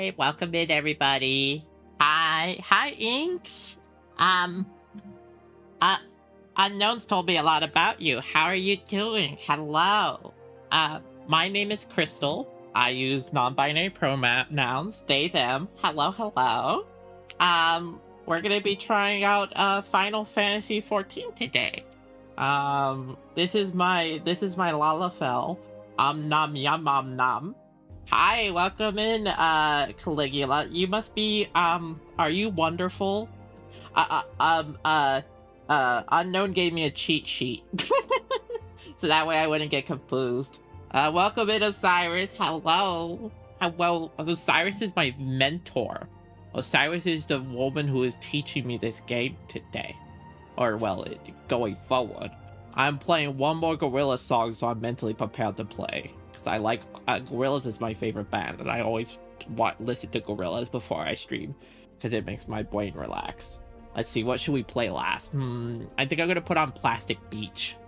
Hi, welcome in everybody. Hi Inks. Um uh Unknowns told me a lot about you. How are you doing? Hello. My name is Kristal. I use non-binary pronouns, they, them. Hello, hello. We're gonna be trying out Final Fantasy 14 today. This is my Lalafell. Nom yum nom. Hi, welcome in, Caligula. You must be, are you wonderful? Unknown gave me a cheat sheet. So that way I wouldn't get confused. Welcome in, Osiris. Hello. Hello. Osiris is my mentor. Osiris is the woman who is teaching me this game today. Or, well, going forward. I'm playing one more Gorillaz song, so I'm mentally prepared to play. Because I like, Gorillaz is my favorite band, and I always listen to Gorillaz before I stream. Because it makes my brain relax. Let's see, what should we play last? I think I'm going to put on Plastic Beach.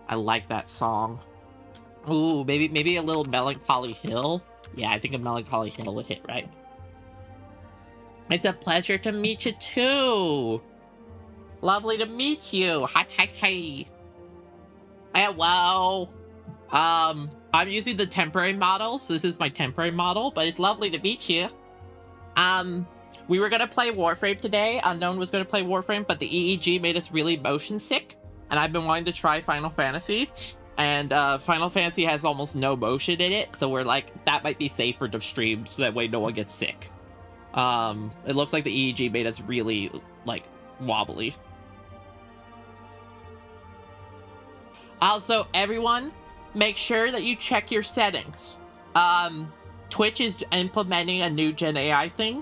I like that song. Ooh, maybe a little Melancholy Hill? Yeah, I think a Melancholy Hill would hit right. It's a pleasure to meet you too. Lovely to meet you. Hi. Hello. I'm using the temporary model, so this is my temporary model, but it's lovely to meet you. We were gonna play Warframe today. Unknown was gonna play Warframe, but the EEG made us really motion sick, and I've been wanting to try Final Fantasy, and Final Fantasy has almost no motion in it, so we're like, that might be safer to stream, so that way no one gets sick. It looks like the EEG made us really, like, wobbly. Also, everyone, make sure that you check your settings. Twitch is implementing a new Gen AI thing.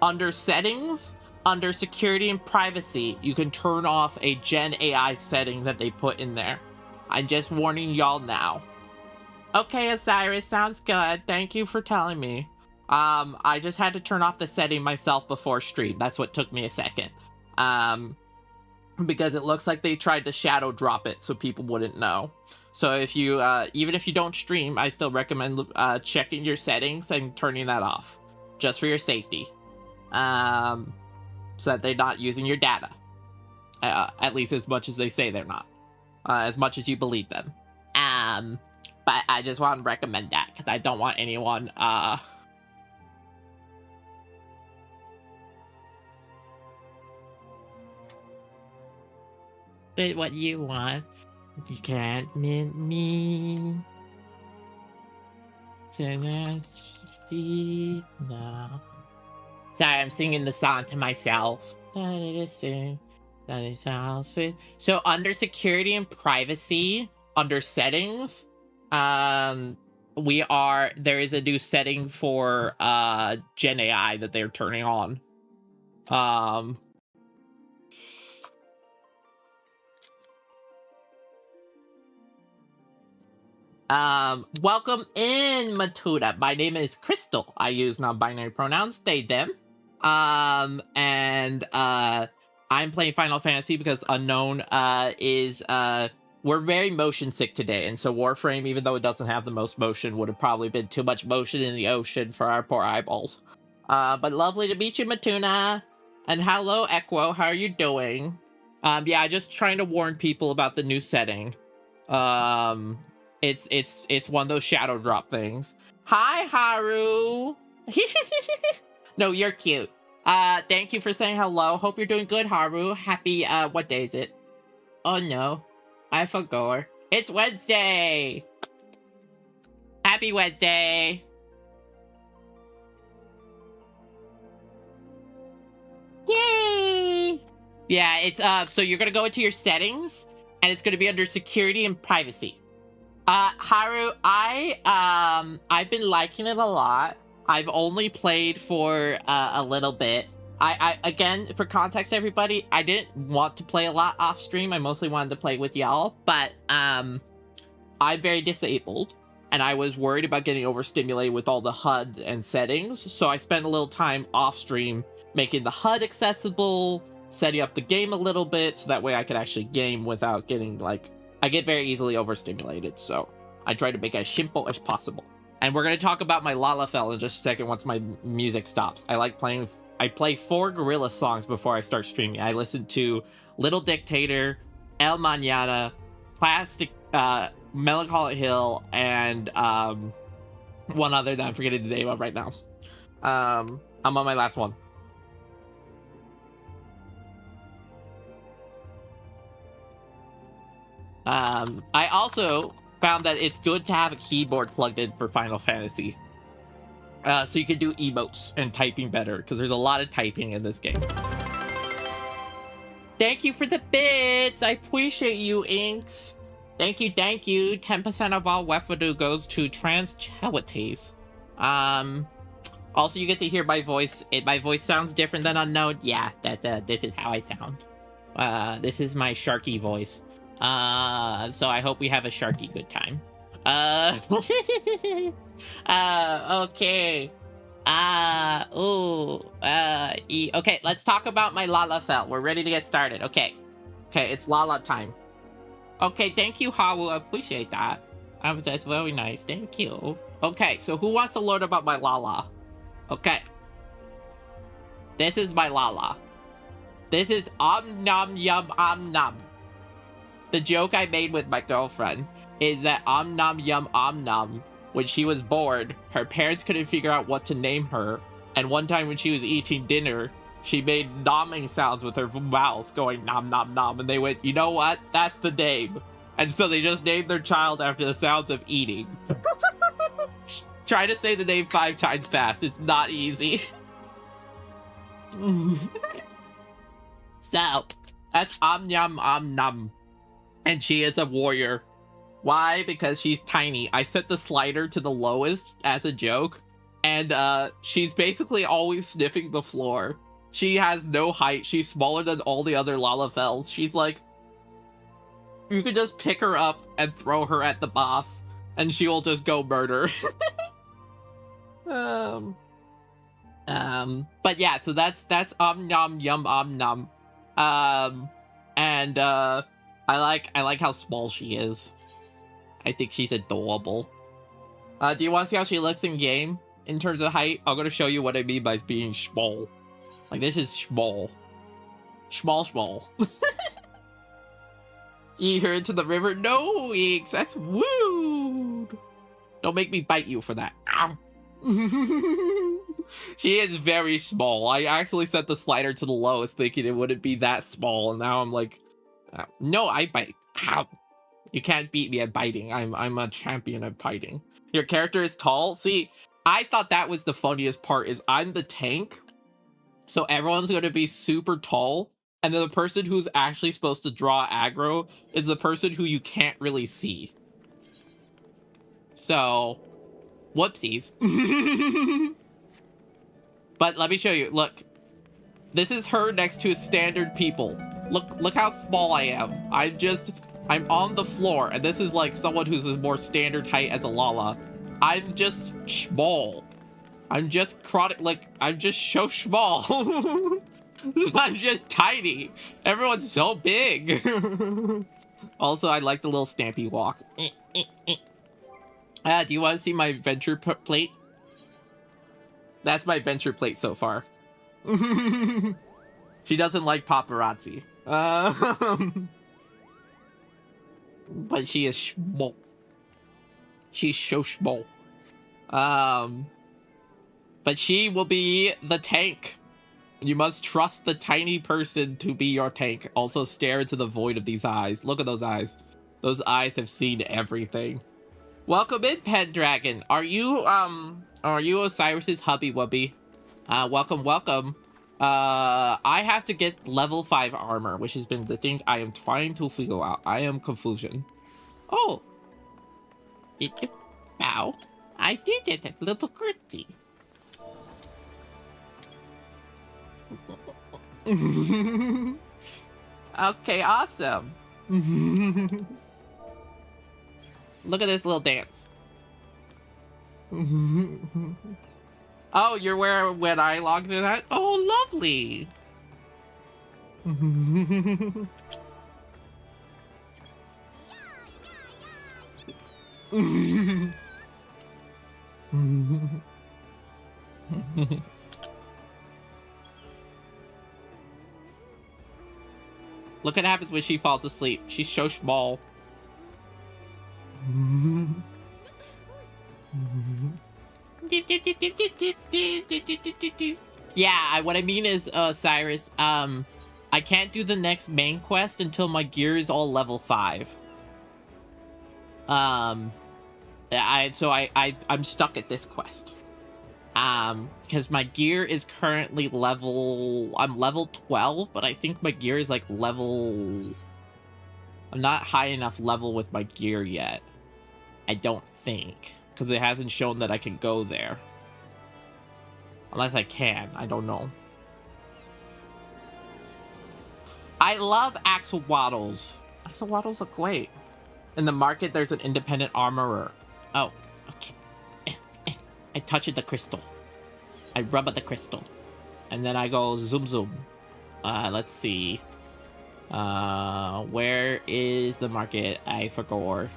Under settings, under security and privacy, you can turn off a Gen AI setting that they put in there. I'm just warning y'all now. Okay, Osiris, sounds good. Thank you for telling me. I just had to turn off the setting myself before stream. That's what took me a second. Because it looks like they tried to shadow drop it so people wouldn't know. So if you, even if you don't stream, I still recommend checking your settings and turning that off. Just for your safety. So that they're not using your data. At least as much as they say they're not. As much as you believe them. But I just want to recommend that, because I don't want anyone, But what you want, you can't mint me. No. Sorry, I'm singing the song to myself. So under security and privacy, under settings, there is a new setting for Gen AI that they're turning on. Welcome in, Matuda. My name is Kristal. I use non-binary pronouns, they, them. I'm playing Final Fantasy because Unknown we're very motion sick today, and so Warframe, even though it doesn't have the most motion, would have probably been too much motion in the ocean for our poor eyeballs. But lovely to meet you, Matuna. And hello, Equo, how are you doing? Yeah, just trying to warn people about the new setting. It's one of those shadow drop things. Hi, Haru. No, you're cute. Thank you for saying hello. Hope you're doing good, Haru. Happy, what day is it? Oh no, I forgot. It's Wednesday. Happy Wednesday. Yay! Yeah, it's, so you're gonna go into your settings, and it's gonna be under security and privacy. Haru, I've been liking it a lot. I've only played for a little bit. I again, for context, everybody, I didn't want to play a lot off stream. I mostly wanted to play with y'all, but I'm very disabled, and I was worried about getting overstimulated with all the HUD and settings. So I spent a little time off stream making the HUD accessible, setting up the game a little bit, so that way I could actually game without getting, like, I get very easily overstimulated, so I try to make it as simple as possible. And we're gonna talk about my Lalafell in just a second once my music stops. I play 4 Gorilla songs before I start streaming. I listen to Little Dictator, El Mañana, Plastic, Melancholy Hill, and one other that I'm forgetting the name of right now. I'm on my last one. I also found that it's good to have a keyboard plugged in for Final Fantasy. So you can do emotes and typing better, because there's a lot of typing in this game. Thank you for the bits! I appreciate you, Inks! Thank you, thank you! 10% of all Wefudu goes to trans charities. Also, you get to hear my voice. My voice sounds different than Unknown. Yeah, this is how I sound. This is my Sharky voice. So I hope we have a Sharky good time. Okay. Okay, let's talk about my Lalafell. We're ready to get started. Okay, it's Lala time. Okay, thank you, Hawu. I appreciate that. That's very nice. Thank you. Okay, so who wants to learn about my Lala? Okay. This is my Lala. This is Nom Yum Nom. The joke I made with my girlfriend is that Nom Yum Nom, when she was bored, her parents couldn't figure out what to name her, and one time when she was eating dinner, she made nomming sounds with her mouth, going nom nom nom, and they went, you know what? That's the name. And so they just named their child after the sounds of eating. Try to say the name 5 times fast. It's not easy. So, that's Yum Nom. And she is a warrior. Why? Because she's tiny. I set the slider to the lowest as a joke, and she's basically always sniffing the floor. She has no height. She's smaller than all the other Lalafells. She's like, you could just pick her up and throw her at the boss, and she will just go murder. But yeah, so that's Nom Yum Nom. And I like how small she is. I think she's adorable. Do you want to see how she looks in game in terms of height? I'm gonna show you what I mean by being small. Like, this is small. Small. You hear into the river? No, Eeks, that's rude. Don't make me bite you for that. Ow. She is very small. I actually set the slider to the lowest thinking it wouldn't be that small, and now I'm like, no, I bite. Ow. You can't beat me at biting. I'm a champion at biting. Your character is tall? See, I thought that was the funniest part, is I'm the tank, so everyone's going to be super tall, and then the person who's actually supposed to draw aggro is the person who you can't really see. So, whoopsies. But let me show you. Look, this is her next to a standard people. Look how small I am. I'm on the floor, and this is like someone who's a more standard height as a Lala. I'm just small. I'm just chronic, like, I'm just so small. I'm just tiny. Everyone's so big. Also, I like the little stampy walk. Do you want to see my adventure plate? That's my adventure plate so far. She doesn't like paparazzi. But she is small. She's so small. But she will be the tank. You must trust the tiny person to be your tank. Also stare into the void of these eyes. Look at those eyes. Those eyes have seen everything. Welcome in, Pendragon. Are you Osiris's hubby wubby? Welcome. I have to get level 5 armor, which has been the thing I am trying to figure out. I am confusion. Oh. Wow. I did it, a little curtsy. Okay, awesome. Look at this little dance. Oh, you're where when I logged in at? Oh, lovely. Look what happens when she falls asleep. She's so small. Yeah, what I mean is, Cyrus, I can't do the next main quest until my gear is all level 5. I'm stuck at this quest. Because my gear is currently I'm level 12, but I think my gear is like I'm not high enough level with my gear yet. I don't think, because it hasn't shown that I can go there. Unless I can, I don't know. I love axolotls. Axolotls look great. In the market, there's an independent armorer. Oh, okay. I touch the crystal. I rub at the crystal. And then I go zoom zoom. Let's see. Where is the market? I forgot.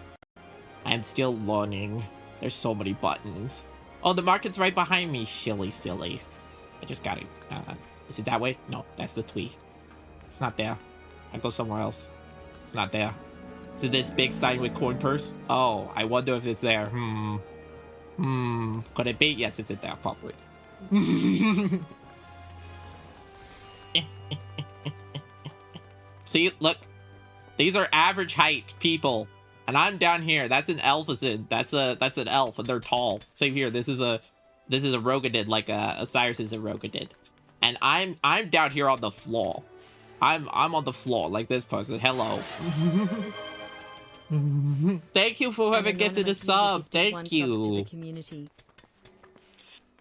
I'm still learning. There's so many buttons. Oh, the market's right behind me. Silly. I just got it. Is it that way? No, that's the twee. It's not there. I go somewhere else. It's not there. Is it this big sign with coin purse? Oh, I wonder if it's there. Could it be? Yes, it's there, probably. See, look. These are average height people. And I'm down here. That's an elfison. That's an elf, and they're tall. Same here. This is a Rogadid, like Osiris is a Rogadid. And I'm down here on the floor. I'm on the floor like this person. Hello. Thank you for whoever gifted the sub. Thank you.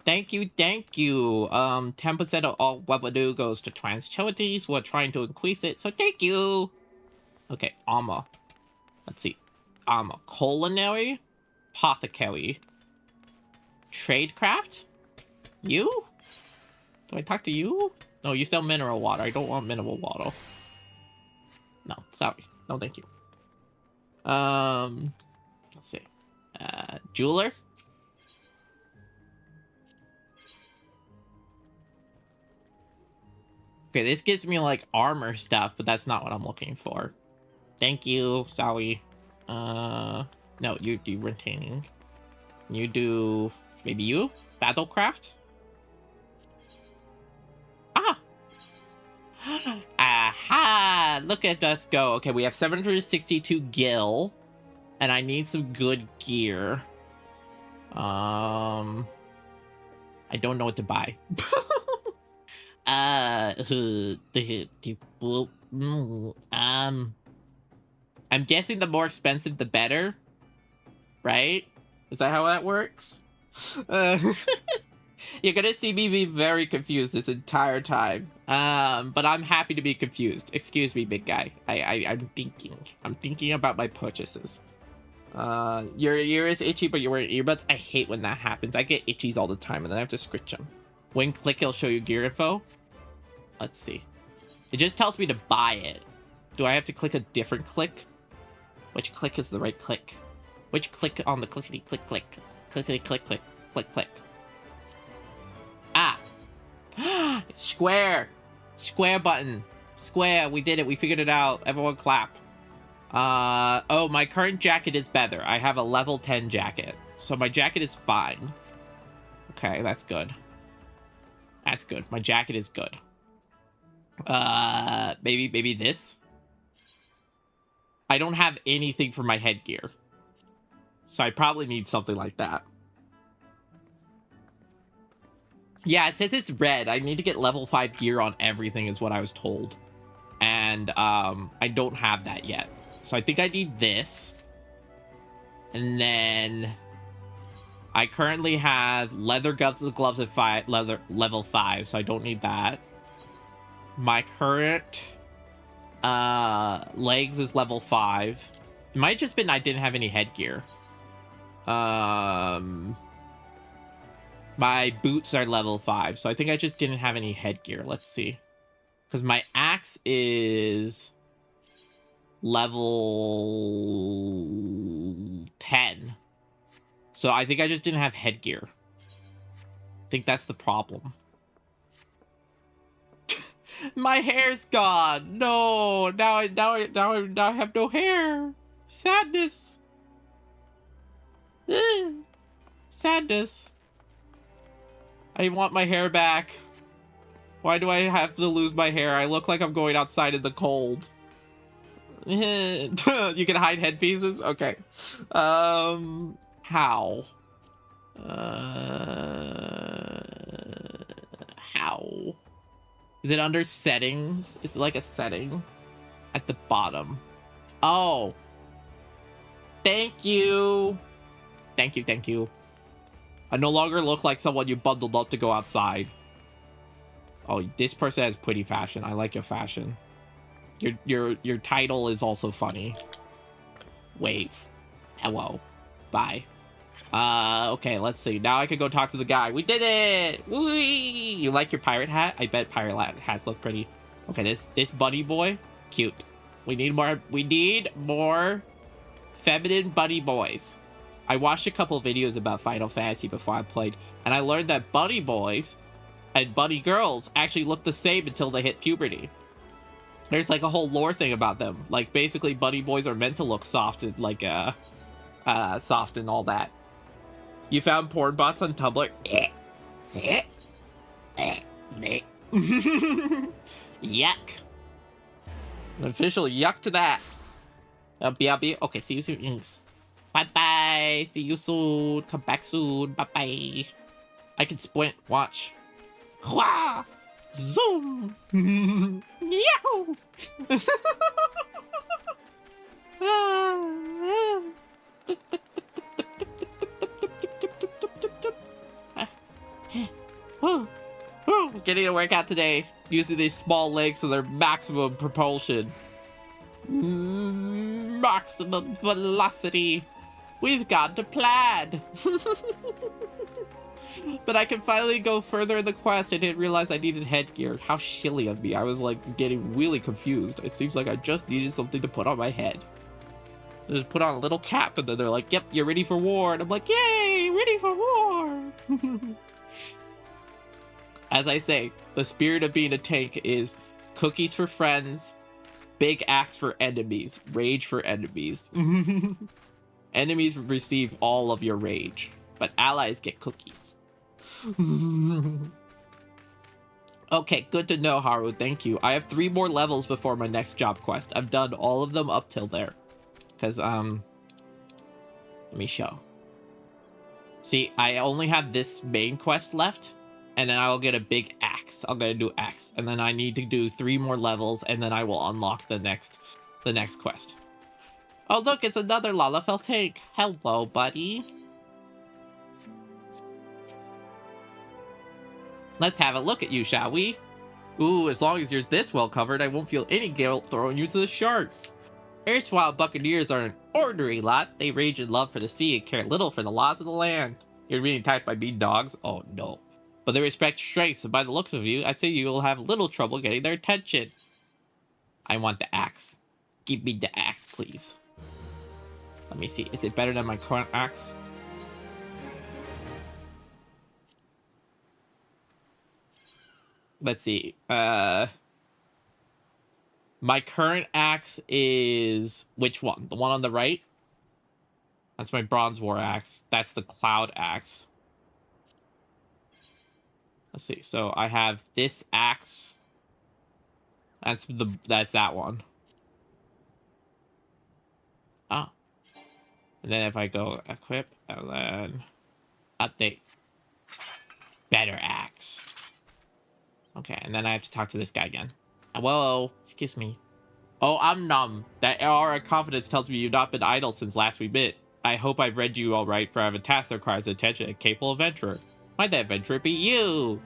Thank you. 10% of all what we do goes to trans charities who are trying to increase it. So thank you. Okay, armor. Let's see. Armor. Culinary. Apothecary. Tradecraft? You? Do I talk to you? No, you sell mineral water. I don't want mineral water. No, sorry. No, thank you. Let's see. Jeweler? Okay, this gives me, like, armor stuff, but that's not what I'm looking for. Thank you. Sorry. No, you do retaining. You do... Maybe you? Battlecraft? Ah! Aha! Look at us go. Okay, we have 762 gil. And I need some good gear. I don't know what to buy. I'm guessing the more expensive, the better. Right? Is that how that works? You're gonna see me be very confused this entire time. But I'm happy to be confused. Excuse me, big guy. I'm thinking about my purchases. Your ear is itchy, but you're wearing earbuds. I hate when that happens. I get itchies all the time, and then I have to scritch them. When click, it'll show you gear info. Let's see. It just tells me to buy it. Do I have to click a different click? Which click is the right click? Which click on the clickety click click? Clickety click click click click. Ah! Square! Square button. Square, we did it. We figured it out. Everyone clap. Oh, my current jacket is better. I have a level 10 jacket. So my jacket is fine. Okay, that's good. That's good. My jacket is good. Maybe this? I don't have anything for my headgear. So I probably need something like that. Yeah, it says it's red. I need to get level 5 gear on everything is what I was told. And, I don't have that yet. So I think I need this. And then... I currently have leather gloves at level 5, so I don't need that. My current legs is level 5. It might have just been I didn't have any headgear. My boots are level 5, so I think I just didn't have any headgear. Let's see. Because my axe is level 10. So I think I just didn't have headgear. I think that's the problem. My hair's gone. No, now I have no hair. Sadness. Sadness. I want my hair back. Why do I have to lose my hair? I look like I'm going outside in the cold. You can hide headpieces? Okay. How? How? Is it under settings? Is it like a setting? At the bottom. Oh. Thank you. Thank you, thank you. I no longer look like someone you bundled up to go outside. Oh, this person has pretty fashion. I like your fashion. Your title is also funny. Wave. Hello. Bye. Okay, let's see. Now I can go talk to the guy. We did it! Whee! You like your pirate hat? I bet pirate hats look pretty. Okay, this bunny boy, cute. We need more feminine bunny boys. I watched a couple videos about Final Fantasy before I played, and I learned that bunny boys and bunny girls actually look the same until they hit puberty. There's like a whole lore thing about them. Like basically bunny boys are meant to look soft and like soft and all that. You found porn bots on Tumblr? Yuck. An official yuck to that. BRB. Okay, see you soon. Bye bye. See you soon. Come back soon. Bye bye. I can sprint. Watch. Wah! Zoom. Yahoo! Getting a workout today using these small legs for their maximum propulsion. Maximum velocity. We've got a plan. But I can finally go further in the quest. I didn't realize I needed headgear. How silly of me. I was like getting really confused. It seems like I just needed something to put on my head. I just put on a little cap and then they're like, yep, you're ready for war. And I'm like, yay, ready for war. As I say, the spirit of being a tank is cookies for friends, big axe for enemies, rage for enemies. Enemies receive all of your rage, but allies get cookies. Okay, good to know, Haru. Thank you. I have 3 more levels before my next job quest. I've done all of them up till there. Because, let me show. See, I only have this main quest left. And then I will get a big axe. I'm gonna do axe. And then I need to do 3 more levels. And then I will unlock the next quest. Oh, look, it's another Lalafell tank. Hello, buddy. Let's have a look at you, shall we? Ooh, as long as you're this well covered, I won't feel any guilt throwing you to the sharks. Erstwhile buccaneers are an ordinary lot. They rage in love for the sea and care little for the laws of the land. You're being attacked by mean dogs? Oh, no. But they respect strength, so by the looks of you, I'd say you will have little trouble getting their attention. I want the axe. Give me the axe, please. Let me see. Is it better than my current axe? Let's see. My current axe is... Which one? The one on the right? That's my Bronze War axe. That's the Cloud axe. Let's see. So I have this axe. That's that one. Ah. And then if I go equip and then update. Better axe. Okay, and then I have to talk to this guy again. Whoa, excuse me. Oh, I'm numb. That aura of confidence tells me you've not been idle since last we met. I hope I've read you all right, for I have a task that requires attention, a capable adventurer. Might that adventurer be you?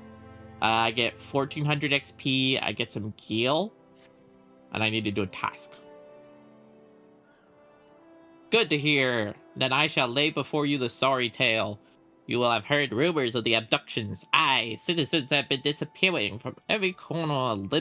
I get 1400 XP, I get some gil, and I need to do a task. Good to hear. Then I shall lay before you the sorry tale. You will have heard rumors of the abductions. Aye, citizens have been disappearing from every corner of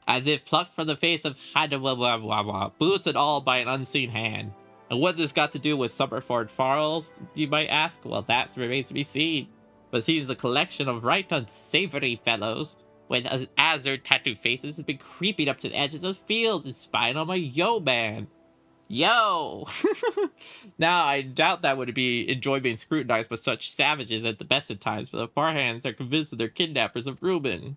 as if plucked from the face of Hadawawawa, boots and all by an unseen hand. And what this got to do with Summerford Falls, you might ask? Well, that remains to be seen. But it seems the collection of right unsavory fellows, when as their tattooed faces, has been creeping up to the edges of the field and spying on my yo-man. Yo! Now, I doubt that would enjoy being scrutinized by such savages at the best of times, but the Farhands are convinced that they're kidnappers of Reuben.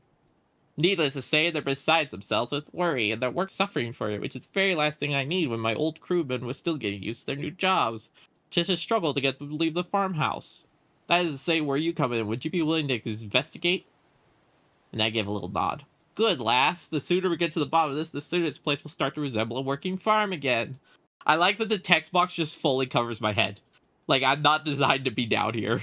Needless to say, they're beside themselves with worry, and their work suffering for it, which is the very last thing I need when my old crewmen was still getting used to their new jobs. Just a struggle to get them to leave the farmhouse. That is to say, where you come in, would you be willing to investigate? And I give a little nod. Good, lass. The sooner we get to the bottom of this, the sooner this place will start to resemble a working farm again. I like that the text box just fully covers my head. Like, I'm not designed to be down here.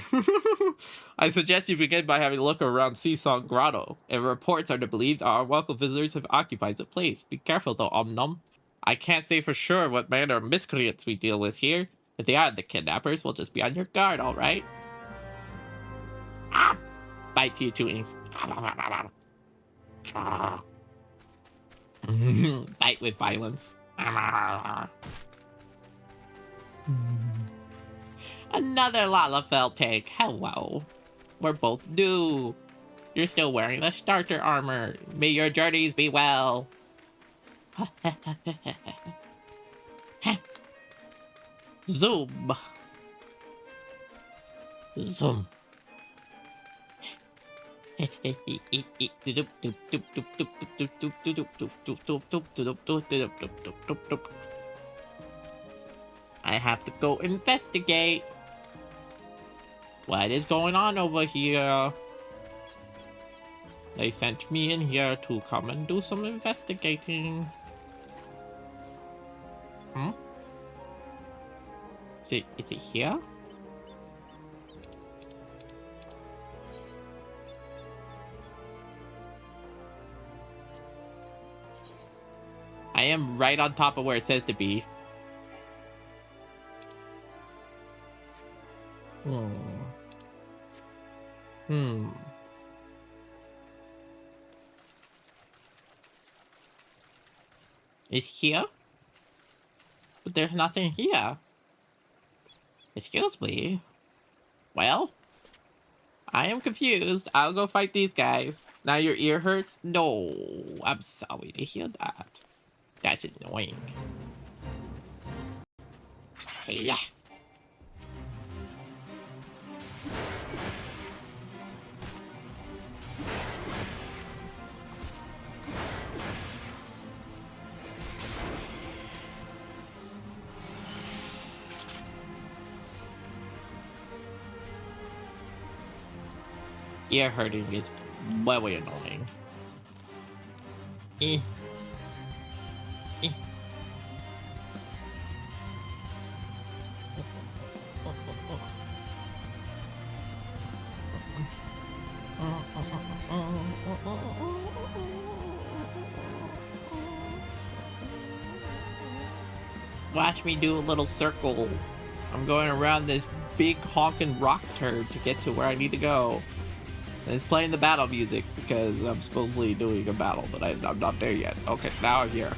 I suggest you begin by having a look around Seasong Grotto. If reports are to be believed, our unwelcome visitors have occupied the place. Be careful though, Omnum. I can't say for sure what manner of miscreants we deal with here. If they are the kidnappers, we'll just be on your guard, alright? Ah! Bite to you two inks. Bite with violence. Another Lalafell take. Hello. We're both new. You're still wearing the starter armor. May your journeys be well. Zoom. Zoom. I have to go investigate. What is going on over here? They sent me in here to come and do some investigating. Is it here? I am right on top of where it says to be. It's here? But there's nothing here. Excuse me. Well, I am confused. I'll go fight these guys. Now your ear hurts? No, I'm sorry to hear that. That's annoying. Yeah. Ear hurting is very annoying. Watch me do a little circle. I'm going around this big honking rock turd to get to where I need to go. And it's playing the battle music because I'm supposedly doing a battle, but I'm not there yet. Okay, now I'm here.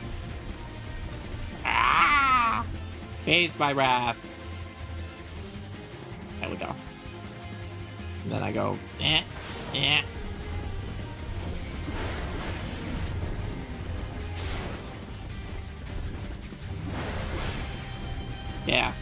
Ah! Face my wrath. There we go. And then I go, eh. Yeah.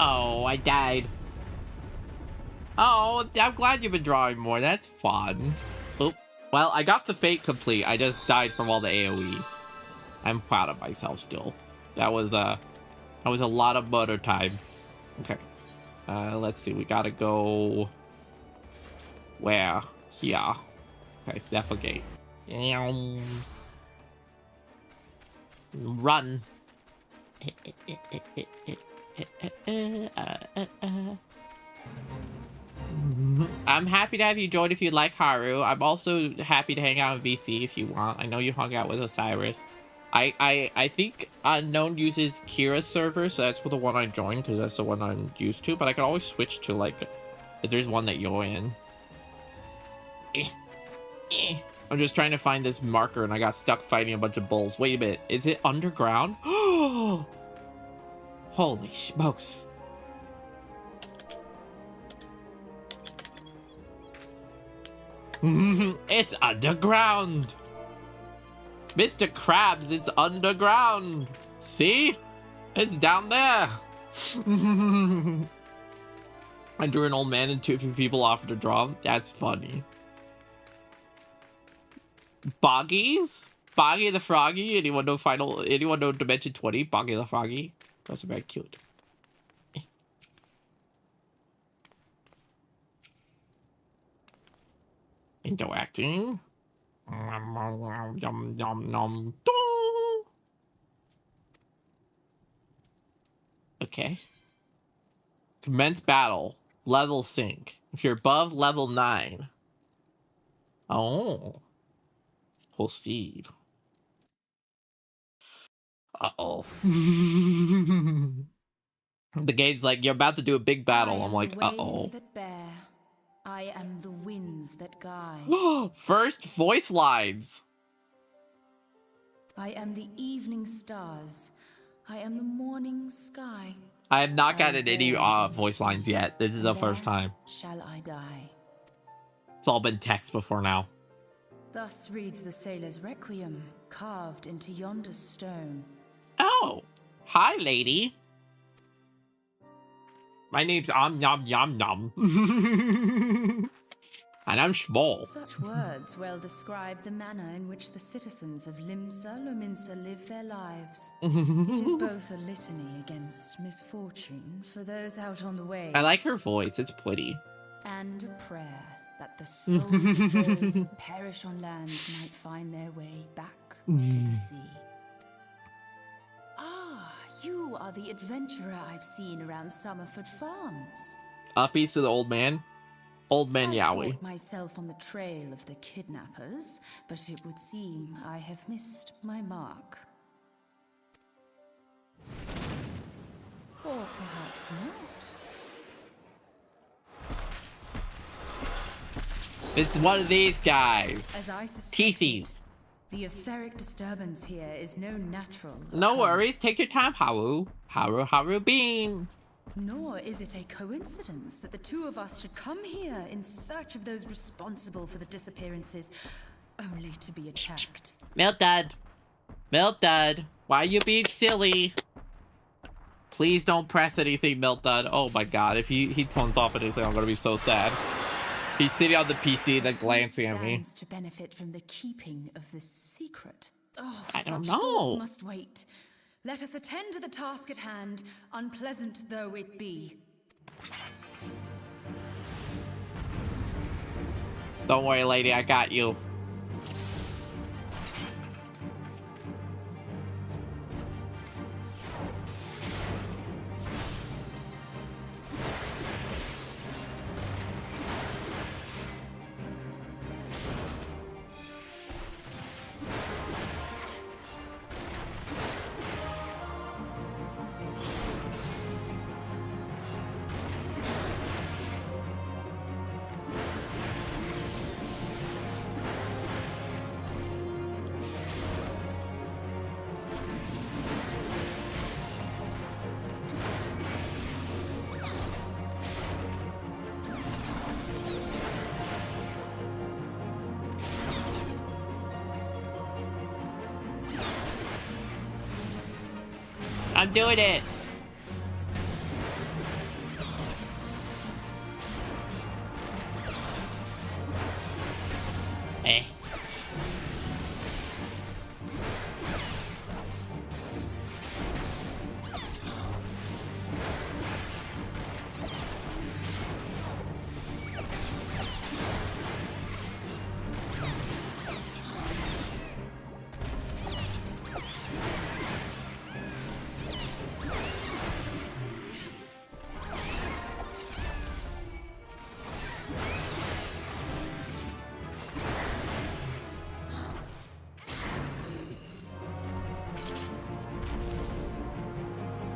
Oh, I died. Oh, I'm glad you've been drawing more. That's fun. Oh, well, I got the fate complete. I just died from all the AoEs. I'm proud of myself still. That was a lot of motor time. Okay. Let's see. We gotta go. Where? Here. Okay, suffocate. Run. I'm happy to have you join if you like Haru. I'm also happy to hang out in VC if you want. I know you hung out with Osiris. I think Unknown uses Kira's server, so that's the one I joined because that's the one I'm used to. But I can always switch to, like, if there's one that you're in. I'm just trying to find this marker and I got stuck fighting a bunch of bulls. Wait a minute. Is it underground? Holy smokes. It's underground. Mr. Krabs, it's underground. See? It's down there. I drew an old man and 2 people offered to draw him. That's funny. Boggies? Boggy the Froggy? Anyone know Dimension 20? Boggy the Froggy? That's very cute. Interacting. Yum, yum, yum. Okay. Commence battle. Level sync. If you're above level 9. Oh. Proceed. Uh-oh. The game's like, you're about to do a big battle. I'm like, uh-oh. I am the winds that guide. First voice lines. I am the evening stars. I am the morning sky. I have not gotten any voice lines yet. This is the first time. Shall I die? It's all been text before now. Thus reads the sailor's requiem, carved into yonder stone. Oh, hi, lady. My name's Nom Yum Nom. And I'm small. Such words well describe the manner in which the citizens of Limsa Lominsa live their lives. It is both a litany against misfortune for those out on the way. I like her voice, it's pretty. And a prayer that the souls of those who perish on land might find their way back to the sea. Ah, you are the adventurer I've seen around Summerford Farms. Uppies to the old man. Old man Yowie. I thought myself on the trail of the kidnappers, but it would seem I have missed my mark. Or perhaps not. It's one of these guys. As I suspected, Teethies. the etheric disturbance here is no natural. No worries, take your time, Haru. Haru Beam. Nor is it a coincidence that the two of us should come here in search of those responsible for the disappearances, only to be attacked. Miltad. Miltad. Why are you being silly? Please don't press anything, Miltad. Oh my god, if he turns off anything, I'm gonna be so sad. He's sitting on the PC and then glancing at me. To benefit from the keeping of this secret. Oh, I don't such thoughts know. Must wait. Let us attend to the task at hand, unpleasant though it be. Don't worry, lady, I got you. I'm doing it.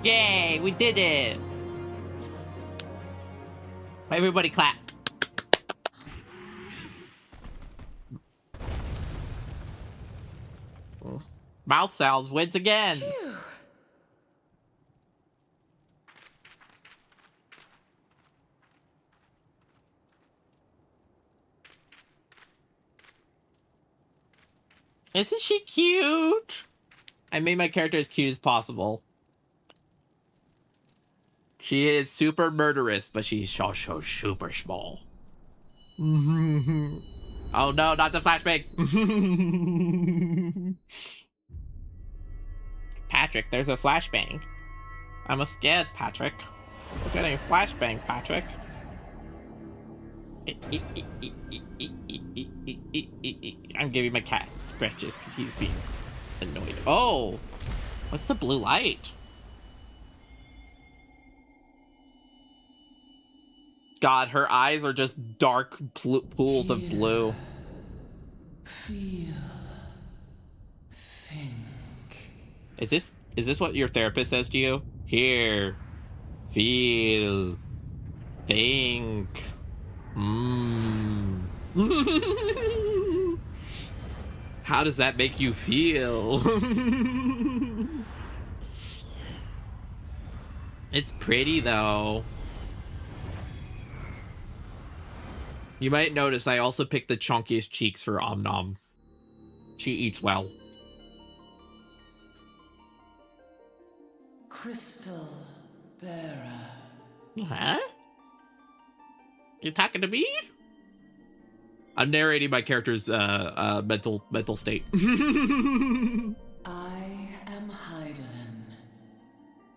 Yay, we did it. Everybody clap. Mouth sounds wins again. Phew. Isn't she cute? I made my character as cute as possible. She is super murderous, but she's so super small. Oh no, not the flashbang. Patrick, there's a flashbang. I'm scared, Patrick. We're getting a flashbang, Patrick. I'm giving my cat scratches because he's being annoyed. Oh, what's the blue light? God, her eyes are just dark pools of blue. Feel. Think. Is this what your therapist says to you? Here. Feel. Think. How does that make you feel? It's pretty though. You might notice I also picked the chunkiest cheeks for Om Nom. She eats well. Kristal bearer. Huh? You talking to me? I'm narrating my character's mental state. I am Heidelin,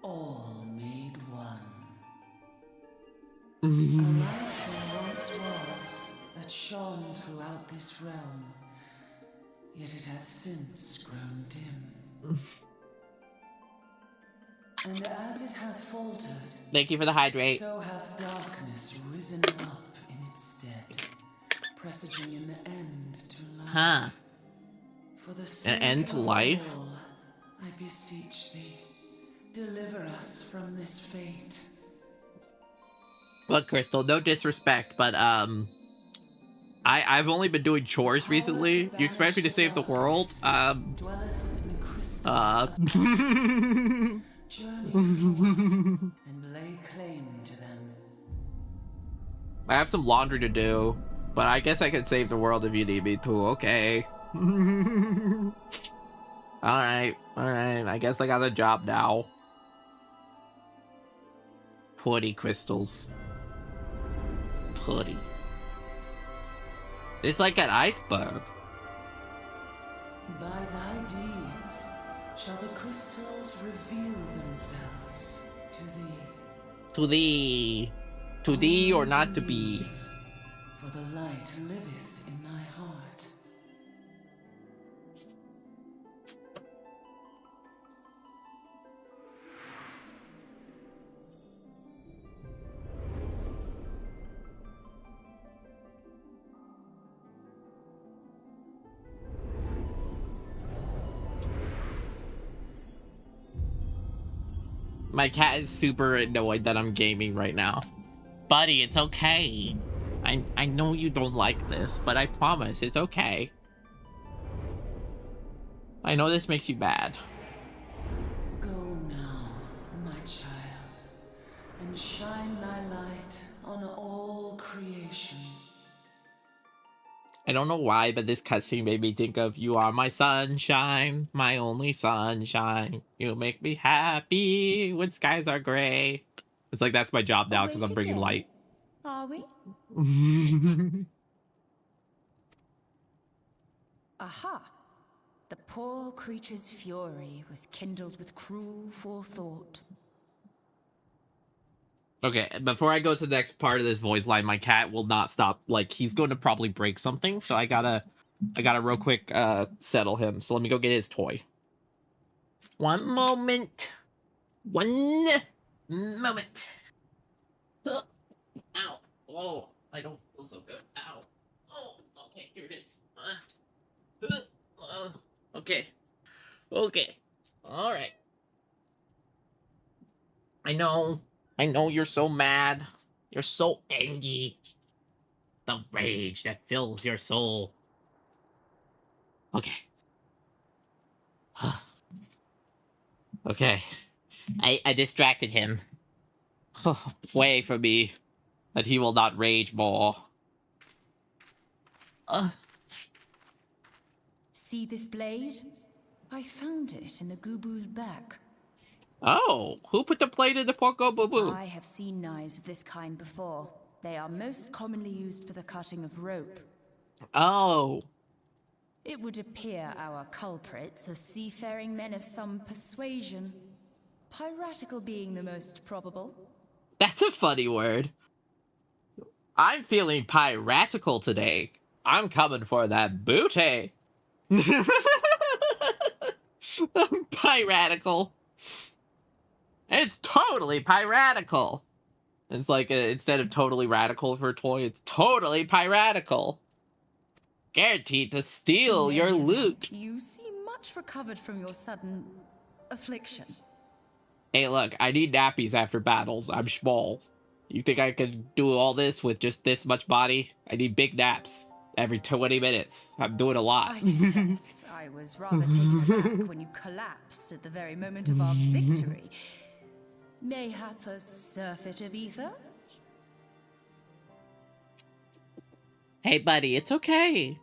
all made one. A light there once was that shone throughout this realm, yet it hath since grown dim. And as it hath faltered, Thank you for the hydrate. so hath darkness risen up in its stead, presaging an end to life. Huh. For the sake end to of life? all, I beseech thee, deliver us from this fate. Look, Kristal, no disrespect, but I've only been doing chores recently. You expect me to save the world? Dwelleth in the crystals of light. Journey through us and lay claim to them. I have some laundry to do, but I guess I could save the world if you need me to. Okay. Alright. I guess I got a job now. Putty crystals. Putty. It's like an iceberg. By thy deeds shall the crystals reveal themselves to thee. To thee. To thee or not to be. For the light liveth in thy heart. My cat is super annoyed that I'm gaming right now. Buddy, it's okay. I know you don't like this, but I promise it's okay. I know this makes you mad. Go now, my child, and shine thy light on all creation. I don't know why, but this cutscene made me think of you are my sunshine, my only sunshine. You make me happy when skies are gray. It's like that's my job now because I'm bringing light. Are we? Aha! The poor creature's fury was kindled with cruel forethought. Okay, before I go to the next part of this voice line, my cat will not stop. Like, he's going to probably break something, so I gotta real quick settle him. So let me go get his toy. One moment. One moment. Ow. Oh, I don't feel so good. Ow. Oh, okay, here it is. Okay. Okay. All right. I know you're so mad. You're so angry. The rage that fills your soul. Okay. Okay. I distracted him. Pray for me that he will not rage more. See this blade? I found it in the Gubu's back. Oh, who put the blade in the Porco Boo Boo? I have seen knives of this kind before. They are most commonly used for the cutting of rope. Oh. It would appear our culprits are seafaring men of some persuasion. Piratical being the most probable. That's a funny word. I'm feeling piratical today. I'm coming for that booty. Piratical. It's totally piratical. It's like instead of totally radical for a toy, it's totally piratical. Guaranteed to steal your loot. You seem much recovered from your sudden affliction. Hey, look, I need nappies after battles. I'm small. You think I could do all this with just this much body? I need big naps every 20 minutes. I'm doing a lot. I confess, I was rather taken aback when you collapsed at the very moment of our victory. Mayhap a surfeit of ether? Hey, buddy, it's okay.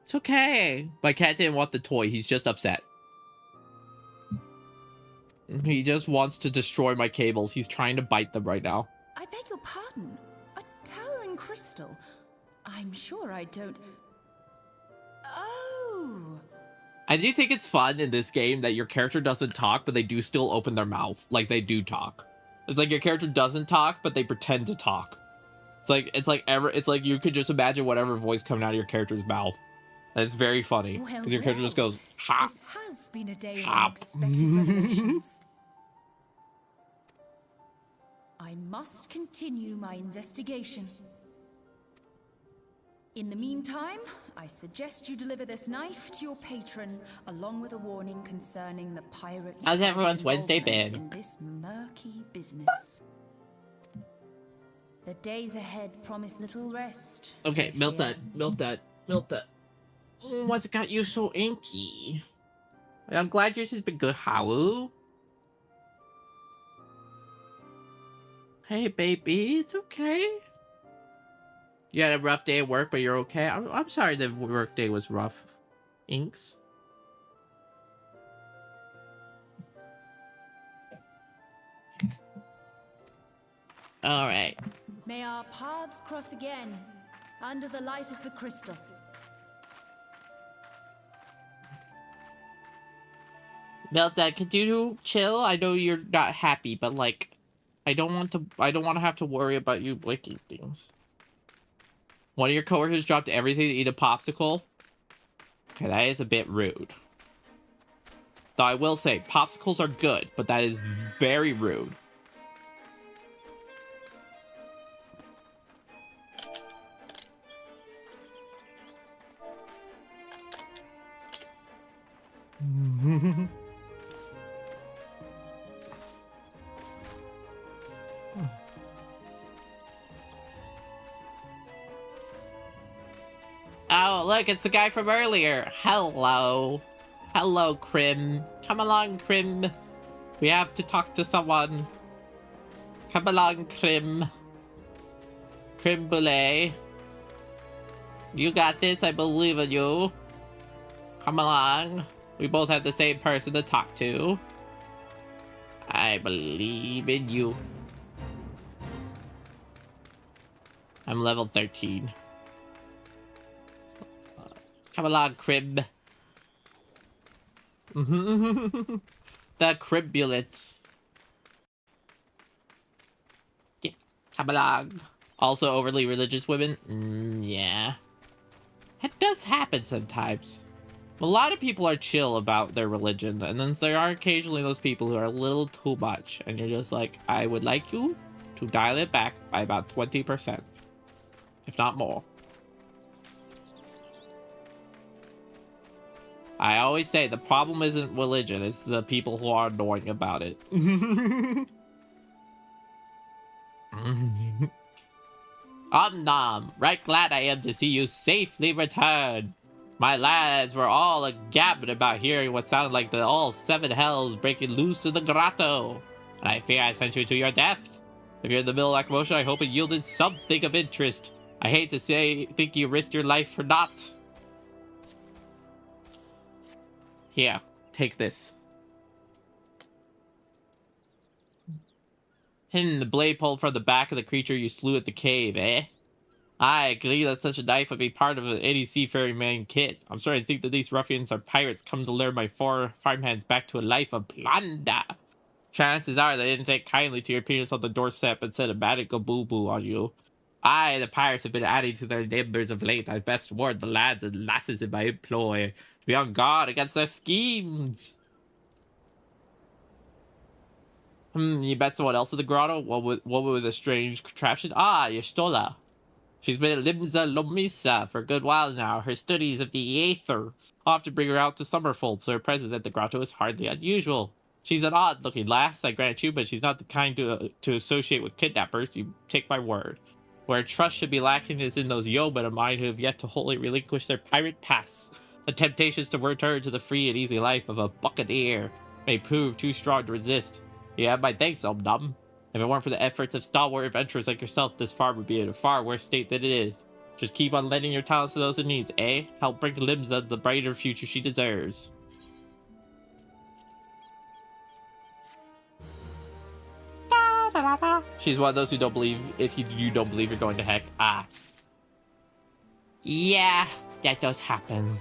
It's okay. My cat didn't want the toy. He's just upset. He just wants to destroy my cables. He's trying to bite them right now. I beg your pardon. A towering crystal. I'm sure I don't... Oh! I do think it's fun in this game that your character doesn't talk, but they do still open their mouth. Like, they do talk. It's like your character doesn't talk, but they pretend to talk. It's like you could just imagine whatever voice coming out of your character's mouth. And it's very funny. Because your character just goes, ha! This has been a day of Ha. unexpected revelations. I must continue my investigation. In the meantime, I suggest you deliver this knife to your patron, along with a warning concerning the pirates' How's everyone's Wednesday been? in this murky business. The days ahead promise little rest. Okay, I melt fear. that. What's got you so inky? I'm glad yours has been good, Hau. Hey, baby, it's okay. You had a rough day at work, but you're okay. I'm sorry the work day was rough. Inks. All right. May our paths cross again, under the light of the crystal. Meltdown, could you chill? I know you're not happy, but like, I don't want to have to worry about you breaking things. One of your coworkers dropped everything to eat a popsicle. Okay, that is a bit rude. Though I will say, popsicles are good, but that is very rude. Oh, look, it's the guy from earlier. Hello. Hello, Krim. Come along, Krim. We have to talk to someone. Come along, Krim. Krim Boulet. You got this, I believe in you. Come along. We both have the same person to talk to. I believe in you. I'm level 13. Come along, Crib. The Cribulets. Yeah, come along. Also overly religious women? Yeah. That does happen sometimes. A lot of people are chill about their religion, and then there are occasionally those people who are a little too much, and you're just like, I would like you to dial it back by about 20%, if not more. I always say the problem isn't religion, it's the people who are annoying about it. Nom, right glad I am to see you safely return. My lads were all a-gabbing about hearing what sounded like the all seven hells breaking loose in the grotto. And I fear I sent you to your death. If you're in the middle of that commotion, I hope it yielded something of interest. I hate to think you risked your life for naught. Here, take this. The blade pulled from the back of the creature you slew at the cave, eh? I agree that such a knife would be part of any seafaring man kit. I'm starting to think that these ruffians are pirates come to lure my four farmhands back to a life of plunder. Chances are they didn't take kindly to your appearance on the doorstep and said a medical boo-boo on you. The pirates have been adding to their numbers of late. I best warn the lads and lasses in my employ to be on guard against their schemes. You bet someone else in the grotto? What with a strange contraption? Yestola. She's been at Limsa Lomisa for a good while now. Her studies of the Aether often bring her out to Summerfold, so her presence at the grotto is hardly unusual. She's an odd-looking lass, I grant you, but she's not the kind to associate with kidnappers, you take my word. Where trust should be lacking is in those yeomen of mine who have yet to wholly relinquish their pirate past. The temptations to return to the free and easy life of a buccaneer may prove too strong to resist. You have my thanks, Om-Nom. If it weren't for the efforts of stalwart adventurers like yourself, this farm would be in a far worse state than it is. Just keep on lending your talents to those in need, eh? Help bring Limsa the brighter future she deserves. She's one of those who don't believe if you don't believe you're going to heck. Yeah, that does happen.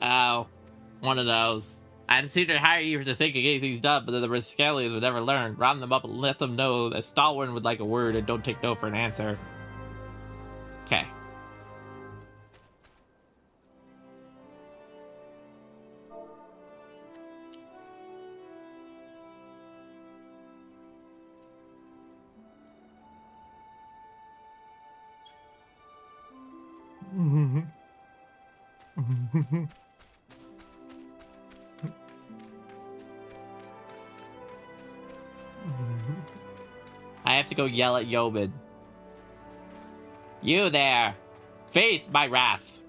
Oh, one of those. I'd sooner hire you for the sake of getting things done, but then the Rascalians would never learn. Round them up and let them know that Stalwart would like a word and don't take no for an answer. Okay. I have to go yell at Yeoman. You there! Face my wrath!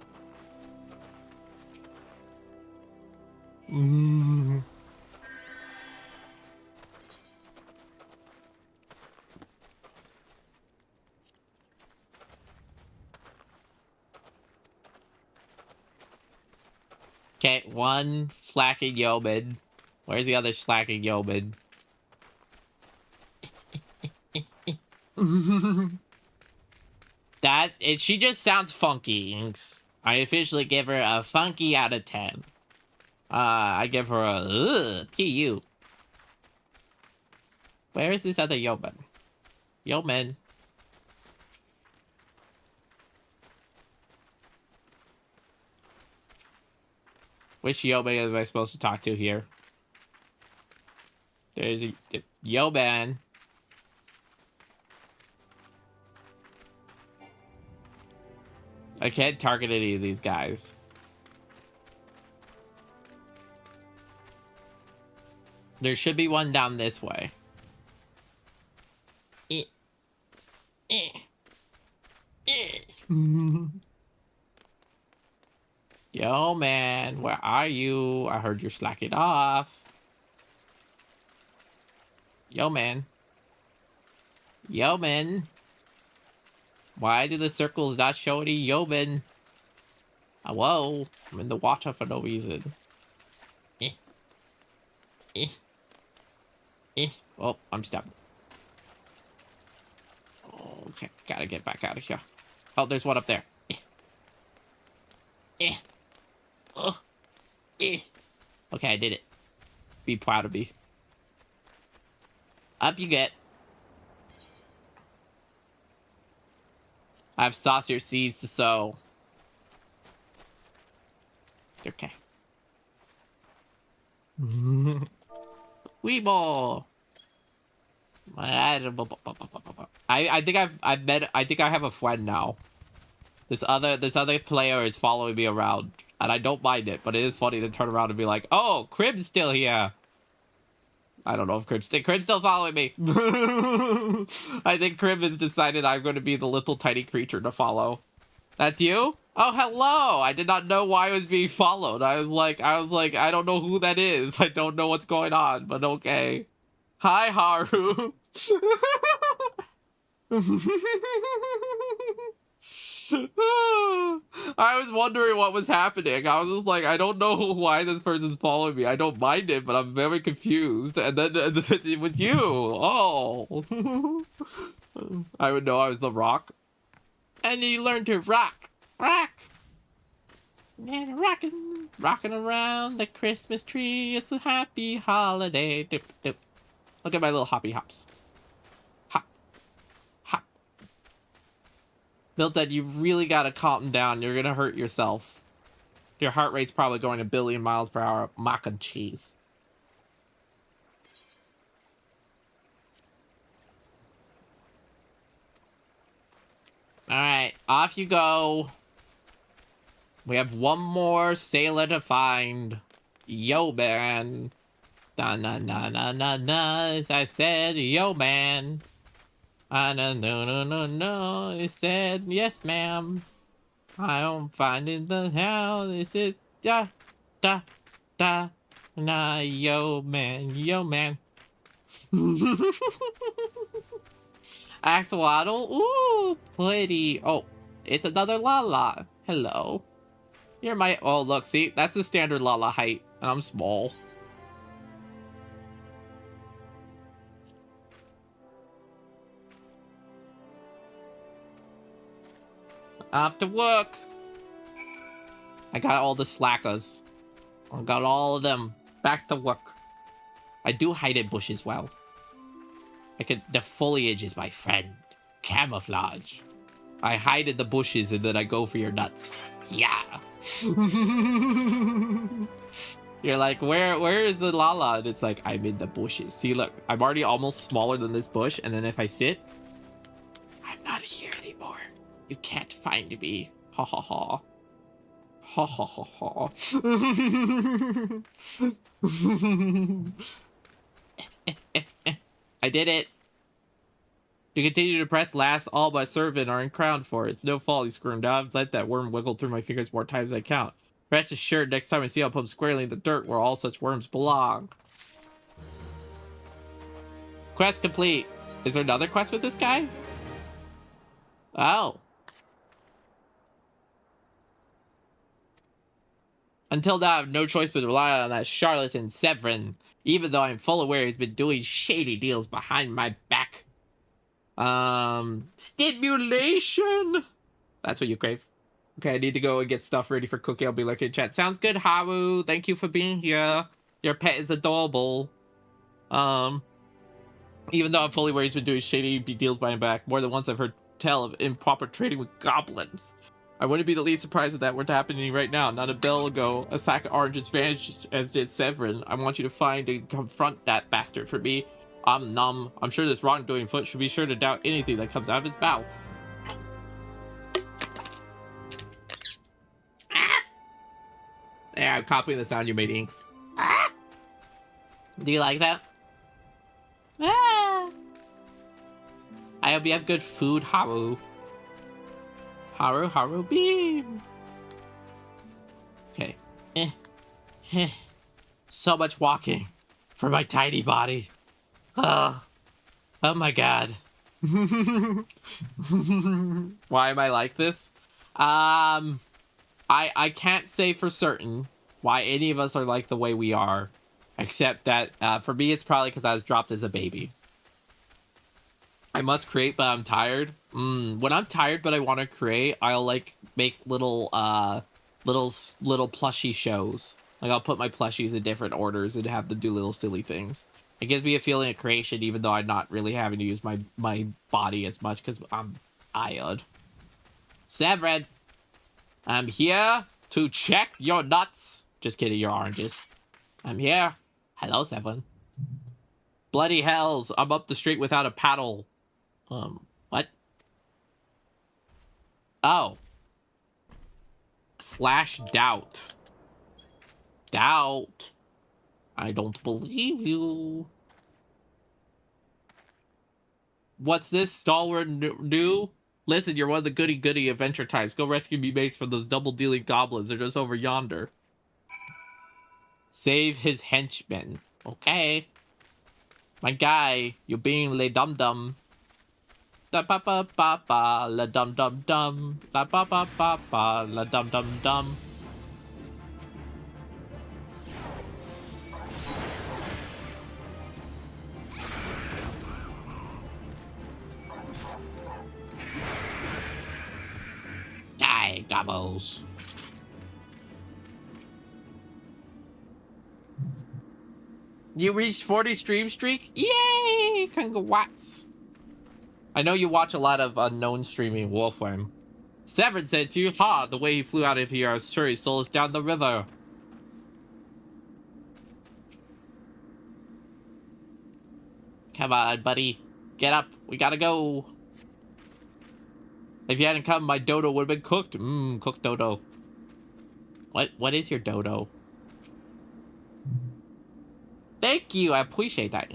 Okay, one slacking yeoman. Where's the other slacking yeoman? She just sounds funky. I officially give her a funky out of 10. I give her a PU. Where is this other yeoman? Yeoman. Which yeoman am I supposed to talk to here? There's a yeoman. I can't target any of these guys. There should be one down this way. Yo, man, where are you? I heard you're slacking off. Yo, man. Yo, man. Why do the circles not show any yeomen? Whoa, I'm in the water for no reason. Eh. Eh. Eh. Oh, I'm stuck. Okay, gotta get back out of here. Oh, there's one up there. Eh. Eh. Oh. Eh. Okay, I did it. Be proud of me. Up you get. I have saucier seeds to sow. Okay. Weeble. I think I've met. I think I have a friend now. This other player is following me around, and I don't mind it, but it is funny to turn around and be like, "Oh, Crib's still here." I don't know if Crib's still following me. I think Crib has decided I'm going to be the little tiny creature to follow. That's you? Oh, hello! I did not know why I was being followed. I was like, I don't know who that is. I don't know what's going on, but okay. Hi, Haru. I was wondering what was happening. I was just like, I don't know why this person's following me. I don't mind it, but I'm very confused. And then it was you. Oh. I would know I was the rock. And you learn to rock. Rock. And rocking around the Christmas tree. It's a happy holiday. Dip, dip. Look at my little hoppy hops. Hop. Hop. Milton, you really gotta calm down. You're gonna hurt yourself. Your heart rate's probably going a billion miles per hour. Mac and cheese. Alright, off you go. We have one more sailor to find. Yo, man. Na na na na na na. As I said, yo, man. No, no, no, no. It said, yes, ma'am. I'm finding the hell. Is it da, da, da, na, yo, man, yo, man. Axolotl, ooh, pretty. Oh, it's another Lala. Hello. You're my, oh, look, see, that's the standard Lala height, and I'm small. Off to work. I got all the slackers. I got all of them. Back to work. I do hide in bushes well. The foliage is my friend. Camouflage. I hide in the bushes and then I go for your nuts. Yeah. You're like, where is the Lala? And it's like, I'm in the bushes. See, look, I'm already almost smaller than this bush. And then if I sit, I'm not here anymore. You can't find me. Ha ha ha. Ha ha ha ha. I did it. You continue to press last, all but servant are in crown for it. It's no fault you screwed down. Let that worm wiggle through my fingers more times than I count. Rest assured, next time I see I'll put him squarely in the dirt where all such worms belong. Quest complete. Is there another quest with this guy? Oh. Until now, I have no choice but to rely on that charlatan Severin, even though I'm full aware he's been doing shady deals behind my back. Stimulation! That's what you crave. Okay, I need to go and get stuff ready for cooking. I'll be looking in chat. Sounds good, Haru. Thank you for being here. Your pet is adorable. Even though I'm fully aware he's been doing shady deals behind my back, more than once I've heard tell of improper trading with goblins. I wouldn't be the least surprised if that were to happen to me right now. Not a bell ago, a sack of oranges vanished, as did Severin. I want you to find and confront that bastard for me. I'm sure this wrongdoing foot should be sure to doubt anything that comes out of his mouth. Ah! There, I'm copying the sound you made, Inks. Ah! Do you like that? Ah! I hope you have good food, Haru. Haru Haru beam. Okay. So much walking for my tiny body. Oh my god. Why am I like this? I can't say for certain why any of us are like the way we are, except that for me it's probably because I was dropped as a baby. I must create, but I'm tired. When I'm tired but I want to create, I'll like make little plushie shows. Like I'll put my plushies in different orders and have them do little silly things. It gives me a feeling of creation, even though I'm not really having to use my body as much because I'm tired. Severin, I'm here to check your nuts. Just kidding, your oranges. I'm here. Hello, Severin. Bloody hells, I'm up the street without a paddle. What? Oh. /doubt. Doubt. I don't believe you. What's this? Stalwart new? Listen, you're one of the goody-goody adventure types. Go rescue me mates from those double-dealing goblins. They're just over yonder. Save his henchmen. Okay. My guy, you're being le dum-dum. Da ba ba ba ba la dum dum dum. La ba ba ba ba la dum dum dum. Die, gobbles. You reached 40 stream streak? Yay! Congrats! I know you watch a lot of unknown streaming Wolfram. Severin said to you, ha, the way he flew out of here, I was sure he stole us down the river. Come on, buddy. Get up. We gotta go. If you hadn't come, my dodo would have been cooked. Cooked dodo. What is your dodo? Thank you. I appreciate that.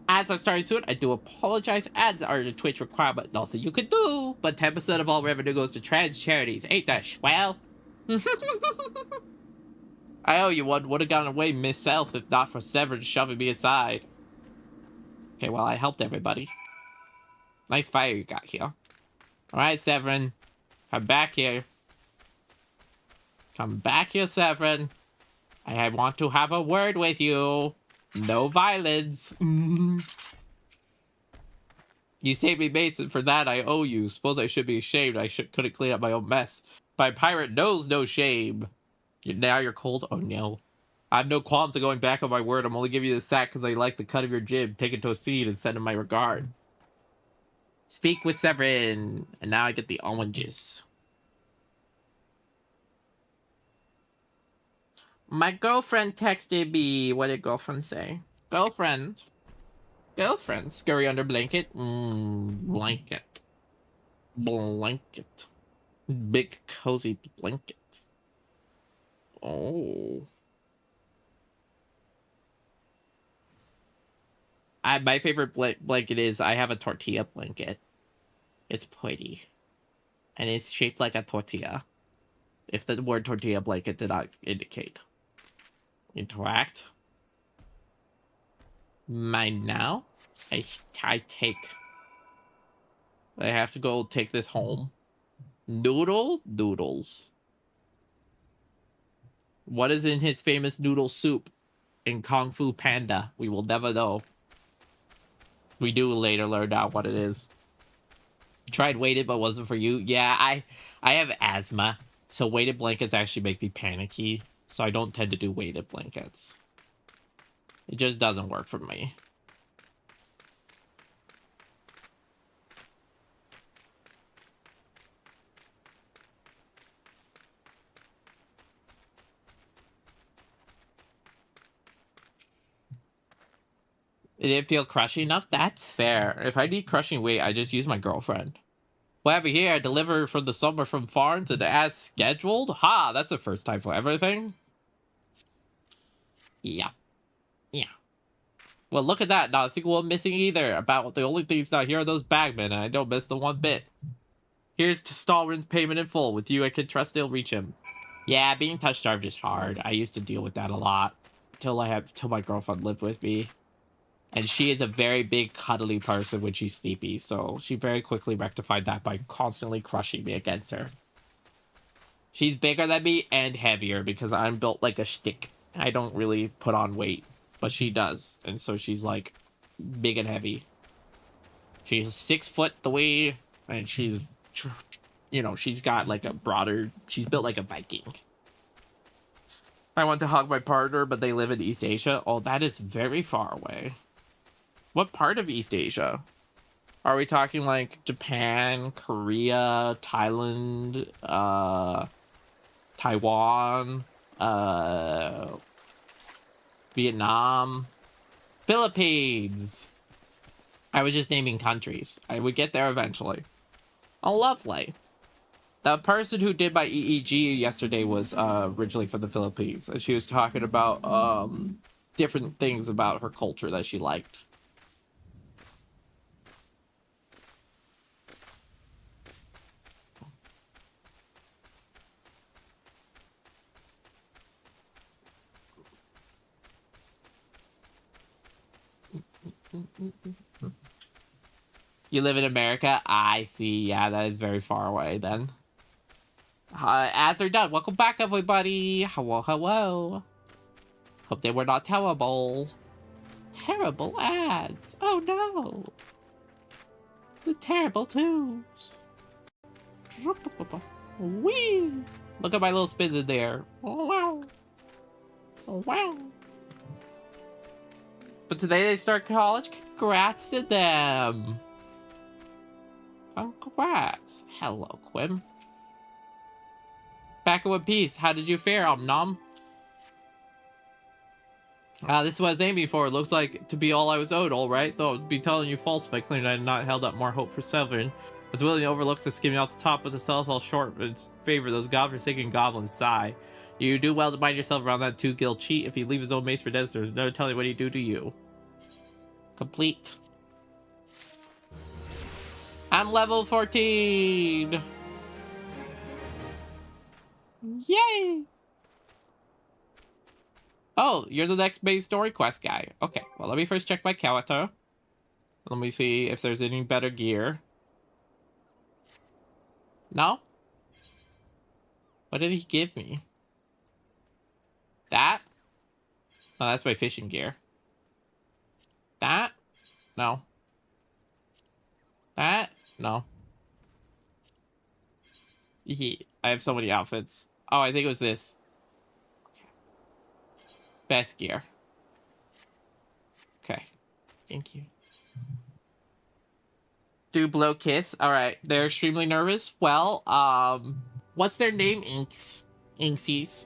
Ads are starting soon. I do apologize. Ads are a Twitch requirement. Nothing you can do. But 10% of all revenue goes to trans charities. Ain't that swell? I owe you one. Would have gotten away myself if not for Severin shoving me aside. Okay, well, I helped everybody. Nice fire you got here. Alright, Severin. Come back here. Come back here, Severin. I want to have a word with you. No violence. You saved me, mates, and for that I owe you. Suppose I should be ashamed. Couldn't clean up my own mess. My pirate knows no shame. Now you're cold? Oh no. I have no qualms of going back on my word. I'm only giving you the sack because I like the cut of your jib. Take it to a seed and send him my regard. Speak with Severin. And now I get the oranges. My girlfriend texted me. What did girlfriend say? Girlfriend. Girlfriend. Scurry under blanket. Blanket. Blanket. Big cozy blanket. Oh. My favorite blanket is I have a tortilla blanket. It's pretty. And it's shaped like a tortilla. If the word tortilla blanket did not indicate. Interact. Mine now? I take. I have to go take this home. Noodles. What is in his famous noodle soup in Kung Fu Panda? We will never know. We do later learn out what it is. Tried weighted, but wasn't for you. Yeah, I have asthma, so weighted blankets actually make me panicky. So I don't tend to do weighted blankets. It just doesn't work for me. It didn't feel crushing enough? That's fair. If I need crushing weight, I just use my girlfriend. Well, over here, I deliver from the summer from farms and as scheduled? Ha, that's the first time for everything. Yeah. Well, look at that. Not a single one missing either. About the only things not here are those bagmen, and I don't miss them one bit. Here's to Stalrin's payment in full. With you, I can trust they'll reach him. Yeah, being touch-starved is hard. I used to deal with that a lot. Till my girlfriend lived with me. And she is a very big, cuddly person when she's sleepy. So she very quickly rectified that by constantly crushing me against her. She's bigger than me and heavier because I'm built like a shtick. I don't really put on weight, but she does. And so she's like big and heavy. She's 6 foot 3 and she's, you know, she's got like a broader, she's built like a Viking. I want to hug my partner, but they live in East Asia. Oh, that is very far away. What part of East Asia? Are we talking like Japan, Korea, Thailand, Taiwan, Vietnam, Philippines? I was just naming countries. I would get there eventually. Oh, lovely. The person who did my EEG yesterday was originally from the Philippines. And she was talking about different things about her culture that she liked. You live in America? I see. Yeah, that is very far away then. Ads are done. Welcome back, everybody. Hello, hello. Hope they were not terrible. Terrible ads. Oh no. The terrible twos. Whee! Look at my little spins in there. Oh, wow. Oh, wow. But today they start college. Congrats to them. Congrats. Hello, Quim. Back in one piece. How did you fare, Nom? This is what I was aiming for. It looks like to be all I was owed, all right? Though I'd be telling you false if I claimed I had not held up more hope for Severin. I was willing to overlook the skimming off the top, but the cells fell short in its favor. Those godforsaken goblins sigh. You do well to mind yourself around that 2-guild cheat. If he leaves his own mace for dead, there's no telling what he'd do to you. Complete. I'm level 14! Yay! Oh, you're the next main story quest guy. Okay, well, let me first check my character. Let me see if there's any better gear. No? What did he give me? That? Oh, that's my fishing gear. That? No. That? No. I have so many outfits. Oh, I think it was this. Best gear. Okay. Thank you. Do blow kiss. Alright. They're extremely nervous. Well, what's their name? Inksies.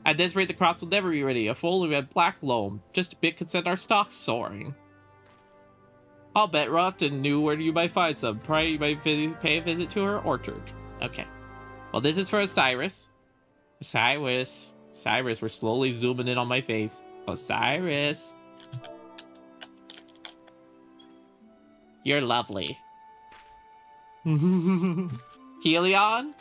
At this rate, the crops will never be ready. A full red black loam. Just a bit could send our stocks soaring. I'll bet Rotten knew where you might find some. Probably you might pay a visit to her orchard. Okay. Well, this is for Osiris. Osiris, we're slowly zooming in on my face. Osiris. You're lovely. Helion?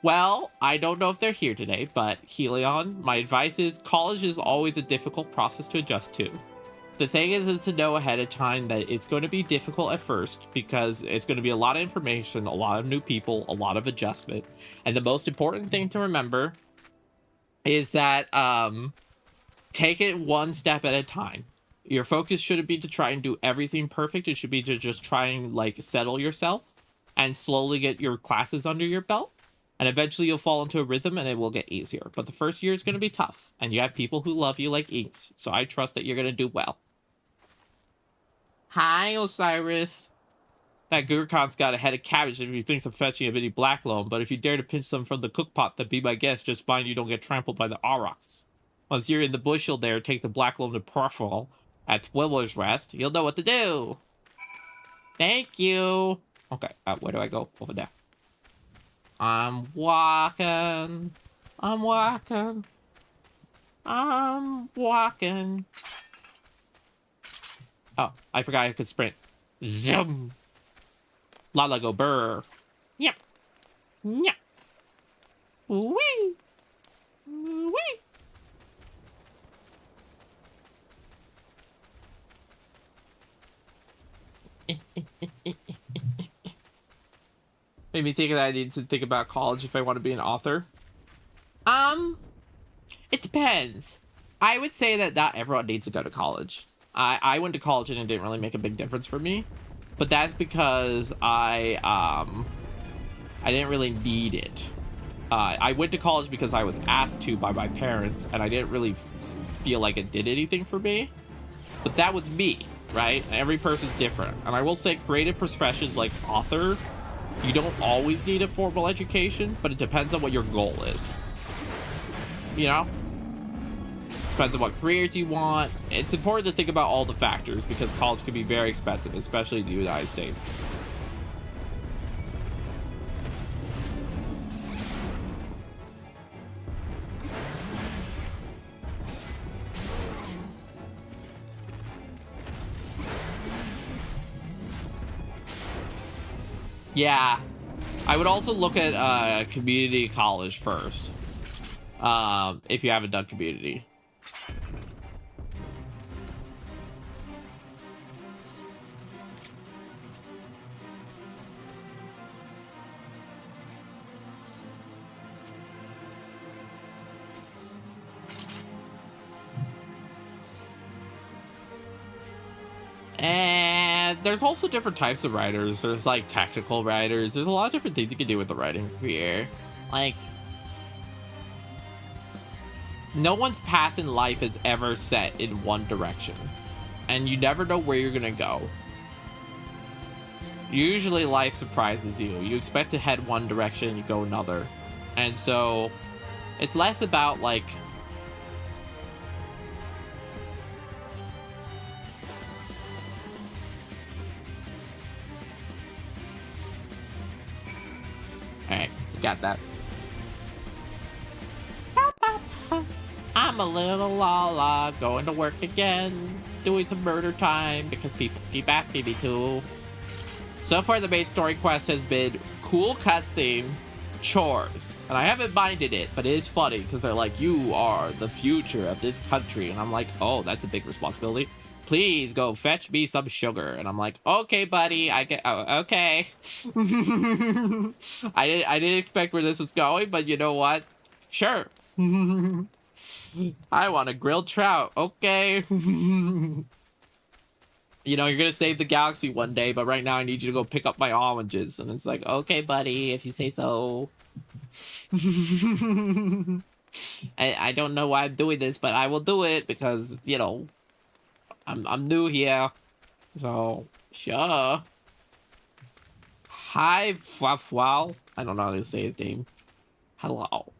Well, I don't know if they're here today, but Helion, my advice is college is always a difficult process to adjust to. The thing is to know ahead of time that it's going to be difficult at first because it's going to be a lot of information, a lot of new people, a lot of adjustment. And the most important thing to remember is that take it one step at a time. Your focus shouldn't be to try and do everything perfect. It should be to just try and like settle yourself and slowly get your classes under your belt. And eventually you'll fall into a rhythm and it will get easier. But the first year is going to be tough. And you have people who love you like Inks. So I trust that you're going to do well. Hi, Osiris. That Gurkhan's got a head of cabbage if he thinks of fetching a bitty black loam. But if you dare to pinch some from the cookpot, then be my guest. Just mind you don't get trampled by the aurochs. Once you're in the bush, you'll dare take the black loam to Profil at Twiller's Rest. You'll know what to do. Thank you. Okay, where do I go? Over there. I'm walking. I'm walking. I'm walking. Oh, I forgot I could sprint. Zoom. Lala go burr. Yep. Yeah. Wee. Wee. Made me think that I need to think about college if I want to be an author. It depends. I would say that not everyone needs to go to college. I went to college and it didn't really make a big difference for me, but that's because I didn't really need it. I went to college because I was asked to by my parents, and I didn't really feel like it did anything for me. But that was me, right? Every person's different. And I will say creative professions like author, you don't always need a formal education, but it depends on what your goal is. You know? Depends on what careers you want. It's important to think about all the factors because college can be very expensive, especially in the United States. Yeah, I would also look at community college first, if you haven't done community. And there's also different types of writers. There's like technical writers. There's a lot of different things you can do with the writing career. Like, no one's path in life is ever set in one direction, and you never know where you're gonna go. Usually life surprises you. You expect to head one direction, you go another. And so it's less about like Alright, got that. I'm a little Lala, going to work again, doing some murder time because people keep asking me to. So far, the main story quest has been cool cutscene, chores, and I haven't minded it, but it is funny because they're like, you are the future of this country, and I'm like, oh, that's a big responsibility. Please go fetch me some sugar. And I'm like, okay, buddy, okay. I didn't expect where this was going, but you know what? Sure. I want a grilled trout. Okay. You know, you're gonna save the galaxy one day, but right now I need you to go pick up my oranges. And it's like, okay, buddy, if you say so. I don't know why I'm doing this, but I will do it because, you know, I'm new here, so sure. Hi, Fluffwell. I don't know how to say his name. Hello.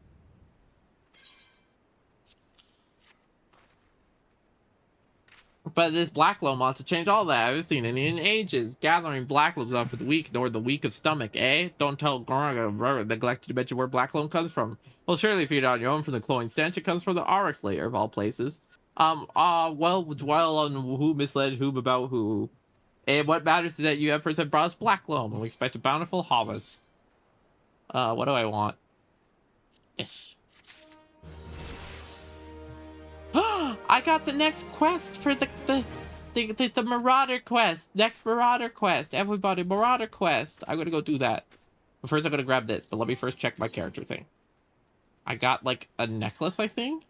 But this black loam wants to change all that. I haven't seen any in ages. Gathering black loams up for the weak, nor the weak of stomach, eh? Don't tell Gorga neglected to mention where black loam comes from. Well, surely if you're on your own from the cloying stench, it comes from the Oryx layer of all places. Well, dwell on who misled whom about who. And what matters is that you have first have brought us black loam, and we expect a bountiful harvest. What do I want? Yes. I got the next quest for the Marauder quest. Next Marauder quest. Everybody, Marauder quest. I'm gonna go do that. But first I'm gonna grab this, but let me first check my character thing. I got like a necklace, I think?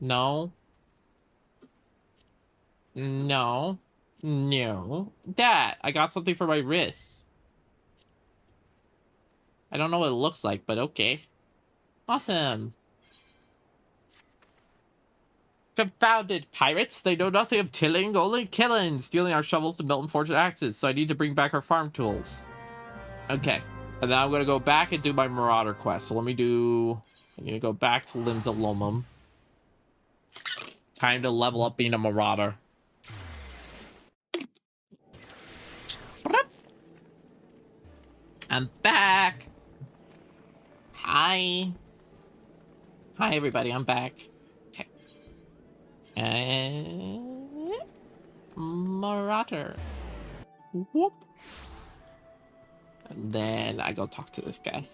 No. No. No. That! I got something for my wrists. I don't know what it looks like, but okay. Awesome. Confounded pirates! They know nothing of tilling, only killing, stealing our shovels to melt and forge axes, so I need to bring back our farm tools. Okay. And then I'm gonna go back and do my Marauder quest. So let me do... I'm gonna go back to Limbs of Lomum. Time to level up being a Marauder. I'm back! Hi! Hi everybody, I'm back. Okay. Marauder. Whoop. And then I go talk to this guy.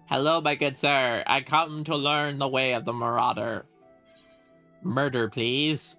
Hello, my good sir. I come to learn the way of the marauder. Murder, please.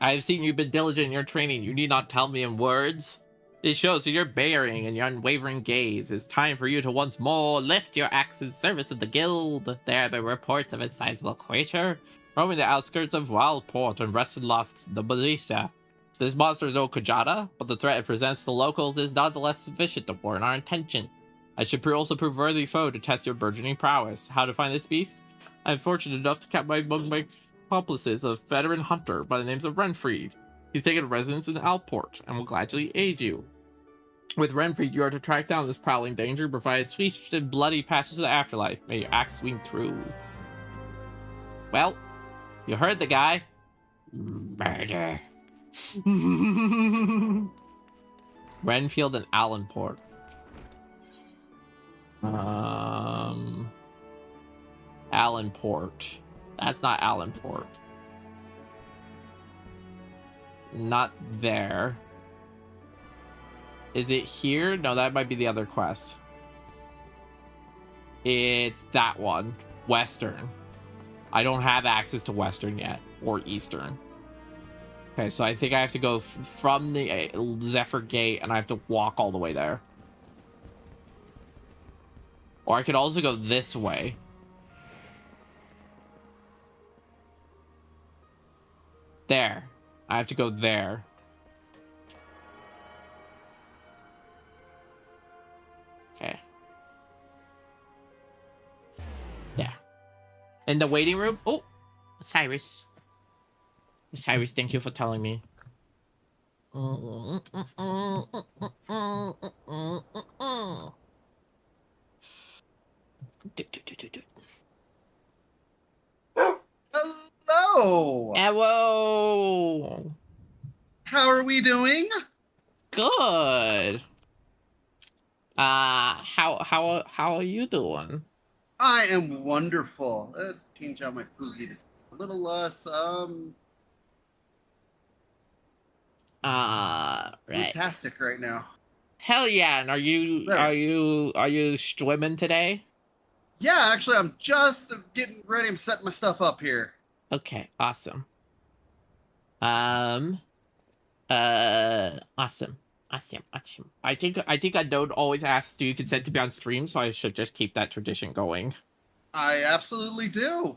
I have seen you've been diligent in your training. You need not tell me in words. It shows that your bearing and your unwavering gaze. It's time for you to once more lift your axe in service of the guild. There have been reports of a sizable creature roaming the outskirts of Wildport and Rested Lofts, the Belisa. This monster is no Kujata, but the threat it presents to locals is nonetheless sufficient to warrant our intention. I should also prove worthy foe to test your burgeoning prowess. How to find this beast? I am fortunate enough to count among my accomplices a veteran hunter by the names of Renfried. He's taken residence in Alport and will gladly aid you. With Renfried, you are to track down this prowling danger, provide swift and bloody passage to the afterlife. May your axe swing through. Well, you heard the guy. Murder. Renfield and Allenport. Allenport. That's not Allenport. Not there. Is it here? No, that might be the other quest. It's that one. Western. I don't have access to Western yet. Or Eastern. Okay, so I think I have to go from the Zephyr Gate and I have to walk all the way there. Or I could also go this way. There. I have to go there. Okay. There. In the waiting room. Oh, Cyrus. Cyrus, thank you for telling me. Hello. Hello. How are we doing? Good. How are you doing? I am wonderful. Let's change out my food. It's a little less right. fantastic right now. Hell yeah! And are you swimming today? Yeah, actually, I'm just getting ready. I'm setting my stuff up here. Okay, awesome. Awesome. I think I don't always ask, do you consent to be on stream? So I should just keep that tradition going. I absolutely do.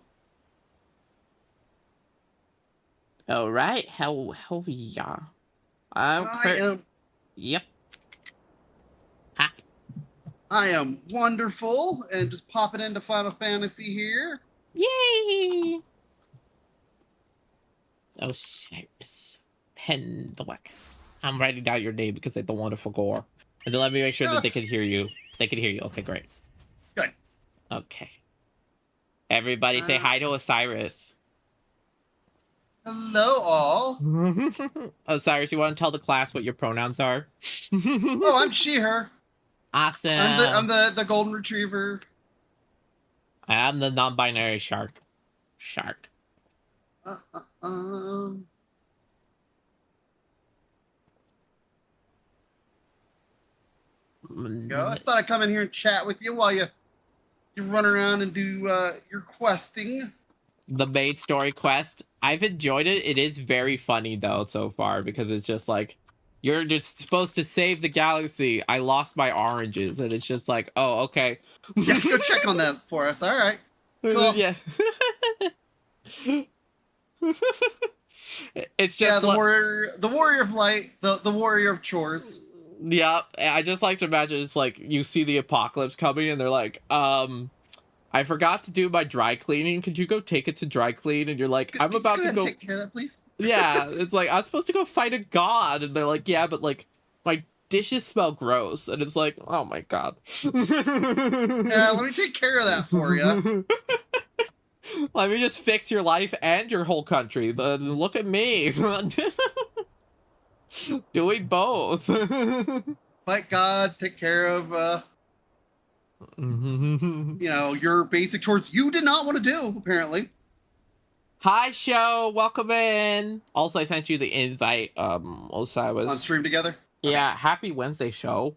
All right, hell yeah. Yep. Ha. I am wonderful, and just popping into Final Fantasy here. Yay! Oh, Cyrus. Pen the whack. I'm writing down your name because I don't want to forget. And then let me make sure that they can hear you. They can hear you. Okay, great. Good. Okay. Everybody say hi to Osiris. Hello, all. Osiris, you want to tell the class what your pronouns are? Oh, I'm she, her. Awesome. I'm the golden retriever. I'm the non-binary shark. Shark. Go. I thought I'd come in here and chat with you while you run around and do your questing. The main story quest. I've enjoyed it. It is very funny though so far because it's just like you're just supposed to save the galaxy. I lost my oranges, and it's just like, oh, okay. Yeah, go check on that for us. All right. Cool. Yeah. It's just the warrior of light, the warrior of chores. Yeah, I just like to imagine it's like you see the apocalypse coming and they're like, I forgot to do my dry cleaning. Could you go take it to dry clean? And you're like, I'm about to go take care of that, please. Yeah, it's like I'm supposed to go fight a god, and they're like, yeah, but like my dishes smell gross, and it's like, oh my god. Yeah, let me take care of that for you. Let me just fix your life and your whole country. Look at me. Doing both. Fight gods, take care of, your basic chores you did not want to do, apparently. Hi, show. Welcome in. Also, I sent you the invite. Osiris. On stream together? Yeah, happy Wednesday, show.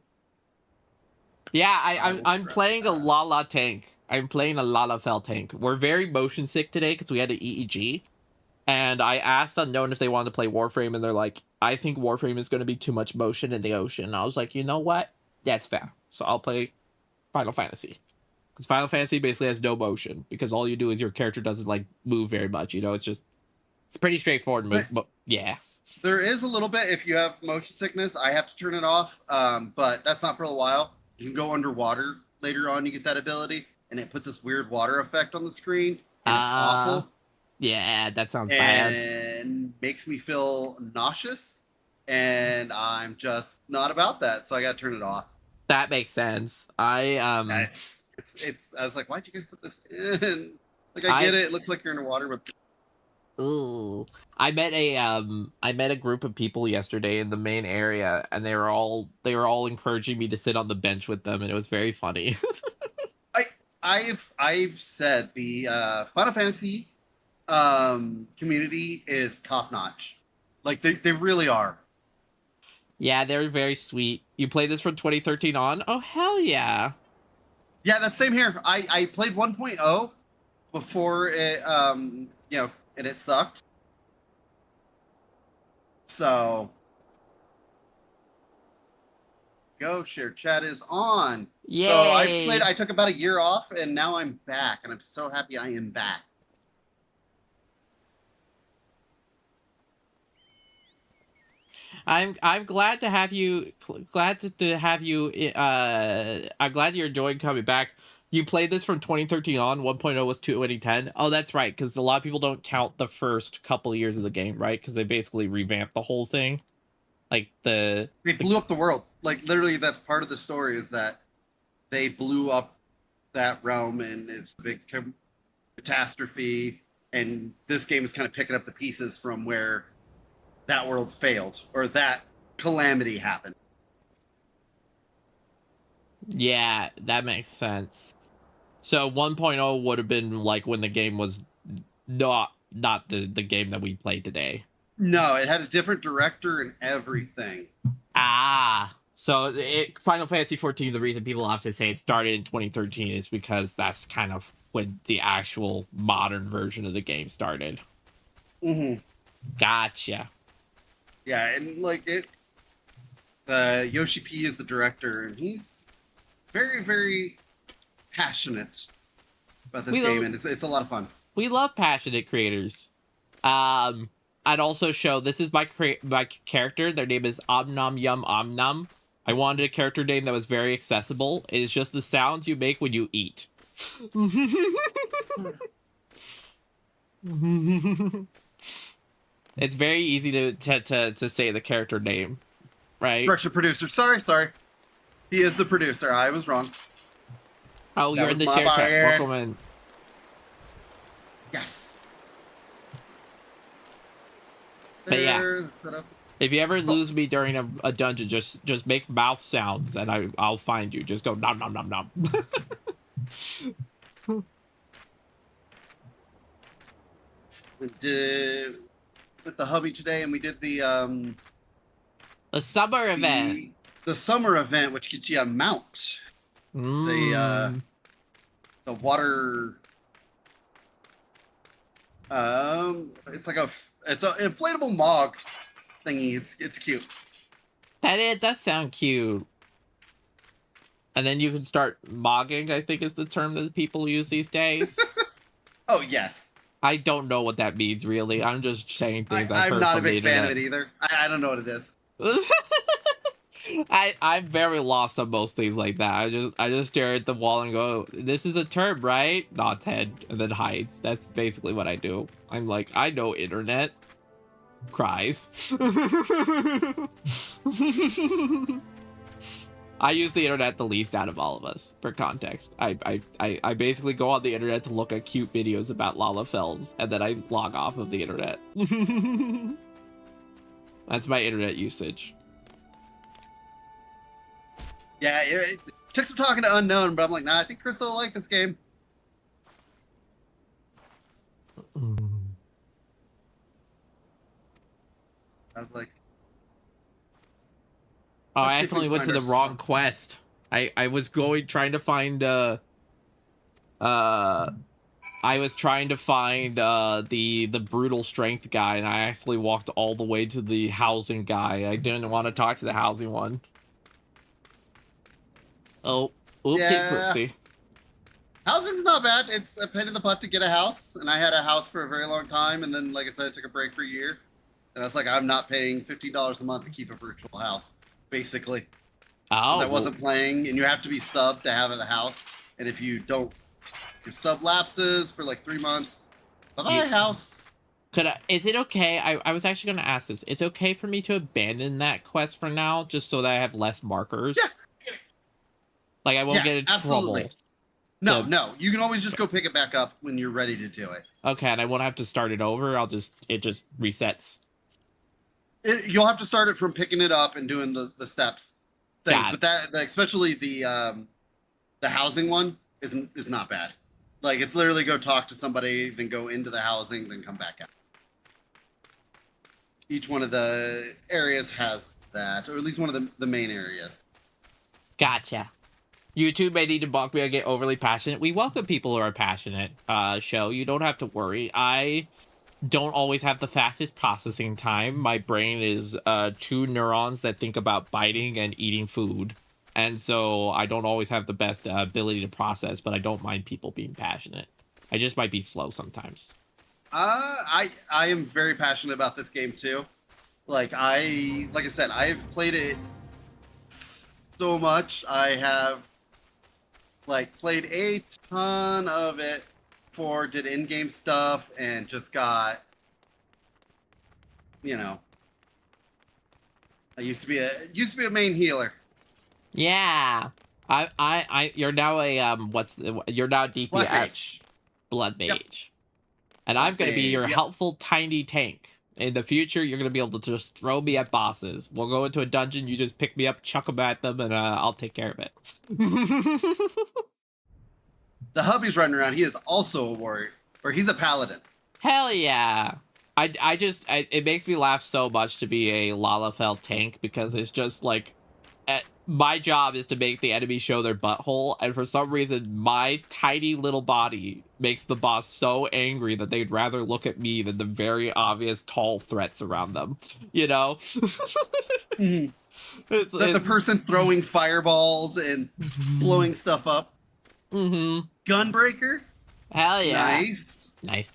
Yeah, I'm playing a Lala tank. I'm playing a Lalafell tank. We're very motion sick today because we had an EEG. And I asked Unknown if they wanted to play Warframe, and they're like, I think Warframe is going to be too much motion in the ocean. And I was like, you know what? That's fair. So I'll play Final Fantasy. Because Final Fantasy basically has no motion, because all you do is your character doesn't, like, move very much, you know? It's pretty straightforward move, but yeah. There is a little bit, if you have motion sickness, I have to turn it off, but that's not for a while. You can go underwater later on, you get that ability, and it puts this weird water effect on the screen, and it's awful. Yeah, that sounds bad. And makes me feel nauseous, and I'm just not about that, so I gotta turn it off. That makes sense. It's I was like, why'd you guys put this in? Like, I get it. It looks like you're underwater, but ooh. I met a group of people yesterday in the main area, and they were all encouraging me to sit on the bench with them, and it was very funny. I've said the Final Fantasy community is top notch. Like, they really are. Yeah, they're very sweet. You played this from 2013 on? Oh, hell yeah. Yeah, that's same here. I played 1.0 before it, and it sucked. So, go share chat is on. Yay. So I took about a year off, and now I'm back, and I'm so happy I am back. I'm glad to have you. Glad to have you. I'm glad you're enjoying coming back. You played this from 2013 on. 1.0 was 2010. Oh, that's right, because a lot of people don't count the first couple of years of the game, right? Because they basically revamped the whole thing. Like they blew up the world. Like, literally, that's part of the story, is that they blew up that realm, and it's a big catastrophe. And this game is kind of picking up the pieces from where that world failed, or that calamity happened. Yeah, that makes sense. So 1.0 would have been like when the game was not the game that we played today. No, it had a different director and everything. So Final Fantasy 14, the reason people often say it started in 2013 is because that's kind of when the actual modern version of the game started. Mm-hmm. Gotcha. Yeah, and like Yoshi P is the director, and he's very, very passionate about this game, and it's a lot of fun. We love passionate creators. I'd also show, this is my character. Their name is Omnom Yum Omnum. I wanted a character name that was very accessible. It is just the sounds you make when you eat. It's very easy to say the character name, right? Director, producer. Sorry. He is the producer. I was wrong. Oh, you're in the share chat. Welcome in. Yes. But yeah, if you ever lose me during a dungeon, just make mouth sounds, and I'll find you. Just go nom nom nom nom. With the hubby today, and we did the summer event. The summer event, which gets you a mount. It's the water. It's like it's an inflatable mog thingy. It's cute. That does sound cute. And then you can start mogging, I think is the term that people use these days. Oh, yes. I don't know what that means, really. I'm just saying things I've heard I'm not from a big the fan internet. of it either. I don't know what it is. I'm very lost on most things like that. I just stare at the wall and go, "This is a term, right?" Nods head and then hides. That's basically what I do. I'm like, I know internet. Cries. I use the internet the least out of all of us, for context. I basically go on the internet to look at cute videos about Lalafells, and then I log off of the internet. That's my internet usage. Yeah, it took some talking to Unknown, but I'm like, nah, I think Kristal will like this game. I was like, Oh, let's I see if we accidentally can went to find the our wrong son. quest. I was trying to find I was trying to find the brutal strength guy, and I actually walked all the way to the housing guy. I didn't want to talk to the housing one. Oh, oopsie Yeah, poopsie. housing's not bad. It's a pain in the butt to get a house, and I had a house for a very long time, and then, like I said, I took a break for a year, and I was like, I'm not paying $15 a month to keep a virtual house, basically, because Oh, I wasn't playing, and you have to be subbed to have the house, and if you don't, your sub lapses for like 3 months. Bye-bye, house. is it okay? I was actually going to ask this. It's okay for me to abandon that quest for now, just so that I have less markers? Yeah. Like, I won't Yeah, get in absolutely. trouble. No, no, you can always just go pick it back up when you're ready to do it. Okay, and I won't have to start it over. It just resets. You'll have to start it from picking it up and doing the steps things, Got it. but especially the housing one is not bad. Like, it's literally go talk to somebody, then go into the housing, then come back out. Each one of the areas has that, or at least one of the main areas. Gotcha. YouTube may need to balk me or get overly passionate. We welcome people who are passionate, show. You don't have to worry. I don't always have the fastest processing time. My brain is 2 neurons that think about biting and eating food. And so I don't always have the best ability to process, but I don't mind people being passionate. I just might be slow sometimes. I am very passionate about this game too. Like I said, I've played it so much. I have like played a ton of it for did in-game stuff and just got, you know, I used to be a main healer. Yeah. You're now a you're now DPS Blood mage. blood mage. Yep. And I'm going to be your Yep. helpful tiny tank. In the future, you're going to be able to just throw me at bosses. We'll go into a dungeon, you just pick me up, chuck them at them, and I'll take care of it. The hubby's running around. He is also a warrior, or he's a paladin. Hell yeah. It makes me laugh so much to be a Lalafell tank, because it's just like, my job is to make the enemy show their butthole, and for some reason, my tiny little body makes the boss so angry that they'd rather look at me than the very obvious tall threats around them. You know? Mm-hmm. The person throwing fireballs and blowing stuff up. Mm-hmm. Gunbreaker. Hell yeah. Nice. Nice.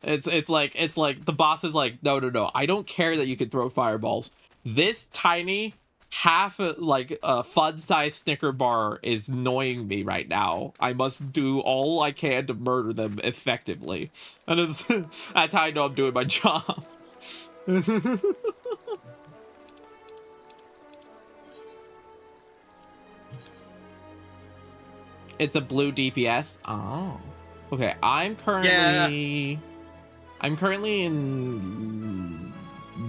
It's like the boss is like, no. I don't care that you can throw fireballs. This tiny half a fun-sized Snicker bar is annoying me right now. I must do all I can to murder them effectively, and that's how I know I'm doing my job. It's a blue DPS. Oh, okay. I'm currently in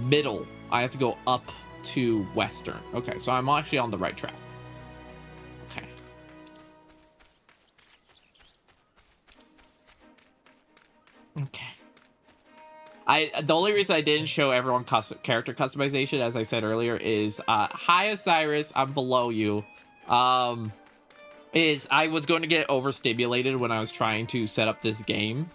middle. I have to go up to western. Okay, so I'm actually on the right track. Okay. The only reason I didn't show everyone character customization, as I said earlier, is hi Osiris, I'm below you. Is I was going to get overstimulated when I was trying to set up this game.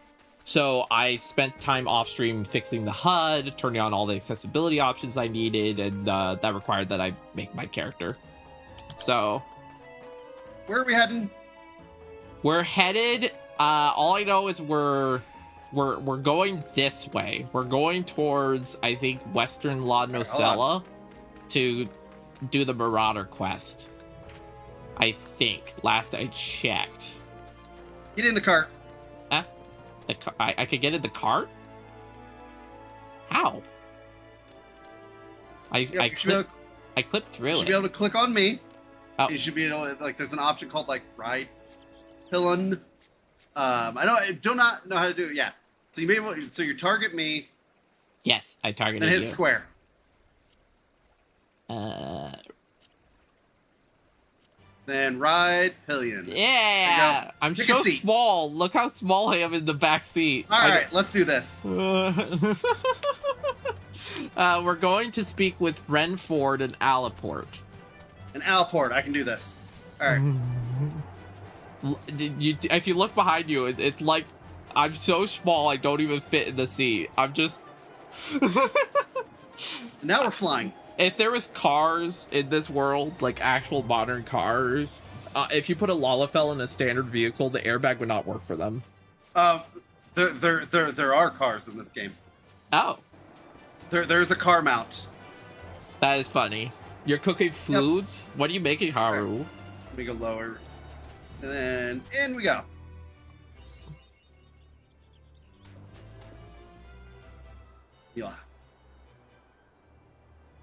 So I spent time off stream fixing the HUD, turning on all the accessibility options I needed, and that required that I make my character. So Where are we heading? we're headed. All I know is we're going this way. We're going towards, I think, Western La Nocella to do the Marauder quest. I think. Last I checked. Get in the cart. I could get in the cart? How? I clipped through You it. should be able to click on me. Oh. You should be able to, like, there's an option called like ride Pillon. I do not know how to do it. Yeah. So you target me. Yes, I targeted Then hit you. square. Then ride pillion. Yeah, I'm Pick a so seat. small. Look how small I am in the back seat. All right, let's do this. We're going to speak with Renford and Alaport. An Alport, I can do this. All right. If you look behind you, it's like I'm so small I don't even fit in the seat. I'm just. Now we're flying. If there was cars in this world, like actual modern cars, if you put a Lalafell in a standard vehicle, the airbag would not work for them. There are cars in this game. Oh. There's a car mount. That is funny. You're cooking foods? Yep. What are you making, Haru? Right. Let me go lower. And then in we go. Yeah.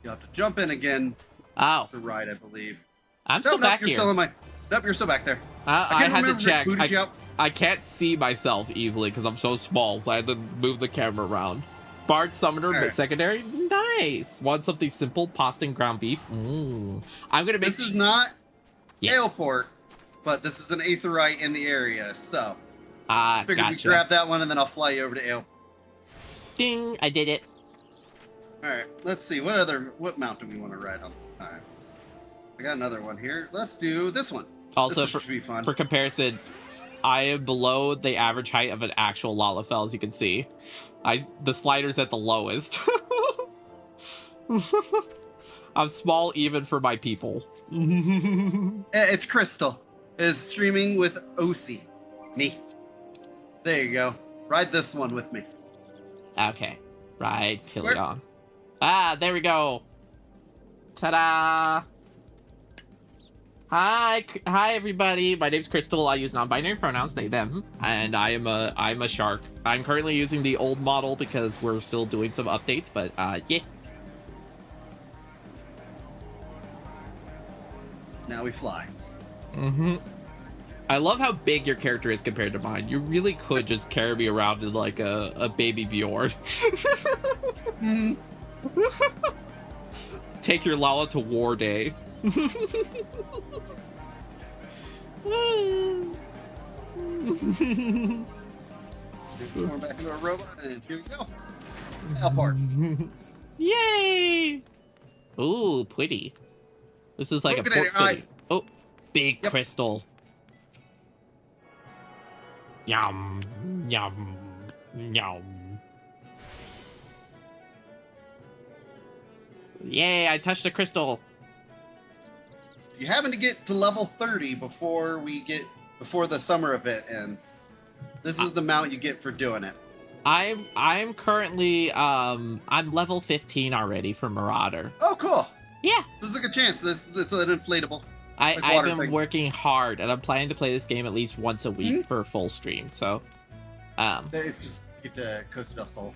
You have to jump in again. Oh. To ride, I believe. I'm still back you're here. Still in my... Nope, you're still back there. I had to check. I I can't see myself easily because I'm so small, so I had to move the camera around. Bard Summoner, but secondary? Nice. Want something simple? Pasta and ground beef? I'm going to make... This is not Aleport, but this is an Aetheryte in the area, so... figured we grab that one, and then I'll fly you over to Ale. Ding! I did it. Alright, let's see. What mount do we want to ride on the time? I got another one here. Let's do this one. Also, this should be fun. For comparison, I am below the average height of an actual Lalafell, as you can see. The slider's at the lowest. I'm small even for my people. It's Kristal. Is streaming with OC. Me. There you go. Ride this one with me. Okay. Ride Killion. Ah, there we go. Ta-da! Hi everybody. My name's Kristal. I use non-binary pronouns, they, them, and I'm a shark. I'm currently using the old model because we're still doing some updates, but yeah. Now we fly. I love how big your character is compared to mine. You really could just carry me around in like a baby Bjorn. Take your Lala to War Day. We're back into our robot, and here we go. Alport. Yay! Ooh, pretty. This is like a port city. Oh, big Kristal. Yum, yum, yum. Yay, I touched a Kristal. You happen to get to level 30 before the summer event ends. This is the mount you get for doing it. I'm currently I'm level 15 already for Marauder. Oh, cool. Yeah. This is a good chance. It's an inflatable. I've been working hard, and I'm planning to play this game at least once a week for a full stream. So, it's just get to Costa del Sol.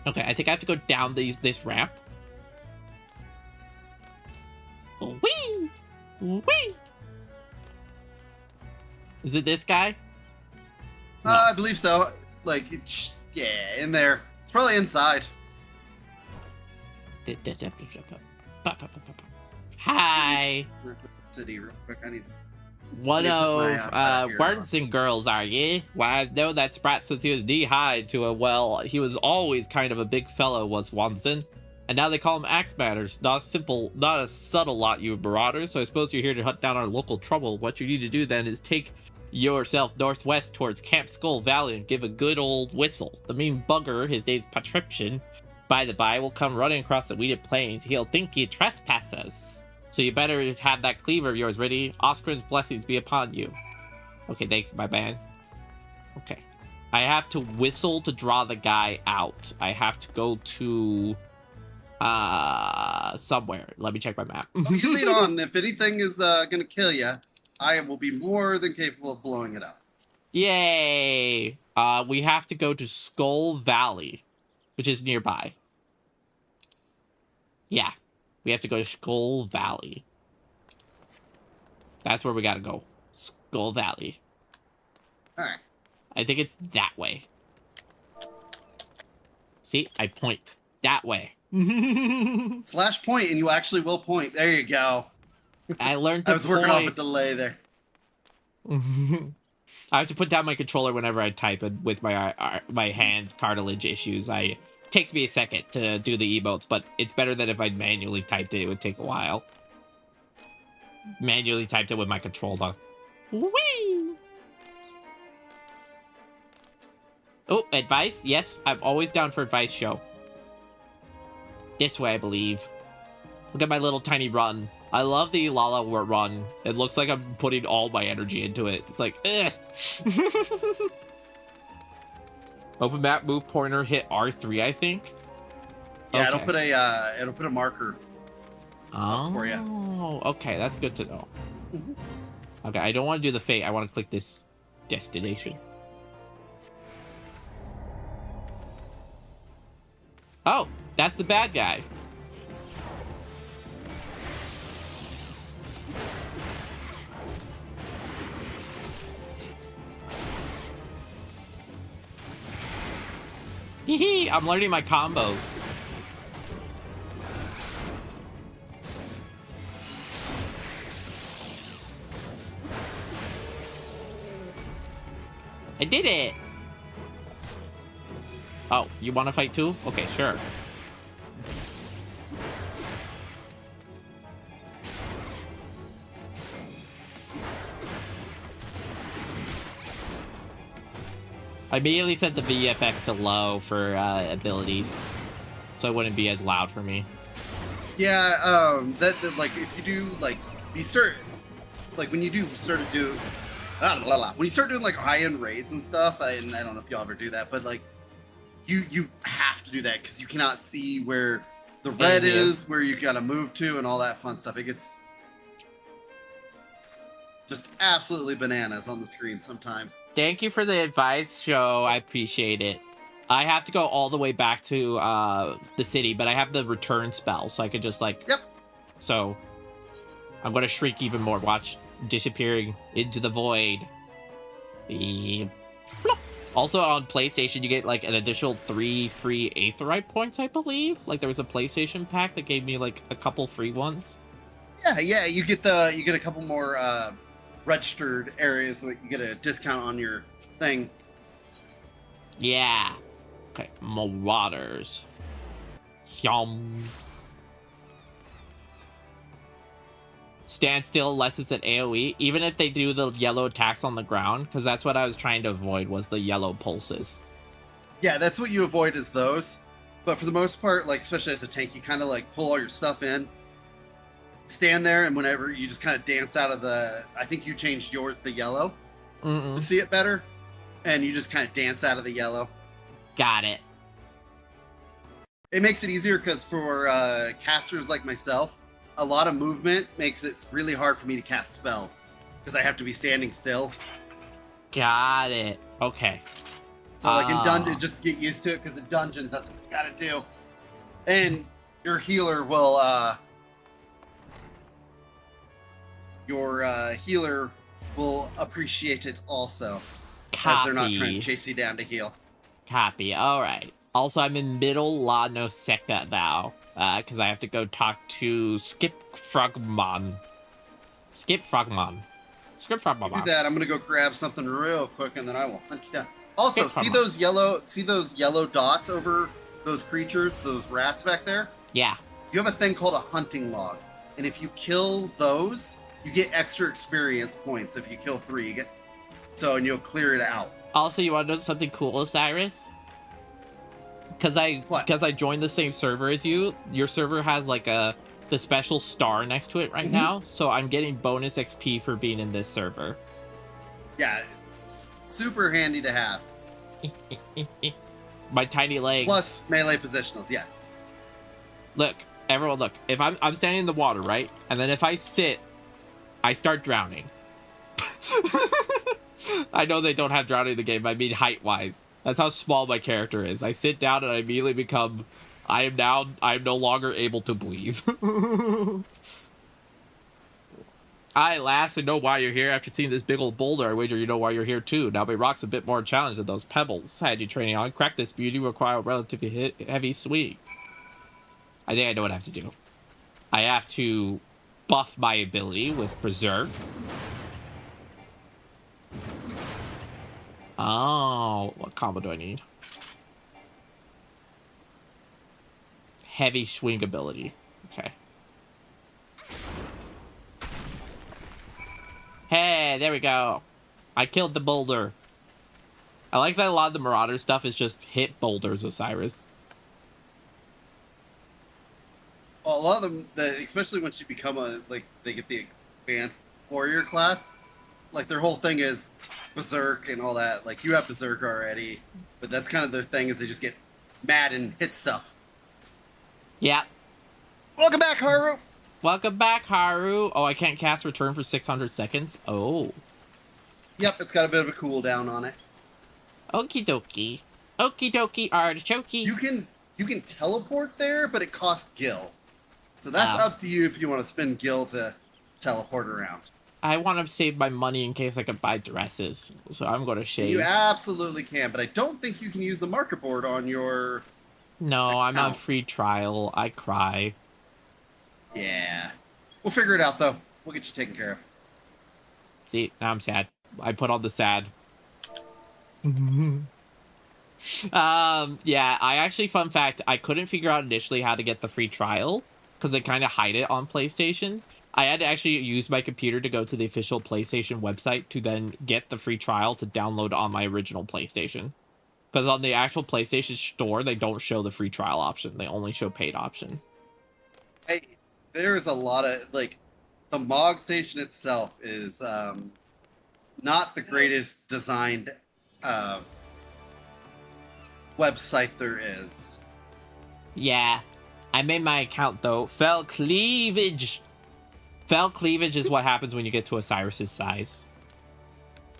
Okay, I think I have to go down this ramp. Whee! Whee! Is it this guy? No. I believe so. Like, yeah, in there. It's probably inside. Hi. City, real quick. I need. One of Words and Girls, are ye? Why, I know that Sprat since he was knee-high to a, well, he was always kind of a big fellow, was Wanson. And now they call him Axe Matters. Not a subtle lot, you marauders, so I suppose you're here to hunt down our local trouble. What you need to do then is take yourself northwest towards Camp Skull Valley and give a good old whistle. The mean bugger, his name's Patrician, by the by, will come running across the weeded plains. He'll think you trespass us. So you better have that cleaver of yours ready. Oscarin's blessings be upon you. Okay, thanks, my man. Okay. I have to whistle to draw the guy out. I have to go to... somewhere. Let me check my map. You lead on. If anything is gonna kill you, I will be more than capable of blowing it up. Yay! We have to go to Skull Valley, which is nearby. Yeah. We have to go to Skull Valley. That's where we gotta go. Skull Valley. Alright. I think it's that way. See? I point. That way. Slash point, and you actually will point. There you go. I learned to I was working off a delay there. I have to put down my controller whenever I type, and with my hand cartilage issues, I takes me a second to do the emotes, but it's better than if I manually typed it. It would take a while. Manually typed it with my controller. Whee! Oh, advice? Yes, I'm always down for advice, show. This way, I believe. Look at my little tiny run. I love the Lala run. It looks like I'm putting all my energy into it. It's like, ugh. Open map, move pointer, hit R3, I think. Yeah, Okay. it'll put a marker for you. Oh, okay, that's good to know. Okay, I don't want to do the fate. I want to click this destination. Oh, that's the bad guy. Hee, I'm learning my combos. I did it. Oh, you want to fight too? Okay, sure. I immediately set the VFX to low for abilities, so it wouldn't be as loud for me. Yeah, that like if you do like you start like when you do start to do when you start doing like high-end raids and stuff, and I don't know if y'all ever do that, but like you have to do that because you cannot see where the red is, where you gotta move to, and all that fun stuff. It gets just absolutely bananas on the screen sometimes. Thank you for the advice, show. I appreciate it. I have to go all the way back to the city, but I have the return spell, so I could just like... Yep. So I'm going to shrink even more. Watch, disappearing into the void. Also on PlayStation, you get like an additional 3 free Aetheryte points, I believe. Like there was a PlayStation pack that gave me like a couple free ones. Yeah, you get a couple more registered areas, so that you get a discount on your thing. Yeah. Okay, Marauders. Yum. Stand still unless it's an AoE, even if they do the yellow attacks on the ground, because that's what I was trying to avoid, was the yellow pulses. Yeah, that's what you avoid is those. But for the most part, like especially as a tank, you kind of like pull all your stuff in, stand there, and whenever you just kind of dance out of the... I think you changed yours to yellow to see it better, and you just kind of dance out of the yellow. Got it. It makes it easier because for casters like myself, a lot of movement makes it really hard for me to cast spells because I have to be standing still. Got it. Okay. So like in dungeon, just get used to it because in dungeons, that's what you gotta do. And your healer will appreciate it also. Copy. As they're not trying to chase you down to heal. Copy. All right. Also, I'm in middle La No Secta now, because I have to go talk to Skip Frogmon. Do that. I'm gonna go grab something real quick, and then I will hunt you down. Also, see those yellow dots over those creatures, those rats back there? Yeah. You have a thing called a hunting log, and if you kill those, you get extra experience points. If you kill 3, and you'll clear it out. Also, you want to know something cool, Osiris? Because I joined the same server as you. Your server has like the special star next to it right now, so I'm getting bonus XP for being in this server. Yeah, it's super handy to have. My tiny legs. Plus melee positionals, yes. Look, everyone, look. If I'm standing in the water, right, and then if I sit, I start drowning. I know they don't have drowning in the game. I mean height-wise. That's how small my character is. I sit down and I immediately become... I am no longer able to breathe. I lass and know why you're here. After seeing this big old boulder, I wager you know why you're here too. Now my rock's a bit more challenged than those pebbles. Had you training on, crack this beauty require a relatively heavy swing. I think I know what I have to do. I have to buff my ability with Berserk. Oh, what combo do I need? heavy swing ability. Okay. Hey, there we go. I killed the boulder. I like that a lot of the Marauder stuff is just hit boulders, Osiris. Well, a lot of them, especially once you become they get the advanced warrior class, like their whole thing is berserk and all that. Like you have berserk already, but that's kind of their thing is they just get mad and hit stuff. Yeah. Welcome back, Haru. Welcome back, Haru. Oh, I can't cast return for 600 seconds. Oh. Yep, it's got a bit of a cooldown on it. Okie dokie. Okie dokie artichoke. You can teleport there, but it costs gil. So that's up to you if you want to spend gil to teleport around. I want to save my money in case I could buy dresses. So I'm going to shave. You absolutely can, but I don't think you can use the marker board on your No, account. I'm on free trial. I cry. Yeah. We'll figure it out, though. We'll get you taken care of. See, now I'm sad. I put on the sad. Yeah, I actually, fun fact, I couldn't figure out initially how to get the free trial because they kind of hide it on PlayStation. I had to actually use my computer to go to the official PlayStation website to then get the free trial to download on my original PlayStation. Because on the actual PlayStation store, they don't show the free trial option. They only show paid options. Hey, there's a lot of, like, the MOG station itself is not the greatest designed website there is. Yeah. I made my account, though. Fell cleavage. Fell cleavage is what happens when you get to Osiris's size.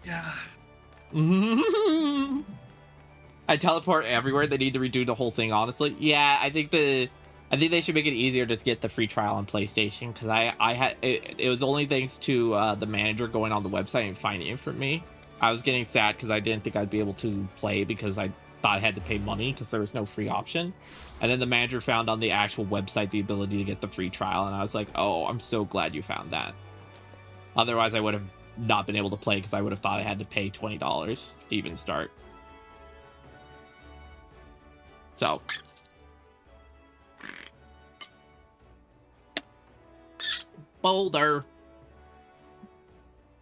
Yeah. I teleport everywhere. They need to redo the whole thing, honestly. Yeah, I think they should make it easier to get the free trial on PlayStation, because I had it was only thanks to the manager going on the website and finding it for me. I was getting sad because I didn't think I'd be able to play because I thought I had to pay money because there was no free option. And then the manager found on the actual website the ability to get the free trial, and I was like, oh, I'm so glad you found that. Otherwise, I would have not been able to play because I would have thought I had to pay $20 to even start. So... boulder.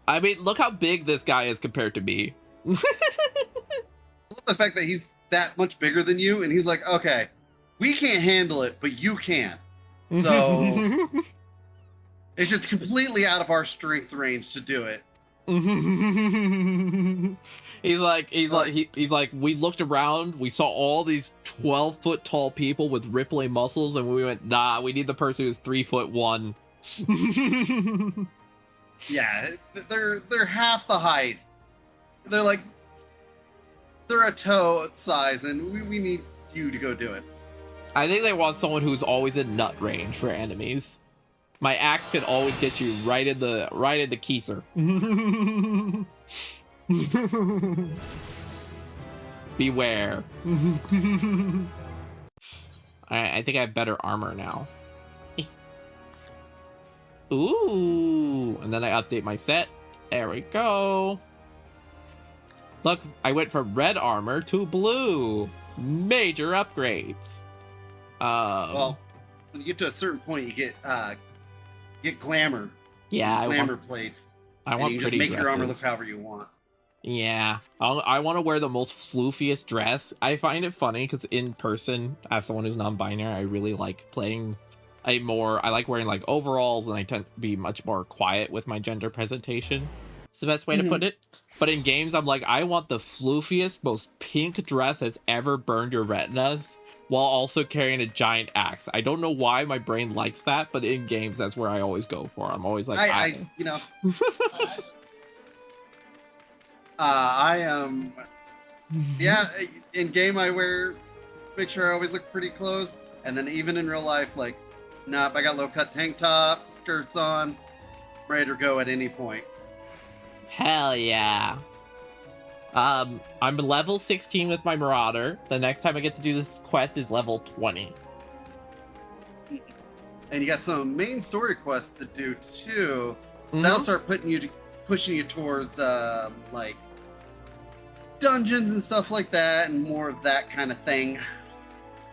I mean, look how big this guy is compared to me. I love the fact that he's that much bigger than you, and he's like, okay, we can't handle it, but you can. So it's just completely out of our strength range to do it. he's like, we looked around, we saw all these 12-foot tall people with rippling muscles, and we went, nah, we need the person who's 3'1". Yeah, they're half the height. They're a toe size, and we need you to go do it. I think they want someone who's always in nut range for enemies. My axe can always get you right in the keiser. Beware. Alright, I think I have better armor now. Ooh, and then I update my set. There we go. Look, I went from red armor to blue. Major upgrades. Well, when you get to a certain point, you get glamour. Yeah, Glamour plates. I want you pretty just make dresses. your armor look however you want. Yeah, I want to wear the most floofiest dress. I find it funny because in person, as someone who's non-binary, I really like playing I like wearing like overalls, and I tend to be much more quiet with my gender presentation. It's the best way to put it. But in games, I'm like, I want the floofiest, most pink dress that's ever burned your retinas, while also carrying a giant axe. I don't know why my brain likes that, but in games, that's where I always go for. I'm always like, I am. Yeah, in game I make sure I always look pretty clothes, and then even in real life, like, nope, I got low cut tank tops, skirts on, ready to go at any point. Hell yeah. I'm level 16 with my Marauder. The next time I get to do this quest is level 20. And you got some main story quests to do too. That'll start pushing you towards like dungeons and stuff like that, and more of that kind of thing.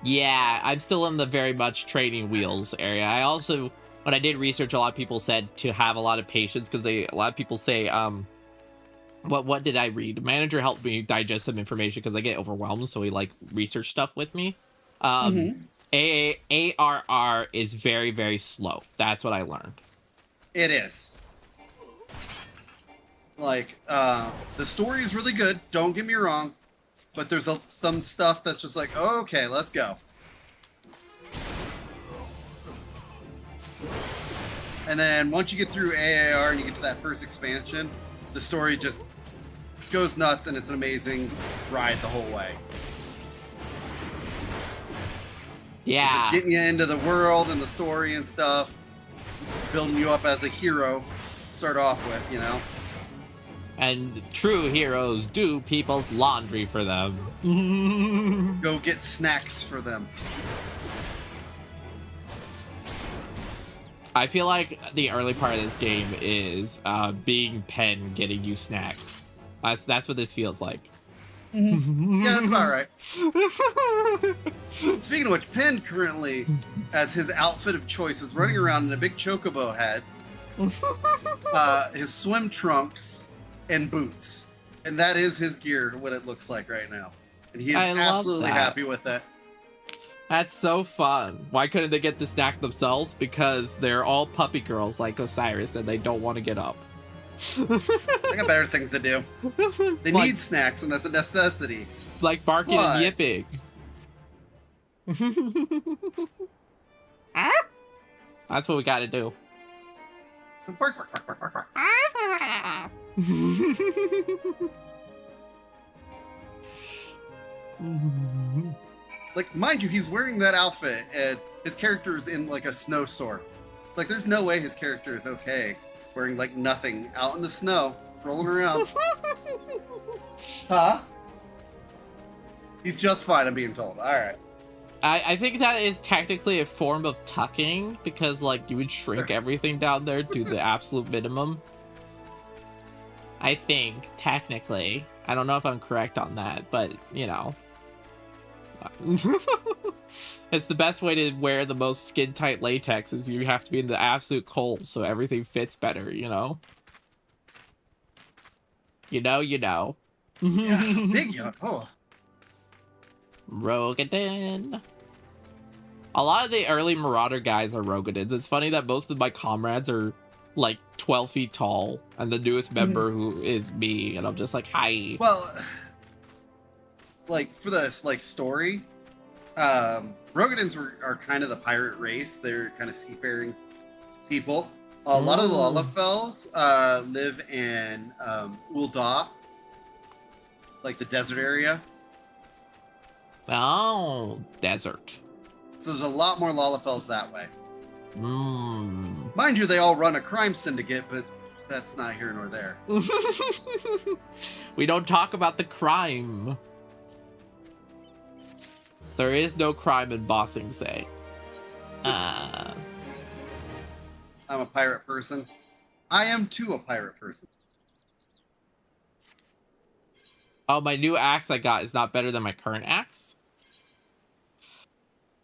Yeah, I'm still in the very much training wheels area. I also, when I did research, a lot of people said to have a lot of patience because a lot of people say, what did I read? The manager helped me digest some information because I get overwhelmed, so he like research stuff with me. ARR is very, very slow. That's what I learned. It is. Like, the story is really good, don't get me wrong, but there's some stuff that's just like, oh, okay, let's go. And then once you get through AAR and you get to that first expansion, the story just goes nuts, and it's an amazing ride the whole way. Yeah. It's just getting you into the world and the story and stuff, building you up as a hero to start off with, you know? And true heroes do people's laundry for them. Go get snacks for them. I feel like the early part of this game is being Pen getting you snacks. That's what this feels like. Yeah, that's about right. Speaking of which, Pen currently, as his outfit of choice, is running around in a big chocobo hat, his swim trunks, and boots. And that is his gear, what it looks like right now. And he is absolutely happy with that. That's so fun. Why couldn't they get the snack themselves? Because they're all puppy girls like Osiris and they don't want to get up. I got better things to do. They need snacks, and that's a necessity. Like barking and yipping. That's what we gotta do. Bark, bark, bark, bark, bark, bark. Like, mind you, he's wearing that outfit, and his character is in, like, a snowstorm. Like, there's no way his character is okay wearing, like, nothing out in the snow, rolling around. Huh? He's just fine, I'm being told. All right. I think that is technically a form of tucking, because, like, you would shrink everything down there to the absolute minimum. I think, technically. I don't know if I'm correct on that, but, you know. It's the best way to wear the most skin-tight latex is you have to be in the absolute cold so everything fits better, you know? You know. Yeah, big yawn. Oh. Rogadin. A lot of the early Marauder guys are Rogadins. It's funny that most of my comrades are like 12 feet tall, and the newest member who is me, and I'm just like, hi. Well, like, for the, like, story, Rogadins are kind of the pirate race. They're kind of seafaring people. A lot of the Lalafells live in Ul'dah, like the desert area. Oh, desert. So there's a lot more Lalafells that way. Mm. Mind you, they all run a crime syndicate, but that's not here nor there. We don't talk about the crime. There is no crime in Bossing Say. I'm a pirate person. I am too a pirate person. Oh, my new axe I got is not better than my current axe?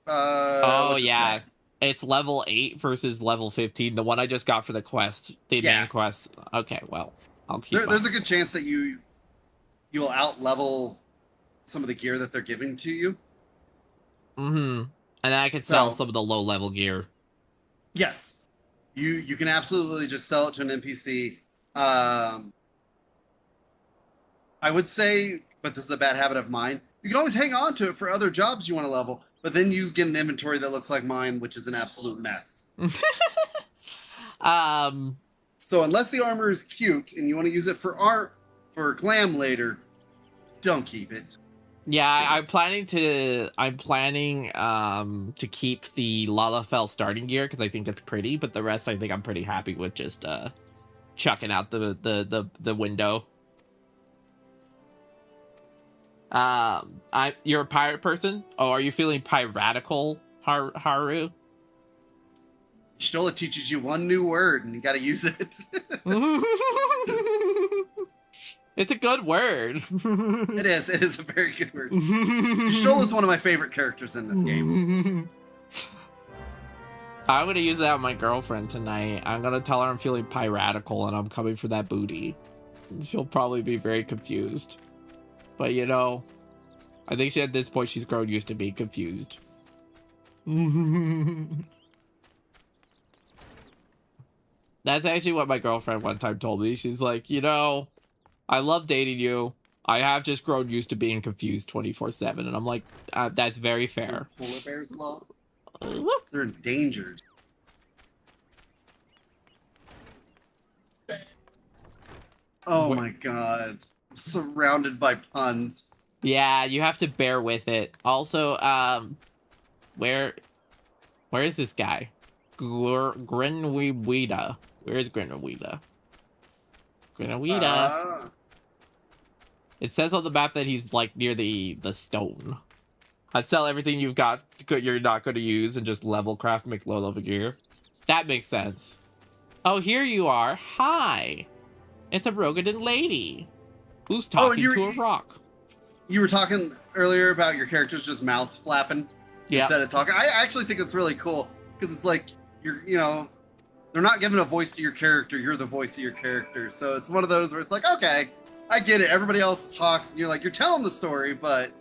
Oh, yeah. It's level 8 versus level 15. The one I just got for the quest. The main quest. Okay, well, I'll keep There's a good chance that you'll out-level some of the gear that they're giving to you. Mm-hmm. And then I could sell some of the low-level gear. Yes. You can absolutely just sell it to an NPC. I would say, but this is a bad habit of mine, you can always hang on to it for other jobs you want to level, but then you get an inventory that looks like mine, which is an absolute mess. So unless the armor is cute and you want to use it for art, for glam later, don't keep it. Yeah, I'm planning to keep the Lalafell starting gear because I think it's pretty, but the rest I think I'm pretty happy with just chucking out the window. You're a pirate person? Oh, are you feeling piratical, Haru? Shtola teaches you one new word and you gotta use it. It's a good word. It is. It is a very good word. Kristal is one of my favorite characters in this game. I'm gonna use that on my girlfriend tonight. I'm gonna tell her I'm feeling piratical and I'm coming for that booty. She'll probably be very confused. But you know, I think at this point she's grown used to being confused. That's actually what my girlfriend one time told me. She's like, you know, I love dating you. I have just grown used to being confused 24/7. And I'm like, that's very fair. Polar bears love. They're endangered. Oh my god. Surrounded by puns. Yeah, you have to bear with it. Also, where is this guy? Grinweeda. Where is Grinweeda? Grinweeda. It says on the map that he's like near the stone. I sell everything you've got you're not going to use and just level craft, make low level gear. That makes sense. Oh, here you are. Hi. It's a Rogadin lady who's talking to a rock. You were talking earlier about your characters just mouth flapping instead of talking. I actually think it's really cool because it's like they're not giving a voice to your character. You're the voice of your character. So it's one of those where it's like, okay, I get it. Everybody else talks and you're telling the story, but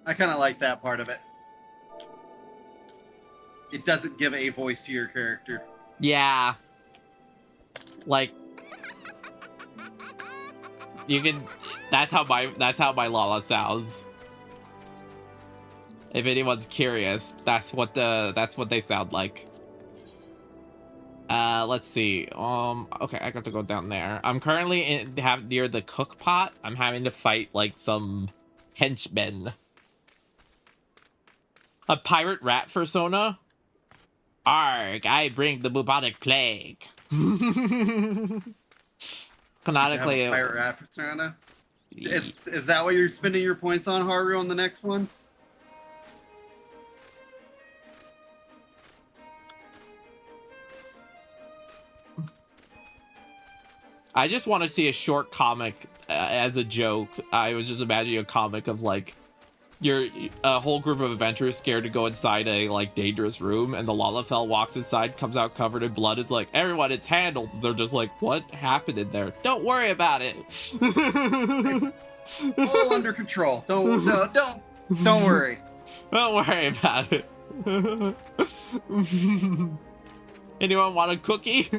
I kind of like that part of it. It doesn't give a voice to your character. Yeah. Like, you can. That's how my Lala sounds. If anyone's curious, that's what they sound like. Let's see. Okay, I got to go down there. I'm currently near the cook pot. I'm having to fight like some henchmen. A pirate rat persona. Arg! I bring the bubonic plague. Canonically, a pirate rat persona. Is that what you're spending your points on, Haru, on the next one? I just want to see a short comic as a joke. I was just imagining a comic of like a whole group of adventurers scared to go inside a like dangerous room, and the Lalafell walks inside, comes out covered in blood. It's like, everyone, it's handled. They're just like, what happened in there? Don't worry about it. All under control. Don't worry. Don't worry about it. Anyone want a cookie?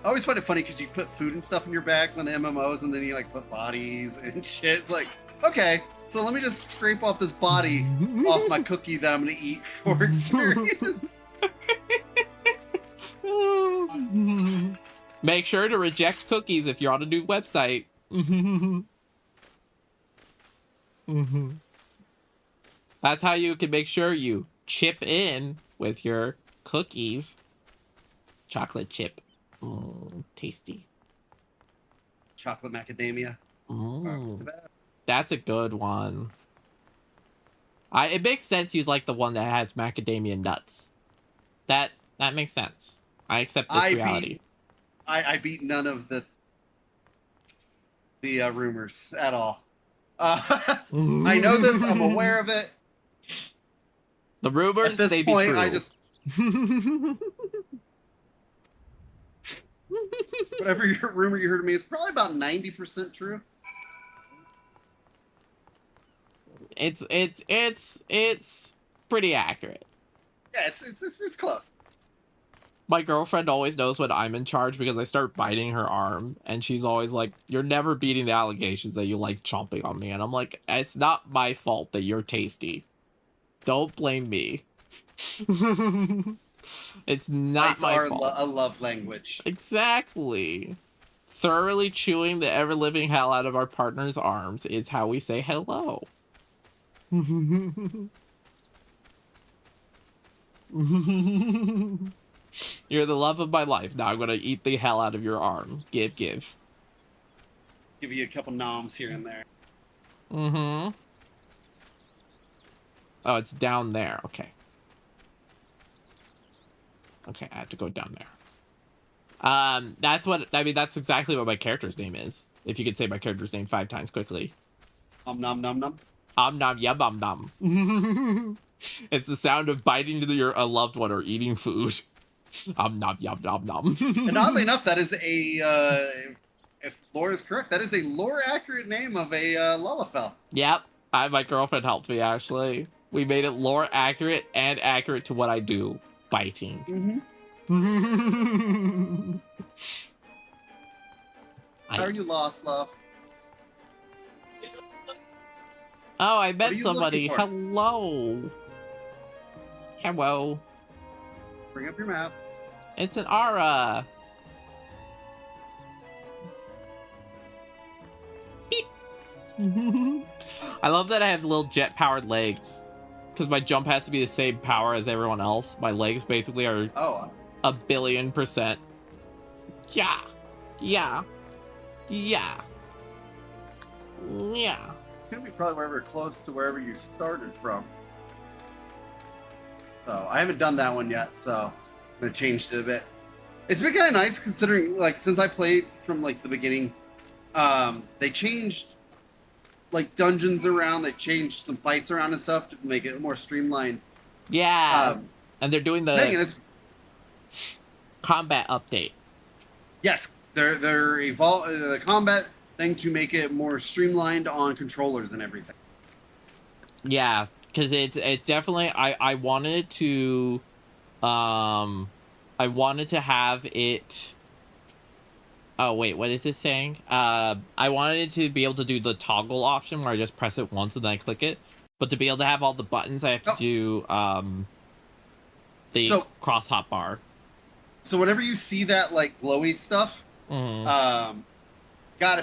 I always find it funny because you put food and stuff in your bags on MMOs, and then you like put bodies and shit. It's like, okay, so let me just scrape off this body off my cookie that I'm gonna eat for experience. Make sure to reject cookies if you're on a new website. That's how you can make sure you chip in with your cookies. Chocolate chip. Tasty. Chocolate macadamia. That's a good one. It makes sense you'd like the one that has macadamia nuts. That makes sense. I accept this reality. I beat none of the rumors at all. I know this. I'm aware of it. The rumors, at this they point, be true. I just whatever your rumor you heard of me is probably about 90% true. It's pretty accurate. Yeah, it's close. My girlfriend always knows when I'm in charge because I start biting her arm, and she's always like, "You're never beating the allegations that you like chomping on me." And I'm like, "It's not my fault that you're tasty. Don't blame me." It's not my fault. A love language. Exactly. Thoroughly chewing the ever-living hell out of our partner's arms is how we say hello. You're the love of my life. Now I'm gonna eat the hell out of your arm. Give. Give you a couple noms here and there. Oh, it's down there. Okay. Okay, I have to go down there. That's what I mean. That's exactly what my character's name is. If you could say my character's name 5 times quickly. Nom nom nom. Nom yum nom. It's the sound of biting into a loved one or eating food. Nom yum nom. And oddly enough, that is if lore is correct, that is a lore accurate name of a Lalafell. Yep. My girlfriend helped me, actually. We made it lore accurate and accurate to what I do. Biting. Mm-hmm. How are you lost, love? Oh, I met you somebody. looking for? Hello. Hello. Bring up your map. It's an aura. Beep. I love that I have little jet-powered legs. Because my jump has to be the same power as everyone else. My legs basically are 1,000,000,000%. Yeah. Yeah. Yeah. Yeah. It's gonna be probably wherever close to wherever you started from. So I haven't done that one yet, so I'm gonna change it a bit. It's been kind of nice considering, like, since I played from like the beginning, they changed like dungeons around, they changed some fights around and stuff to make it more streamlined. Yeah. And they're doing the thing, and it's combat update. Yes, they're the combat thing to make it more streamlined on controllers and everything. Yeah, because it's definitely I wanted to have it. Oh wait, what is this saying? I wanted it to be able to do the toggle option where I just press it once and then I click it. But to be able to have all the buttons, I have to do the cross hot bar. So whenever you see that like glowy stuff, gotta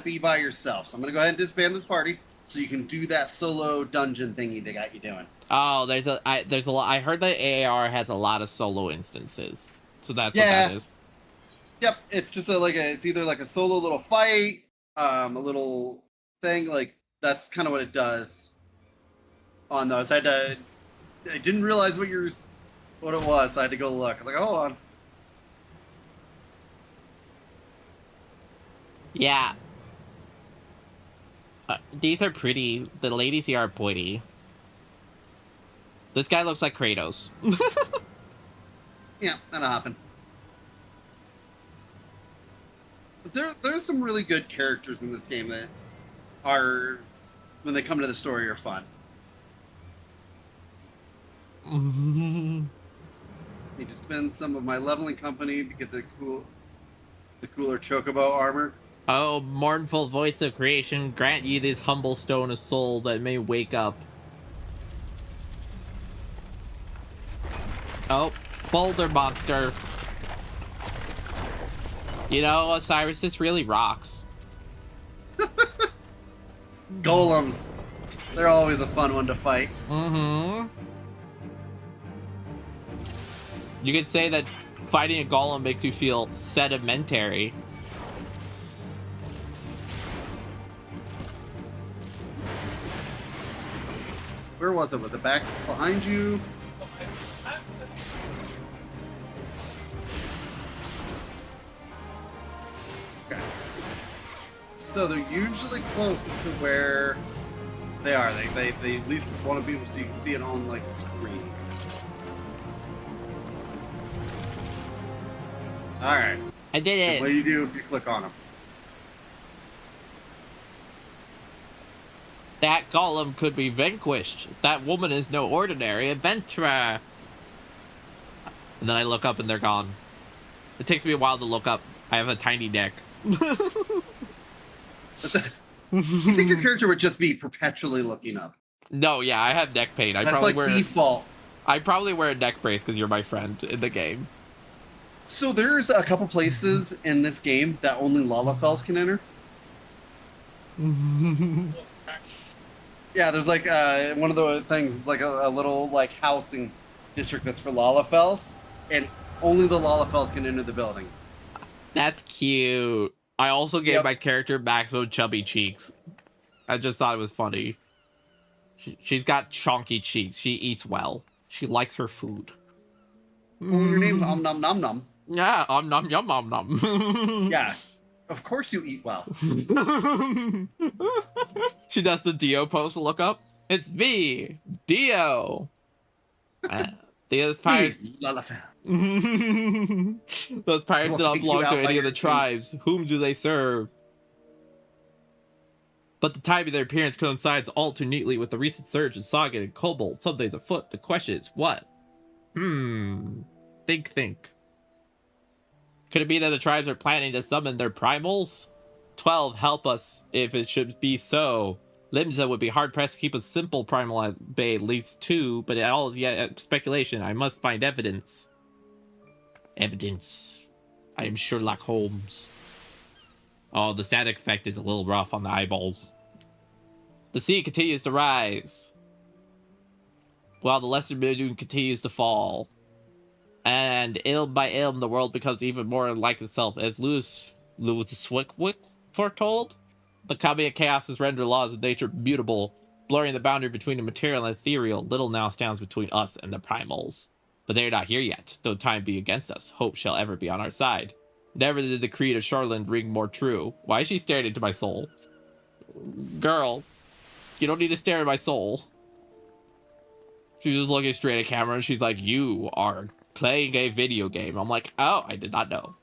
be by yourself. So I'm gonna go ahead and disband this party so you can do that solo dungeon thingy they got you doing. Oh, there's a lot. I heard that AAR has a lot of solo instances, so that's what that is. Yep, it's just it's either like a solo little fight, a little thing, like that's kind of what it does on those. I didn't realize what it was, so I had to go look. I was like, hold on. Yeah. These are pretty. The ladies here are pretty. This guy looks like Kratos. Yeah, that'll happen. There's some really good characters in this game that are, when they come to the story, are fun. Need to spend some of my leveling company to get the cooler chocobo armor. Oh, mournful voice of creation, grant ye this humble stone a soul that may wake up. Oh, boulder monster. You know, Osiris, this really rocks. Golems. They're always a fun one to fight. Mm-hmm. You could say that fighting a golem makes you feel sedimentary. Where was it? Was it back behind you? Okay. So they're usually close to where they are. They at least want to be able so you can see it on like screen. All right. I did it. What do you do if you click on them? That golem could be vanquished. That woman is no ordinary adventurer. And then I look up and they're gone. It takes me a while to look up. I have a tiny neck. You think your character would just be perpetually looking up? No, yeah, I have neck pain. That's like default. I probably wear a neck brace because you're my friend in the game. So there's a couple places in this game that only Lalafells can enter. Yeah, there's like one of the things. It's like a little like housing district that's for Lalafells, and only the Lalafells can enter the buildings. That's cute. I also gave my character maximum chubby cheeks. I just thought it was funny. She's got chonky cheeks. She eats well. She likes her food. Well, your name's Om Nom Nom Nom. Yeah, nom yum nom nom. Yeah, of course you eat well. She does the Dio pose to look up. It's me, Dio. Those pirates. Me, Lalafell. Those pirates We'll do not take you belong to out by any of your the tribes. Whom do they serve? But the time of their appearance coincides all too neatly with the recent surge in Saga and Kobold. Something's afoot. The question is what? Think. Could it be that the tribes are planning to summon their primals? 12, help us if it should be so. Limsa would be hard-pressed to keep a simple primal at bay, at least 2, but it all is yet speculation. I must find evidence. Evidence. I am Sherlock Holmes. Oh, the static effect is a little rough on the eyeballs. The sea continues to rise, while the lesser moon continues to fall. And ilm by ilm, the world becomes even more like itself. As Lewis Swickwick foretold, the coming of chaos has rendered laws of nature mutable, blurring the boundary between the material and ethereal. Little now stands between us and the primals. But they are not here yet, though time be against us. Hope shall ever be on our side. Never did the creed of Charland ring more true. Why is she staring into my soul? Girl, you don't need to stare at my soul. She's just looking straight at camera and she's like, you are playing a video game. I'm like, oh, I did not know.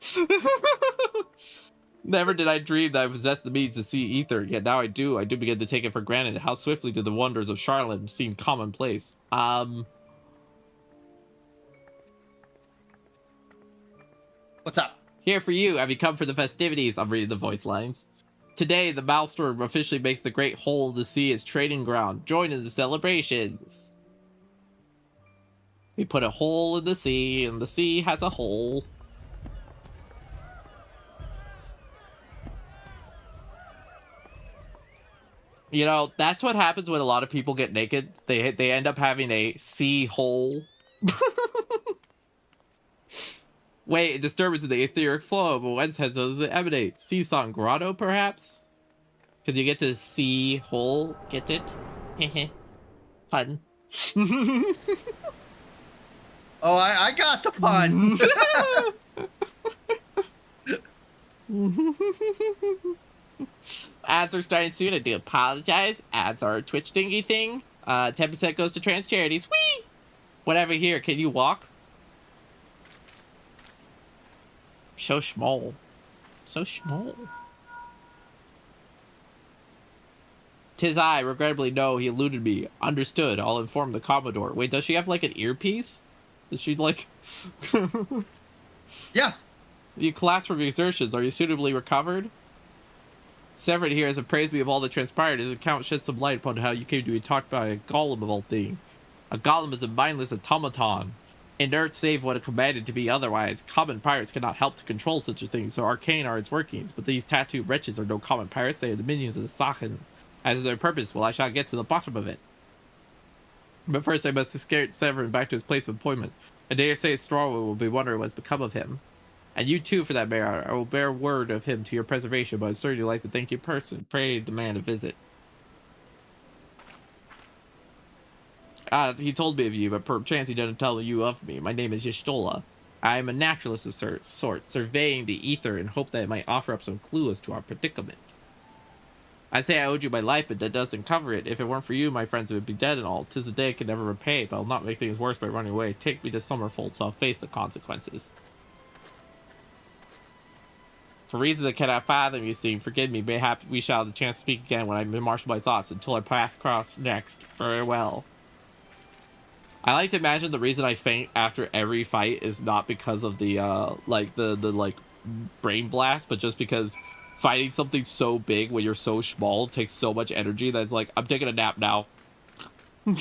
Never did I dream that I possessed the means to see ether, yet now I do. I do begin to take it for granted. How swiftly did the wonders of Charlotte seem commonplace. What's up? Here for you. Have you come for the festivities? I'm reading the voice lines. Today, the Maelstrom officially makes the Great Hole of the Sea its training ground. Join in the celebrations. We put a hole in the sea, and the sea has a hole. You know, that's what happens when a lot of people get naked. They end up having a sea hole. Wait, a disturbance in the etheric flow, but whence does it emanate? Sea song grotto, perhaps? Because you get to sea hole. Get it? Pun. Oh, I got the pun. Ads are starting soon. I do apologize. Ads are a Twitch thingy thing. 10% goes to trans charities. Whee! Whatever here. Can you walk? So small. So small. 'Tis I. Regrettably, no. He eluded me. Understood. I'll inform the Commodore. Wait, does she have like an earpiece? Is she like... Yeah. You collapsed from exertions. Are you suitably recovered? Severin here has appraised me of all that transpired. His account shed some light upon how you came to be talked by a golem of all things. A golem is a mindless automaton, inert save when commanded to be otherwise. Common pirates cannot help to control such a thing, so arcane are its workings. But these tattooed wretches are no common pirates. They are the minions of the Sachen. As to their purpose, well, I shall get to the bottom of it. But first I must escort Severin back to his place of employment. I dare say Strawwood will be wondering what's become of him. And you too, for that matter. I will bear word of him to your preservation, but I'd certainly like to thank you in person. Pray the man a visit. He told me of you, but perchance he doesn't tell you of me. My name is Y'shtola. I am a naturalist of sort, surveying the ether in hope that it might offer up some clue as to our predicament. I'd say I owed you my life, but that doesn't cover it. If it weren't for you, my friends would be dead and all. 'Tis a day I can never repay, but I'll not make things worse by running away. Take me to Summerfold, so I'll face the consequences. For reasons I cannot fathom, you see, forgive me, mayhap we shall have the chance to speak again when I marshal my thoughts until our paths cross next. Farewell. I like to imagine the reason I faint after every fight is not because of the, the brain blast, but just because fighting something so big when you're so small takes so much energy that it's like, I'm taking a nap now. I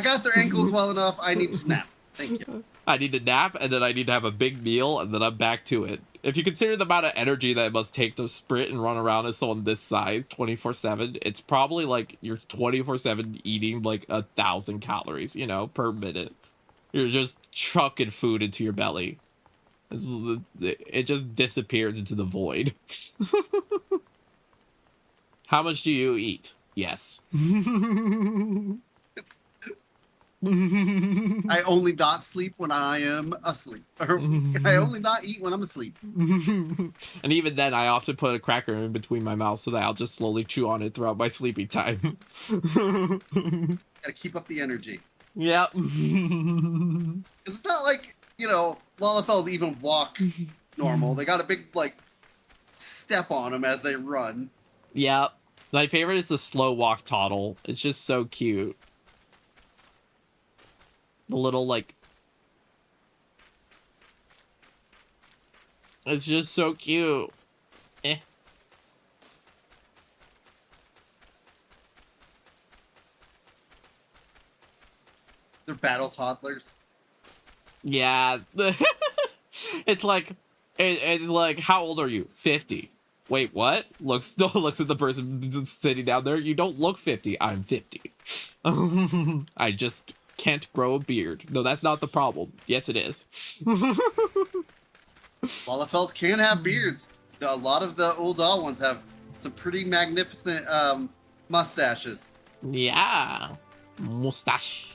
got their ankles well enough. I need to nap. Thank you. I need to nap, and then I need to have a big meal, and then I'm back to it. If you consider the amount of energy that it must take to sprint and run around as someone this size 24/7, it's probably like you're 24/7 eating like 1,000 calories, you know, per minute. You're just chucking food into your belly. It just disappears into the void. How much do you eat? Yes. I only not sleep when I am asleep. Or I only not eat when I'm asleep. And even then, I often put a cracker in between my mouth so that I'll just slowly chew on it throughout my sleeping time. Gotta keep up the energy. Yep. It's not like, Lalafells even walk normal. They got a big, step on them as they run. Yep. My favorite is the slow walk toddle. It's just so cute. The little, it's just so cute. They're battle toddlers. Yeah. It's like, how old are you? 50. Wait, what? Looks at the person sitting down there. You don't look 50. I'm 50. I just can't grow a beard. No, that's not the problem. Yes, it is. Lalafells can have beards. A lot of the old doll ones have some pretty magnificent mustaches. Yeah. Mustache.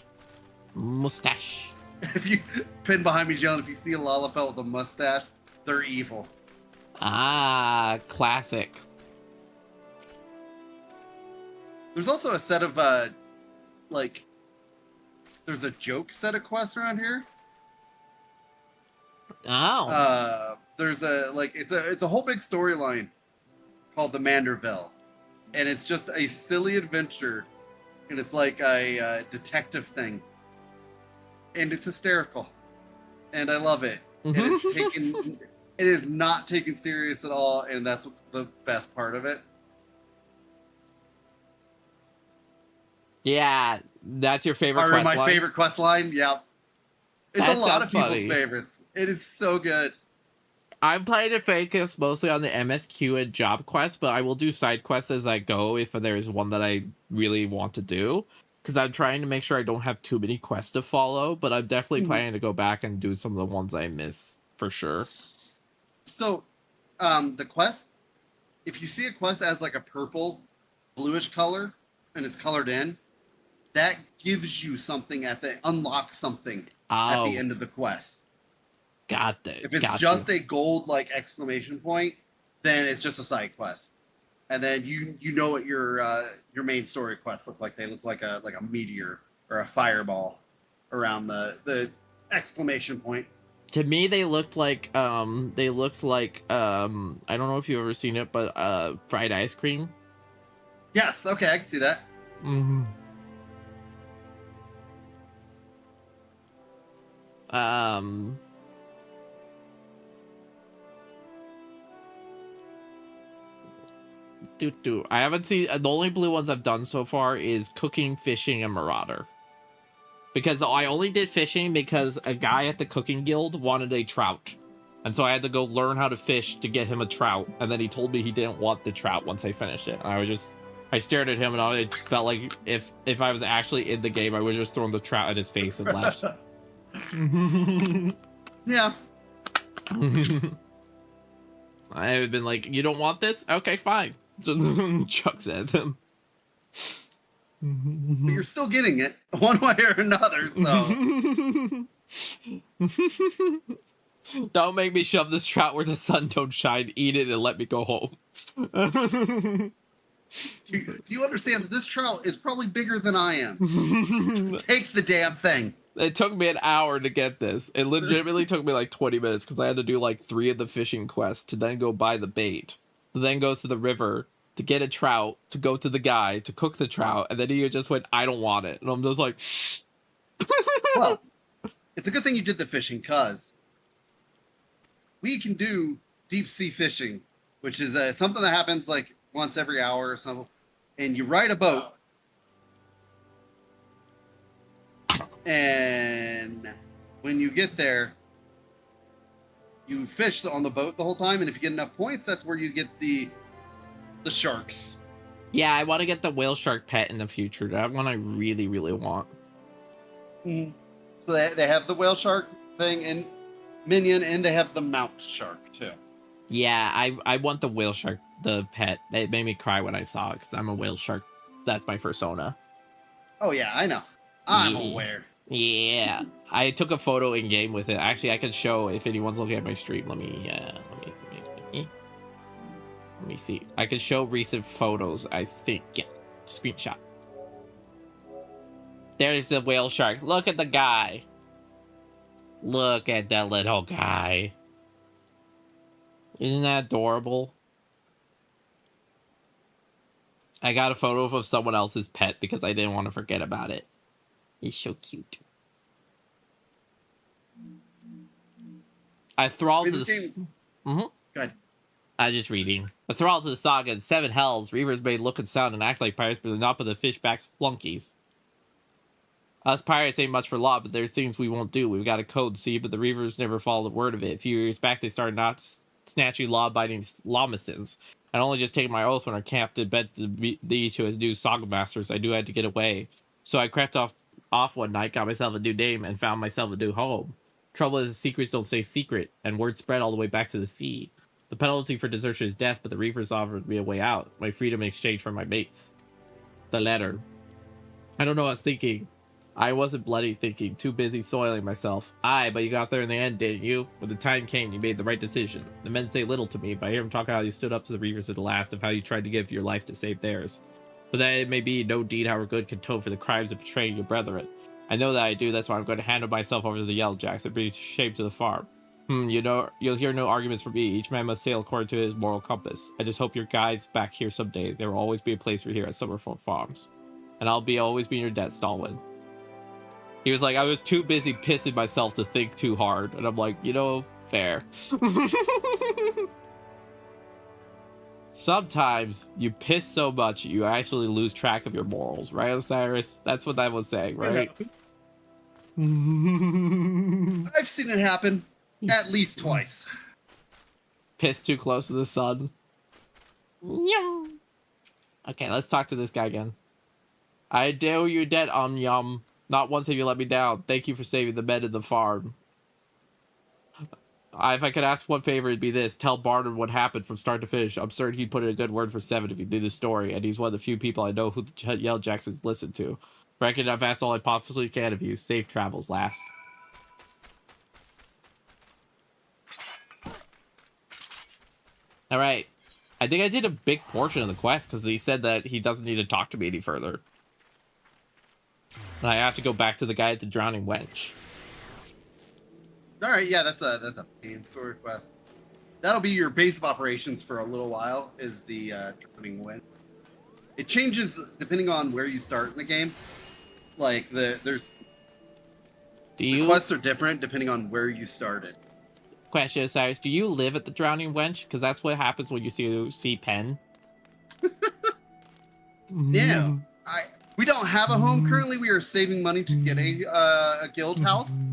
If you pin behind me, John, if you see a Lalafell with a mustache, they're evil. Ah, classic. There's also a set of there's a joke set of quests around here. Oh. There's it's a whole big storyline called the Manderville, and it's just a silly adventure, and it's like a detective thing, and it's hysterical, and I love it. And it is not taken serious at all, and that's what's the best part of it. Yeah, that's your favorite quest my line? favorite quest line. Yeah, it's That a lot of sounds people's funny. favorites. It is so good. I'm playing to focus mostly on the MSQ and job quests, but I will do side quests as I go if there's one that I really want to do. Because I'm trying to make sure I don't have too many quests to follow, but I'm definitely planning to go back and do some of the ones I miss, for sure. So, the quest, if you see a quest as like a purple, bluish color, and it's colored in, that gives you something unlocks something at the end of the quest. Got it. If it's just a gold exclamation point, then it's just a side quest. And then you know what your main story quests look like. They look like a meteor or a fireball around the exclamation point. To me, they looked like I don't know if you've ever seen it, but fried ice cream. Yes, okay, I can see that. Mm-hmm. I haven't seen the only blue ones I've done so far is cooking, fishing, and marauder. Because I only did fishing because a guy at the cooking guild wanted a trout. And so I had to go learn how to fish to get him a trout. And then he told me he didn't want the trout once I finished it. And I stared at him and I felt like if I was actually in the game, I would just thrown the trout at his face and left. Yeah. I have been like, you don't want this? Okay, fine. Chucks at them. But you're still getting it one way or another, so. Don't make me shove this trout where the sun don't shine, eat it, and let me go home. Do you understand that this trout is probably bigger than I am? Take the damn thing. It took me an hour to get this. It legitimately took me like 20 minutes because I had to do like 3 of the fishing quests to then go buy the bait, to then go to the river to get a trout, to go to the guy to cook the trout, and then he just went, I don't want it. And I'm just like... Well, it's a good thing you did the fishing, because we can do deep sea fishing, which is something that happens like once every hour or so, and you ride a boat, and when you get there, you fish on the boat the whole time, and if you get enough points, that's where you get the sharks. Yeah, I want to get the whale shark pet in the future. That one I really, really want. So they have the whale shark thing in Minion, and they have the mount shark too. Yeah, I want the whale shark, the pet. It made me cry when I saw it because I'm a whale shark. That's my persona. Oh yeah, I know. I'm aware. Yeah, I took a photo in game with it. Actually, I can show if anyone's looking at my stream. Let me see. I can show recent photos. I think. Yeah, screenshot. There's the whale shark. Look at the guy. Look at that little guy. Isn't that adorable? I got a photo of someone else's pet because I didn't want to forget about it. He's so cute. I thrall to this. Good. I'm just reading. A thrall to the saga in 7 hells. Reavers may look and sound and act like pirates, but they're not but the fishbacks flunkies. Us pirates ain't much for law, but there's things we won't do. We've got a code, see, but the Reavers never followed a word of it. A few years back, they started not snatching law-abiding lawmastons. I'd only just taken my oath when our captain bent thee to his new saga masters. I knew I had to get away. So I crept off one night, got myself a new name, and found myself a new home. Trouble is, secrets don't stay secret, and word spread all the way back to the sea. The penalty for desertion is death, but the Reavers offered me a way out. My freedom in exchange for my mates. The letter. I don't know what I was thinking. I wasn't bloody thinking, too busy soiling myself. Aye, but you got there in the end, didn't you? When the time came, you made the right decision. The men say little to me, but I hear them talk how you stood up to the Reavers at the last, of how you tried to give your life to save theirs. But that it may be, no deed however good can atone for the crimes of betraying your brethren. I know that I do, that's why I'm going to hand myself over to the Yelljacks and bring shame to the farm. You know, you'll hear no arguments from me. Each man must sail according to his moral compass. I just hope your guide's back here someday. There will always be a place for here at Summerfolk Farms. And I'll always be in your debt, Stalwin. He was like, I was too busy pissing myself to think too hard. And I'm like, you know, fair. Sometimes you piss so much, you actually lose track of your morals. Right, Osiris? That's what that was saying, right? I've seen it happen at least twice. Piss too close to the sun. Yeah. Okay, let's talk to this guy again. I owe you a debt, Yum. Not once have you let me down. Thank you for saving the men in the farm. If I could ask one favor, it'd be this. Tell Barnard what happened from start to finish. I'm certain he'd put in a good word for 7 if he knew the story, and he's one of the few people I know who the Yelljacksons listen to. Reckon I've asked all I possibly can of you. Safe travels, lass. Alright. I think I did a big portion of the quest, because he said that he doesn't need to talk to me any further. And I have to go back to the guy at the Drowning Wench. All right, yeah, that's a main story quest. That'll be your base of operations for a little while. Is the Drowning Wench. It changes depending on where you start in the game. Like the quests are different depending on where you started. Question, Osiris, do you live at the Drowning Wench? Because that's what happens when you see Penn. No, we don't have a home currently. We are saving money to get a guild house,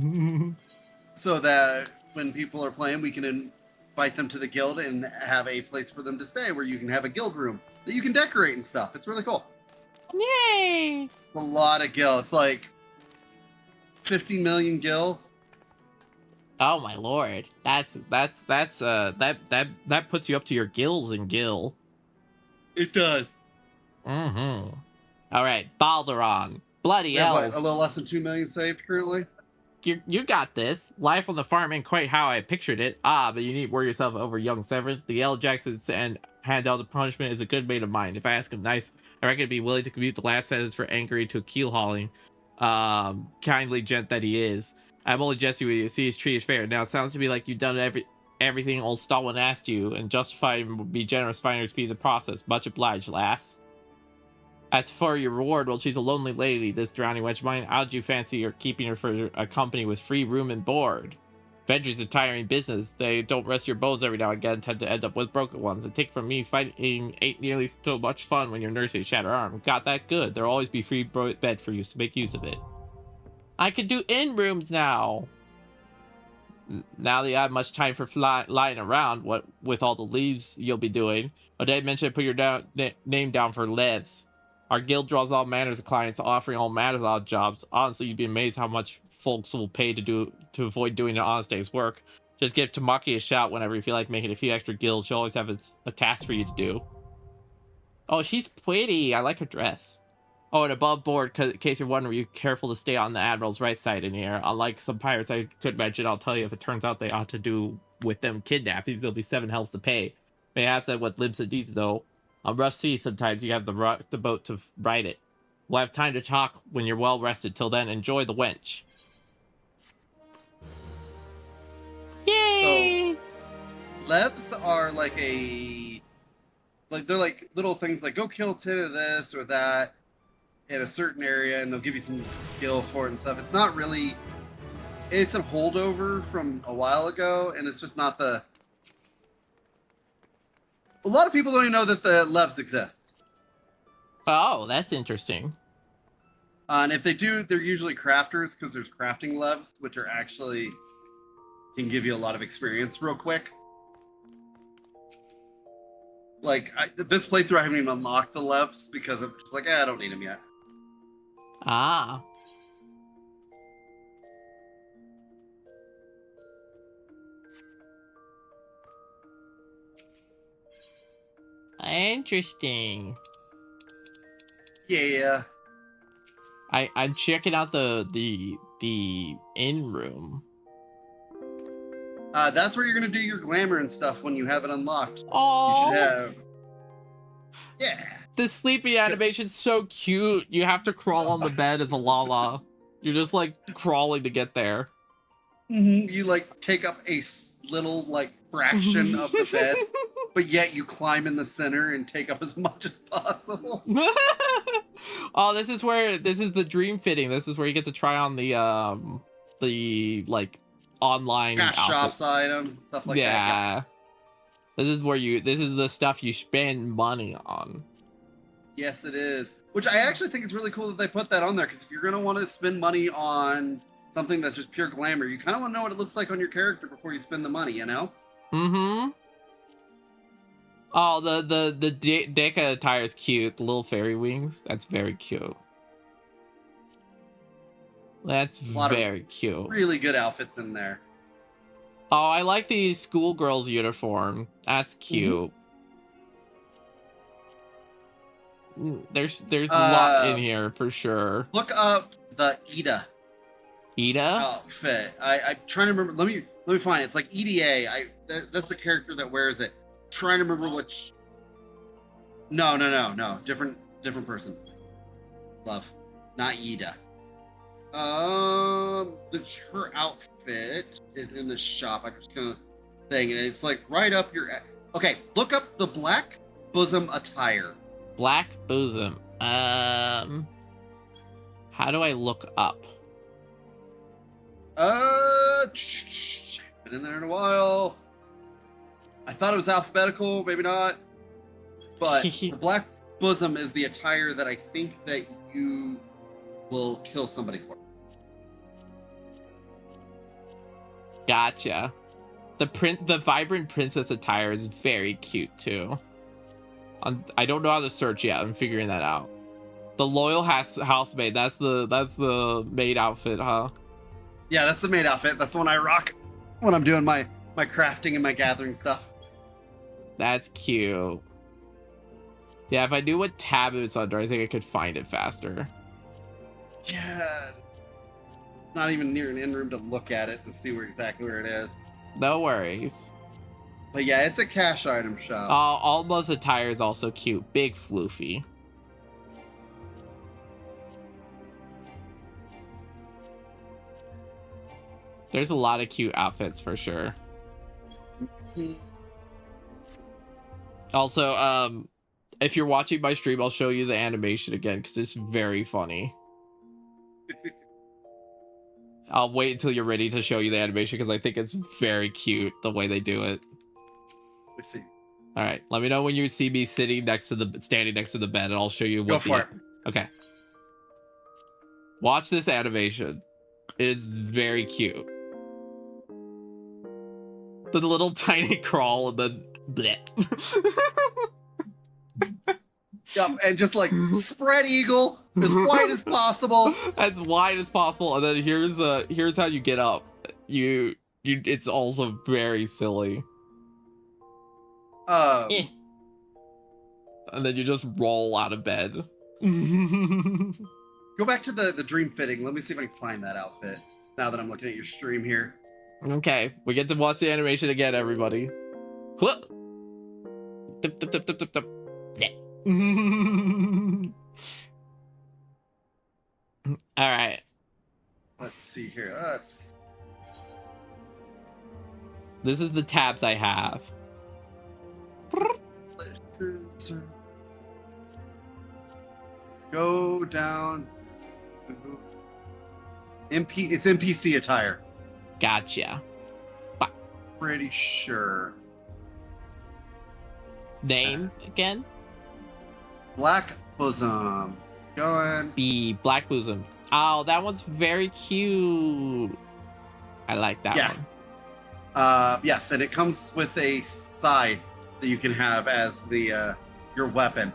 so that when people are playing, we can invite them to the guild and have a place for them to stay, where you can have a guild room that you can decorate and stuff. It's really cool. Yay! A lot of gil. It's like 15 million gil. Oh my lord, that puts you up to your gills in gil. It does. Mm-hmm. All right, Balderon. Bloody hell. elves. A little less than 2 million saved currently. You got this. Life on the farm ain't quite how I pictured it. But you need to worry yourself over young Severin. The Yelljacksons and hand out the punishment is a good mate of mine. If I ask him nice, I reckon he'd be willing to commute the last sentence for angry to keel hauling. Kindly gent that he is. I'm only jesting with you. See, his treat is fair. Now it sounds to me like you've done everything old Stalwin asked you, and justified would be generous finders fee the process. Much obliged, lass. As for your reward, well, she's a lonely lady, this Drowning Wench of mine. How'd you fancy you're keeping her for a company with free room and board? Venture's a tiring business. They don't rest your bones every now and again, tend to end up with broken ones. And take from me, fighting ain't nearly so much fun when you're nursing a shattered arm. Got that good. There'll always be free bed for you, so make use of it. I can do in-rooms now. Now that you have much time for lying around, what with all the leaves you'll be doing. But I mentioned put your name down for Levs. Our guild draws all manners of clients, offering all manners of odd jobs. Honestly, you'd be amazed how much folks will pay to avoid doing an honest day's work. Just give Tamaki a shout whenever you feel like making a few extra guilds. She'll always have a task for you to do. Oh, she's pretty. I like her dress. Oh, and above board, in case you're wondering, you're careful to stay on the Admiral's right side in here. Unlike some pirates I could mention, I'll tell you if it turns out they ought to do with them kidnappings, there'll be 7 hells to pay. May have said what Limsa needs, though. On rough seas, sometimes you have the boat to ride it. We'll have time to talk when you're well rested. Till then, enjoy the wench. Yay! So, Lebs are like they're like little things like go kill 10 of this or that in a certain area, and they'll give you some skill for it and stuff. It's not really. It's a holdover from a while ago, and it's just not the. A lot of people don't even know that the Lebs exist. Oh, that's interesting. And if they do, they're usually crafters because there's crafting Lebs, which are actually can give you a lot of experience real quick. Like this playthrough, I haven't even unlocked the Lebs because I'm just like, I don't need them yet. Ah. Interesting. Yeah. I'm checking out the inn room. That's where you're gonna do your glamour and stuff when you have it unlocked. Oh. You should have. Yeah. The sleeping animation's so cute. You have to crawl on the bed as a Lala. You're just like crawling to get there. Mm-hmm. You like take up a little like fraction of the bed, but yet you climb in the center and take up as much as possible. Oh, this is the dream fitting. This is where you get to try on the like online shops items and stuff like that. Yeah. This is the stuff you spend money on. Yes, it is. Which I actually think is really cool that they put that on there, because if you're gonna want to spend money on something that's just pure glamour, you kind of want to know what it looks like on your character before you spend the money, you know? Mm-hmm. Oh, the Deca attire is cute. The little fairy wings. That's very cute. That's very cute. Really good outfits in there. Oh, I like the schoolgirl's uniform. That's cute. There's a lot in here for sure. Look up the Ida outfit. I'm trying to remember. Let me find it. It's like EDA. That's the character that wears it. Trying to remember which. No. Different person. Love, not Ida. Her outfit is in the shop. I'm just gonna thing, and it's like right up your. Okay, look up the black bosom attire. Black bosom. How do I look up? Been in there in a while. I thought it was alphabetical, maybe not. But the black bosom is the attire that I think that you will kill somebody for. Gotcha. The vibrant princess attire is very cute too. I don't know how to search yet. I'm figuring that out. The loyal housemaid. That's the maid outfit, huh? Yeah, that's the maid outfit. That's the one I rock when I'm doing my crafting and my gathering stuff. That's cute. Yeah, if I knew what tab it's under, I think I could find it faster. Yeah. Not even near an in room to look at it to see exactly where it is. No worries. But yeah, it's a cash item shop. Alma's attire is also cute. Big floofy. There's a lot of cute outfits for sure. Also, if you're watching my stream, I'll show you the animation again because it's very funny. I'll wait until you're ready to show you the animation because I think it's very cute the way they do it. Let's see. All right, let me know when you see me standing next to the bed, and I'll show you what. Go for it. Okay. Watch this animation. It is very cute. The little tiny crawl and then bleh. Yep, and just like spread eagle as wide as possible. As wide as possible, and then here's how you get up. You it's also very silly. And then you just roll out of bed. Go back to the dream fitting. Let me see if I can find that outfit now that I'm looking at your stream here. Okay, we get to watch the animation again, everybody. Whoop. Dip, dip, dip, dip, dip, dip. Yeah. All right. Let's see here. This is the tabs I have. Go down. It's NPC attire. Gotcha. Pretty sure. Name again? Black bosom. Going. B. Black bosom. Oh, that one's very cute. I like that one. Yes, and it comes with a scythe that you can have as the your weapon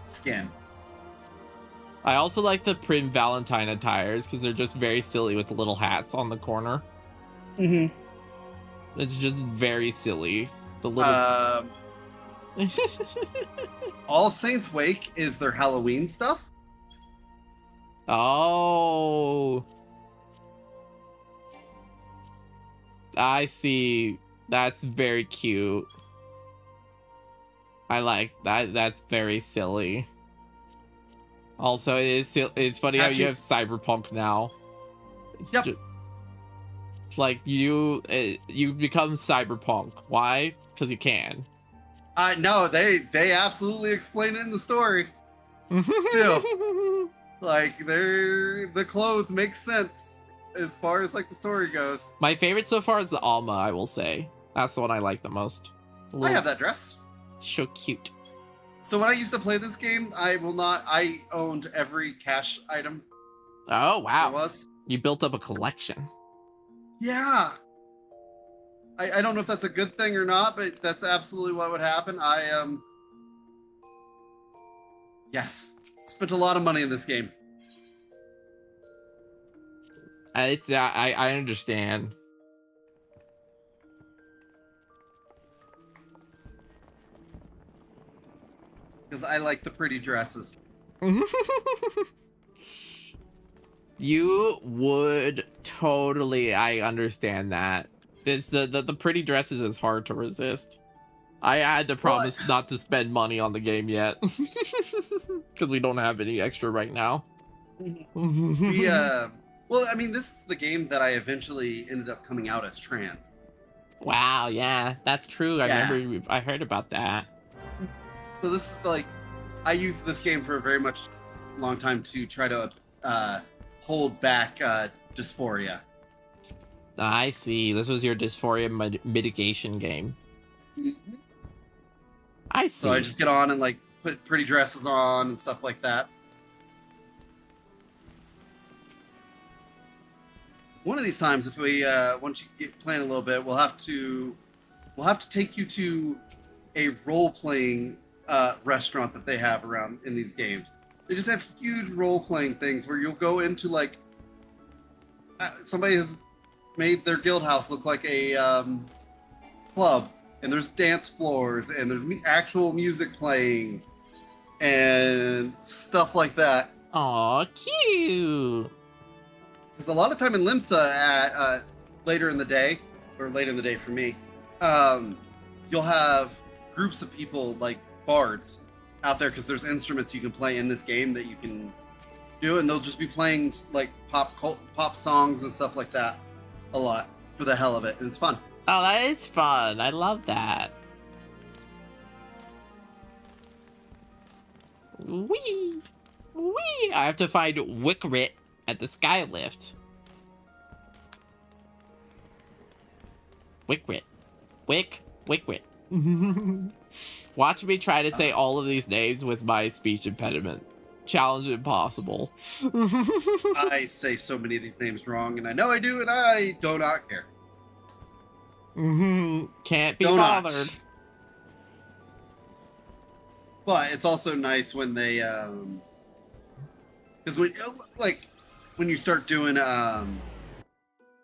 skin. I also like the Prim Valentine attires because they're just very silly with the little hats on the corner. Mm-hmm. It's just very silly. The little. All Saints Wake is their Halloween stuff. Oh. I see. That's very cute. I like that. That's very silly. Also, it's funny how you have cyberpunk now. It's yep. It's like you become cyberpunk. Why? Because you can. No, they absolutely explain it in the story too. Like the clothes make sense as far as like the story goes. My favorite so far is the Alma. I will say that's the one I like the most. I have that dress. So cute. So when I used to play this game, I owned every cash item. Oh wow! There was. You built up a collection. Yeah. I don't know if that's a good thing or not, but that's absolutely what would happen. Yes, spent a lot of money in this game. I understand. Because I like the pretty dresses. You would totally. I understand that. It's the pretty dresses is hard to resist. I had to promise not to spend money on the game yet because we don't have any extra right now. Well, I mean, this is the game that I eventually ended up coming out as trans. Wow, yeah, that's true. I heard about that. So this is like, I used this game for a very much long time to try to hold back dysphoria. I see. This was your dysphoria mitigation game. Mm-hmm. I see. So I just get on and like put pretty dresses on and stuff like that. One of these times, if we once you get playing a little bit, we'll have to take you to a role-playing restaurant that they have around in these games. They just have huge role-playing things where you'll go into like somebody has made their guild house look like a club, and there's dance floors and there's actual music playing and stuff like that. Aw, cute. Because a lot of time in Limsa at later in the day, or late in the day for me, you'll have groups of people like bards out there because there's instruments you can play in this game that you can do, and they'll just be playing like pop songs and stuff like that a lot for the hell of it, and it's fun. Oh, that is fun. I love that. Wee! Wee! I have to find Wickrit at the Skylift. Wickrit. Wickrit. Watch me try to say all of these names with my speech impediment. Challenge impossible. I say so many of these names wrong, and I know I do, and I do not care. Can't be bothered. But it's also nice when they, because when you start doing the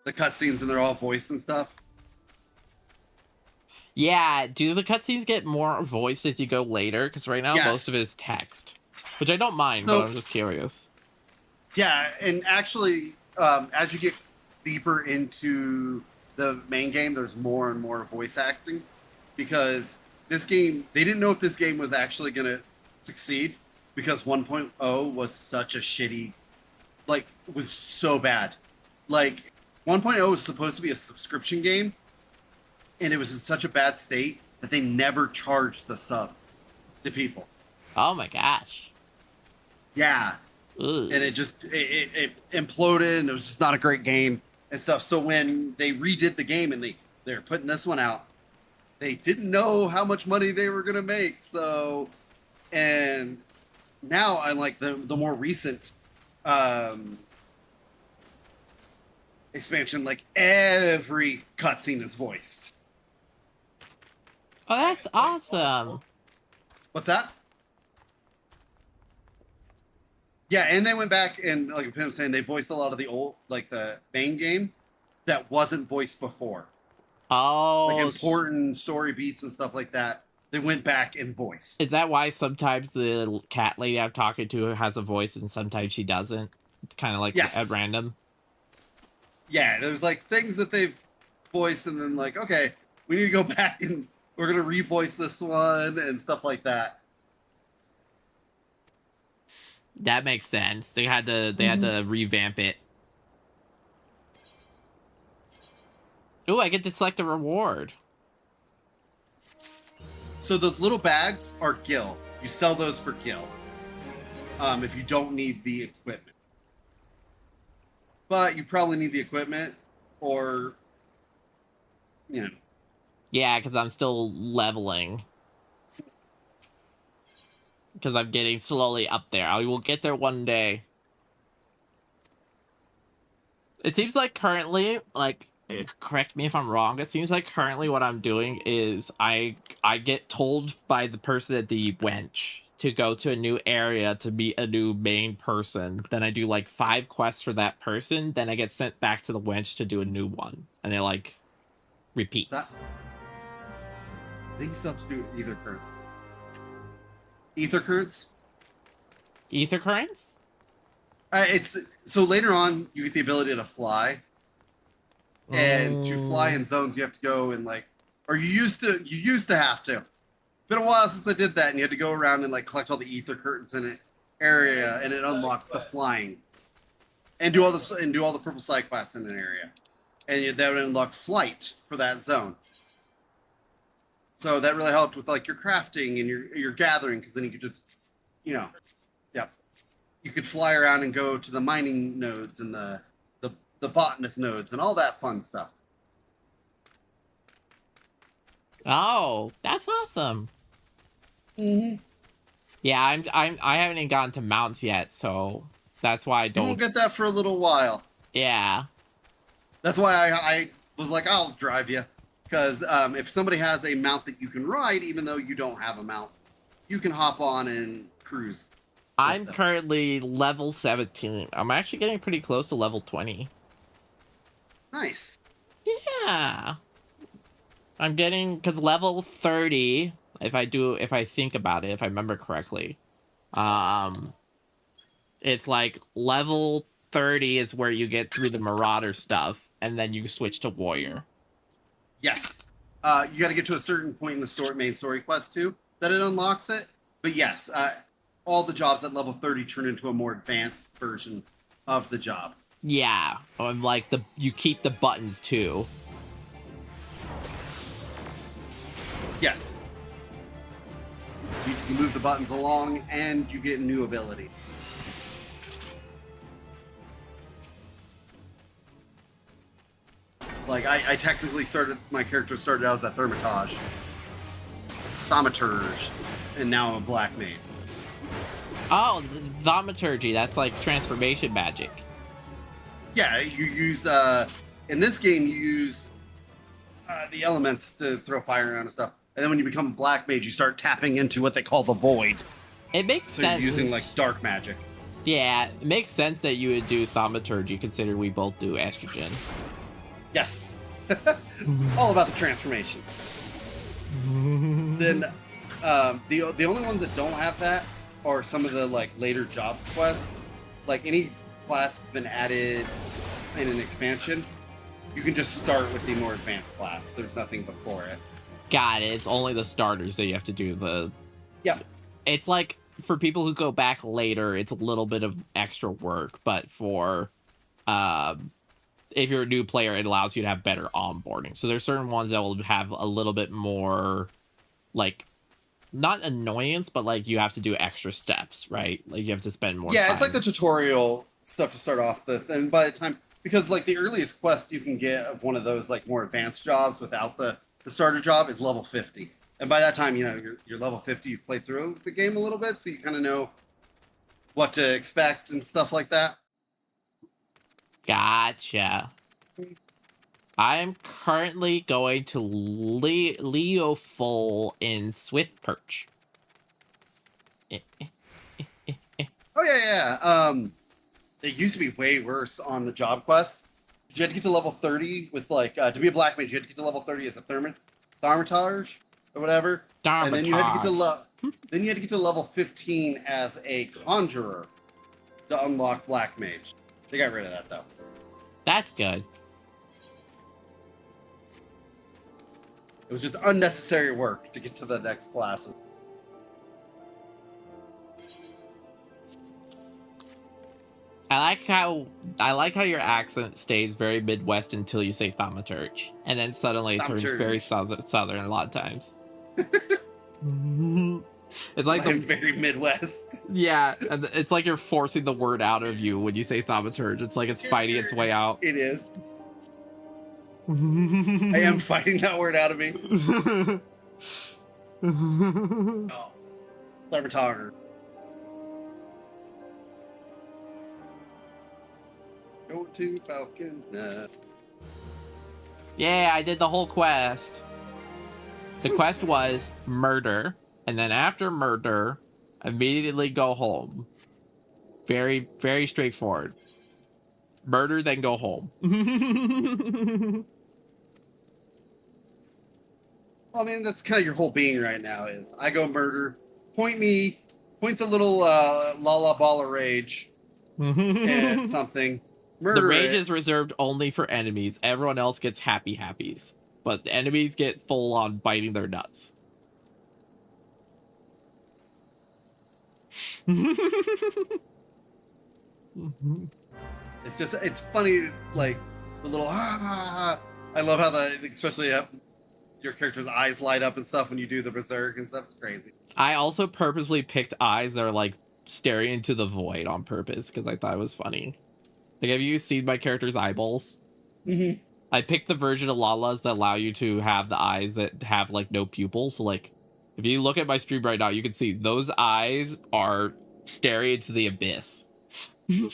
cutscenes and they're all voiced and stuff. Yeah, do the cutscenes get more voiced as you go later? Because right now most of it is text. Which I don't mind, So- but I'm just curious. Yeah, and actually, as you get deeper into the main game, there's more and more voice acting because this game, they didn't know if this game was actually going to succeed because 1.0 was such a shitty, like, was so bad. Like, 1.0 was supposed to be a subscription game, and it was in such a bad state that they never charged the subs to people. Oh my gosh. Yeah. Ooh. And it just it imploded, and it was just not a great game and stuff. So when they redid the game and they're putting this one out, they didn't know how much money they were gonna make. So, and now I like the more recent expansion. Like every cutscene is voiced. Oh, that's awesome. What's that? Yeah, and they went back and, like Pim was saying, they voiced a lot of the old, like the main game that wasn't voiced before. Oh. Like important story beats and stuff like that. They went back and voiced. Is that why sometimes the cat lady I'm talking to has a voice and sometimes she doesn't? It's kind of like Yes. at random. Yeah, there's like things that they've voiced and then like, okay, we need to go back and we're going to revoice this one and stuff like that. That makes sense. They had to revamp it. Ooh, I get to select a reward. So those little bags are gil. You sell those for gil. If you don't need the equipment. But you probably need the equipment or, you know. Yeah, because I'm still leveling. Because I'm getting slowly up there. I will get there one day. It seems like currently, like, correct me if I'm wrong, it seems like currently what I'm doing is I get told by the person at the wench to go to a new area to meet a new main person. Then I do like 5 quests for that person. Then I get sent back to the wench to do a new one. And it like repeats. I think you still have to do ether currents. Ether currents? Ether currents? It's so later on you get the ability to fly. And to fly in zones you have to go and like, or you used to have to. It's been a while since I did that, and you had to go around and like collect all the ether curtains in an area, and it unlocked the flying, and do all the purple side quests in an area, and that would unlock flight for that zone. So that really helped with like your crafting and your gathering, because then you could just, you could fly around and go to the mining nodes and the botanist nodes and all that fun stuff. Oh, that's awesome. Mm-hmm. Yeah, I haven't even gotten to mounts yet, so that's why I You don't. won't get that for a little while. Yeah. That's why I was like, I'll drive you. Because if somebody has a mount that you can ride, even though you don't have a mount, you can hop on and cruise. I'm currently level 17. I'm actually getting pretty close to level 20. Nice. Yeah. I'm getting, because level 30, if I think about it, if I remember correctly, it's like level 30 is where you get through the Marauder stuff, and then you switch to Warrior. Yes. You got to get to a certain point in the main story quest too, that it unlocks it. But yes, all the jobs at level 30 turn into a more advanced version of the job. Yeah, and like you keep the buttons too. Yes. You move the buttons along, and you get new ability. Like, I technically my character started out as a thaumaturge, and now I'm a black mage. Oh, the thaumaturgy, that's like transformation magic. Yeah, you use, in this game, you use the elements to throw fire around and stuff. And then when you become a black mage, you start tapping into what they call the void. It makes So sense. you're using, like, dark magic. Yeah, it makes sense that you would do thaumaturgy, considering we both do estrogen. Yes. All about the transformation. Then the only ones that don't have that or some of the like later job quests, like any class that's been added in an expansion, you can just start with the more advanced class. There's nothing before it. Got it. It's only the starters that you have to do the... Yeah. It's like, for people who go back later, it's a little bit of extra work, but for... if you're a new player, it allows you to have better onboarding. So there's certain ones that will have a little bit more, like, not annoyance, but like you have to do extra steps, right? Like you have to spend more time. It's like the tutorial stuff to start off with, and by the time, because like the earliest quest you can get of one of those like more advanced jobs without the starter job is level 50. And by that time, you know, you're level 50, you've played through the game a little bit, so you kind of know what to expect and stuff like that. Gotcha. I am currently going to Lalafell in Swift Perch. Oh yeah. It used to be way worse on the job quests. You had to get to level 30 with like to be a black mage. You had to get to level 30 as a Thaumaturge or whatever, and then you had to get to then you had to get to level 15 as a conjurer to unlock black mage. They got rid of that though. That's good. It was just unnecessary work to get to the next classes. I like how your accent stays very Midwest until you say thaumaturge, and then suddenly it turns very southern a lot of times. It's like I'm very Midwest. Yeah, and it's like you're forcing the word out of you when you say thaumaturge. It's like it's fighting its way out. It is. I am fighting that word out of me. Oh, Thaumaturge. Go to Falcon's Nest. Yeah, I did the whole quest. The quest was murder, and then after murder, immediately go home. Very, very straightforward. Murder, then go home. Well, I mean, that's kind of your whole being right now is I go murder, point the little Lala ball of rage at something. Murder the rage it. is reserved only for enemies. Everyone else gets happies. But the enemies get full on biting their nuts. It's funny, like the little I love how especially your character's eyes light up and stuff when you do the berserk and stuff. It's crazy. I also purposely picked eyes that are like staring into the void on purpose because I thought it was funny. Like, have you seen my character's eyeballs? Mm-hmm. I picked the version of Lala's that allow you to have the eyes that have like no pupils. So like, if you look at my stream right now, you can see those eyes are staring into the abyss. They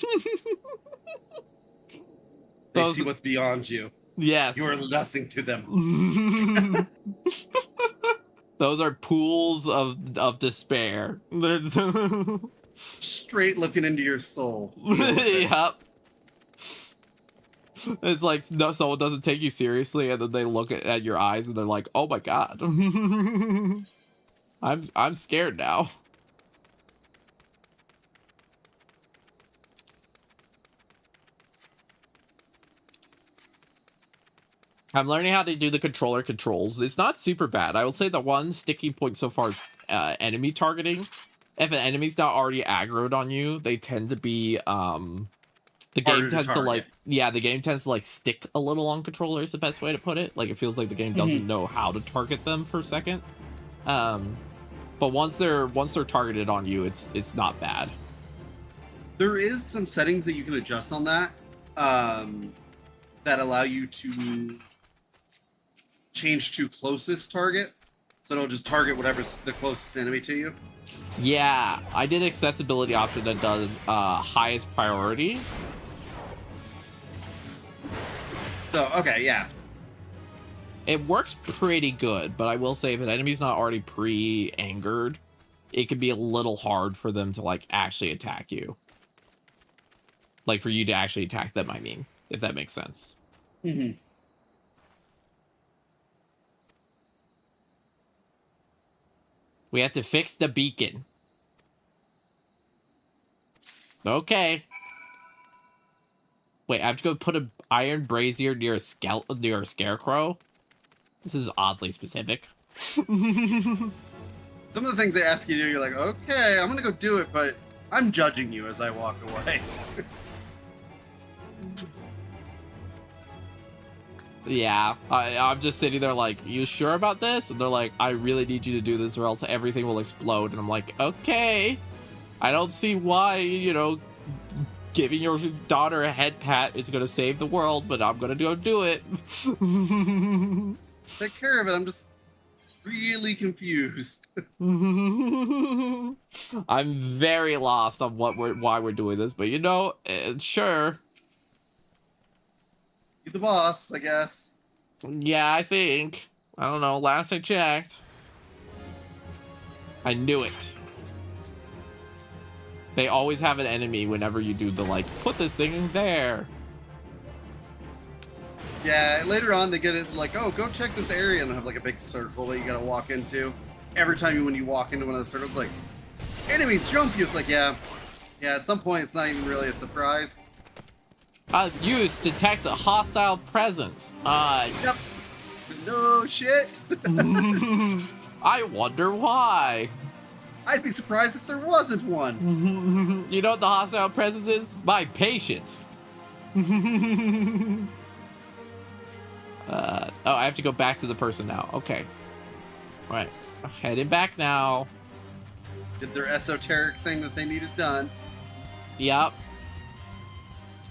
see what's beyond you. Yes. You are nothing to them. Those are pools of despair. Straight looking into your soul. Yep. It's like no, someone doesn't take you seriously, and then they look at your eyes and they're like, "Oh my god, I'm scared now." I'm learning how to do the controller controls. It's not super bad. I would say the one sticking point so far is enemy targeting. If an enemy's not already aggroed on you, they tend to be the game tends to like the game tends to like stick a little on controller is the best way to put it. Like it feels like the game doesn't know how to target them for a second. But once they're targeted on you, it's not bad. There is some settings that you can adjust on that that allow you to change to closest target. So it'll just target whatever's the closest enemy to you. Yeah, I did accessibility option that does highest priority. So, okay, yeah. It works pretty good, but I will say if an enemy's not already pre-angered, it can be a little hard for them to like actually attack you. Like for you to actually attack them, I mean, if that makes sense. Mm-hmm. We have to fix the beacon. Okay. Wait, I have to go put an iron brazier near a scarecrow? This is oddly specific. Some of the things they ask you to do, you're like, okay, I'm gonna go do it, but I'm judging you as I walk away. Yeah, I'm just sitting there like, you sure about this? And they're like, I really need you to do this or else everything will explode. And I'm like, okay. I don't see why, giving your daughter a head pat is going to save the world, but I'm going to go do it. Take care of it. I'm just really confused. I'm very lost on why we're doing this, but sure. You're the boss, I guess. Yeah, I think. I don't know. Last I checked. I knew it. They always have an enemy whenever you do the, put this thing in there. Yeah, later on they get it like, oh, go check this area, and they have a big circle that you gotta walk into. Every time when you walk into one of the circles, like, enemies jump you. It's like, yeah, at some point it's not even really a surprise. Use detect a hostile presence. Yep. No shit. I wonder why. I'd be surprised if there wasn't one. You know what the hostile presence is? My patience. I have to go back to the person now. Okay. All right. Heading back now. Did their esoteric thing that they needed done. Yep.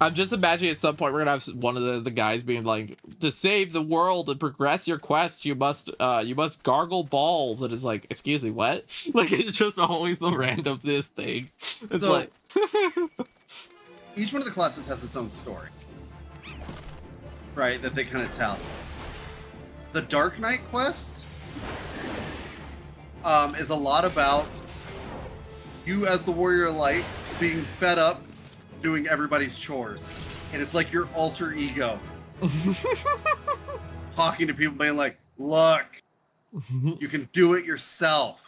I'm just imagining at some point we're gonna have one of the guys being like, to save the world and progress your quest, you must gargle balls. And it's like, excuse me, what? It's just always the random this thing. It's so, each one of the classes has its own story, right? That they kind of tell. The Dark Knight quest is a lot about you as the Warrior of Light being fed up doing everybody's chores, and it's like your alter ego talking to people being like, look, you can do it yourself.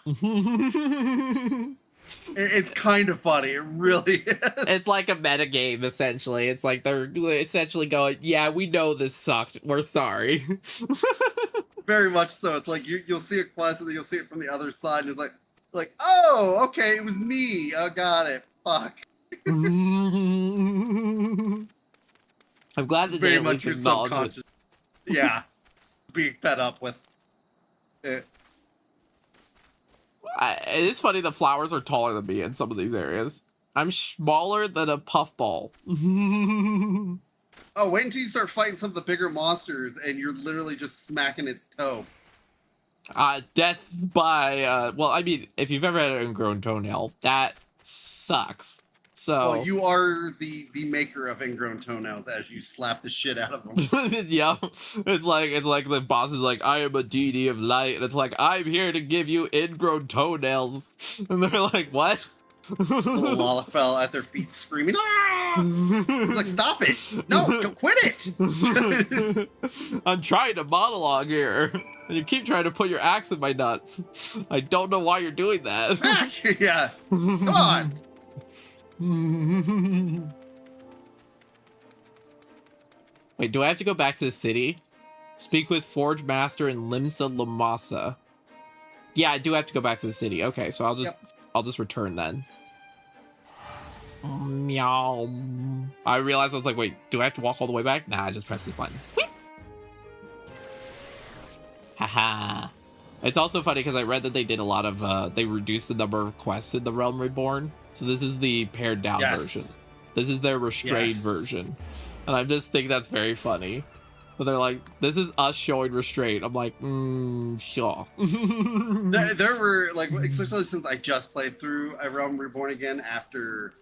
It's kind of funny. It really is. It's like a metagame, essentially. It's like they're essentially going, yeah, we know this sucked, we're sorry. Very much so. It's like you'll see a quest and then you'll see it from the other side, and it's like, oh, okay, it was me. Oh, got it. Fuck. I'm glad that they at least acknowledge it. Yeah, being fed up with it. It is funny the flowers are taller than me in some of these areas. I'm smaller than a puffball. Oh, wait until you start fighting some of the bigger monsters and you're literally just smacking its toe. Death by well, I mean, if you've ever had an ingrown toenail, that sucks. So well, you are the maker of ingrown toenails as you slap the shit out of them. Yeah, it's like the boss is like, I am a deity of light, and it's like, I'm here to give you ingrown toenails, and they're like, what? Little Lalafell at their feet screaming, ah! It's like, stop it! No, don't quit it! I'm trying to monologue here, and you keep trying to put your axe in my nuts. I don't know why you're doing that. Yeah, come on. Wait, do I have to go back to the city? Speak with Forge Master and Limsa Lamasa. Yeah, I do have to go back to the city. Okay, so I'll just return then. Meow. I realized I was like, wait, do I have to walk all the way back? Nah, I just press this button. Whee! Haha. It's also funny because I read that they did a lot of they reduced the number of quests in the Realm Reborn. So this is the pared down version. This is their restrained version. And I just think that's very funny. But they're like, this is us showing restraint. I'm like, sure. There were, like, especially since I just played through A Realm Reborn again after,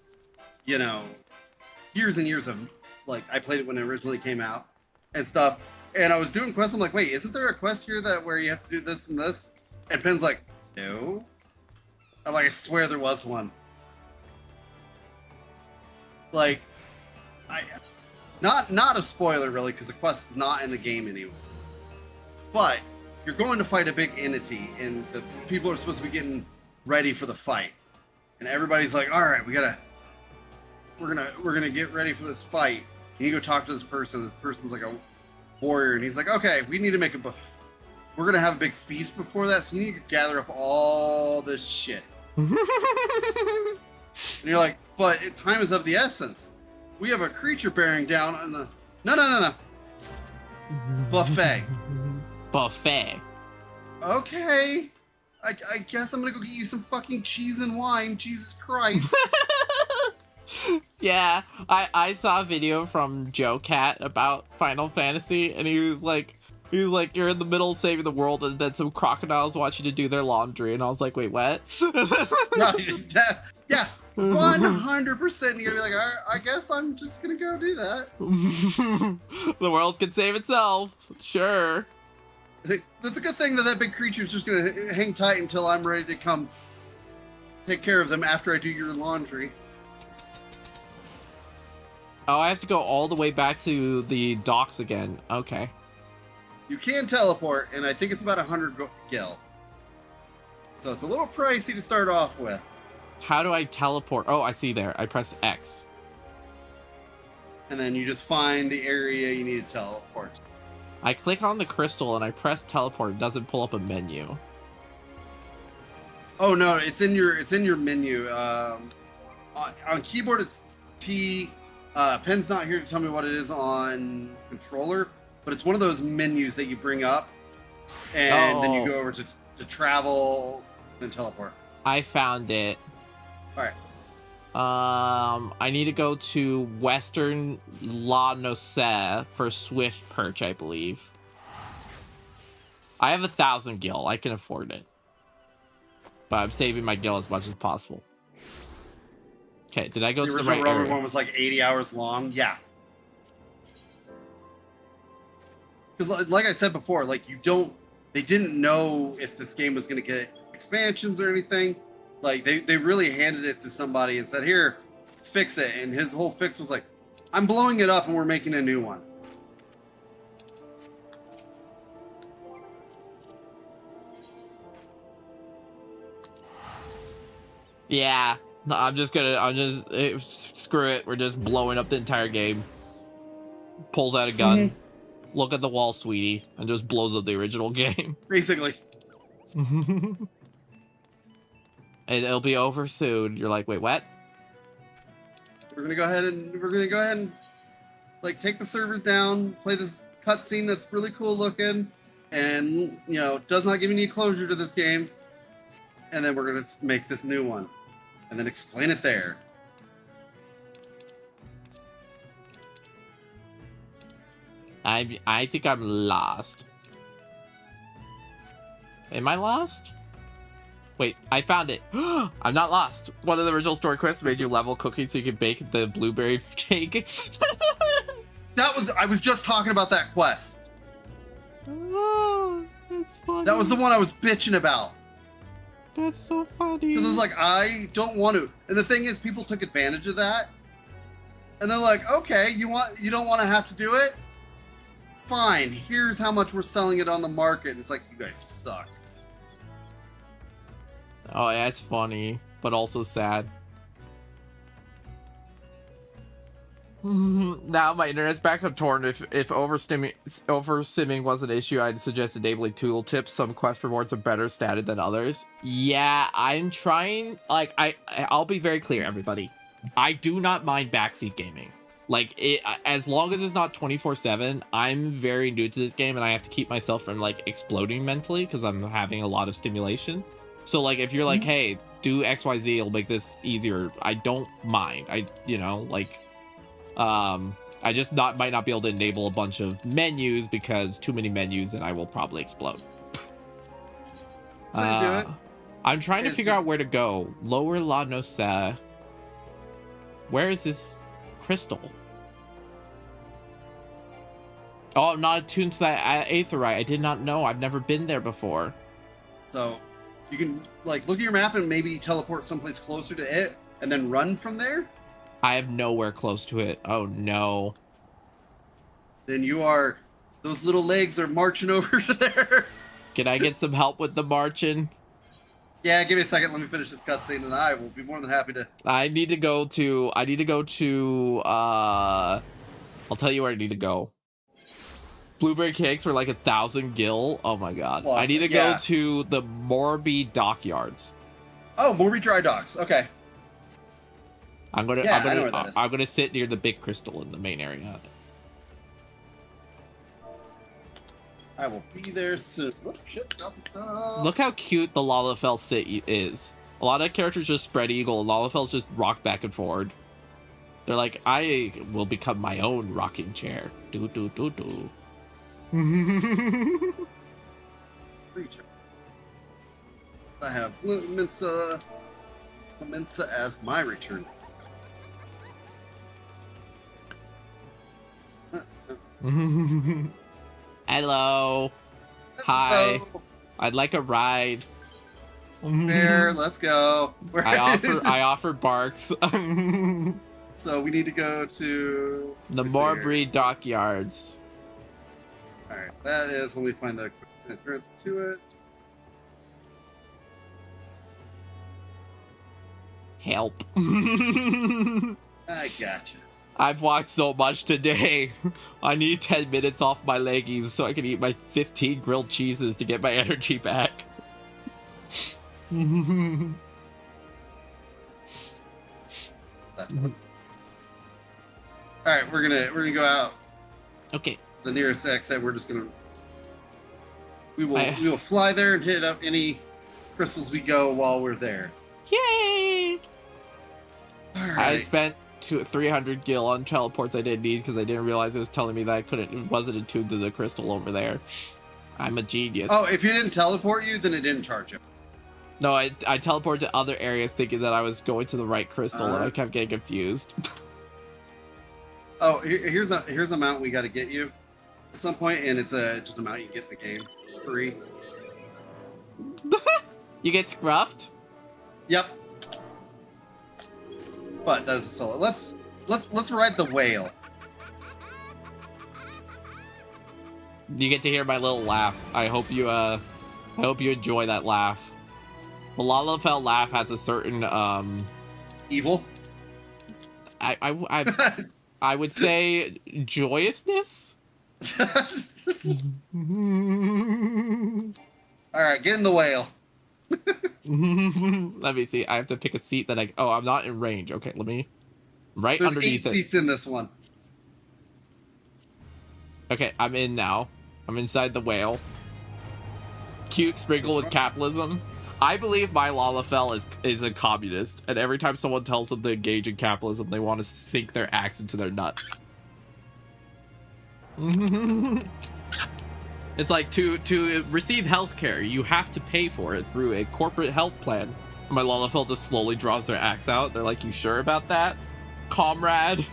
years and years of, like, I played it when it originally came out and stuff. And I was doing quests. I'm like, wait, isn't there a quest here where you have to do this and this? And Pen's like, no. I'm like, I swear there was one. Like, not a spoiler really, because the quest is not in the game anymore. But you're going to fight a big entity, and the people are supposed to be getting ready for the fight. And everybody's like, all right, we gotta we're gonna get ready for this fight. And you go talk to this person. This person's like a warrior, and he's like, okay, we need to make we're gonna have a big feast before that, so you need to gather up all this shit. And you're like, but time is of the essence. We have a creature bearing down on us. No. Buffet. Buffet. Okay. I guess I'm gonna go get you some fucking cheese and wine. Jesus Christ. Yeah, I saw a video from Joe Cat about Final Fantasy, and he was like, you're in the middle of saving the world, and then some crocodiles want you to do their laundry, and I was like, wait, what? No, yeah, 100%. You're gonna be like, all right, I guess I'm just gonna go do that. The world can save itself, sure. That's a good thing that big creature's just gonna hang tight until I'm ready to come take care of them after I do your laundry. Oh, I have to go all the way back to the docks again. Okay. You can teleport, and I think it's about 100 gil. So it's a little pricey to start off with. How do I teleport? Oh, I see there. I press X. And then you just find the area you need to teleport. I click on the crystal and I press teleport. It doesn't pull up a menu. Oh no, it's in your menu. On keyboard it's T. Pen's not here to tell me what it is on controller, but it's one of those menus that you bring up, and then you go over to travel and teleport. I found it. All right. I need to go to Western La Noce for Swift Perch, I believe. I have 1,000 gil. I can afford it. But I'm saving my gil as much as possible. Okay, did I go to the right original area? one was like 80 hours long. Yeah. Because like I said before, like they didn't know if this game was going to get expansions or anything. Like they really handed it to somebody and said, here, fix it. And his whole fix was like, I'm blowing it up and we're making a new one. Yeah. No, screw it. We're just blowing up the entire game. Pulls out a gun. Mm-hmm. Look at the wall, sweetie. And just blows up the original game. Basically. It'll be over soon. You're like, wait, what? We're gonna go ahead and like take the servers down, play this cutscene that's really cool looking, and does not give any closure to this game, and then we're gonna make this new one, and then explain it there. I think I'm lost. Am I lost? Wait, I found it. I'm not lost. One of the original story quests made you level cooking so you could bake the blueberry cake. I was just talking about that quest. Oh, that's funny. That was the one I was bitching about. That's so funny. Because I was like, I don't want to. And the thing is, people took advantage of that. And they're like, okay, you don't want to have to do it? Fine, here's how much we're selling it on the market. And it's like, you guys suck. Oh, yeah, it's funny, but also sad. Now my internet's back up torn. If overstimming was an issue, I'd suggest enabling tooltips. Some quest rewards are better statted than others. Yeah, I'm trying. Like, I'll be very clear, everybody. I do not mind backseat gaming. Like, as long as it's not 24/7. I'm very new to this game, and I have to keep myself from like exploding mentally because I'm having a lot of stimulation. So like, if you're like, hey, do XYZ, it'll make this easier, I don't mind. I just might not be able to enable a bunch of menus because too many menus and I will probably explode. I'm trying to figure out where to go. Lower La Noce. Where is this crystal? Oh, I'm not attuned to that aetherite. I did not know. I've never been there before. So you can like look at your map and maybe teleport someplace closer to it and then run from there. I have nowhere close to it. Oh no. Then those little legs are marching over to there. Can I get some help with the marching? Yeah, give me a second. Let me finish this cutscene, and I will be more than happy to. I need to go to. I'll tell you where I need to go. Blueberry cakes for like 1,000 gil. Oh my god. Well, I need to yeah. go to the Morby dockyards. Oh, Morby Dry Docks. Okay. I'm gonna Yeah, I know where that is. I'm gonna sit near the big crystal in the main area. I will be there soon. Oh, shit. Look how cute the Lalafell sit is. A lot of characters just spread eagle, and Lalafell's just rock back and forward. They're like, I will become my own rocking chair. Do do do do. Creature. I have Mensa as my return. Hello. Hi. I'd like a ride. There, let's go. I offer barks. So we need to go to The Morby dockyards. Alright, that is when we find the entrance to it. Help. I gotcha. I've watched so much today. I need 10 minutes off my leggies so I can eat my 15 grilled cheeses to get my energy back. Alright, we're gonna go out Okay. the nearest exit. We're just gonna we will fly there and hit up any crystals we go while we're there. Yay! Alright. I spent 300 gil on teleports I didn't need because I didn't realize it was telling me that it wasn't attuned to the crystal over there. I'm a genius. Oh, if you didn't teleport you, then it didn't charge you. No, I teleported to other areas thinking that I was going to the right crystal, and I kept getting confused. Oh, here's a mount we got to get you at some point, and it's just a mount you get in the game free. You get scruffed? Yep. But that's a solo. Let's ride the whale. You get to hear my little laugh. I hope you enjoy that laugh. The Lalafell laugh has a certain Evil. I would say joyousness. All right, get in the whale. Let me see. I have to pick a seat that I'm not in range. Okay, let me. Right There's underneath 8 it. seats in this one. Okay, I'm in now. I'm inside the whale. Cute sprinkle with capitalism. I believe my Lalafell is a communist, and every time someone tells them to engage in capitalism, they want to sink their axe into their nuts. It's like to receive healthcare, you have to pay for it through a corporate health plan. My Lalafell just slowly draws their axe out. They're like, "You sure about that, comrade?"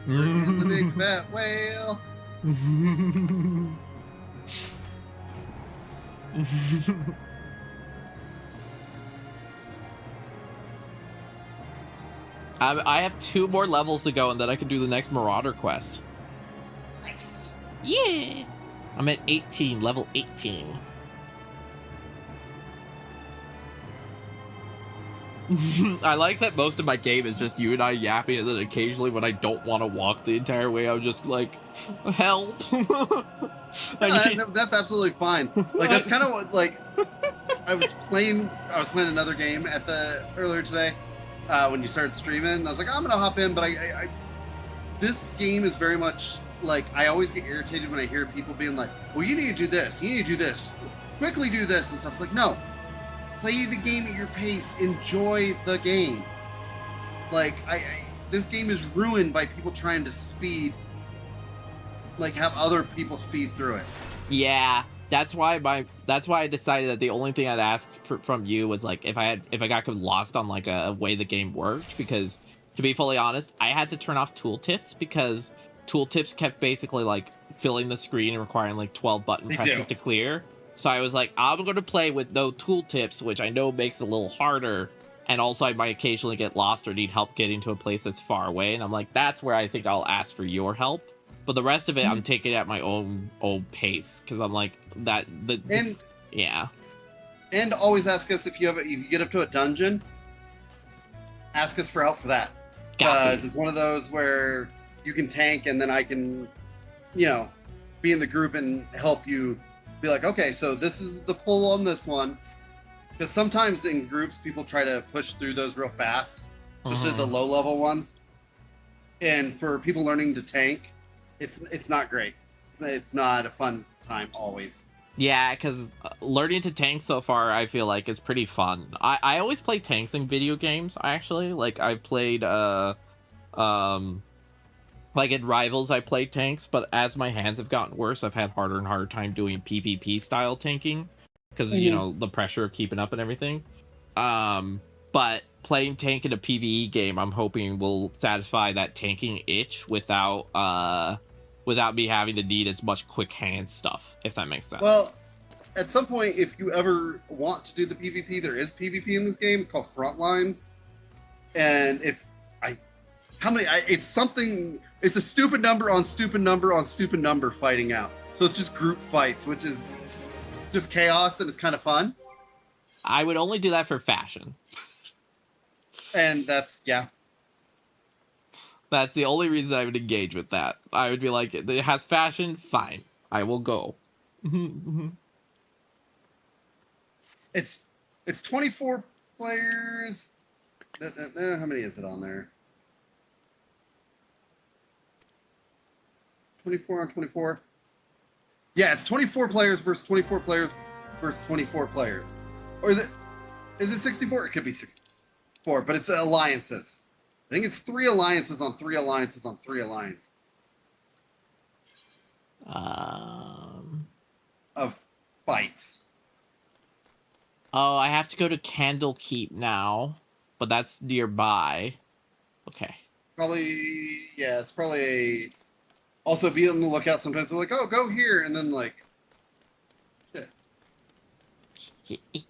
Bring in the big fat whale. I have 2 more levels to go, and then I can do the next Marauder quest. Nice. Yeah. I'm at 18, level 18. I like that most of my game is just you and I yapping, and then occasionally when I don't want to walk the entire way, I'm just like, help. That's absolutely fine. Like that's kind of what like I was playing another game earlier today when you started streaming. I was like, I'm gonna hop in, but I this game is very much like I always get irritated when I hear people being like, well, you need to do this, you need to do this, quickly do this and stuff. It's like, no. Play the game at your pace. Enjoy the game. Like this game is ruined by people trying to have other people speed through it. Yeah, that's why I decided that the only thing I'd ask from you was like if I got lost on like a way the game worked, because to be fully honest, I had to turn off tooltips because tooltips kept basically like filling the screen and requiring like 12 button presses to clear. So I was like, I'm going to play with no tooltips, which I know makes it a little harder. And also I might occasionally get lost or need help getting to a place that's far away. And I'm like, that's where I think I'll ask for your help. But the rest of it, I'm taking at my own pace because I'm like that. Yeah. And always ask us if you get up to a dungeon. Ask us for help for that, because it's one of those where you can tank, and then I can, be in the group and help you. Be like, okay, so this is the pull on this one. Because sometimes in groups, people try to push through those real fast, especially the low-level ones. And for people learning to tank, it's not great. It's not a fun time always. Yeah, because learning to tank so far, I feel like it's pretty fun. I always play tanks in video games, actually. Like, I've played, like in Rivals, I played tanks, but as my hands have gotten worse, I've had harder and harder time doing PvP-style tanking. Because, the pressure of keeping up and everything. But playing tank in a PvE game, I'm hoping will satisfy that tanking itch without me having to need as much quick hand stuff, if that makes sense. Well, at some point, if you ever want to do the PvP, there is PvP in this game. It's called Frontlines. And it's a stupid number on stupid number on stupid number fighting out. So it's just group fights, which is just chaos, and it's kind of fun. I would only do that for fashion. And that's That's the only reason I would engage with that. I would be like, it has fashion, fine. I will go. It's 24 players. How many is it on there? 24 on 24. Yeah, it's 24 players versus 24 players versus 24 players. Or is it 64? It could be 64, but it's alliances. I think it's 3 alliances on 3 alliances on 3 alliances. Of fights. Oh, I have to go to Candlekeep now, but that's nearby. Okay. It's probably also be on the lookout. Sometimes they're like, oh, go here, and then like, shit.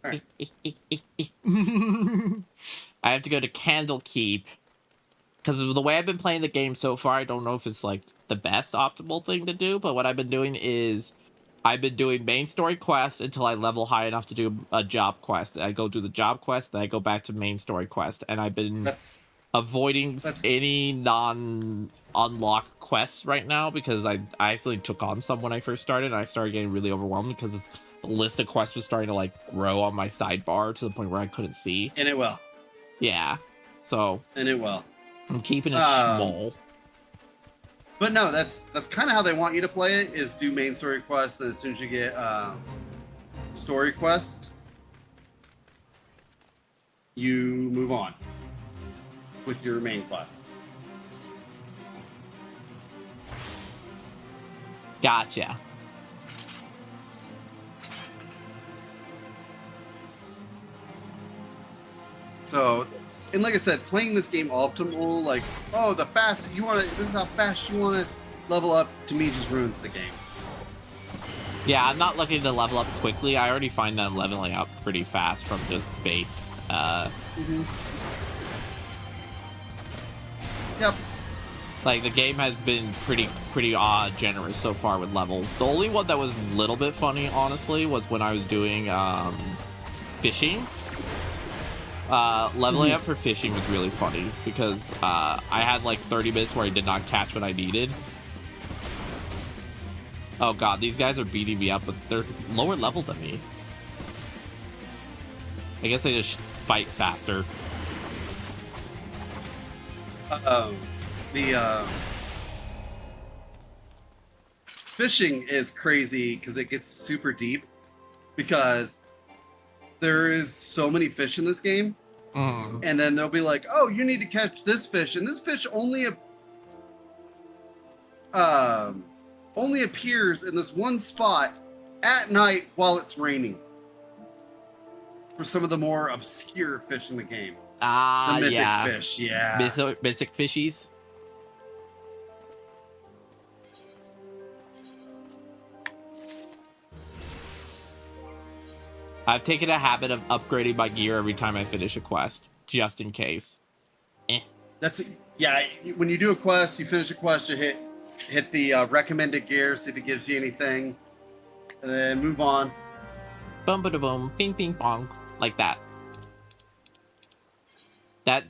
Right. I have to go to Candlekeep because of the way I've been playing the game so far. I don't know if it's like the best optimal thing to do, but what I've been doing is I've been doing main story quests until I level high enough to do a job quest. I go do the job quest, then I go back to main story quest, and I've been avoiding any non-unlock quests right now because I actually took on some when I first started, and I started getting really overwhelmed because the list of quests was starting to like grow on my sidebar to the point where I couldn't see. And it will. Yeah. So. And it will. I'm keeping it small. But no, that's kind of how they want you to play it, is do main story quests, and as soon as you get story quests, you move on with your main quest. Gotcha. So, and like I said, playing this game optimal, like, oh, this is how fast you want to level up, to me just ruins the game. Yeah, I'm not looking to level up quickly. I already find that I'm leveling up pretty fast from just base. Yep. Like, the game has been pretty generous so far with levels. The only one that was a little bit funny, honestly, was when I was doing fishing. Leveling up for fishing was really funny because I had like 30 minutes where I did not catch what I needed. Oh god, these guys are beating me up, but they're lower level than me. I guess they just fight faster. The fishing is crazy because it gets super deep because there is so many fish in this game, and then they'll be like, "Oh, you need to catch this fish," and this fish only appears in this one spot at night while it's raining. For some of the more obscure fish in the game, the mythic fish, mythic fishies. I've taken a habit of upgrading my gear every time I finish a quest, just in case. When you do a quest, you finish a quest, you hit hit the recommended gear, see if it gives you anything, and then move on. Boom, ba boom, ping, ping, pong, like that. That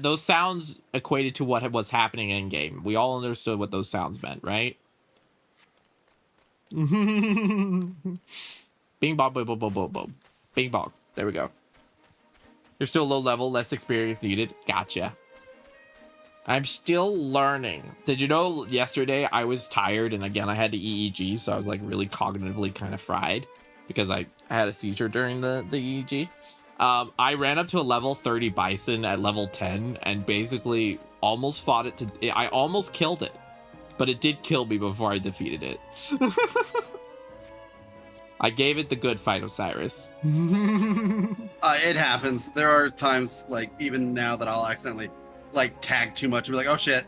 those sounds equated to what was happening in game. We all understood what those sounds meant, right? Bing bong, boom, boom, boom, boom, boom. Bing bong. There we go. You're still low level, less experience needed. Gotcha. I'm still learning. Did you know yesterday I was tired and again I had the EEG, so I was like really cognitively kind of fried because I had a seizure during the EEG. I ran up to a level 30 bison at level 10 and basically almost fought it to... I almost killed it, but it did kill me before I defeated it. I gave it the good fight, Osiris. It happens. There are times, like, even now that I'll accidentally, like, tag too much and be like, oh shit,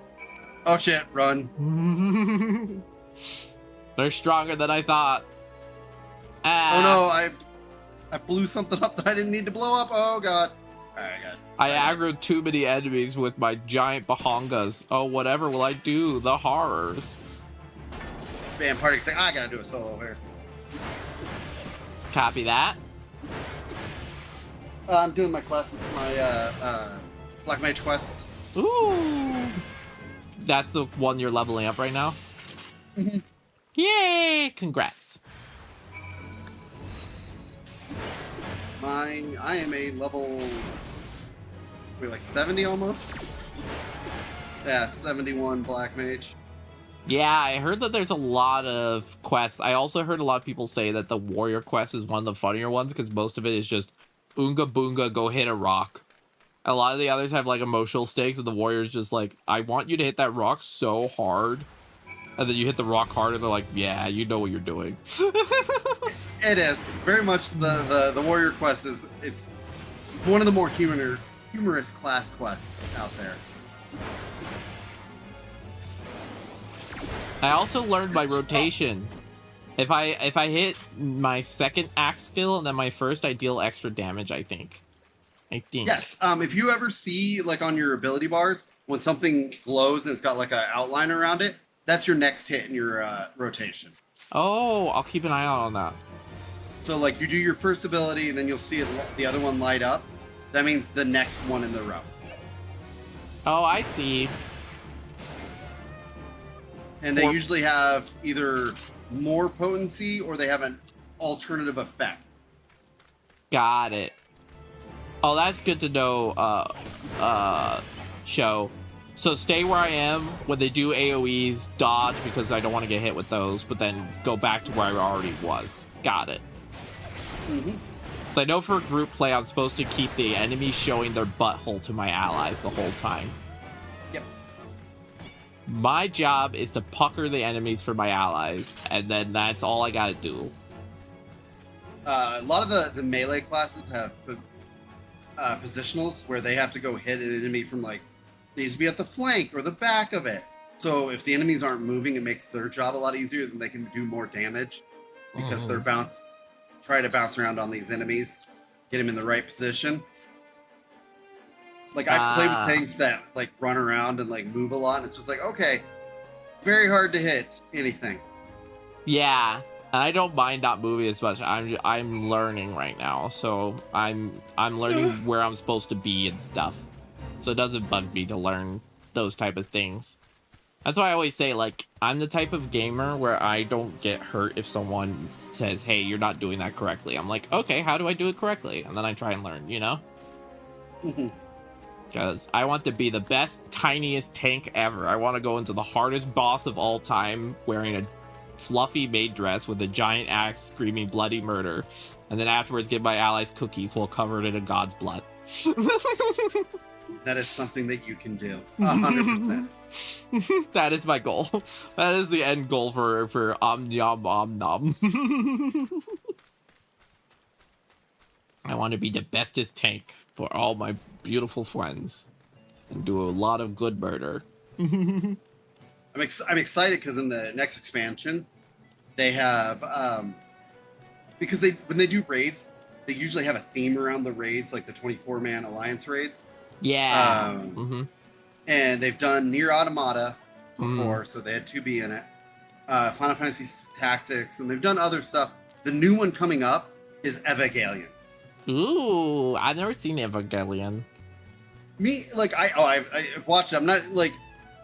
run. They're stronger than I thought. Oh no, I blew something up that I didn't need to blow up. Oh god. Alright, God. I aggroed too many enemies with my giant bahongas. Oh, whatever will I do? The horrors. Spam party saying, I gotta do a solo here. Copy that. I'm doing my quest, my Black Mage quests. Ooh. That's the one you're leveling up right now? Mm-hmm. Yay! Congrats. Mine, I am a level, wait, like 70 almost? Yeah, 71 Black Mage. Yeah, I heard that there's a lot of quests. I also heard a lot of people say that the warrior quest is one of the funnier ones because most of it is just oonga boonga, go hit a rock. A lot of the others have like emotional stakes and the warrior's just like, I want you to hit that rock so hard. And then you hit the rock hard and they're like, yeah, you know what you're doing. It is. Very much the warrior quest is, it's one of the more humorous class quests out there. I also learned by rotation. If I hit my second axe skill and then my first, I deal extra damage, I think. Yes. If you ever see, like, on your ability bars, when something glows and it's got, like, an outline around it, that's your next hit in your rotation. Oh, I'll keep an eye out on that. So, like, you do your first ability, and then you'll see the other one light up. That means the next one in the row. Oh, I see. And they usually have either more potency or they have an alternative effect. Got it. Oh, that's good to know, show. So stay where I am when they do AoEs, dodge because I don't want to get hit with those, but then go back to where I already was. Got it. Mm-hmm. So I know for group play, I'm supposed to keep the enemies showing their butthole to my allies the whole time. Yep. My job is to pucker the enemies for my allies, and then that's all I gotta do. A lot of the melee classes have positionals where they have to go hit an enemy from, like, needs to be at the flank or the back of it. So if the enemies aren't moving, it makes their job a lot easier, then they can do more damage because they're try to bounce around on these enemies, get them in the right position. Like, I've played with tanks that, like, run around and, like, move a lot, and it's just like, okay, very hard to hit anything. Yeah, and I don't mind not moving as much. I'm learning right now, so I'm learning where I'm supposed to be and stuff. So it doesn't bug me to learn those type of things. That's why I always say, like, I'm the type of gamer where I don't get hurt if someone says, hey, you're not doing that correctly. I'm like, okay, how do I do it correctly? And then I try and learn, you know? Because I want to be the best, tiniest tank ever. I want to go into the hardest boss of all time wearing a fluffy maid dress with a giant axe screaming bloody murder. And then afterwards give my allies cookies while covered in a god's blood. That is something that you can do. 100%. That is my goal. That is the end goal for Om Nom. I want to be the bestest tank for all my beautiful friends and do a lot of good murder. I'm excited because in the next expansion, they have because when they do raids, they usually have a theme around the raids, like the 24-man alliance raids. Yeah. And they've done Nier Automata, before, so they had 2B in it. Final Fantasy Tactics, and they've done other stuff. The new one coming up is Evangelion. Ooh, I've never seen Evangelion. I've watched it. I'm not like,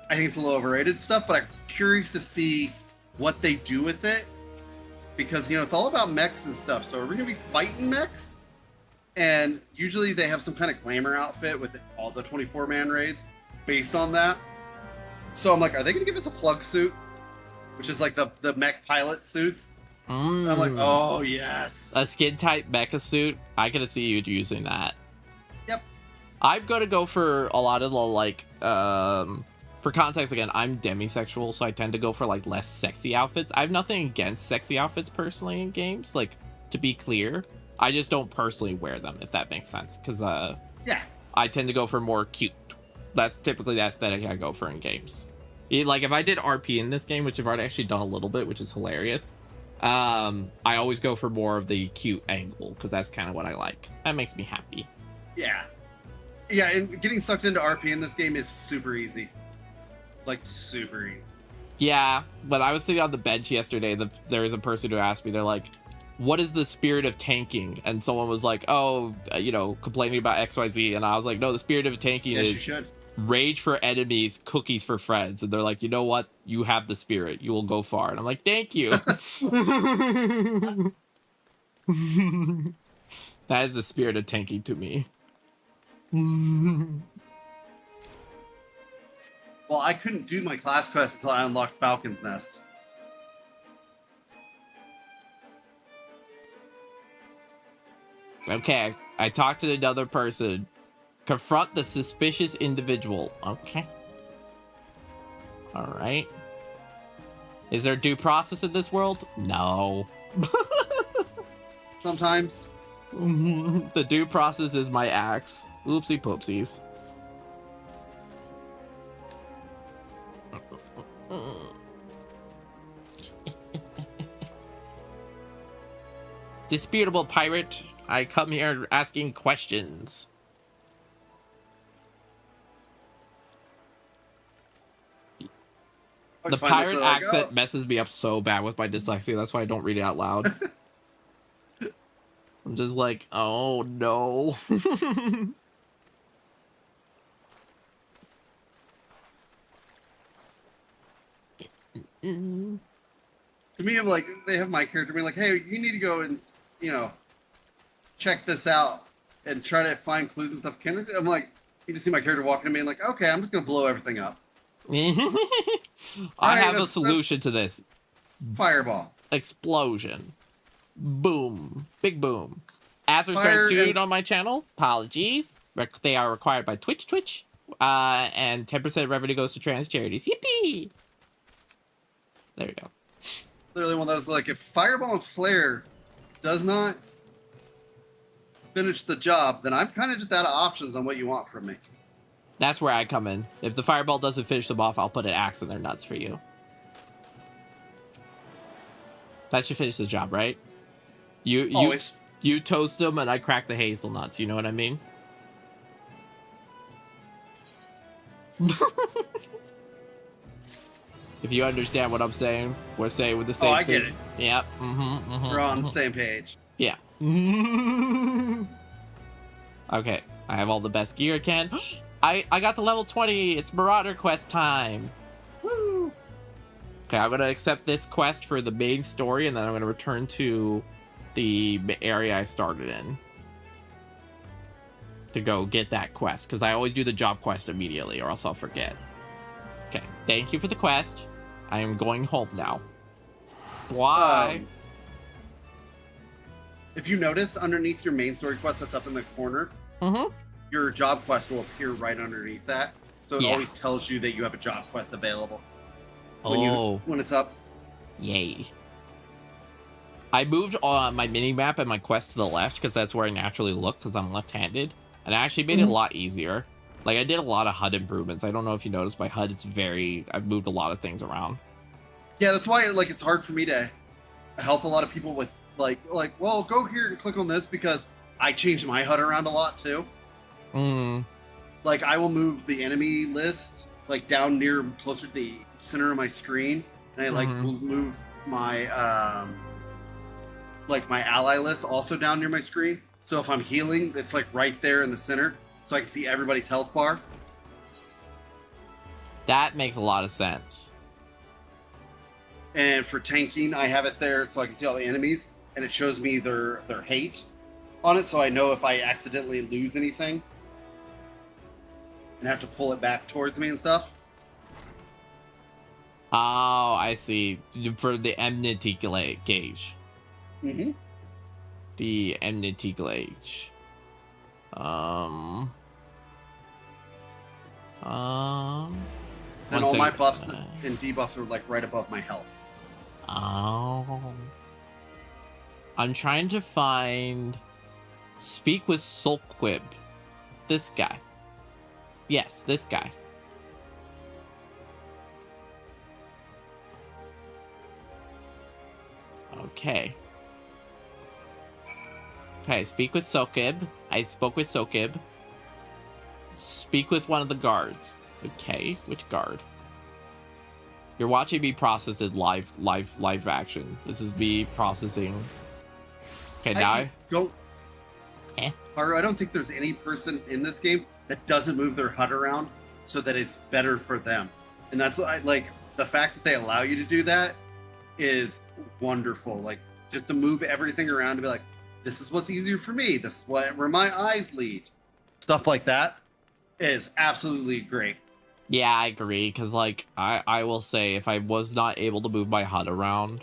I think it's a little overrated stuff, but I'm curious to see what they do with it, because it's all about mechs and stuff. So are we gonna be fighting mechs? And usually they have some kind of glamour outfit with all the 24-man raids based on that. So I'm like, are they gonna give us a plug suit, which is like the mech pilot suits? I'm like, oh yes, a skin type mecha suit. I could see you using that. Yep. I'm gonna go for a lot of the for context again, I'm demisexual, so I tend to go for like less sexy outfits. I have nothing against sexy outfits personally in games, like, to be clear. I just don't personally wear them, if that makes sense, because yeah, I tend to go for more cute. That's typically the aesthetic I go for in games. Like if I did RP in this game, which I've already actually done a little bit, which is hilarious, I always go for more of the cute angle, because that's kind of what I like. That makes me happy. Yeah, and getting sucked into RP in this game is super easy. Like, super easy. Yeah, but I was sitting on the bench yesterday. There was a person who asked me, they're like, what is the spirit of tanking? And someone was like, oh, complaining about XYZ. And I was like, no, the spirit of tanking is rage for enemies, cookies for friends. And they're like, you know what? You have the spirit. You will go far. And I'm like, thank you. That is the spirit of tanking to me. Well, I couldn't do my class quest until I unlocked Falcon's Nest. Okay, I talked to another person. Confront the suspicious individual. Okay. All right. Is there due process in this world? No. Sometimes. The due process is my axe. Oopsie poopsies. Disputable pirate, I come here asking questions. The pirate accent messes me up so bad with my dyslexia. That's why I don't read it out loud. I'm just like, oh no. To me, I'm like, they have my character being like, hey, you need to go and, check this out and try to find clues and stuff. I'm like, you just see my character walking to me and like, okay, I'm just going to blow everything up. I have a solution to this. Fireball. Explosion. Boom. Big boom. Ads are starting soon on my channel. Apologies. They are required by Twitch. And 10% of revenue goes to trans charities. Yippee! There we go. Literally one of those, like, if Fireball and Flare does not finish the job, then I'm kind of just out of options on what you want from me. That's where I come in. If the Fireball doesn't finish them off, I'll put an axe in their nuts for you. That should finish the job, right? You toast them and I crack the hazelnuts, you know what I mean? If you understand what I'm saying, we're saying with the same things. I get it. Yep. We're on the same page. Yeah. Okay, I have all the best gear I can. I got the level 20. It's Marauder quest time. Woo! Okay, I'm gonna accept this quest for the main story, and then I'm gonna return to the area I started in to go get that quest, because I always do the job quest immediately, or else I'll forget. Okay, thank you for the quest. I am going home now. Why? If you notice, underneath your main story quest that's up in the corner, your job quest will appear right underneath that. So it always tells you that you have a job quest available when it's up. Yay. I moved my mini-map and my quest to the left because that's where I naturally look, because I'm left-handed. And I actually made it a lot easier. Like, I did a lot of HUD improvements. I don't know if you noticed, my HUD, I've moved a lot of things around. Yeah, that's why, like, it's hard for me to help a lot of people with, like, well, go here and click on this, because I changed my HUD around a lot, too. Like, I will move the enemy list like down near closer to the center of my screen, and I like will move my like my ally list also down near my screen. So if I'm healing, it's like right there in the center, so I can see everybody's health bar. That makes a lot of sense. And for tanking, I have it there so I can see all the enemies, and it shows me their hate on it, so I know if I accidentally lose anything and have to pull it back towards me and stuff. Oh, I see. For the enmity gauge. Mm-hmm. The enmity gauge. And all my buffs and debuffs are like right above my health. Oh. I'm trying to find Speak with Sulquib. This guy. Yes, this guy. Okay. Okay, speak with Sulquib. I spoke with Sulquib. Speak with one of the guards. Okay, which guard? You're watching me process it live action. This is me processing. Okay, now I don't think there's any person in this game that doesn't move their HUD around so that it's better for them. And that's what I like. The fact that they allow you to do that is wonderful. Like, just to move everything around and be like, this is what's easier for me. This is where my eyes lead. Stuff like that is absolutely great. Yeah, I agree. Because, like, I will say, if I was not able to move my HUD around,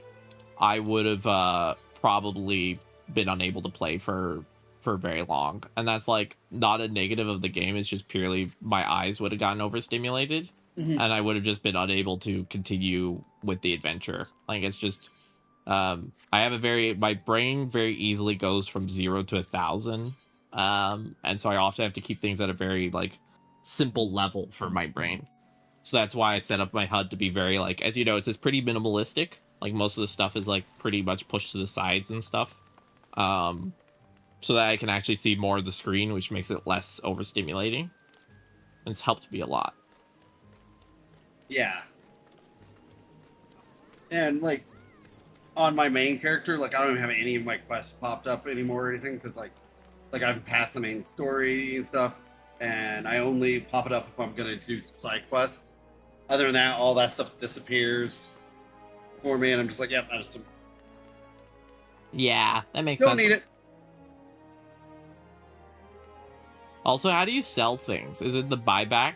I would have probably been unable to play for very long. And that's, like, not a negative of the game. It's just purely my eyes would have gotten overstimulated. Mm-hmm. And I would have just been unable to continue with the adventure. Like, it's just... I have my brain very easily goes from 0 to 1,000. And so I often have to keep things at a very, like, simple level for my brain. So that's why I set up my HUD to be very, like, as you know, it's pretty minimalistic. Like, most of the stuff is, like, pretty much pushed to the sides and stuff. So that I can actually see more of the screen, which makes it less overstimulating. And it's helped me a lot. Yeah. And, like, on my main character, like, I don't even have any of my quests popped up anymore or anything, because, like I've passed the main story and stuff, and I only pop it up if I'm going to do some side quests. Other than that, all that stuff disappears for me, and I'm just like, yep, I just Yeah, that makes sense. don't need it. Also, how do you sell things? Is it the buyback?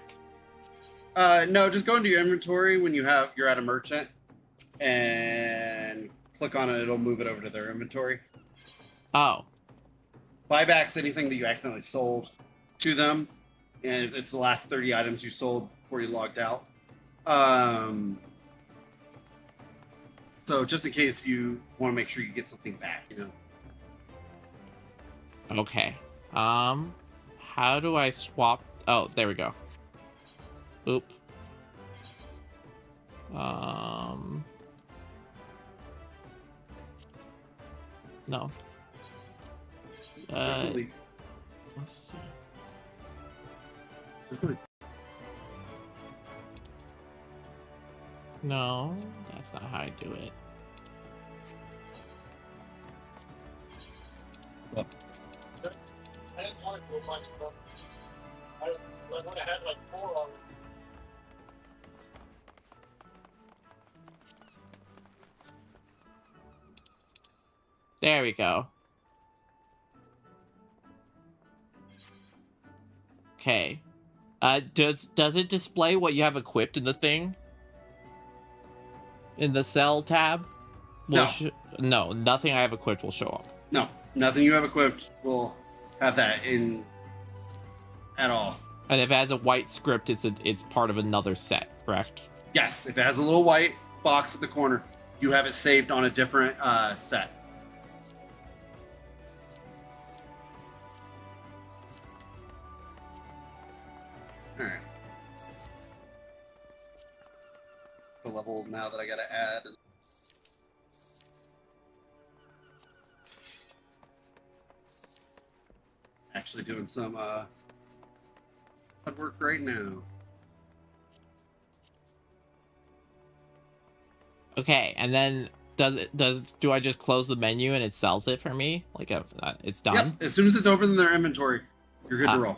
No, just go into your inventory when you're at a merchant, and click on it. It'll move it over to their inventory. Oh. Buybacks anything that you accidentally sold to them, and it's the last 30 items you sold before you logged out. So just in case you want to make sure you get something back, you know. Okay. How do I swap? Oh, there we go. Oop. No. Let's see. No, that's not how I do it. I didn't want to do much stuff. I would have had like 4 of them. There we go. Okay. Does it display what you have equipped in the thing? In the sell tab? No. No, nothing I have equipped will show up. No, nothing you have equipped will have that in at all. And if it has a white script, it's part of another set, correct? Yes, if it has a little white box at the corner, you have it saved on a different set. Alright. The level now that I gotta add. Actually doing some hard work right now. Okay, and then do I just close the menu and it sells it for me? Like it's done? Yep. As soon as it's over in their inventory, you're good to roll.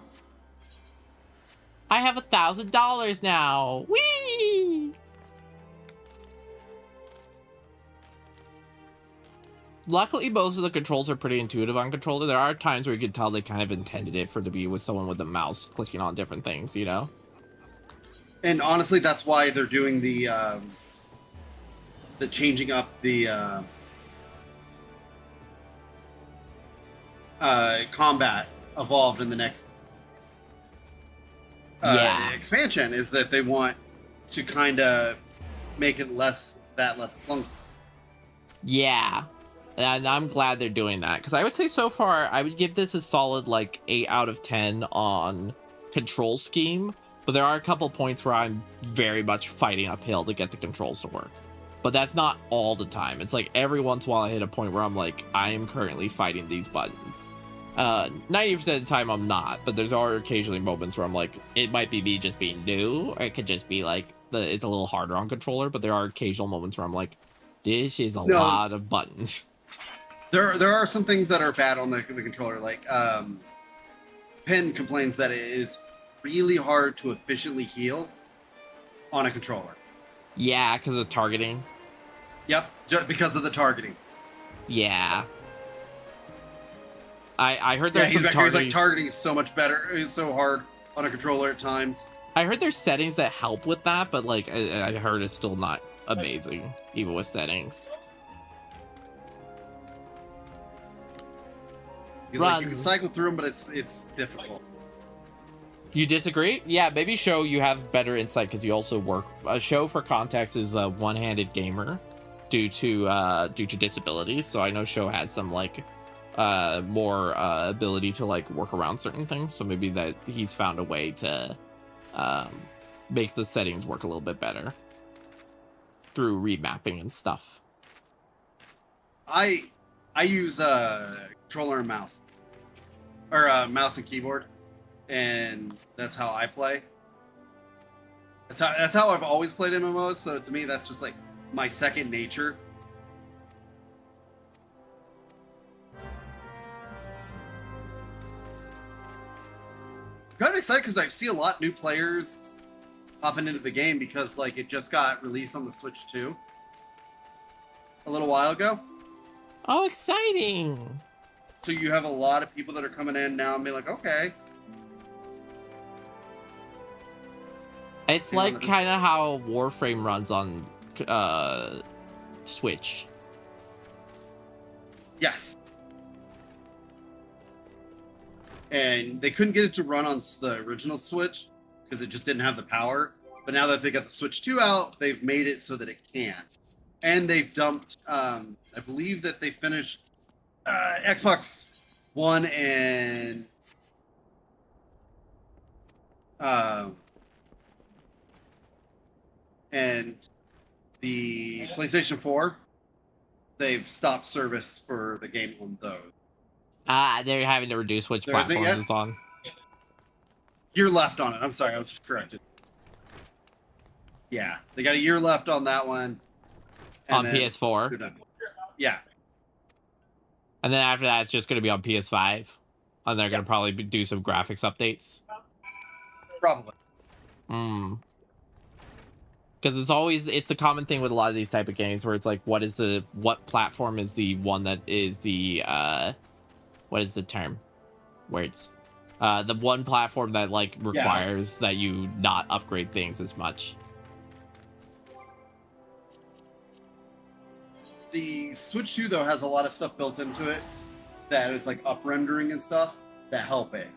I have $1,000 now. Whee! Luckily, most of the controls are pretty intuitive on controller. There are times where you can tell they kind of intended it for to be with someone with a mouse clicking on different things, you know? And honestly, that's why they're doing the changing up the combat evolved in the next expansion, is that they want to kind of make it less clunky. Yeah. And I'm glad they're doing that, because I would say so far I would give this a solid like 8 out of 10 on control scheme, but there are a couple points where I'm very much fighting uphill to get the controls to work. But that's not all the time. It's like every once in a while I hit a point where I'm like, I am currently fighting these buttons. 90% of the time I'm not, but there's are occasionally moments where I'm like, it might be me just being new, or it could just be like it's a little harder on controller, but there are occasional moments where I'm like, this is a lot of buttons. There are some things that are bad on the controller, like Penn complains that it is really hard to efficiently heal on a controller. Yeah, because of targeting. Yep, just because of the targeting. Yeah. I heard there's some targeting. He's like, targeting is so much better. It's so hard on a controller at times. I heard there's settings that help with that, but like I heard it's still not amazing, even with settings. Like, you can cycle through them, but it's difficult. You disagree? Yeah, maybe Show, you have better insight because you also work. Show, for context, is a one-handed gamer due to disabilities. So I know Show has some like more ability to like work around certain things. So maybe that he's found a way to make the settings work a little bit better through remapping and stuff. I use controller and mouse, or mouse and keyboard, and that's how I play. That's how I've always played MMOs. So to me, that's just like my second nature. Kind of excited because I see a lot of new players popping into the game because like it just got released on the Switch 2 a little while ago. Oh, exciting! So you have a lot of people that are coming in now and being like, okay. It's like kind of how Warframe runs on Switch. Yes. And they couldn't get it to run on the original Switch because it just didn't have the power. But now that they got the Switch 2 out, they've made it so that it can. And they've dumped, I believe that they finished Xbox One and the PlayStation 4. They've stopped service for the game on those. They're having to reduce which platforms it's on. Year left on it. I'm sorry, I was just corrected. Yeah, they got a year left on that one. On PS4? They're done. Yeah. And then after that, it's just going to be on PS5. And they're going to probably do some graphics updates. Probably. Because it's the common thing with a lot of these type of games where it's like, what platform is the one that is the, what is the term? Words. The one platform that like requires that you not upgrade things as much. The Switch 2 though has a lot of stuff built into it that it's like up rendering and stuff that help it.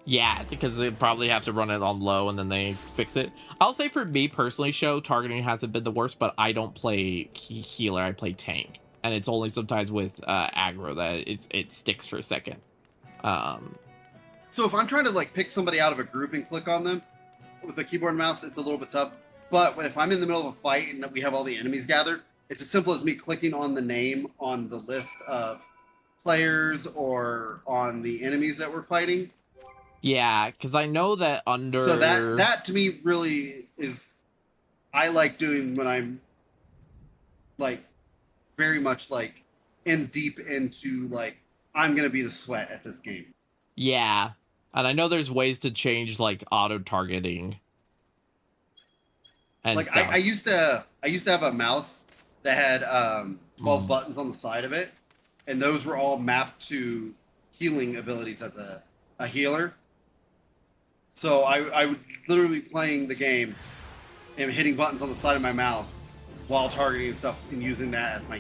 Yeah, because they probably have to run it on low and then they fix it. I'll say for me personally, Show, targeting hasn't been the worst, but I don't play healer, I play tank. And it's only sometimes with aggro that it sticks for a second. So if I'm trying to like pick somebody out of a group and click on them with a keyboard and mouse, it's a little bit tough. But if I'm in the middle of a fight and we have all the enemies gathered, it's as simple as me clicking on the name on the list of players or on the enemies that we're fighting. Yeah, because I know that under... So that to me really is... I like doing when I'm like very much like in deep into like I'm gonna be the sweat at this game. Yeah. And I know there's ways to change like auto targeting. And Like stuff. I used to have a mouse that had 12 Mm. buttons on the side of it, and those were all mapped to healing abilities as a healer. So I would literally be playing the game and hitting buttons on the side of my mouse while targeting stuff and using that as my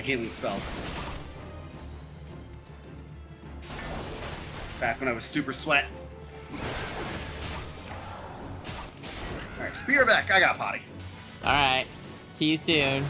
healing spells. Back when I was super sweat. Alright, be right back. I got potty. Alright. See you soon.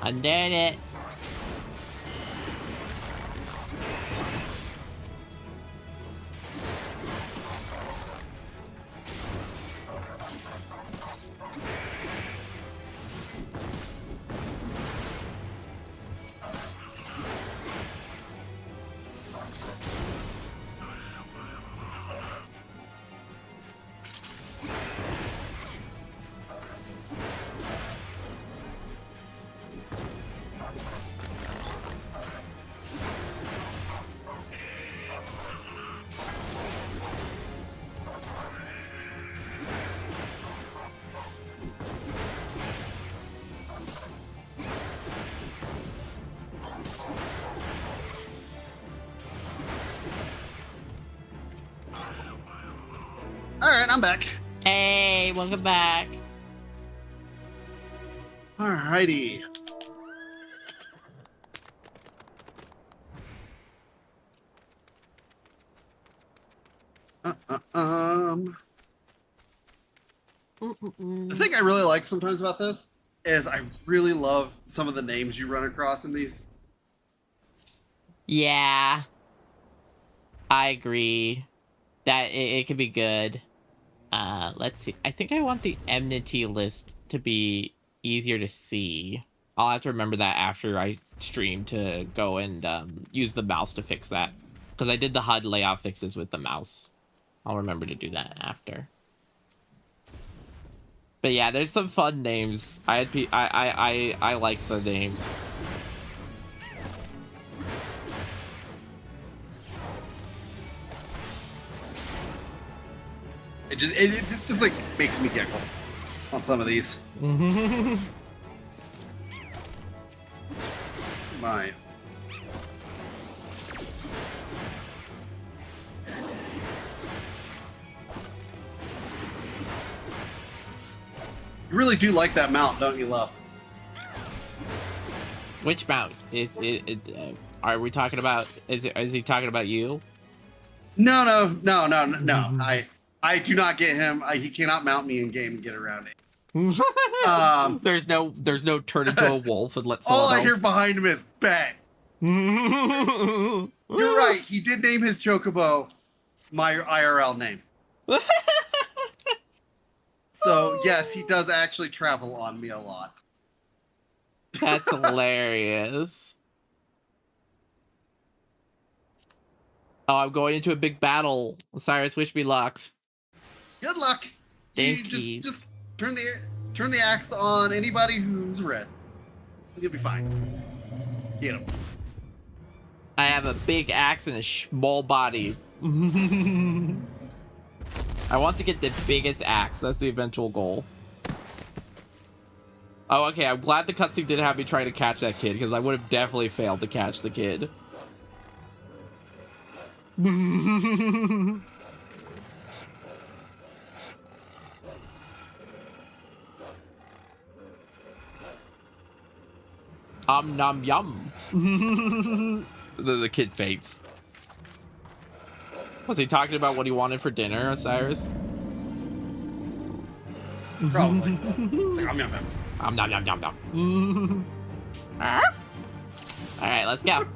I did it. Alright, I'm back. Hey, welcome back. Alrighty. The thing I really like sometimes about this is I really love some of the names you run across in these. Yeah. I agree. That it could be good. Let's see. I think I want the enmity list to be easier to see. I'll have to remember that after I stream to go and use the mouse to fix that. Because I did the HUD layout fixes with the mouse. I'll remember to do that after. But yeah, there's some fun names. I like the names. It just like makes me giggle on some of these. My. You really do like that mount, don't you, Love? Which mount? Are we talking about? Is he talking about you? No. I do not get him. He cannot mount me in game and get around it. There's no turn into a wolf and let someone all I else. hear behind him is bang. You're right. He did name his chocobo my IRL name. So yes, he does actually travel on me a lot. That's hilarious. Oh, I'm going into a big battle. Cyrus, wish me luck. Good luck. Thank You you. just turn the axe on anybody who's red. You'll be fine. Get him. I have a big axe and a small body. I want to get the biggest axe. That's the eventual goal. Oh, okay. I'm glad the cutscene didn't have me try to catch that kid, because I would have definitely failed to catch the kid. Nom yum. The kid faints. Was he talking about what he wanted for dinner, Osiris? Probably. It's like, yum, yum. Nom yum yum yum. All right, let's go.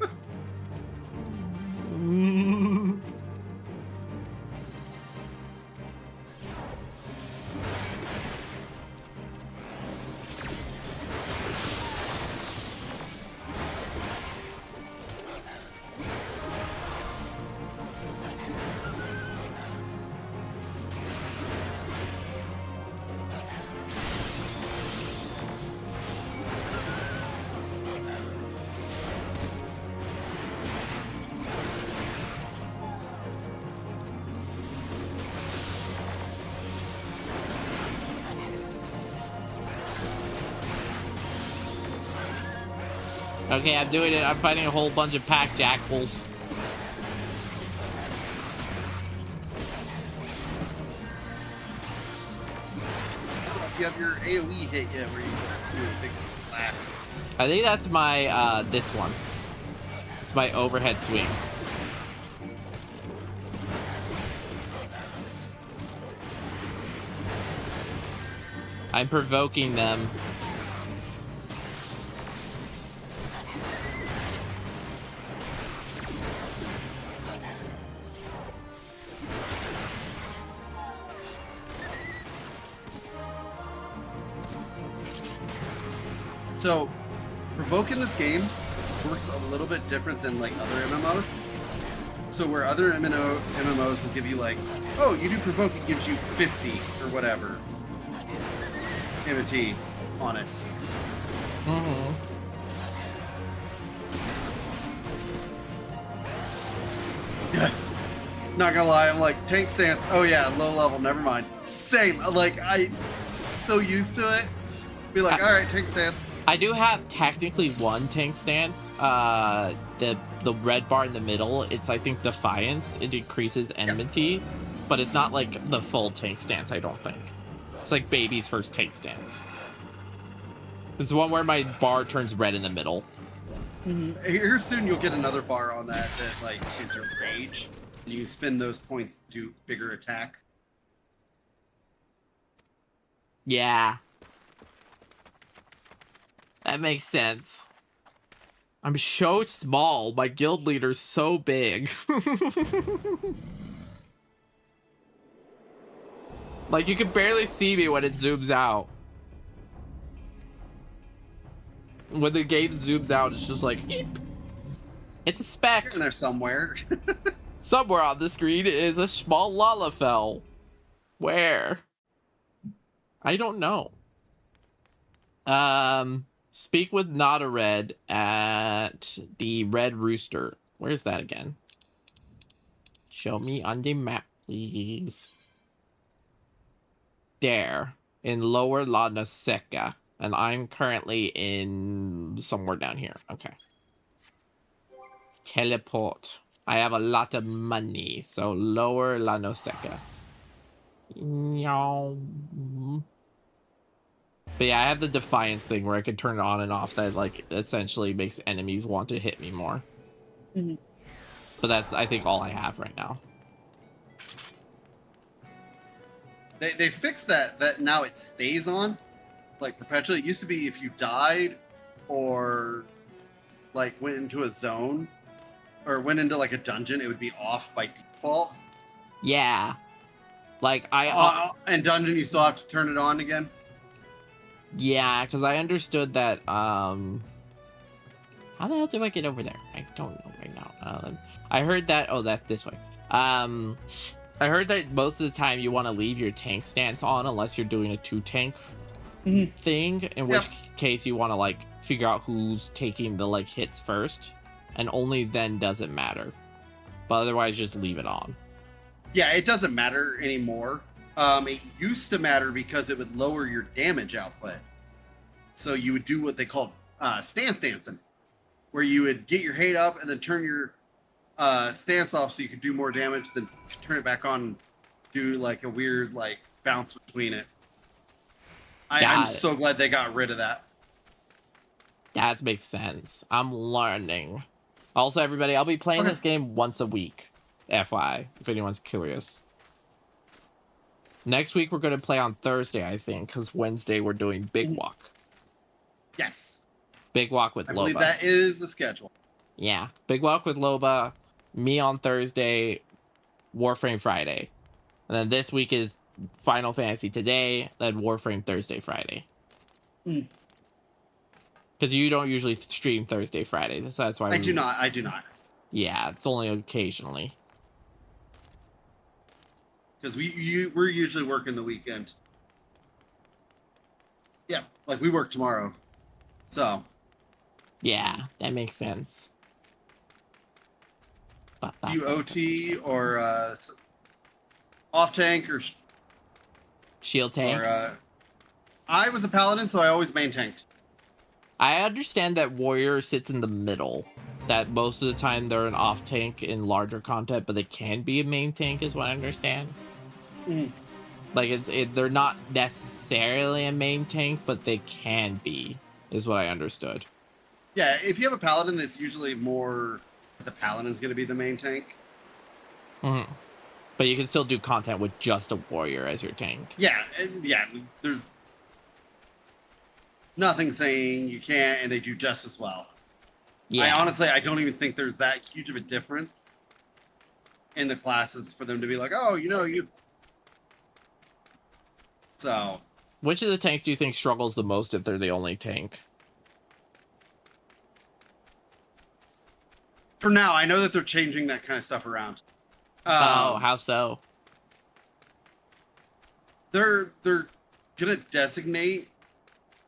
Okay, I'm doing it. I'm fighting a whole bunch of pack jackals. You have your AoE hit yet where you do a big splash. I think that's my, this one. It's my overhead swing. I'm provoking them. So, provoke in this game works a little bit different than like other MMOs. So where other MMOs will give you like, oh, you do provoke, it gives you 50 or whatever MT on it. Mm-hmm. Not gonna lie, I'm like, tank stance, oh yeah, low level, never mind. Same, like, I so used to it. Be like, alright, tank stance. I do have technically one tank stance. The red bar in the middle, it's I think Defiance. It increases enmity, but it's not like the full tank stance, I don't think. It's like baby's first tank stance. It's one where my bar turns red in the middle. Here soon you'll get another bar on that like is your rage. And you spend those points to do bigger attacks. Yeah. That makes sense. I'm so small. My guild leader's so big. Like, you can barely see me when it zooms out. When the game zooms out, it's just like, eep. It's a speck. You're in there somewhere. Somewhere on the screen is a small Lalafell. Where? I don't know. Speak with Not a Red at the Red Rooster. Where's that again? Show me on the map, please. There. In Lower La Noseca. And I'm currently in somewhere down here. Okay. Teleport. I have a lot of money. So Lower La Noseca. But yeah, I have the Defiance thing where I can turn it on and off that, like, essentially makes enemies want to hit me more. Mm-hmm. But that's, I think, all I have right now. They fixed that now it stays on, like, perpetually. It used to be if you died or, like, went into a zone or went into, like, a dungeon, it would be off by default. Yeah. Like, and dungeon, you still have to turn it on again? Yeah, because I understood that, how the hell do I get over there? I don't know right now. I heard that, oh, that's this way. I heard that most of the time you want to leave your tank stance on unless you're doing a 2-tank thing, in which case you want to, like, figure out who's taking the like hits first, and only then does it matter. But otherwise, just leave it on. Yeah, it doesn't matter anymore. It used to matter because it would lower your damage output. So you would do what they called stance dancing, where you would get your hate up and then turn your stance off so you could do more damage, then turn it back on and do like a weird like bounce between it. I'm so glad they got rid of that. That makes sense. I'm learning. Also, everybody, I'll be playing this game once a week. FYI, if anyone's curious. Next week, we're going to play on Thursday, I think, because Wednesday we're doing Big Walk. Yes. Big Walk with Loba. I believe that is the schedule. Yeah. Big Walk with Loba, me on Thursday, Warframe Friday. And then this week is Final Fantasy today, then Warframe Thursday, Friday. Because you don't usually stream Thursday, Friday. So that's why I do not. Yeah, it's only occasionally. Because we're usually working the weekend. Yeah, like we work tomorrow. So. Yeah, that makes sense. You OT or off tank or shield tank? Or, I was a paladin, so I always main tanked. I understand that warrior sits in the middle. That most of the time they're an off tank in larger content, but they can be a main tank, is what I understand. Like they're not necessarily a main tank, but they can be, is what I understood. Yeah, if you have a paladin, that's usually more the paladin's going to be the main tank. But you can still do content with just a warrior as your tank. Yeah, there's nothing saying you can't, and they do just as well. Yeah. I don't even think there's that huge of a difference in the classes for them to be like, oh, you. So. Which of the tanks do you think struggles the most if they're the only tank? For now, I know that they're changing that kind of stuff around. How so? They're gonna designate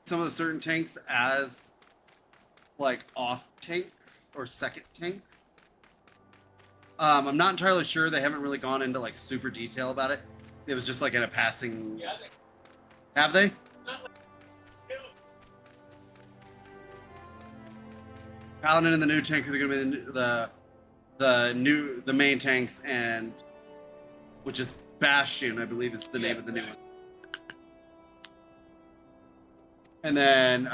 some of the certain tanks as like off tanks or second tanks. I'm not entirely sure. They haven't really gone into like super detail about it. It was just like in a passing. Yeah, Have they? Paladin and the new tank are going to be the main tanks, and which is Bastion, I believe is the name of the new one. And then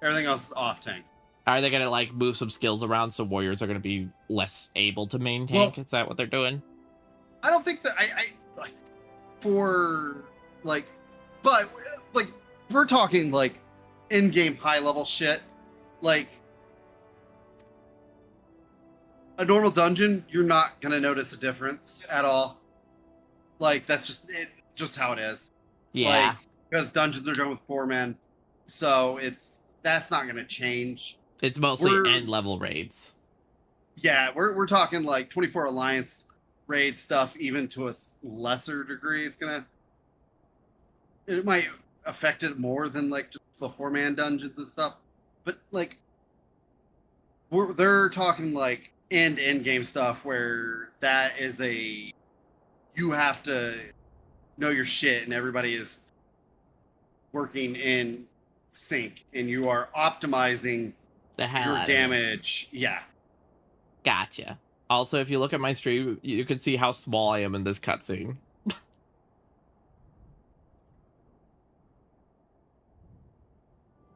everything else is off tank. Are they gonna like move some skills around so warriors are gonna be less able to main tank? Is that what they're doing? I don't think that I like for like, but like we're talking like in-game high level shit. Like a normal dungeon, you're not gonna notice a difference at all. Like that's just how it is. Yeah. Like, because dungeons are going with 4-man, so that's not gonna change. It's mostly end level raids. Yeah, we're talking like 24 Alliance raid stuff, even to a lesser degree. It might affect it more than like just the 4-man dungeons and stuff. But like, they're talking like end game stuff where that is you have to know your shit, and everybody is working in sync, and you are optimizing the hell your out of it. damage. Yeah. Gotcha. Also, if you look at my stream, you can see how small I am in this cutscene.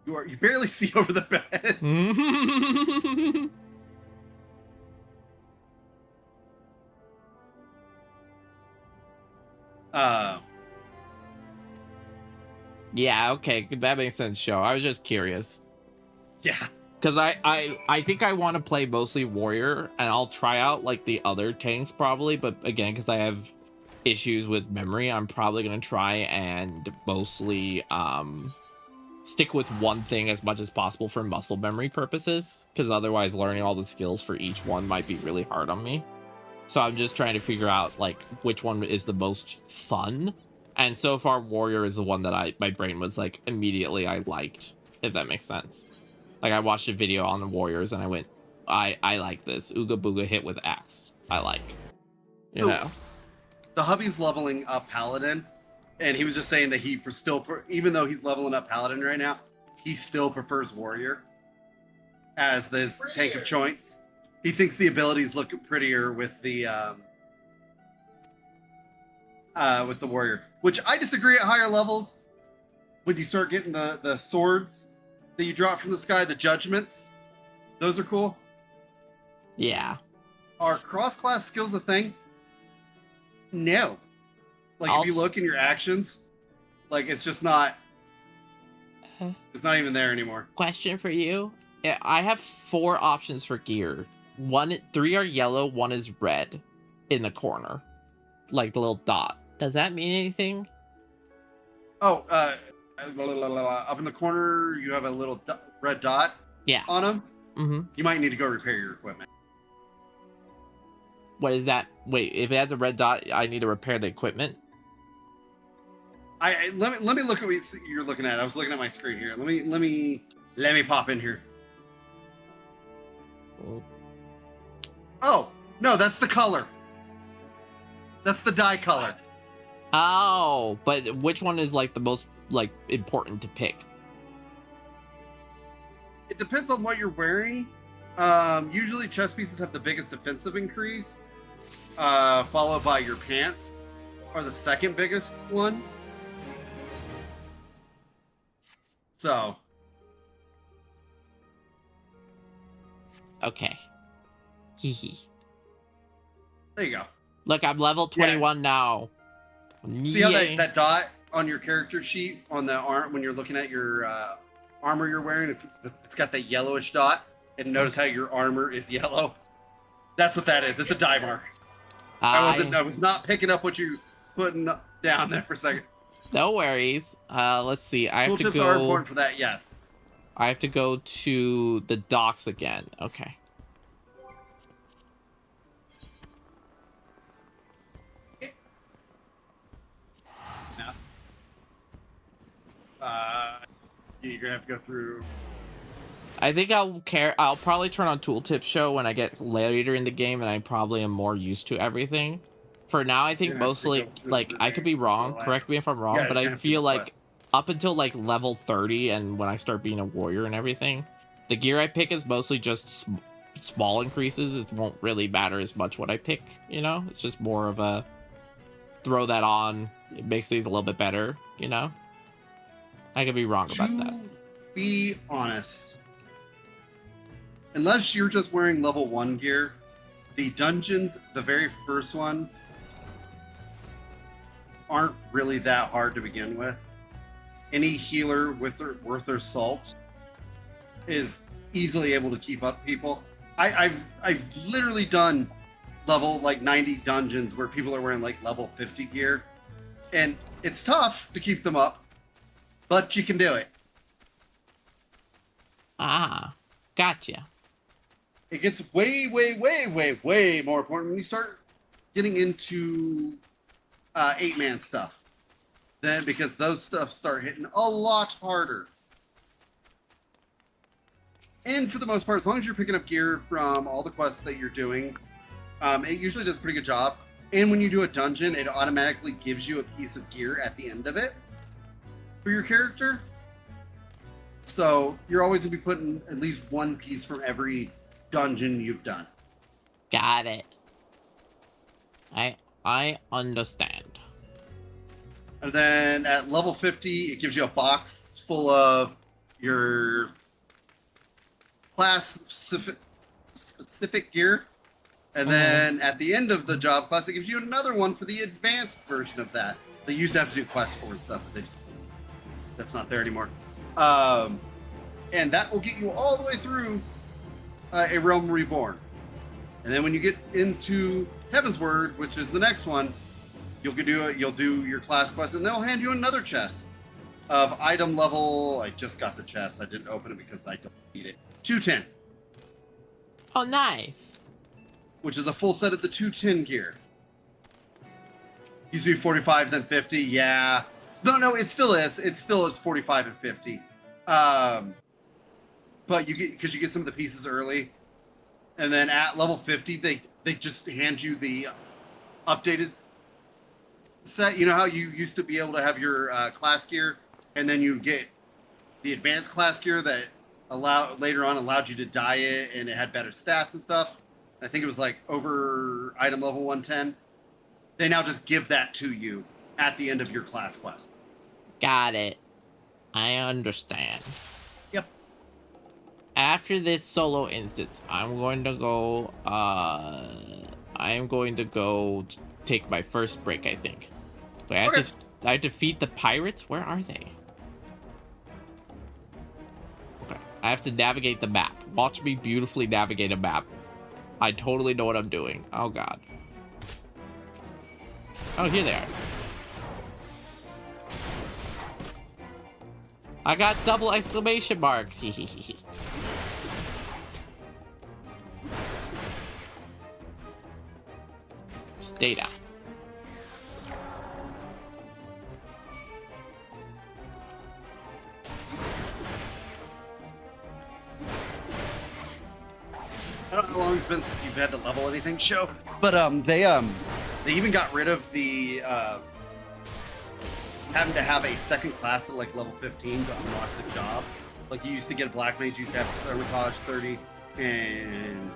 You barely see over the bed. Yeah, okay, that makes sense, Show. I was just curious. Yeah. Because I think I want to play mostly warrior, and I'll try out like the other tanks probably, but again, because I have issues with memory, I'm probably going to try and mostly stick with one thing as much as possible for muscle memory purposes, because otherwise learning all the skills for each one might be really hard on me. So I'm just trying to figure out like which one is the most fun, And so far, warrior is the one that my brain was like immediately I liked, if that makes sense. Like I watched a video on the warriors and I went, I like this. Ooga booga hit with axe. I like, you know. The hubby's leveling up paladin, and he was just saying that he still, even though he's leveling up paladin right now, he still prefers warrior as the tank of choice. He thinks the abilities look prettier with the warrior, which I disagree at higher levels. When you start getting the swords that you drop from the sky, the judgments, those are cool. Yeah. Are cross-class skills a thing? No. Like, if you look in your actions, like, it's just not... It's not even there anymore. Question for you. I have 4 options for gear. 3 are yellow, 1 is red in the corner. Like the little dot. Does that mean anything? Oh, up in the corner, you have a little red dot on them. Mm-hmm. You might need to go repair your equipment. What is that? Wait, if it has a red dot, I need to repair the equipment? Let me look at what you're looking at. I was looking at my screen here. Let me pop in here. Oh, no, that's the color. That's the dye color. Oh, but which one is like the most like important to pick? It depends on what you're wearing. Usually chest pieces have the biggest defensive increase, followed by your pants are the second biggest one. So. Okay. Hee. There you go. Look, I'm level 21 now. See how that dot on your character sheet on the arm when you're looking at your armor you're wearing? It's got that yellowish dot. And notice how your armor is yellow. That's what that is. It's a dye mark. I was not picking up what you putting down there for a second. No worries. Let's see. I have to go. Tooltips are important for that. Yes. I have to go to the docks again. Okay. You're gonna have to go through. I think I'll probably turn on Tooltip Show when I get later in the game and I probably am more used to everything. For now, I think mostly, like, I could be wrong, correct me if I'm wrong, but I feel like up until, like, level 30 and when I start being a warrior and everything, the gear I pick is mostly just small increases. It won't really matter as much what I pick, you know? It's just more of a throw that on. It makes things a little bit better, you know? I could be wrong about that. Be honest. Unless you're just wearing level 1 gear, the dungeons, the very first ones, aren't really that hard to begin with. Any healer worth their salt is easily able to keep up people. I've literally done level like 90 dungeons where people are wearing like level 50 gear, and it's tough to keep them up, but you can do it. Ah, gotcha. It gets way more important when you start getting into 8-man stuff. Then, because those stuff start hitting a lot harder. And for the most part, as long as you're picking up gear from all the quests that you're doing, it usually does a pretty good job. And when you do a dungeon, it automatically gives you a piece of gear at the end of it for your character. So you're always going to be putting at least one piece from every dungeon you've done. Got it. I understand. And then at level 50, it gives you a box full of your class specific gear. And then at the end of the job class, it gives you another one for the advanced version of that. They used to have to do quests for and stuff, but that's not there anymore. And that will get you all the way through A Realm Reborn. And then when you get into Heavensward, which is the next one, you'll do your class quest, and they'll hand you another chest of item level. I just got the chest. I didn't open it because I don't need it. 210. Oh, nice. Which is a full set of the 210 gear. Used to be 45, then 50. Yeah. No, it still is. It still is 45 and 50. But you get some of the pieces early, and then at level 50, they just hand you the updated set. You know how you used to be able to have your class gear, and then you get the advanced class gear that later on allowed you to dye it, and it had better stats and stuff. I think it was like over item level 110. They now just give that to you at the end of your class quest. Got it. I understand. Yep. After this solo instance, I'm going to go. I am going to go take my first break. I think. Wait, I have to defeat the pirates. Where are they? Okay. I have to navigate the map. Watch me beautifully navigate a map. I totally know what I'm doing. Oh god. Oh, here they are. I got double exclamation marks. Data. I don't know how long it's been since you've had to level anything, show, but they even got rid of the having to have a second class at like level 15 to unlock the jobs. Like you used to get a black mage, you used to have Hermitage 30 and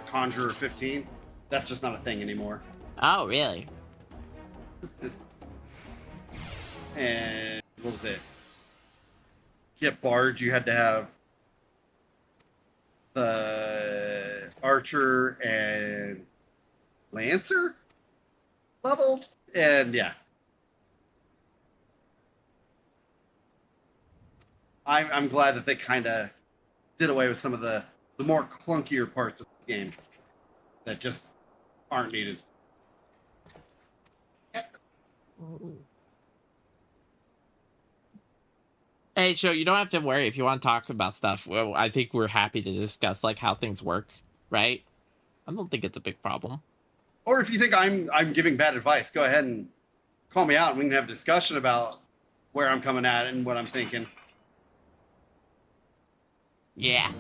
Conjurer 15. That's just not a thing anymore. Oh, really? And what was it? Get Bard, you had to have the Archer and Lancer leveled, and yeah. I'm glad that they kind of did away with some of the more clunkier parts of this game that just aren't needed. Hey, Joe, you don't have to worry if you want to talk about stuff. Well, I think we're happy to discuss like how things work, right? I don't think it's a big problem. Or if you think I'm giving bad advice, go ahead and call me out and we can have a discussion about where I'm coming at and what I'm thinking. Yeah.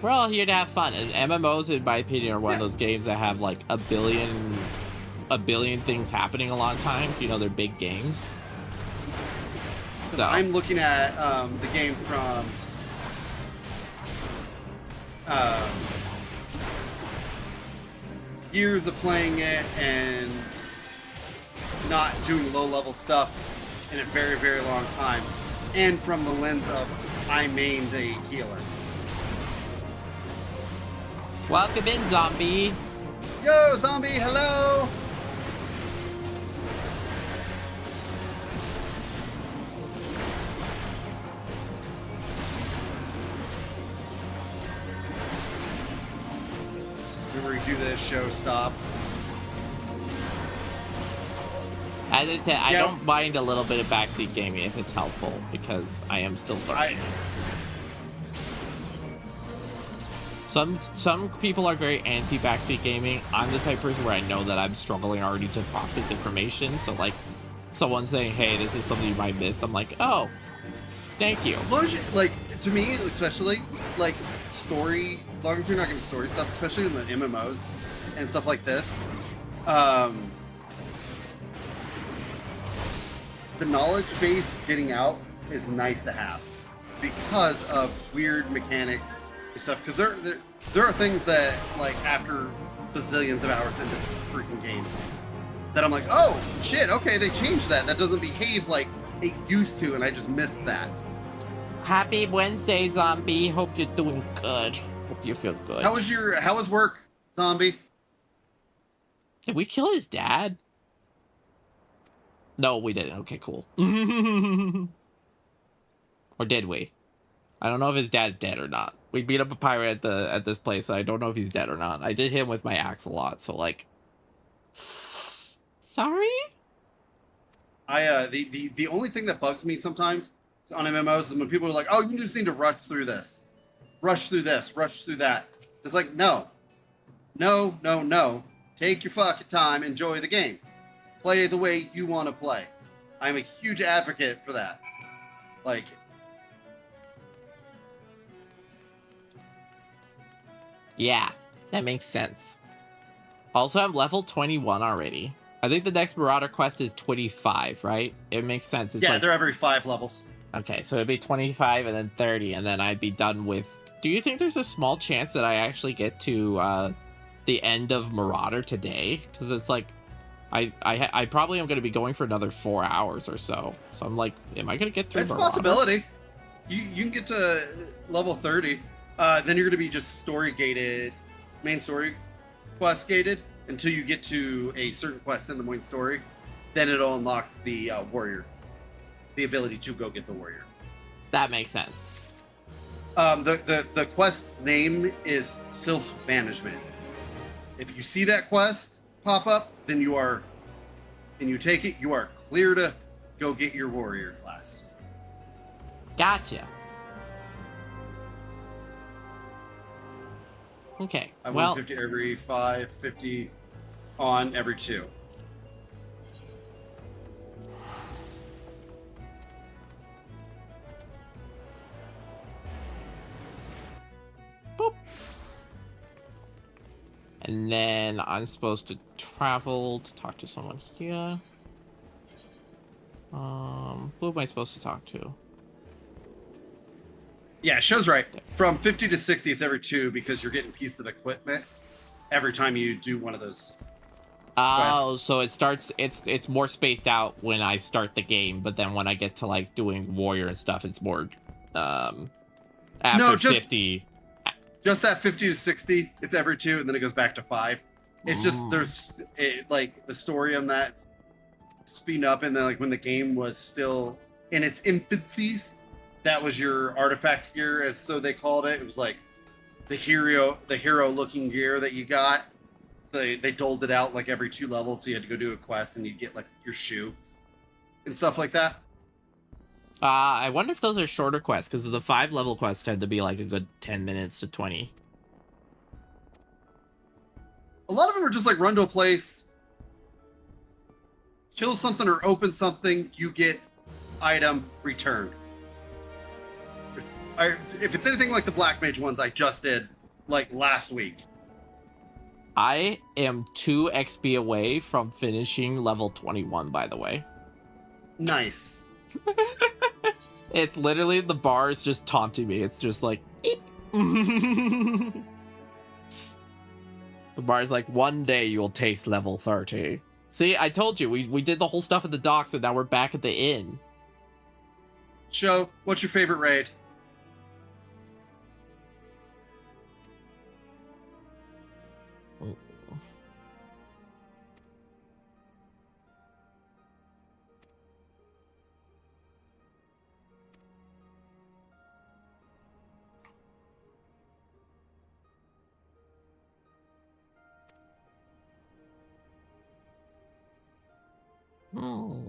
We're all here to have fun. And MMOs, in my opinion, are one of those games that have like a billion things happening a lot of times. You know, they're big games. So I'm looking at the game from years of playing it and not doing low-level stuff in a very, very long time, and from the lens of I mained a healer. welcome in, zombie. Yo, zombie, hello! When we do this, show stop. As I said, I don't mind a little bit of backseat gaming if it's helpful, because I am still learning. Some people are very anti-backseat gaming. I'm the type of person where I know that I'm struggling already to process information. So like, someone saying, "Hey, this is something you might miss," I'm like, "Oh, thank you." As long as you, like, to me, especially, like, story, as long as you're not getting story stuff, especially in the MMOs and stuff like this, the knowledge base getting out is nice to have because of weird mechanics and stuff. Because there are things that, like, after bazillions of hours into this freaking game, that I'm like, oh shit, okay, they changed that. That doesn't behave like it used to, and I just missed that. Happy Wednesday, zombie. Hope you're doing good. Hope you feel good. How was work, zombie? Did we kill his dad? No, we didn't. Okay, cool. Or did we? I don't know if his dad's dead or not. We beat up a pirate at this place. So I don't know if he's dead or not. I did hit him with my axe a lot, so like, sorry. The only thing that bugs me sometimes on MMOs is when people are like, "Oh, you just need to rush through this, rush through this, rush through that." It's like, no. Take your fucking time, enjoy the game. Play the way you want to play. I'm a huge advocate for that. Like, yeah, that makes sense. Also, I'm level 21 already. I think the next Marauder quest is 25, right? It makes sense. It's yeah, like, they're every 5 levels. okay, so it'd be 25 and then 30, and then I'd be done with... Do you think there's a small chance that I actually get to the end of Marauder today? Because it's like, I probably am going to be going for another 4 hours or so. So I'm like, am I going to get through It's a Marauder? possibility. You can get to level 30. Then you're going to be just story gated, main story quest gated, until you get to a certain quest in the main story. Then it'll unlock the warrior. The ability to go get the warrior. That makes sense. The quest's name is Sylph Management. If you see that quest pop up, then you are, and you take it, you are clear to go get your warrior class. Gotcha. Okay, I well... 150 every 5, 50 on every 2. Boop. And then I'm supposed to travel to talk to someone here. Who am I supposed to talk to? Yeah, show's right. From 50 to 60, it's every 2 because you're getting pieces of equipment every time you do one of those. Oh, so it starts. It's more spaced out when I start the game, but then when I get to like doing warrior and stuff, it's more. After No, just- 50. Just that 50 to 60, it's every 2, and then it goes back to 5. It's just like the story on that speeding up, and then like when the game was still in its infancies, that was your artifact gear, as so they called it. It was like the hero looking gear that you got. They doled it out like every 2 levels, so you had to go do a quest and you get like your shoes and stuff like that. I wonder if those are shorter quests, because the 5-level quests tend to be like a good 10 minutes to 20. A lot of them are just like run to a place, kill something or open something, you get item returned. If it's anything like the Black Mage ones I just did like last week. I am 2 XP away from finishing level 21, by the way. Nice. It's literally, the bar is just taunting me. It's just like, eep. The bar is like, one day you will taste level 30. See, I told you, we did the whole stuff at the docks, and now we're back at the inn. Show, what's your favorite raid? Oh.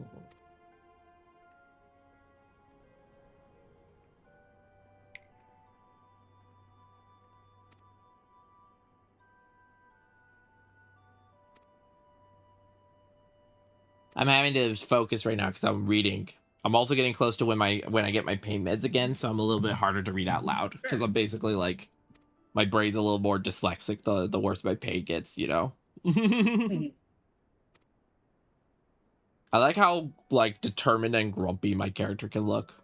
I'm having to focus right now because I'm reading. I'm also getting close to when I get my pain meds again, so I'm a little bit harder to read out loud because I'm basically like, my brain's a little more dyslexic the worse my pain gets, you know. I like how like determined and grumpy my character can look.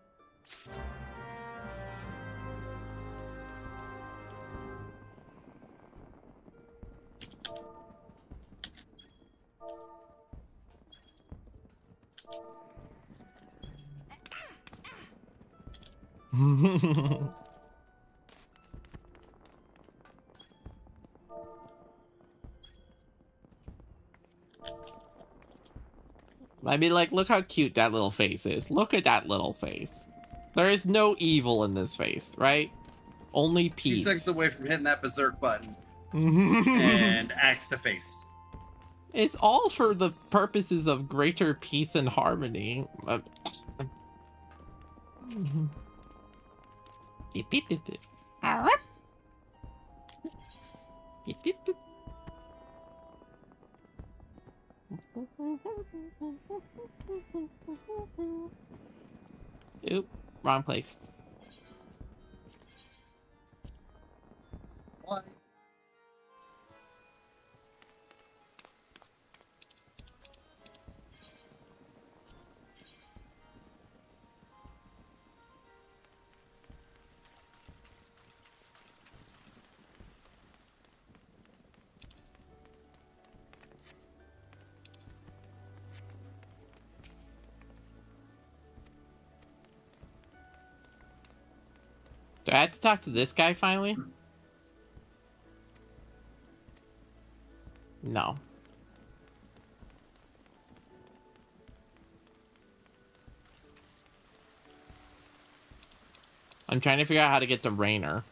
I mean, like, look how cute that little face is. Look at that little face. There is no evil in this face, right? Only 2 peace. seconds away from hitting that berserk button and axe to face. It's all for the purposes of greater peace and harmony. Beep, beep, beep, beep. Beep, beep, beep. Oop, wrong place. Why? Do I have to talk to this guy finally? No. I'm trying to figure out how to get to Rainer.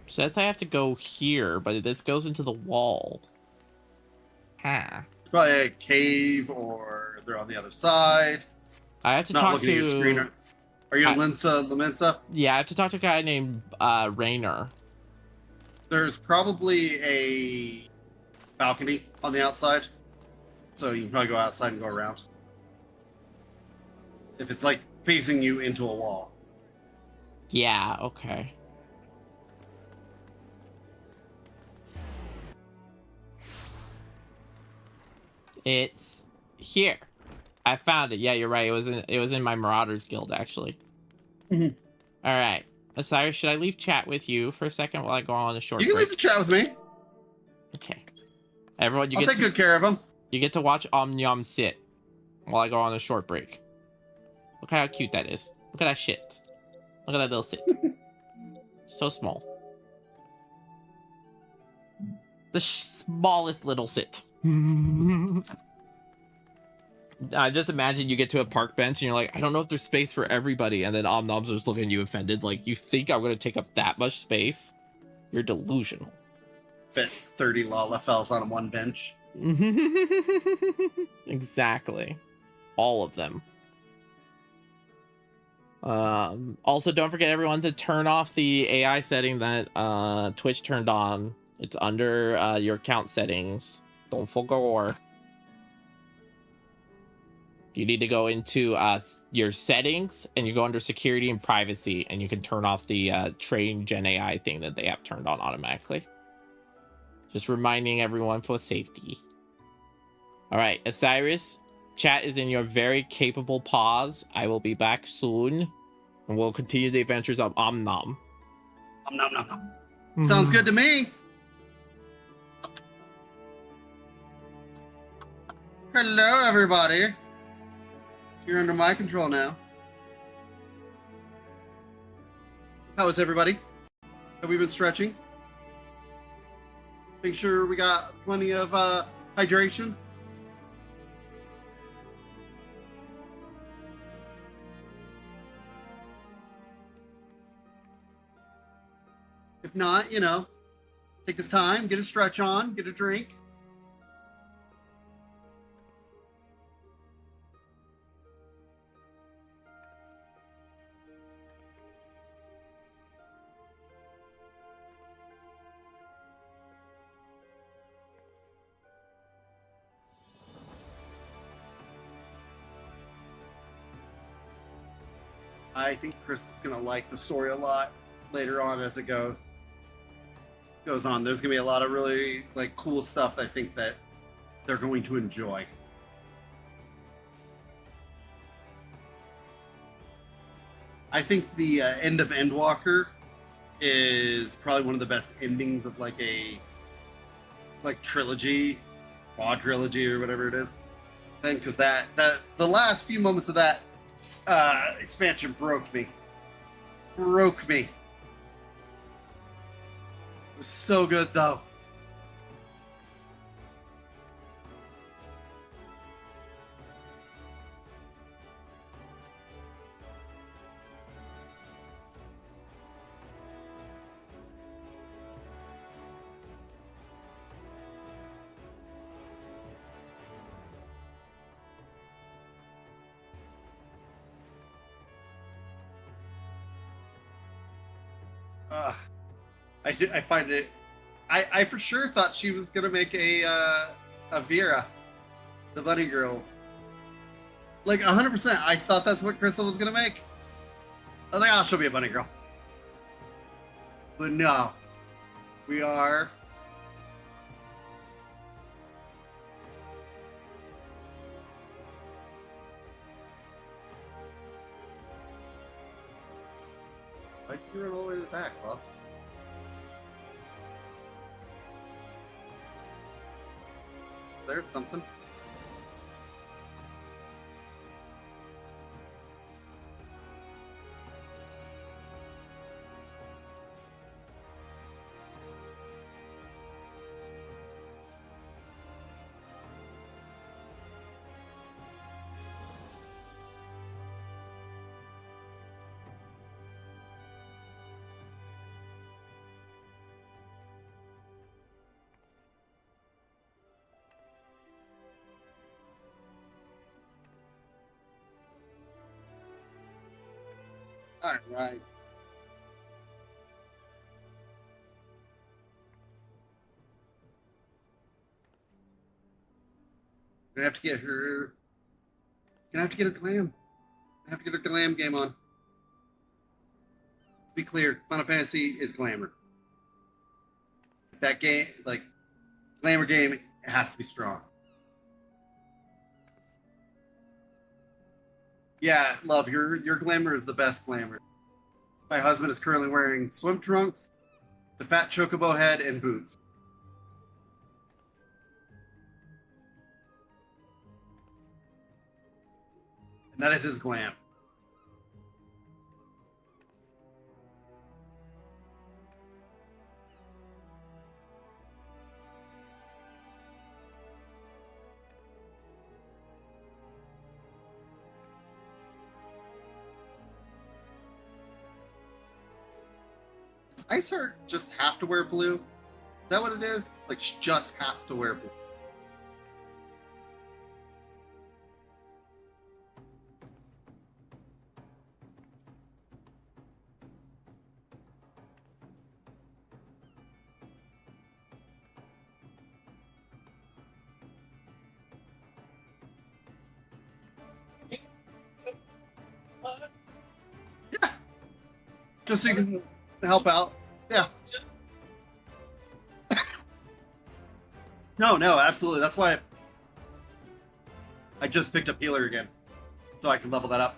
Says I have to go here, but this goes into the wall. Huh. It's probably a cave, or they're on the other side. I have to Not talk looking at your screen. to... Are you in Laminsa? Yeah, I have to talk to a guy named Rainer. There's probably a balcony on the outside, so you can probably go outside and go around. If it's like facing you into a wall. Yeah, okay. It's here. I found it. Yeah, you're right. It was in my Marauders Guild actually. Mhm. All right. Osiris, should I leave chat with you for a second while I go on a short You can break? leave the chat with me. Okay. Everyone, I'll take good care of him. you get to watch Omnium sit while I go on a short break. Look how cute that is. Look at that shit. Look at that little sit. So small. The smallest little sit. I just imagine you get to a park bench and you're like, I don't know if there's space for everybody, and then Omnom's just looking at you offended, like, you think I'm gonna take up that much space? You're delusional. Fit 30 Lalafells on one bench. Exactly. All of them. Also, don't forget everyone to turn off the AI setting that Twitch turned on. It's under your account settings. Don't forget. You need to go into your settings and you go under security and privacy, and you can turn off the train Gen AI thing that they have turned on automatically. Just reminding everyone for safety. All right, Osiris, chat is in your very capable paws. I will be back soon, and we'll continue the adventures of Omnom. Nom, nom, nom. Sounds good to me. Hello, everybody. You're under my control now. How is everybody? Have we been stretching? Make sure we got plenty of hydration. If not, you know, take this time, get a stretch on, get a drink. I think Chris is gonna like the story a lot later on as it goes on. There's gonna be a lot of really like cool stuff that I think that they're going to enjoy. I think the end of Endwalker is probably one of the best endings of like a trilogy, quadrilogy, or whatever it is. I think because that the last few moments of that expansion broke me. It was so good though. I find it. I for sure thought she was gonna make a Vera, the Bunny Girls. Like 100%. I thought that's what Kristal was gonna make. I was like, oh, she'll be a bunny girl. But no, we are. Why'd you run all the way to the back, Bob? There's something. All right. Gonna have to get her. Gonna have to get a glam. Gonna have to get a glam game on. To be clear, Final Fantasy is glamour. That game, like glamour game, it has to be strong. Yeah, love, your glamour is the best glamour. My husband is currently wearing swim trunks, the fat chocobo head, and boots. And that is his glam. Iceheart just have to wear blue? Is that what it is? Like, she just has to wear blue. Yeah. Just so you can help out. Yeah. No, absolutely. That's why I just picked up healer again, so I can level that up.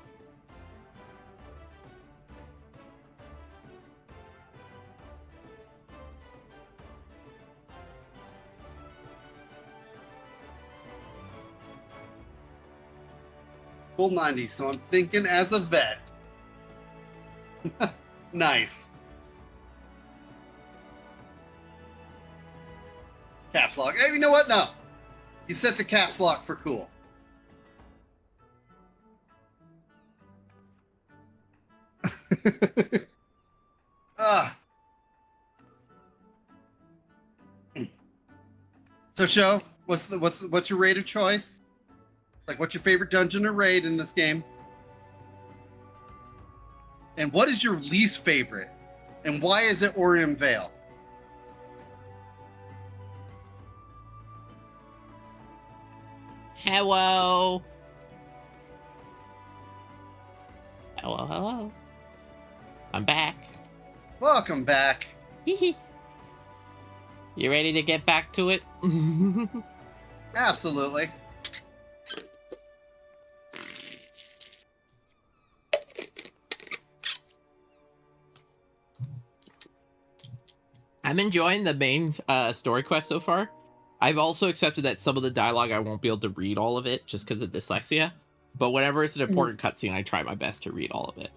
Full 90, so I'm thinking as a vet. Nice. Caps lock. Hey, you know what? No. You set the caps lock for cool. Ah. So, Sho, what's your raid of choice? Like, what's your favorite dungeon or raid in this game? And what is your least favorite? And why is it Orium Vale? Hello. Hello. I'm back. Welcome back. You ready to get back to it? Absolutely. I'm enjoying the main story quest so far. I've also accepted that some of the dialogue I won't be able to read all of it just because of dyslexia. But whenever it's an important cutscene, I try my best to read all of it.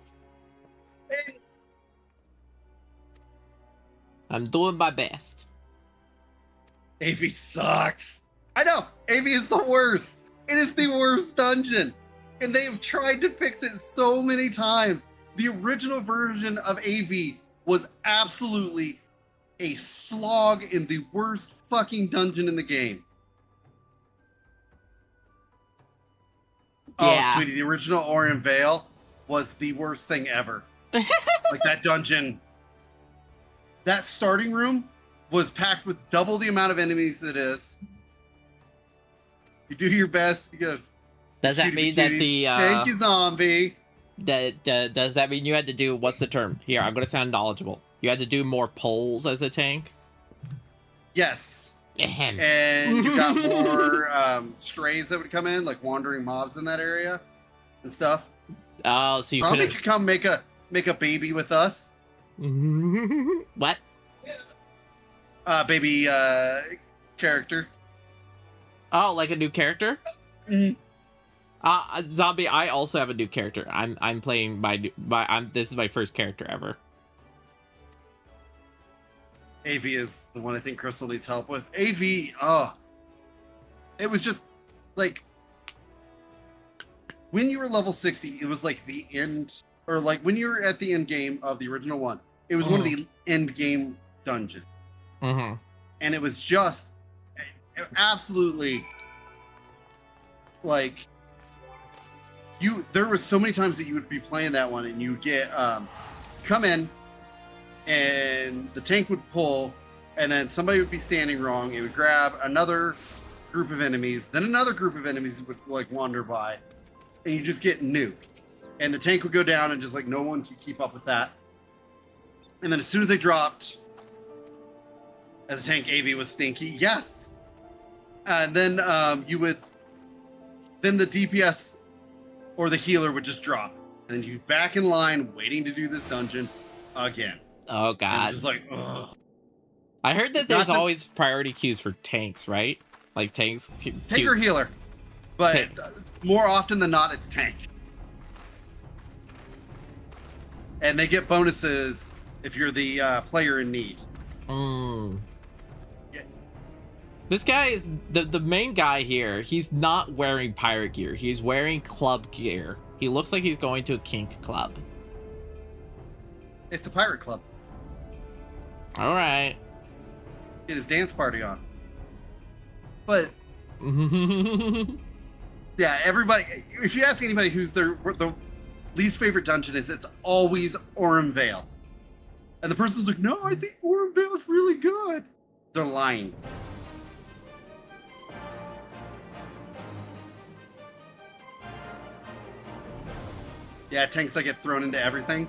I'm doing my best. AV sucks. I know. AV is the worst. It is the worst dungeon. And they have tried to fix it so many times. The original version of AV was absolutely a slog in the worst fucking dungeon in the game. Yeah. Oh, sweetie, the original Orium Vale was the worst thing ever. Like, that dungeon that starting room was packed with double the amount of enemies it is. You do your best. You go. Does that mean that the thank you, zombie? Does that mean you had to do, what's the term? Here, I'm gonna sound knowledgeable. You had to do more pulls as a tank? Yes. Ahem. And you got more strays that would come in, like wandering mobs in that area and stuff. Oh, so you zombie could come make a baby with us. What? Baby character. Oh, like a new character? Mhm. Zombie, I also have a new character. I'm playing this is my first character ever. AV is the one I think Kristal needs help with. AV, it was just like when you were level 60, it was like the end, or like when you were at the end game of the original one, it was one of the end game dungeons. Mm-hmm. And it was just absolutely like there were so many times that you would be playing that one and you would get come in and the tank would pull and then somebody would be standing wrong. It would grab another group of enemies, then another group of enemies would like wander by and you just get nuked. And the tank would go down and just like no one could keep up with that. And then as soon as they dropped, as a tank, AV was stinky. Yes. And then then the DPS or the healer would just drop. And then you back in line waiting to do this dungeon again. Oh, And God. it's just like, ugh. I heard that there's always priority queues for tanks, right? Like tanks. Tank or healer. But more often than not, it's tank. And they get bonuses if you're the player in need. Yeah. This guy is the main guy here. He's not wearing pirate gear. He's wearing club gear. He looks like he's going to a kink club. It's a pirate club. All right. Get his dance party on. But yeah, everybody. If you ask anybody who's the least favorite dungeon is, it's always Orem Vale. And the person's like, no, I think Orem Vale is really good. They're lying. Yeah, tanks, I get thrown into everything.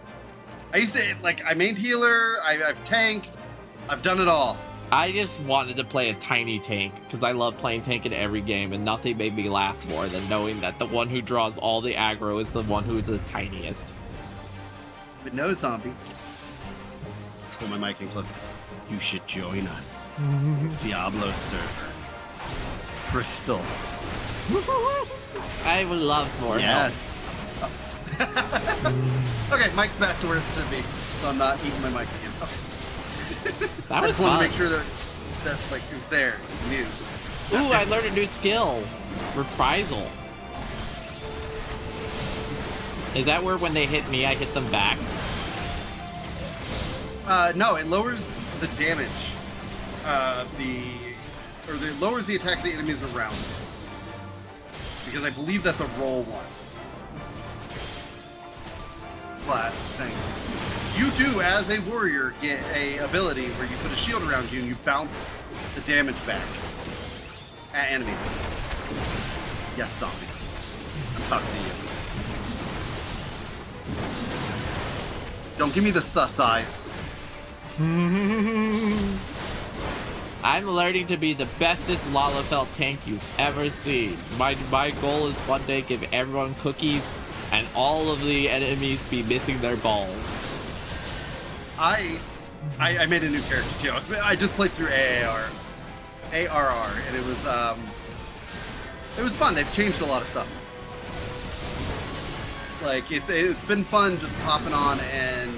I used to, I mained healer, I've tanked, I've done it all. I just wanted to play a tiny tank because I love playing tank in every game, and nothing made me laugh more than knowing that the one who draws all the aggro is the one who is the tiniest. But no, zombie. Pull my mic in close. You should join us. Diablo server. Kristal. I would love more help. Yes. Okay, mic's back to where it should be, so I'm not eating my mic again. Okay. That I was just want fun. to make sure that who's there is new. Ooh, I learned a new skill. Reprisal. Is that where when they hit me, I hit them back? No, it lowers the damage. It lowers the attack of the enemies around. Because I believe that's a roll one. Flat thing. You do, as a warrior, get a ability where you put a shield around you and you bounce the damage back at enemies. Yes, zombie. I'm talking to you. Don't give me the sus eyes. I'm learning to be the bestest Lalafell tank you've ever seen. My goal is one day give everyone cookies and all of the enemies be missing their balls. I made a new character too. I just played through ARR, and it was fun. They've changed a lot of stuff. Like it's been fun just popping on and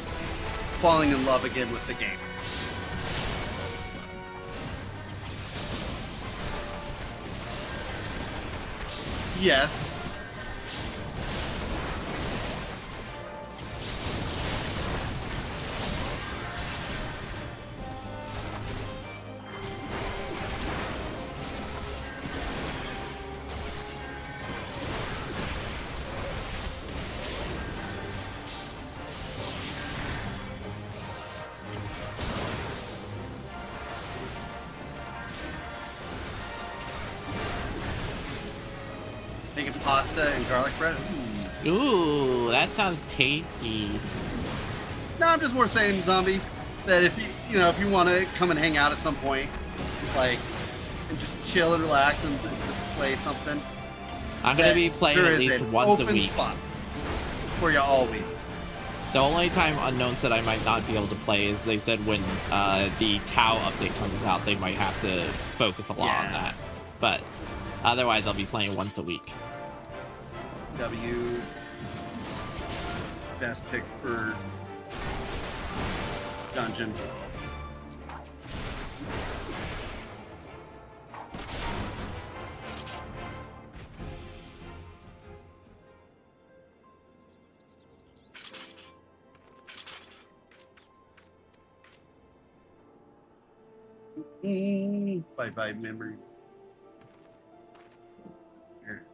falling in love again with the game. Yes. pasta and garlic bread. Ooh, that sounds tasty. No, I'm just more saying, Zombie, that if if you want to come and hang out at some point, like, and just chill and relax and just play something. I'm gonna be playing at least once a week. Spot for you always. The only time Unknown said I might not be able to play is they said when the Tau update comes out, they might have to focus a lot on that. But otherwise, I'll be playing once a week. Best pick for dungeon. Bye memory. Here.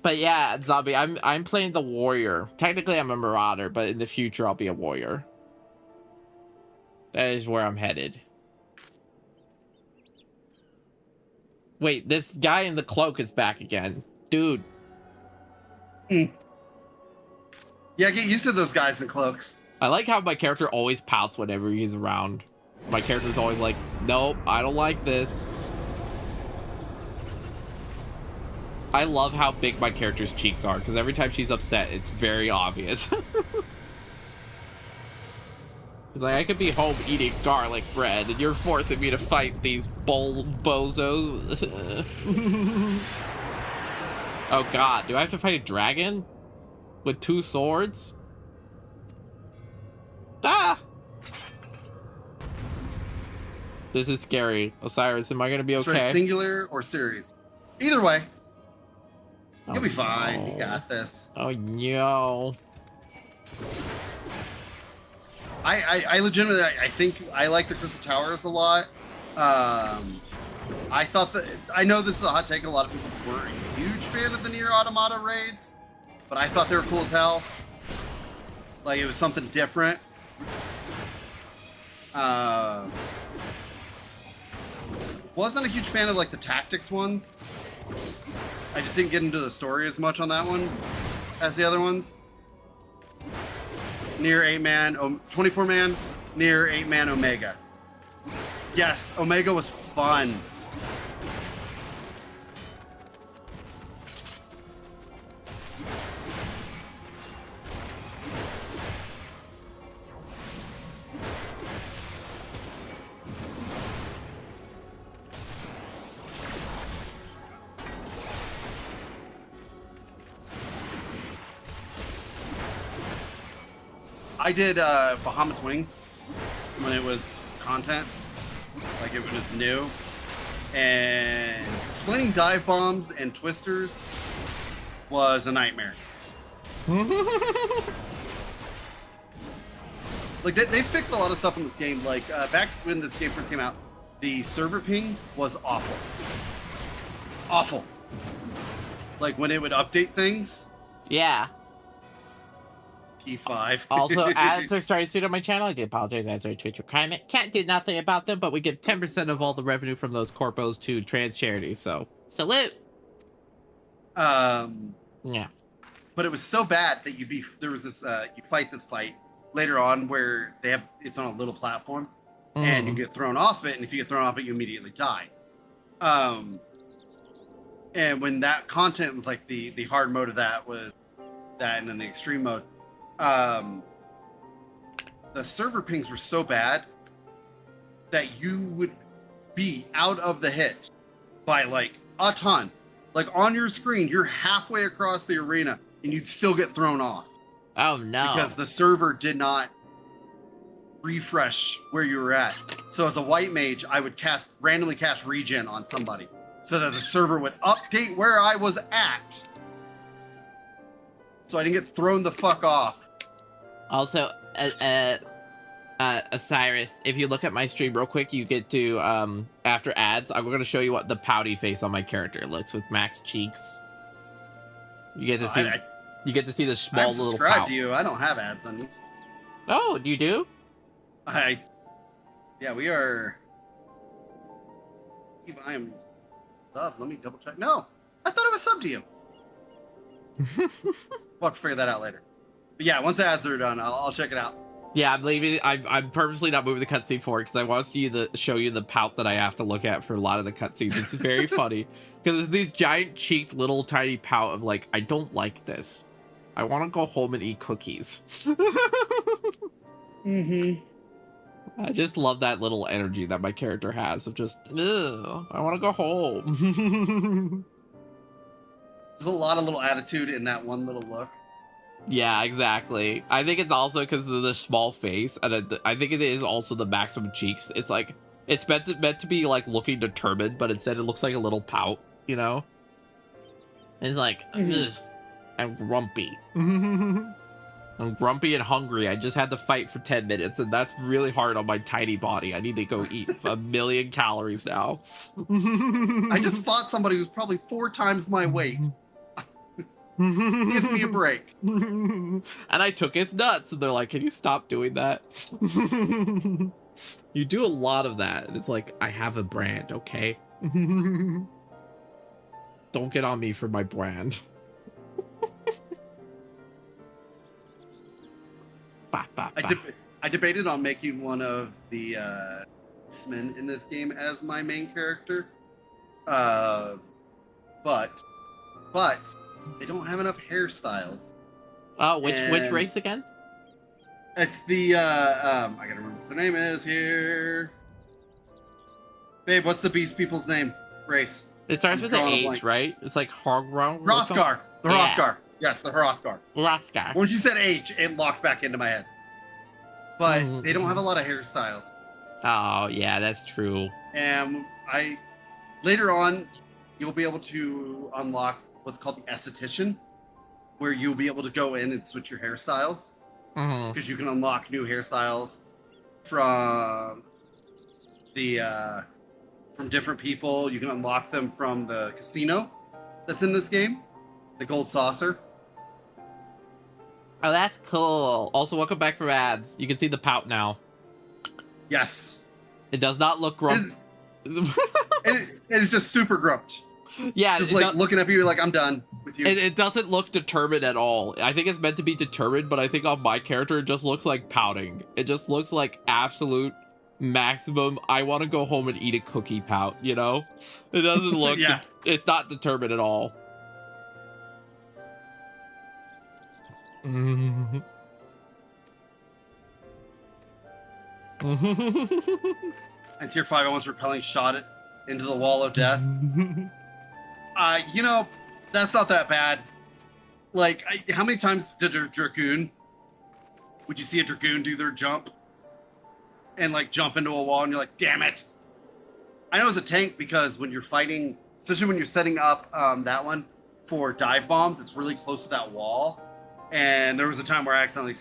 But yeah, Zombie, I'm playing the warrior. Technically, I'm a marauder, but in the future, I'll be a warrior. That is where I'm headed. Wait, this guy in the cloak is back again. Dude. Yeah, get used to those guys in cloaks. I like how my character always pouts whenever he's around. My character's always like, nope, I don't like this. I love how big my character's cheeks are, because every time she's upset, it's very obvious. Like, I could be home eating garlic bread, and you're forcing me to fight these bozos. Oh god, do I have to fight a dragon? With 2 swords? Ah! This is scary. Osiris, am I gonna be okay? Sorry, singular or series? Either way. You'll be fine. No. You got this. Oh no. I legitimately, I think I like the Crystal Towers a lot. I thought that, I know this is a hot take, a lot of people were a huge fan of the Nier Automata raids, but I thought they were cool as hell. Like, it was something different. Wasn't a huge fan of, like, the tactics ones. I just didn't get into the story as much on that one as the other ones. Nier 8-man, 24-man, Nier 8-man Omega. Yes, Omega was fun. I did Bahamut's Wing when it was content, like it was new, and explaining dive bombs and twisters was a nightmare. Like they fixed a lot of stuff in this game. Like back when this game first came out, the server ping was awful. Awful. Like when it would update things. Yeah. T5. Also, ads are starting soon on my channel. I do apologize. Ads are a Twitch requirement. Can't do nothing about them, but we give 10% of all the revenue from those corpos to trans charities. So, salute. Yeah. But it was so bad that there was this you fight this fight later on where it's on a little platform and you get thrown off it, and if you get thrown off it, you immediately die. And when that content was like the hard mode of that was that, and then the extreme mode, the server pings were so bad that you would be out of the hit by like a ton. Like on your screen, you're halfway across the arena and you'd still get thrown off. Oh no. Because the server did not refresh where you were at. So as a white mage, I would randomly cast regen on somebody so that the server would update where I was at. So I didn't get thrown the fuck off. Also, Osiris, if you look at my stream real quick, you get to, after ads, I'm going to show you what the pouty face on my character looks with max cheeks. You get to see, you get to see the small little subscribed pout. to you. I don't have ads on you. Oh, you do? Yeah, we are. I am sub. Let me double check. No, I thought it was sub to you. We'll have to figure that out later. But yeah, once ads are done, I'll check it out. Yeah, I'm leaving. I'm purposely not moving the cutscene forward because I want to show you the pout that I have to look at for a lot of the cutscenes. It's very funny because it's these giant cheeked little tiny pout of like, I don't like this. I want to go home and eat cookies. Mm-hmm. I just love that little energy that my character has of just, ugh, I want to go home. There's a lot of little attitude in that one little look. Yeah, exactly. I think it's also because of the small face, and I think it is also the maximum cheeks. It's like it's meant to be like looking determined, but instead it looks like a little pout, you know. And it's like, ugh, I'm grumpy. I'm grumpy and hungry. I just had to fight for 10 minutes, and that's really hard on my tiny body. I need to go eat 1,000,000 calories now. I just fought somebody who's probably 4 times my weight. Give me a break. And I took its nuts, and they're like, can you stop doing that? You do a lot of that, and it's like, I have a brand, okay? Don't get on me for my brand. Bah, bah, bah. I debated on making one of the men in this game as my main character, but they don't have enough hairstyles. Oh, which race again? It's the I gotta remember what their name is here. Babe, what's the beast people's name? Race. It starts with an H, right? It's like Hrothgar. Hrothgar. The Yeah. Hrothgar. Yes, the Hrothgar. Hrothgar. Once you said H, it locked back into my head. But they don't have a lot of hairstyles. Oh, yeah, that's true. And later on, you'll be able to unlock what's called the esthetician, where you'll be able to go in and switch your hairstyles. Because you can unlock new hairstyles from from different people. You can unlock them from the casino that's in this game, the Gold Saucer. Oh, that's cool. Also, welcome back from ads. You can see the pout now. Yes. It does not look grumpy. It is just super grumped. Yeah, Just like looking at you like, I'm done with you. it doesn't look determined at all. I think it's meant to be determined, but I think on my character, it just looks like pouting. It just looks like absolute maximum, I want to go home and eat a cookie pout, you know? It doesn't look, Yeah. It's not determined at all. And Tier 5 almost repelling shot it into the wall of death. You know, that's not that bad. Like, how many times did a Dragoon, would you see a Dragoon do their jump? And, like, jump into a wall and you're like, damn it. I know it's a tank because when you're fighting, especially when you're setting up that one for dive bombs, it's really close to that wall. And there was a time where I accidentally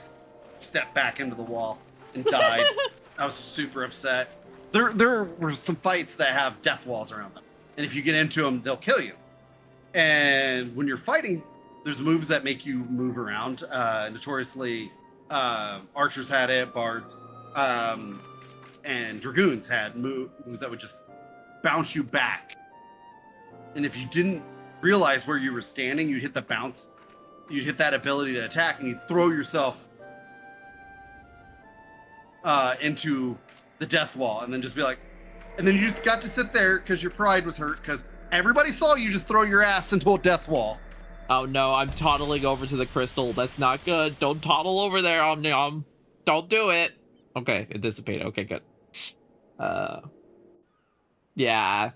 stepped back into the wall and died. I was super upset. There were some fights that have death walls around them. And if you get into them, they'll kill you. And when you're fighting, there's moves that make you move around. Notoriously, archers had it, bards, and dragoons had moves that would just bounce you back. And if you didn't realize where you were standing, you'd hit the bounce. You'd hit that ability to attack, and you'd throw yourself into the death wall, and then just be like, and then you just got to sit there because your pride was hurt because everybody saw you just throw your ass into a death wall. Oh no, I'm toddling over to the crystal. That's not good. Don't toddle over there, Omnium. Don't do it. Okay, it dissipated. Okay, good. Yeah.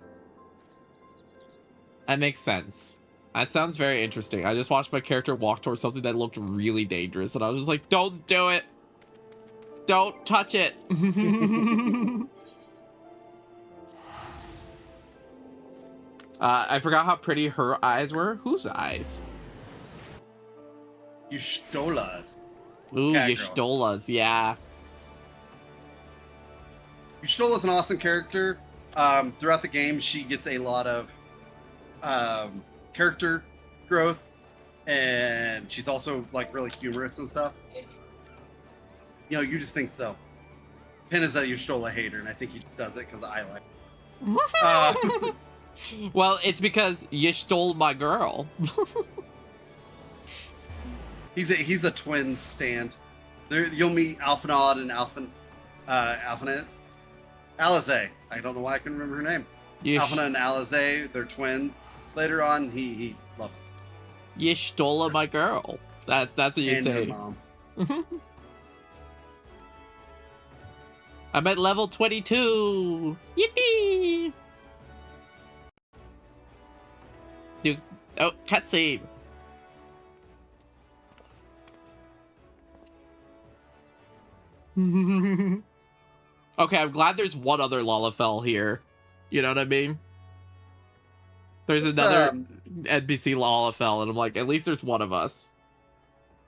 That makes sense. That sounds very interesting. I just watched my character walk towards something that looked really dangerous, and I was just like, don't do it. Don't touch it. I forgot how pretty her eyes were. Whose eyes? Y'shtola's. Ooh, Cat Y'shtola's, yeah. Y'shtola's an awesome character. Throughout the game, she gets a lot of character growth, and she's also like really humorous and stuff. You know, you just think so. Pin is a Y'shtola hater, and I think he does it because I like. Well, it's because you stole my girl. He's a twin stand. There you'll meet Alphinaud and Alphanet. Alize. I don't know why I can remember her name. Alphinaud and Alize, they're twins. Later on, he loves her. You stole my girl. That's what you And say. her mom. I'm at level 22. Yippee! Dude, oh, cutscene. Okay, I'm glad there's one other Lalafell here. You know what I mean? There's another NPC Lalafell, and I'm like, at least there's one of us.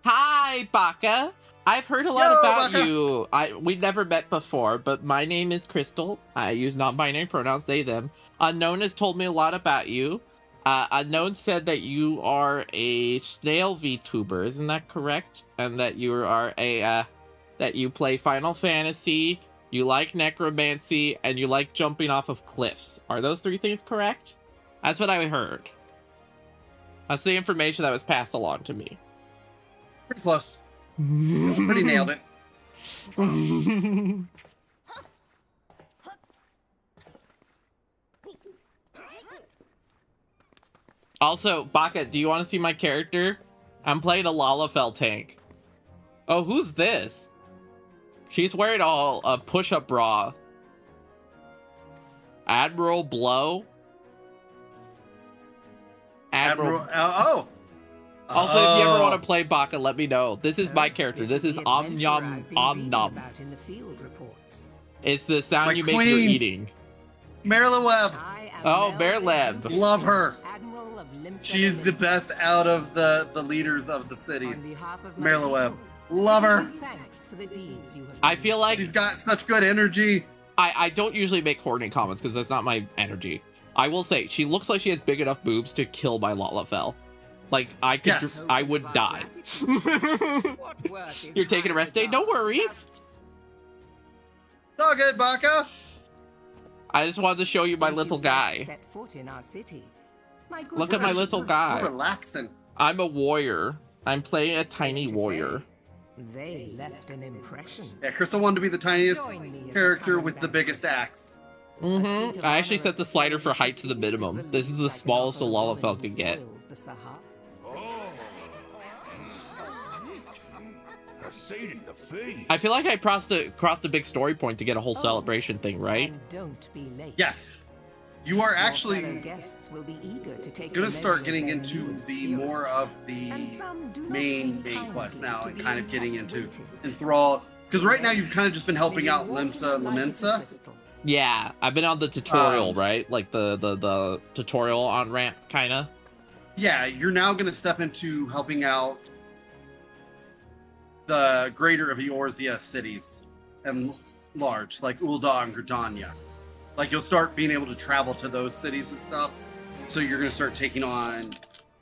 Hi, Baka. I've heard a lot about Baka. you. We never met before, but my name is Kristal. I use non-binary pronouns, they, them. Unknown has told me a lot about you. Unknown said that you are a snail VTuber, isn't that correct? And that you are that you play Final Fantasy, you like necromancy, and you like jumping off of cliffs. Are those three things correct? That's what I heard. That's the information that was passed along to me. Pretty close. Pretty nailed it. Also, Baka, do you want to see my character? I'm playing a Lalafell tank. Oh, who's this? She's wearing a push-up bra. Admiral Blow? Admiral. Also, if you ever want to play Baka, let me know. This is my character. This is Omnyam Omnum. It's the sound My you make queen. you're eating. Marilyn Webb. Oh, Bearleb. Love her. She is the best out of the leaders of the cities. Marilyn Webb. Love her. I feel like She's got such good energy. I don't usually make horny comments because that's not my energy. I will say, she looks like she has big enough boobs to kill my Lalafell. Like, I could, Yes. I would die. You're taking a rest day? No worries. It's all good, Baka. I just wanted to show you my little guy. Look at my little We're guy. relaxing. I'm a warrior. I'm playing a tiny warrior. They left an impression. Yeah, Kristal wanted to be the tiniest character with the biggest axe. I actually set the slider for height to the minimum. This is the smallest a Lalafell can get. I feel like I crossed a big story point to get a whole celebration thing, right? And don't be late. Yes. You are actually Your fellow guests will be eager to take gonna a start measure getting of their into newest the hero. more of the And some do not main take kindly quest now to and be kind of getting into encapsulated. enthralled. Because right now you've kind of just been helping May out you walk Limsa in the light of the Lamensa. crystal. Yeah, I've been on the tutorial, right? Like the tutorial on ramp, kinda. Yeah, you're now gonna step into helping out the greater of Eorzea cities and large, like Ul'dah and Gridania. Like you'll start being able to travel to those cities and stuff. So you're gonna start taking on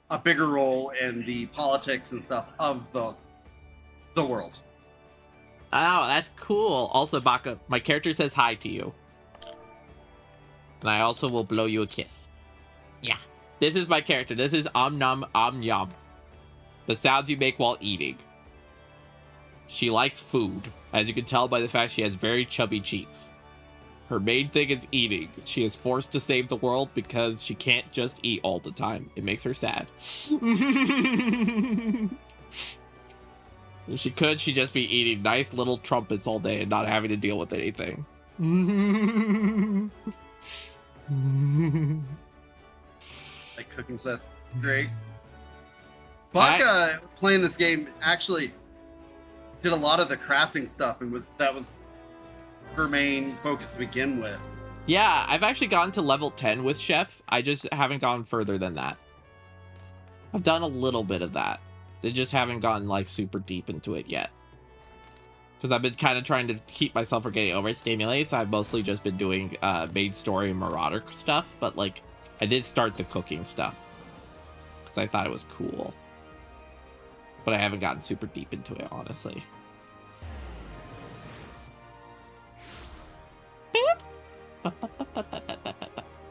a bigger role in the politics and stuff of the world. Oh, that's cool. Also, Baka, my character says hi to you. And I also will blow you a kiss. Yeah. This is my character. This is Omnum Omnyam. The sounds you make while eating. She likes food, as you can tell by the fact she has very chubby cheeks. Her main thing is eating. She is forced to save the world because she can't just eat all the time. It makes her sad. If she could, she'd just be eating nice little trumpets all day and not having to deal with anything. Like cooking sets, great. Baka playing this game actually did a lot of the crafting stuff and that was her main focus to begin with. Yeah, I've actually gotten to level 10 with Chef. I just haven't gone further than that. I've done a little bit of that. I just haven't gone like super deep into it yet. Because I've been kind of trying to keep myself from getting overstimulated, so I've mostly just been doing main story and Marauder stuff, but like I did start the cooking stuff. Because I thought it was cool. But I haven't gotten super deep into it, honestly.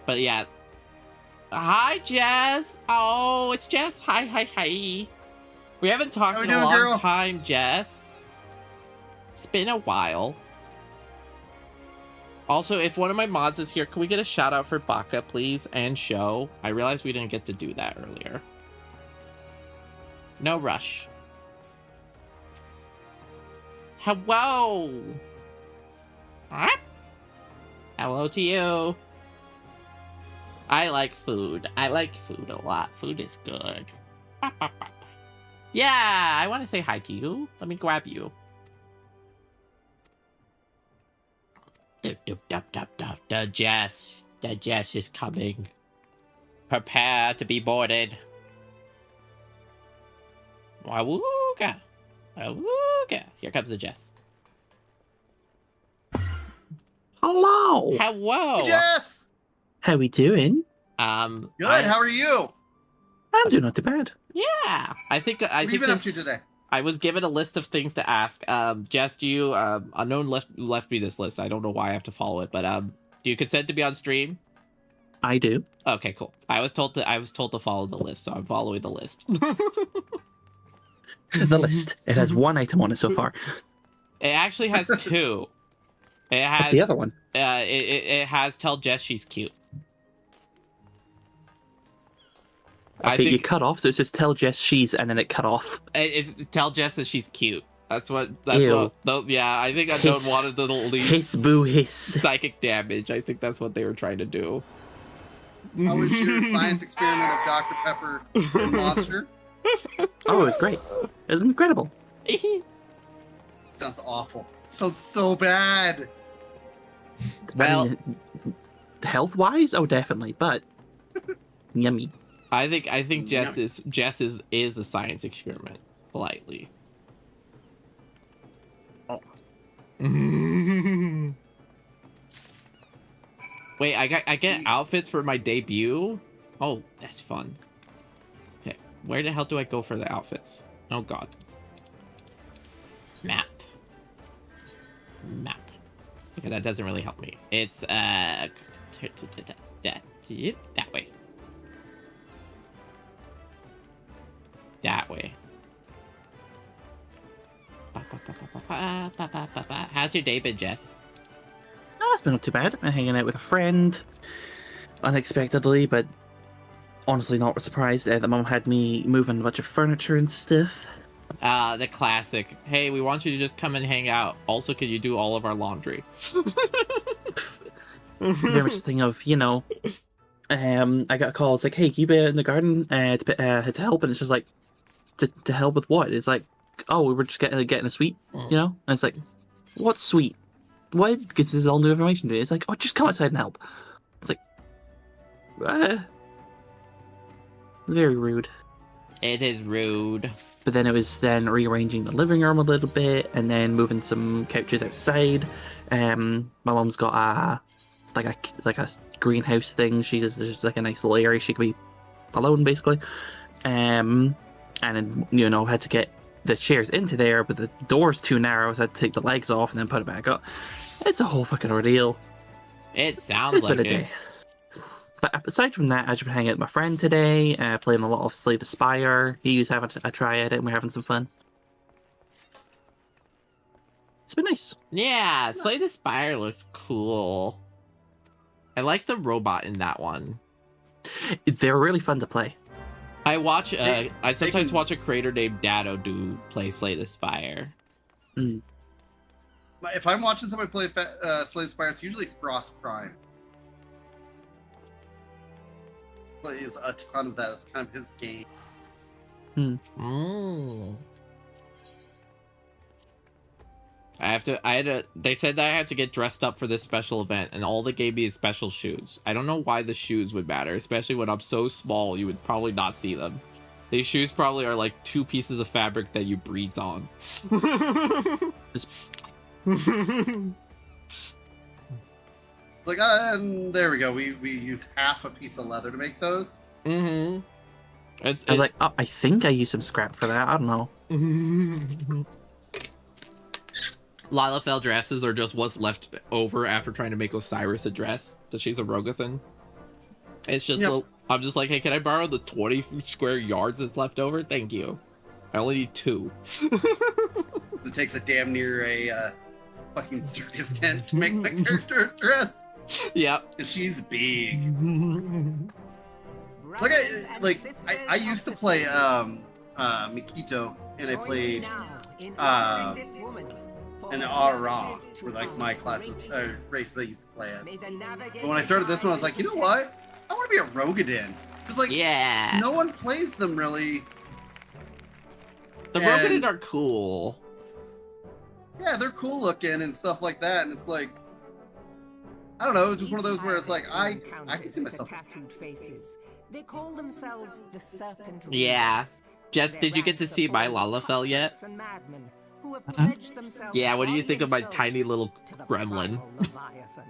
But yeah. Hi, Jess. Oh, it's Jess. Hi. We haven't talked How we in a doing, long girl? time, Jess. It's been a while. Also, if one of my mods is here, can we get a shout out for Baka, please? And Show. I realized we didn't get to do that earlier. No rush. Hello. Huh? Hello to you. I like food. I like food a lot. Food is good. Yeah, I want to say hi to you. Let me grab you. The Jess is coming. Prepare to be boarded. Wawooga. Wawooga. Here comes the Jess. Hello. Hello. Hey, Jess. How we doing? Good. How are you? I'm doing not too bad. Yeah, I think What have you been up to today? I was given a list of things to ask. Jess, do you unknown left me this list. I don't know why I have to follow it, but do you consent to be on stream? I do. Okay, cool. I was told to follow the list, so I'm following the list. The list. It has one item on it so far. It actually has two. It has What's the other one? It has tell Jess she's cute. I Okay, you think cut off, so it says tell Jess she's, and then it cut off. it's tell Jess that she's cute. That's Ew. what. Yeah, I think Unknown Hiss. wanted the least Hiss, boo, hiss. psychic damage. I think that's what they were trying to do. How was your science experiment of Dr. Pepper and Monster? Oh, it was great. It was incredible. Sounds awful. Sounds so bad. Well, I mean, health-wise, oh, definitely, but yummy. I think Jess is a science experiment. Politely. Oh. Wait, I get outfits for my debut? Oh, that's fun. Okay, where the hell do I go for the outfits? Oh god. Map. Okay, that doesn't really help me. It's that way. That way. How's your day been, Jess? Oh, it's been not too bad. I'm hanging out with a friend. Unexpectedly, but honestly not surprised. The mum had me moving a bunch of furniture and stuff. The classic. Hey, we want you to just come and hang out. Also, can you do all of our laundry? Very much the thing of, I got a call. It's like, hey, can you be in the garden to help? And it's just like, to help with what? It's like, oh, we were just getting a suite, And it's like, what suite? Why? Because this is all new information to me. It's like, oh, just come outside and help. It's like, very rude. It is rude. But then it was then rearranging the living room a little bit, and then moving some couches outside. My mom's got a greenhouse thing. She's just like a nice little area she could be alone, basically. And then had to get the chairs into there, but the door's too narrow, so I had to take the legs off and then put it back up. It's a whole fucking ordeal. It sounds like been a day. But aside from that, I've just been hanging out with my friend today, playing a lot of Slay the Spire. He was having a try at it, and we're having some fun. It's been nice. Yeah, Slay the Spire looks cool. I like the robot in that one. They're really fun to play. I watch. I sometimes watch a creator named Dado play Slay the Spire. Mm. If I'm watching somebody play Slay the Spire, it's usually Frost Prime. Plays a ton of that. It's kind of his game. They said that I had to get dressed up for this special event, and all they gave me is special shoes. I don't know why the shoes would matter, especially when I'm so small, you would probably not see them. These shoes probably are like 2 pieces of fabric that you breathe on. Like, and there we go. We use half a piece of leather to make those. Mm-hmm. I was like, oh, I think I used some scrap for that. I don't know. Lalafell dresses are just what's left over after trying to make Osiris a dress, that she's a Rogathan. It's just, Yep. I'm just like, hey, can I borrow the 20 square yards that's left over? Thank you. I only need 2. It takes a damn near a fucking circus tent to make my character dress. Yep. And she's big. I used to play Mikito, and I played an Ara for like my classes races I used to play at. But when I started this one, I was like, you know what? I want to be a Rogadin. Because like, Yeah. no one plays them really. The And- Rogadin are cool. Yeah, they're cool looking and stuff like that, and it's like, I don't know, it's just one of those where it's like I can see myself. They call themselves the Serpent Yeah. Race. Jess, Their did you get to ranks see are my full of Lalafell yet? cutthroats and madmen who have pledged themselves Yeah, what do you think of my body and tiny soul little to the gremlin? primal Leviathan?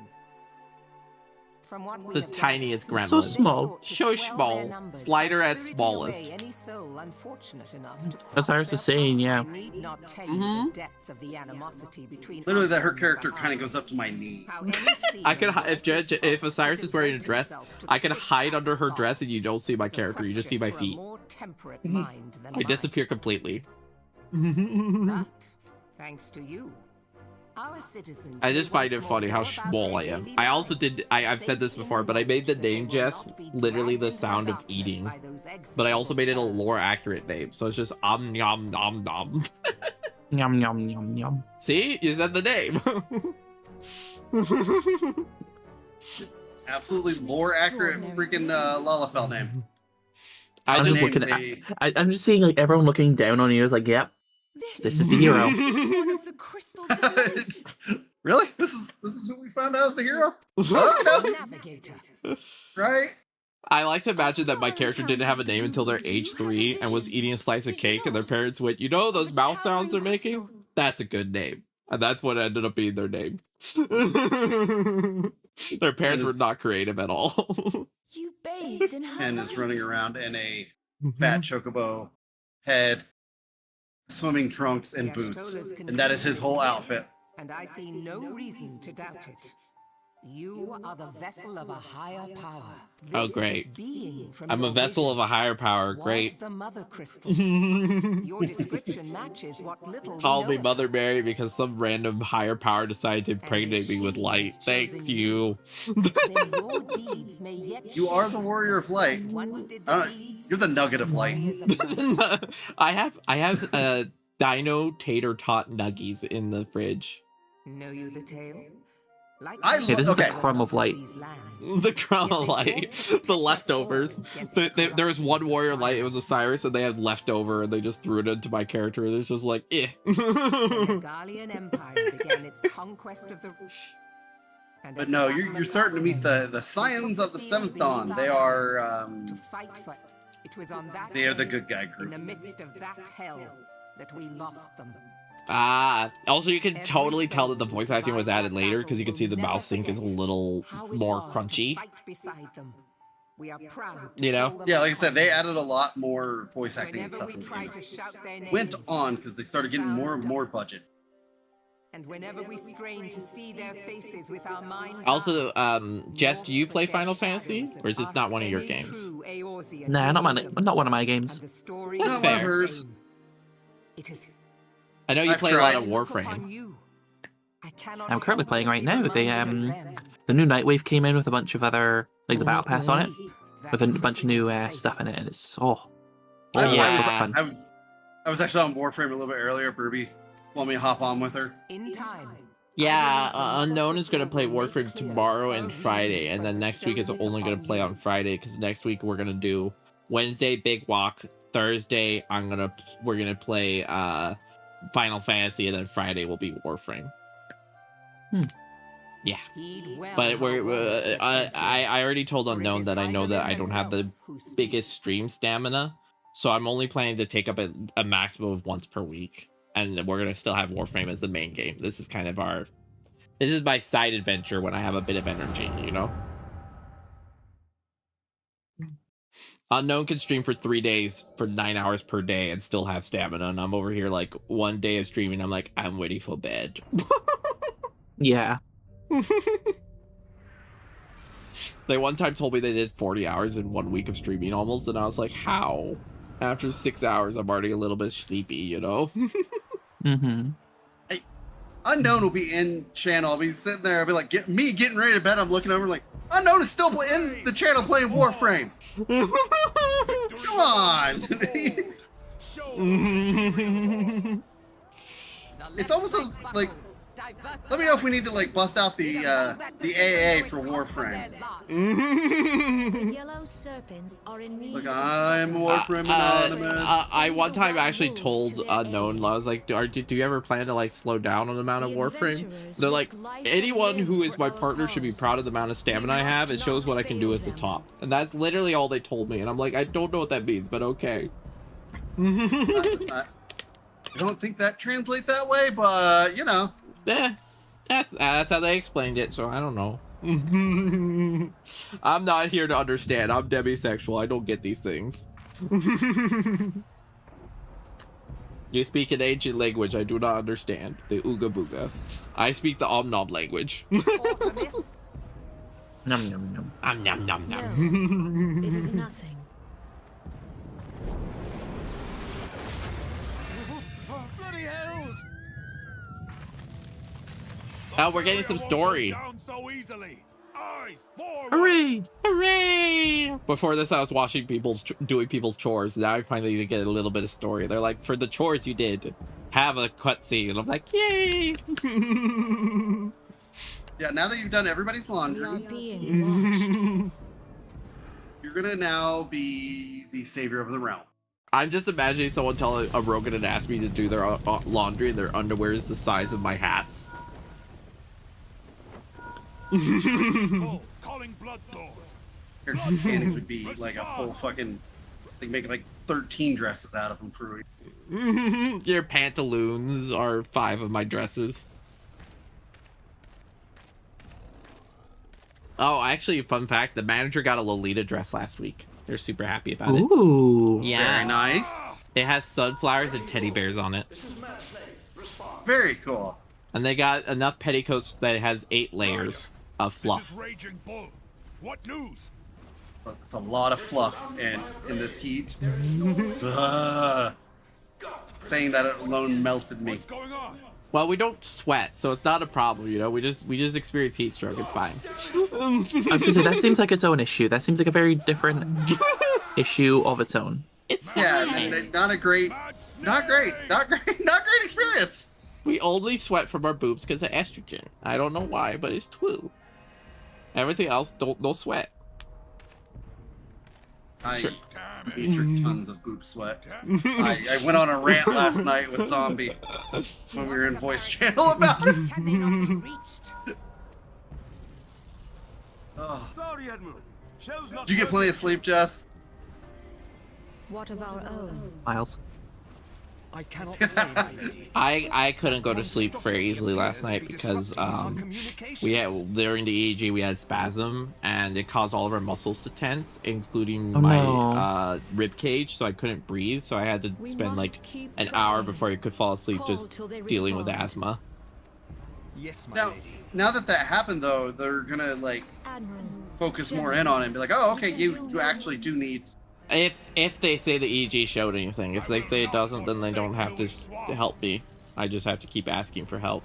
From what we The have tiniest gathered, gremlin. So small. they sought to So swell small. their numbers Slider by at spiriting smallest. away any soul unfortunate enough to As cross Iris their was saying, path. yeah. I need not tell you the depth of the animosity between Literally, us that her and character Sahara. kind of goes up to my knee. How any I could seaman if worth his if salt Osiris would is wearing a devote dress, himself to I the can fish hide under her cat's dress and you don't see my is a character. You just see my question feet. for a more temperate mind than I mine. disappear completely. But thanks to you, our citizens I just may find once it more funny go how about small I their am. daily I also lives, did. I've said this safe in before, but I made the knowledge that they name will Jess not be literally dragged the into sound of darkness eating, by those but I also made it a execrable lore curs. accurate name. So it's just nom nom nom. Yum yum yum yum. See, you said the name. Absolutely lore accurate freaking Lalafell name. I I'm The just just name looking at. they- I'm just seeing like everyone looking down on you. Is like, yep, this is the hero. One of the crystals of light. Really? This is who we found out as the hero? Okay. Navigator. Right? I like to imagine that my character didn't have a name until they're age 3 and was eating a slice of cake, and their parents went, "You know those mouth sounds they're making? That's a good name." And that's what ended up being their name. Their parents were not creative at all. You bathed in her And is light. running around in a fat chocobo head, swimming trunks, and boots. And that is his whole outfit. And I see no reason to doubt it. You are the vessel of a higher power. Oh, This great. being from I'm a your vessel of vision a higher power. was Great. the Mother Kristal. Your description matches what little we Call know me of Mother her. Mary because some random higher power decided to impregnate me with light. Thank you. Then your deeds may yet You are shine the warrior of light. once did the deeds You're the nugget of light. warriors of light. I have Dino Tater Tot Nuggies in the fridge. Know you the tale? Like I you, lo- this is the okay. crumb of light. these lands. The crown Yet of they light, fought to protect the us all leftovers. against the There was one corruption warrior of light. It was Osiris, and they had leftover, and they just threw it into my character. And it's just like, eh. The Megalian Empire began its conquest of the. And But at no, the you're Battle of starting to meet Latinum, the we Scions took of the field Seventh Dawn. beneath They our are banners to fight for. It was on that they are the day, good guy in group. the midst of that hell, that we lost them. Also, you can Every totally tell that the soul voice acting was survived added that later battle because you can will see the never mouse sync is a forget little how it more was to crunchy. fight beside them. We are proud to You know? call them Yeah, our like I said, they comrades. added a lot more voice acting and Whenever stuff we in the try game. to shout their names, Went on because they started the getting more and sound more budget. And whenever we strain to see their faces with our minds. Also, Jess, do you play Final Fantasy, or is this not one of your games? Nah, not one of my games. That's Not fair. hers. It is. I know you I've play a lot of tried. Warframe. I'm currently playing right now. The new Nightwave came in with a bunch of other, like the Battle Pass on it, with a bunch of new stuff in it, and it's Yeah. I was actually on Warframe a little bit earlier. Burby want me to hop on with her. In time. Yeah, Unknown is going to play Warframe tomorrow and Friday, and then next week is only going to play on Friday, because next week we're going to do Wednesday Big Walk, Thursday we're going to play Final Fantasy, and then Friday will be Warframe. Yeah. But I already told Unknown that I know that I don't have the biggest stream stamina, so I'm only planning to take up a maximum of once per week, and we're gonna still have Warframe as the main game. This is kind of this is my side adventure when I have a bit of energy, you know. Unknown can stream for 3 days for 9 hours per day and still have stamina, and I'm over here like one day of streaming, I'm like, I'm ready for bed. Yeah. They one time told me they did 40 hours in 1 week of streaming almost, and I was like, how? After 6 hours, I'm already a little bit sleepy, you know? Mm-hmm. Unknown will be in channel. I'll be sitting there. I'll be like, getting ready to bed. I'm looking over like, Unknown is still in the channel playing Warframe. Come on. It's almost like, let me know if we need to like bust out the AA for Warframe. The yellow serpents are in need Like, of I'm Warframe Anonymous. I one time actually told Unknown, I was like, do you ever plan to like slow down on the amount of Warframe? They're like, anyone who is my partner should be proud of the amount of stamina I have. It shows what I can do as a top. And that's literally all they told me. And I'm like, I don't know what that means, but okay. I don't think that translates that way, but you know. Yeah, that's how they explained it, so I don't know. I'm not here to understand. I'm demisexual. I don't get these things. You speak an ancient language I do not understand. The Ooga Booga. I speak the Om Nom language. Num num num. Nom nom nom. No, it is nothing. Bloody hells! Oh, we're getting some story. Down so easily. Eyes forward. Hooray! Hooray! Before this, I was watching doing people's chores. Now I finally get a little bit of story. They're like, for the chores you did, have a cutscene. I'm like, yay! Yeah, now that you've done everybody's We are laundry, being watched. you're gonna now be the savior of the realm. I'm just imagining someone telling a Rogan and ask me to do their laundry and their underwear is the size of my hats. Full, calling blood door. Your panties would be like a full fucking. They make like 13 dresses out of them for you. Your pantaloons are 5 of my dresses. Oh, actually, fun fact, the manager got a Lolita dress last week. They're super happy about it. Ooh. Yeah. Very nice. It has sunflowers and teddy bears on it. Very cool. And they got enough petticoats that it has 8 layers of This fluff. is Raging Bull. What news? It's a lot of fluff in this heat. Saying that it alone melted me. What's going on? Well, we don't sweat, so it's not a problem, you know? We just experience heat stroke, it's fine. I was gonna say that seems like its own issue. That seems like a very different issue of its own. It's Yeah, fine. not great experience. We only sweat from our boobs because of estrogen. I don't know why, but it's true. Everything else, don't sweat. I Sure. featured tons of boob sweat. I went on a rant last night with Zombie when we were in voice channel about it. Can they not be reached? Oh. Sorry, Admiral. Shell's not Did you get plenty of sleep, Jess? What of our own? Miles. I cannot say, my lady. I couldn't go to sleep very easily last night because we had during the EEG we had spasm and it caused all of our muscles to tense, including Oh, my no. rib cage, so I couldn't breathe. So I had to spend like an hour before I could fall asleep just dealing with asthma. Yes, my Now, lady. now that happened, though, they're gonna like Admiral. focus more in on it and be like, oh, okay, you actually do need. If they say the EEG showed anything, if they say it doesn't, then they don't have to help me. I just have to keep asking for help.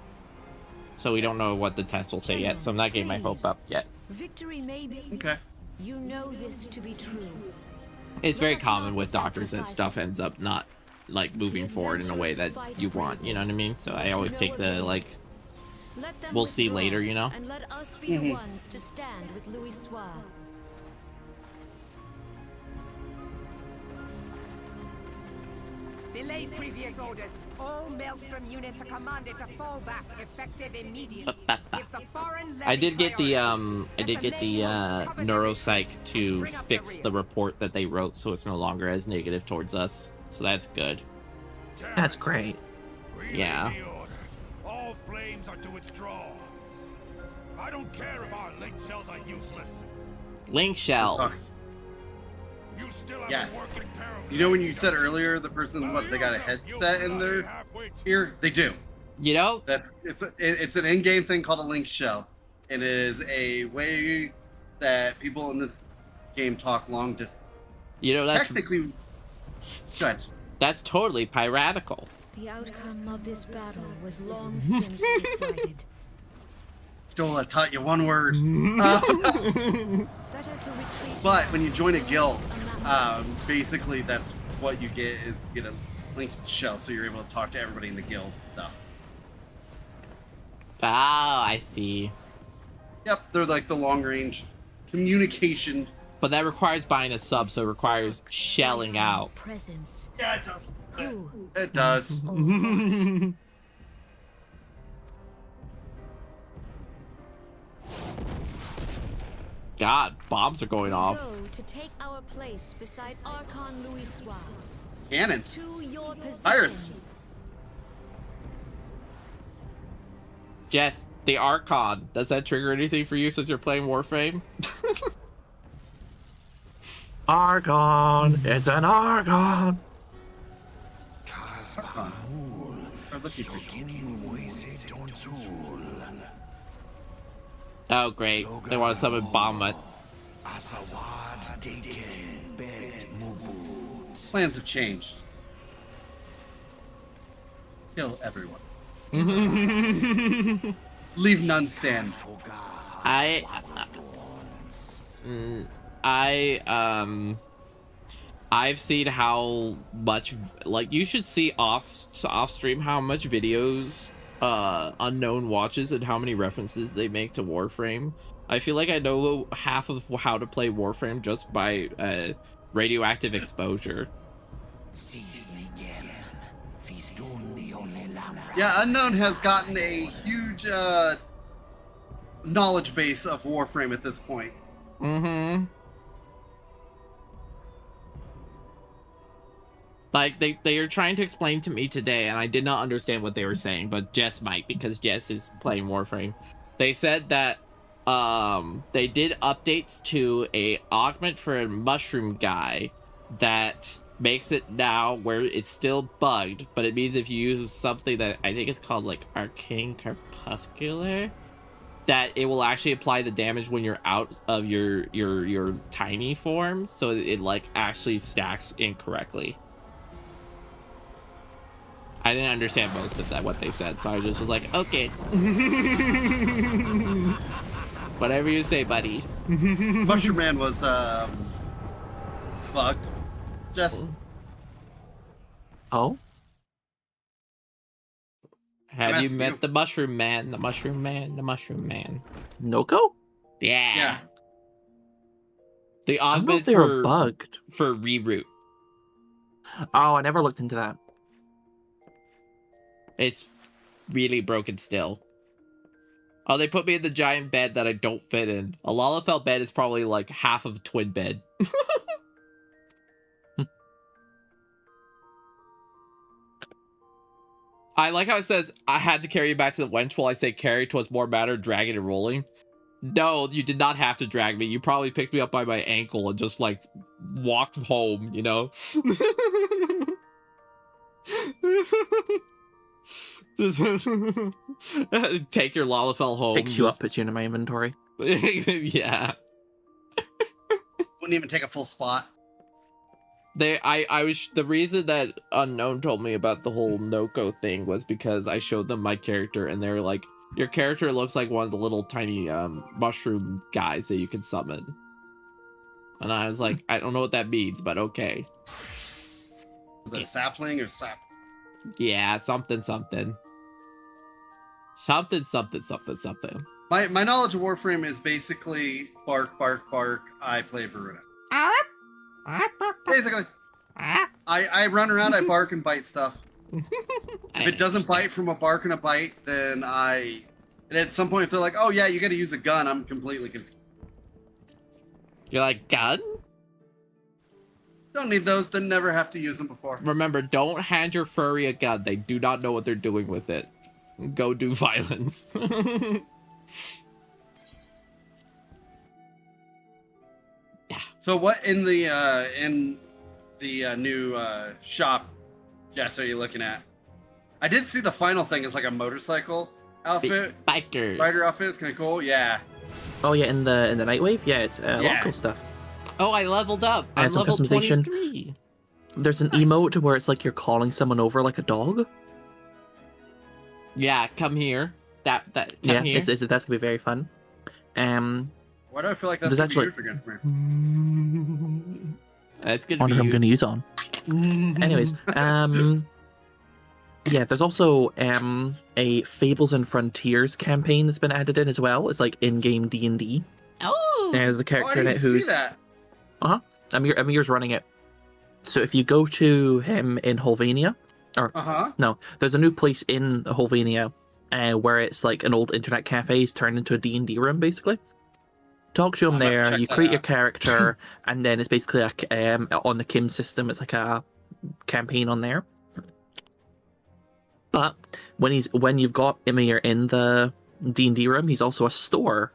So we don't know what the test will say yet, so I'm not getting my hope up yet. Victory may be. Okay. You know this to be true. It's very common with doctors that stuff ends up not like moving forward in a way that you want, you know what I mean? So I always take the like, Let them we'll see withdraw, later, you know? And let us be the ones to stand with Louis Soir. Delay previous orders. All Maelstrom units are commanded to fall back, effective immediately. If the foreign I did get the priority, I did get the neuropsych to Bring up fix the the report that they wrote so it's no longer as negative towards us. So that's good. That's great. Relay Yeah. the order. All flames are to withdraw. I don't care if our link shells are useless. Link shells. You still have Yes. a working pair of You know when you legs, said don't earlier the person what they got a headset in their halfway to- ear? They do. You know, It's an in-game thing called a link shell. It is a way that people in this game talk long distance. that's Technically, Good. That's totally piratical. The outcome of this battle was long since decided. Stola taught you one word. Better to retreat. But when you join a guild, basically that's what you get is you get a link to the shell, so you're able to talk to everybody in the guild stuff. Oh, I see. Yep, they're like the long range communication. But that requires buying a sub, so it requires shelling out. Presence. Yeah, it does. Who? It does. Or what? God, bombs are going off. Go to take our place beside Archon Louisois. Cannons. To your positions. Pirates. Jess, the Archon, does that trigger anything for you since you're playing Warframe? Argon, it's an Argon. Oh, great. They want to summon Bahamut. Plans have changed. Kill everyone. Leave none stand. I've seen how much, like, you should see off stream how much videos Unknown watches and how many references they make to Warframe. I feel like I know half of how to play Warframe just by radioactive exposure. Yeah, Unknown has gotten a huge knowledge base of Warframe at this point. Mm-hmm. Like, they are trying to explain to me today, and I did not understand what they were saying, but Jess might, because Jess is playing Warframe. They said that they did updates to a augment for a mushroom guy that makes it now where it's still bugged, but it means if you use something that I think is called like Arcane Crepuscular, that it will actually apply the damage when you're out of your tiny form, so it like actually stacks incorrectly. I didn't understand most of that, what they said, so I just was like, okay. Whatever you say, buddy. Mushroom Man was bugged. Just Oh? Have you met the Mushroom Man? The Mushroom Man? The Mushroom Man. Noko? Yeah. The I don't know if augment they were bugged. for reroute. Oh, I never looked into that. It's really broken still. Oh, they put me in the giant bed that I don't fit in. A Lalafell bed is probably like half of a twin bed. I like how it says, I had to carry you back to the wench. While I say carry, 'twas more matter dragging and rolling. No, you did not have to drag me. You probably picked me up by my ankle and just like walked home, you know? Just take your Lalafell home. Picks you up, puts you into my inventory. Yeah. wouldn't even take a full spot. The reason that Unknown told me about the whole Noko thing was because I showed them my character and they were like, your character looks like one of the little tiny mushroom guys that you can summon. And I was like, I don't know what that means, but okay. Is it a sapling or sap? Yeah, something. Something. My knowledge of Warframe is basically bark, bark, bark, I play Varuna. Basically. I run around, I bark and bite stuff. If it doesn't bite from a bark and a bite, then and at some point if they're like, oh yeah, you gotta use a gun, I'm completely confused. You're like, gun? Don't need those, didn't never have to use them before. Remember, don't hand your furry a gun. They do not know what they're doing with it. Go do violence. So what in the new shop, Jess, are you looking at? I did see the final thing is like a motorcycle outfit. Bikers. Rider outfit is kind of cool, yeah. Oh yeah, in the Nightwave, yeah, it's a lot of cool stuff. Oh, I leveled up. I'm some level customization. 23. There's an Nice. emote where it's like you're calling someone over like a dog. Yeah, come here. Come Yeah, here. that's gonna be very fun. Why do I feel like that's There's gonna actually- be used again? That's gonna Wonder be who I'm gonna used. use on. Anyways, yeah, there's also a Fables and Frontiers campaign that's been added in as well. It's like in-game D&D. Oh, There's a Oh, I character in didn't it see who's that. Amir's running it. So if you go to him in Holvania, no, there's a new place in Holvania where it's like an old internet cafe is turned into a D&D room, basically. Talk to him I might there, check you that create your out. character, and then it's basically like on the Kim system, it's like a campaign on there. But when you've got Emir in the D&D room, he's also a store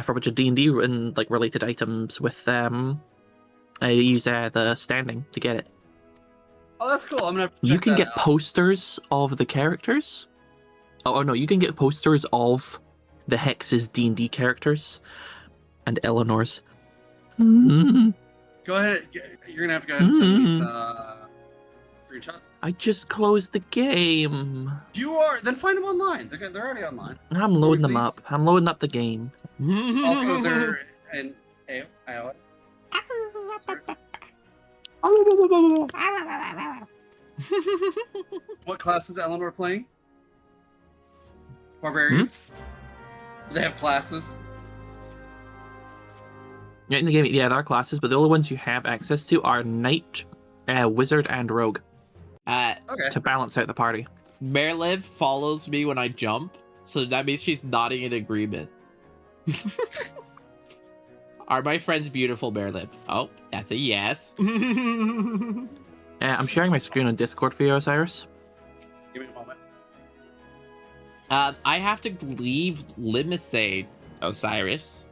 for a bunch of D&D and like related items with you use the standing to get it. Oh, that's cool. I'm gonna have to You check can that get out. posters of the characters. Oh no, you can get posters of the Hex's D&D characters and Eleanor's. Go ahead. You're gonna have to go ahead and send me some screenshots. I just closed the game. You are. Then find them online. They're already online. I'm loading them please? up. I'm loading up the game. Also, is there an AO? What class is Eleanor playing? Barbarian. Do they have classes? Yeah, in the game, yeah, there are classes, but the only ones you have access to are Knight, Wizard, and Rogue Okay. to balance out the party. Merliv follows me when I jump, so that means she's nodding in agreement. Are my friends beautiful, Merliv? Oh, that's a yes. I'm sharing my screen on Discord for you, Osiris. Give me a moment. I have to leave Limisade, Osiris.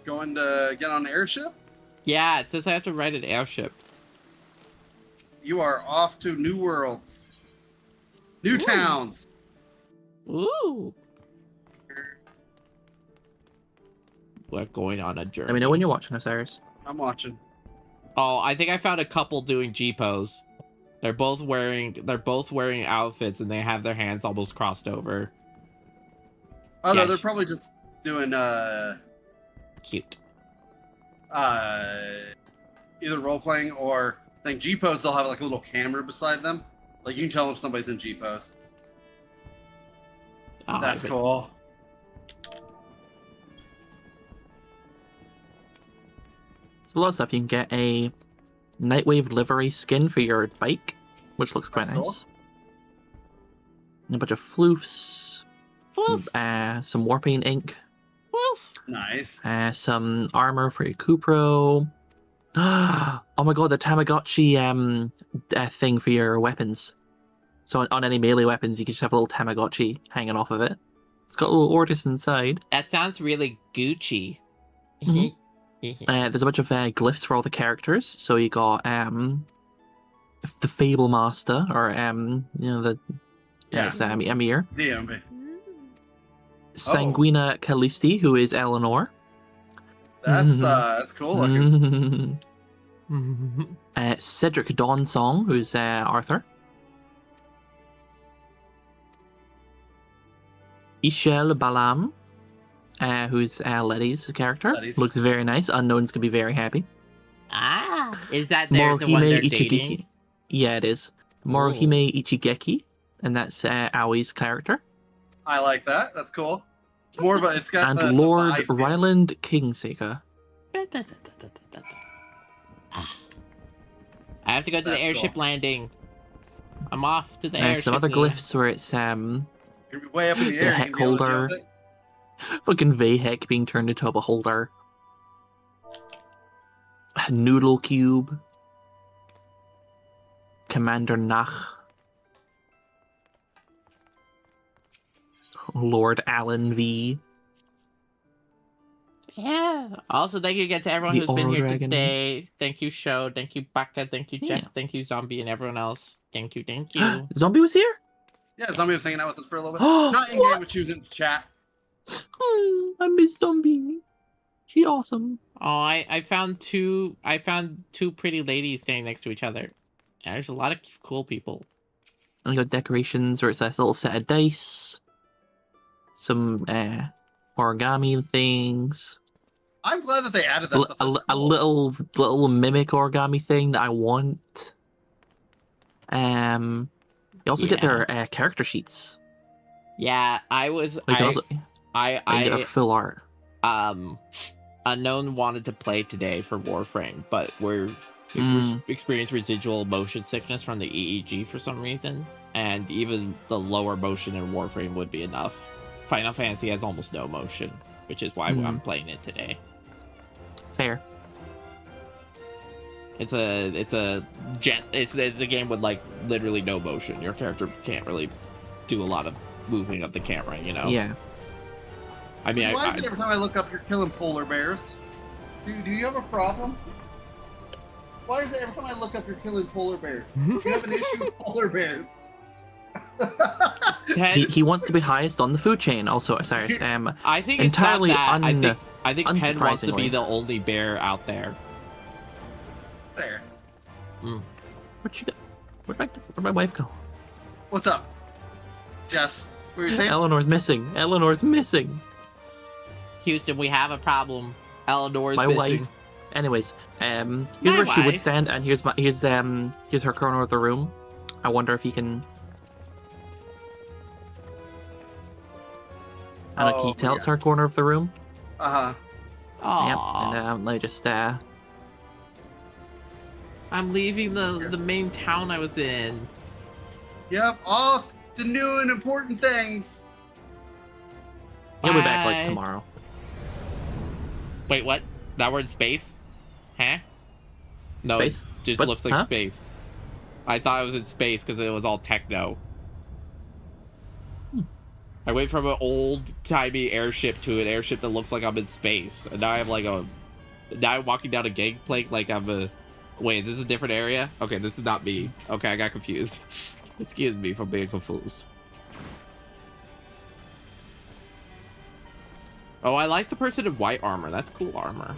Going to get on an airship? Yeah, it says I have to ride an airship. You are off to new worlds. New towns. Ooh. We're going on a journey. Let me know when you're watching, Osiris. I'm watching. Oh, I think I found a couple doing G-pose. They're both wearing outfits and they have their hands almost crossed over. Oh no, Yeah, they're probably just doing Cute. either role playing or I think G pose. They'll have like a little camera beside them. Like you can tell if somebody's in G pose. Oh, That's cool. There's a lot of stuff. You can get a Nightwave livery skin for your bike, which looks quite That's nice. cool. And a bunch of floofs. Floof. Some warpaint ink. Floof. Nice. Some armor for your Kupro. Oh my god, the Tamagotchi thing for your weapons. So on any melee weapons, you can just have a little Tamagotchi hanging off of it. It's got a little Ortis inside. That sounds really Gucci. Mhm. There's a bunch of glyphs for all the characters. So you got the Fable Master, or it's Emir. DMB. Sanguina Callisti, who is Eleanor. That's cool looking. Cedric Dawnsong, who's Arthur. Ishel Balam, who's Letty's character. Letty's. Looks very nice. Unknown's gonna be very happy. Is that the one they're dating? Yeah, it is. Morohime Ichigeki, and that's Aoi's character. I like that. That's cool. It's more of a. It's got And the Lord vibe. Ryland Kingsaker. I have to go to the That's airship cool. landing. I'm off to the airship. Some other landing. glyphs where it's You're way up in the air. the you heck can be able to deal holder. with it. Fucking Vahek being turned into a beholder. Noodle Cube. Commander Nach. Lord Alan V. Yeah. Also, thank you again to everyone The who's been Oro here Dragon. today. Thank you, Show. Thank you, Baka. Thank you, Jess. Yeah. Thank you, Zombie, and everyone else. Thank you. Thank you. Zombie was here? Yeah, Zombie was hanging out with us for a little bit. Oh, Not in what? game, but she was in chat. I miss Zombie. She awesome. Oh, I found two pretty ladies standing next to each other. Yeah, there's a lot of cool people. And you got decorations where it's this little set of dice, some origami things. I'm glad that they added that stuff. A little mimic origami thing that I want. You also get their character sheets. Yeah, I get full art. Unknown wanted to play today for Warframe, but we're experiencing residual motion sickness from the EEG for some reason, and even the lower motion in Warframe would be enough. Final Fantasy has almost no motion, which is why I'm playing it today. Fair. It's a game with like literally no motion. Your character can't really do a lot of moving of the camera, you know? Yeah. I mean, why is it every time I look up you're killing polar bears? Do you have a problem? Why is it every time I look up you're killing polar bears? You have an issue with polar bears. He wants to be highest on the food chain. Also, Osiris. I think entirely it's not that. I think Penn wants to be unsurprisingly. the only bear out there. There. Where'd she go? Where'd my wife go? What's up, Jess? What were you saying? Eleanor's missing. Eleanor's missing. Houston, we have a problem. Eleanor's My missing. wife. Anyways, here's where she would stand, and here's her corner of the room. I wonder if he can. And can you tell it's her corner of the room? Uh-huh. Yep. Aww. And let me just I'm leaving the main town I was in. Yep, off to new and important things. He'll be back like Bye. tomorrow. Wait, what? Now we're in space? Huh? No, Space? it just What? looks like Huh? space. I thought it was in space because it was all techno. I went from an old-timey airship to an airship that looks like I'm in space. And now I have like now I'm walking down a gangplank like I'm a... Wait, is this a different area? Okay, this is not me. Okay, I got confused. Excuse me for being confused. Oh, I like the person in white armor. That's cool armor.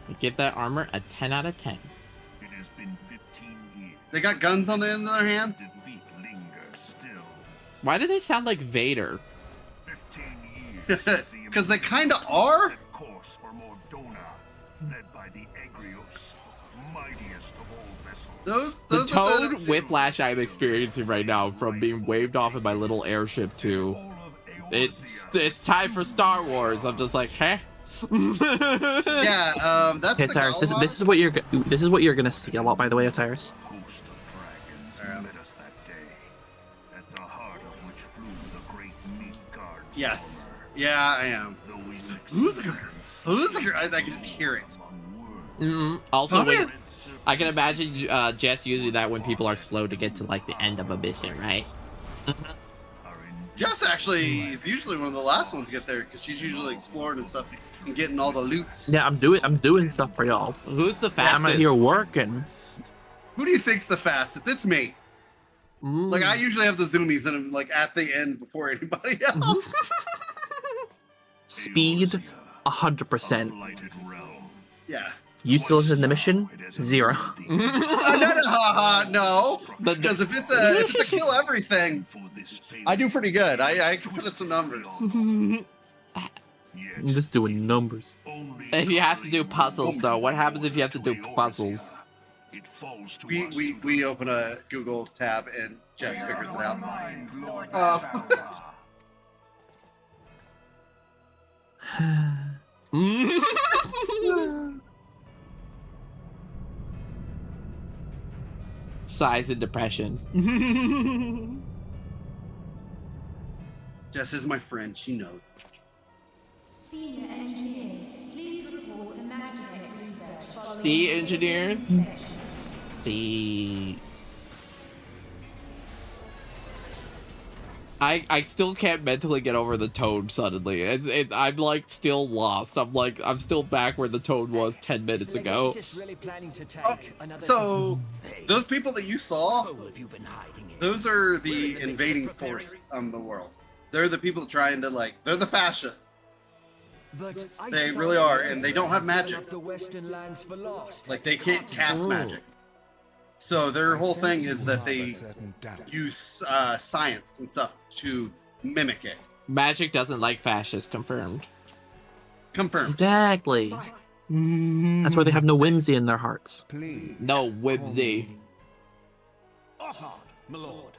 I give that armor a 10 out of 10. It has been 15 years. They got guns on the end of their hands? The beat lingers still. Why do they sound like Vader? 15 years. Because they kind of are? Set course for Mordona, led by the Agrios, mightiest of all vessels. The Those are Toad whiplash I'm experiencing right now from being waved off in my little airship to it's time for Star Wars. I'm just like, huh? Yeah, that's Okay, the Cyrus. Gallimard. This is what you're gonna see a lot, by the way, Cyrus. Host of dragons met us that day, at the heart of which flew the great Midgard. Yes. Yeah, I am. Who's I can just hear it. Also, Oh, wait, yeah. I can imagine Jess using that when people are slow to get to like the end of a mission, right? Jess actually is usually one of the last ones to get there because she's usually exploring and stuff and getting all the loots. Yeah, I'm doing stuff for y'all. Who's the Yeah, fastest? I'm out here working. Who do you think's the fastest? It's me. Like I usually have the zoomies and I'm like at the end before anybody else. Speed, 100%. Yeah. Useless in the mission, 0. No. Because if it's a kill everything, I do pretty good. I can put in some numbers. I'm just doing numbers. If you have to do puzzles, though, what happens if you have to do puzzles? We open a Google tab and Jess figures it out. Size and depression. Jess is my friend. She knows. Senior engineers, please report to Magitech research following The engineers? See. I still can't mentally get over the Toad suddenly. I'm like still lost. I'm still back where the Toad was 10 minutes ago. So those people that you saw, those are the invading force on the world. They're the people trying to they're the fascists. But They really are, and they don't have magic. the Western lands for lost. Like, they can't cast magic. So their whole thing is that they use science and stuff to mimic it. Magic doesn't like fascists, confirmed. Confirmed. Exactly. That's why they have no whimsy in their hearts. Please. No whimsy. My lord.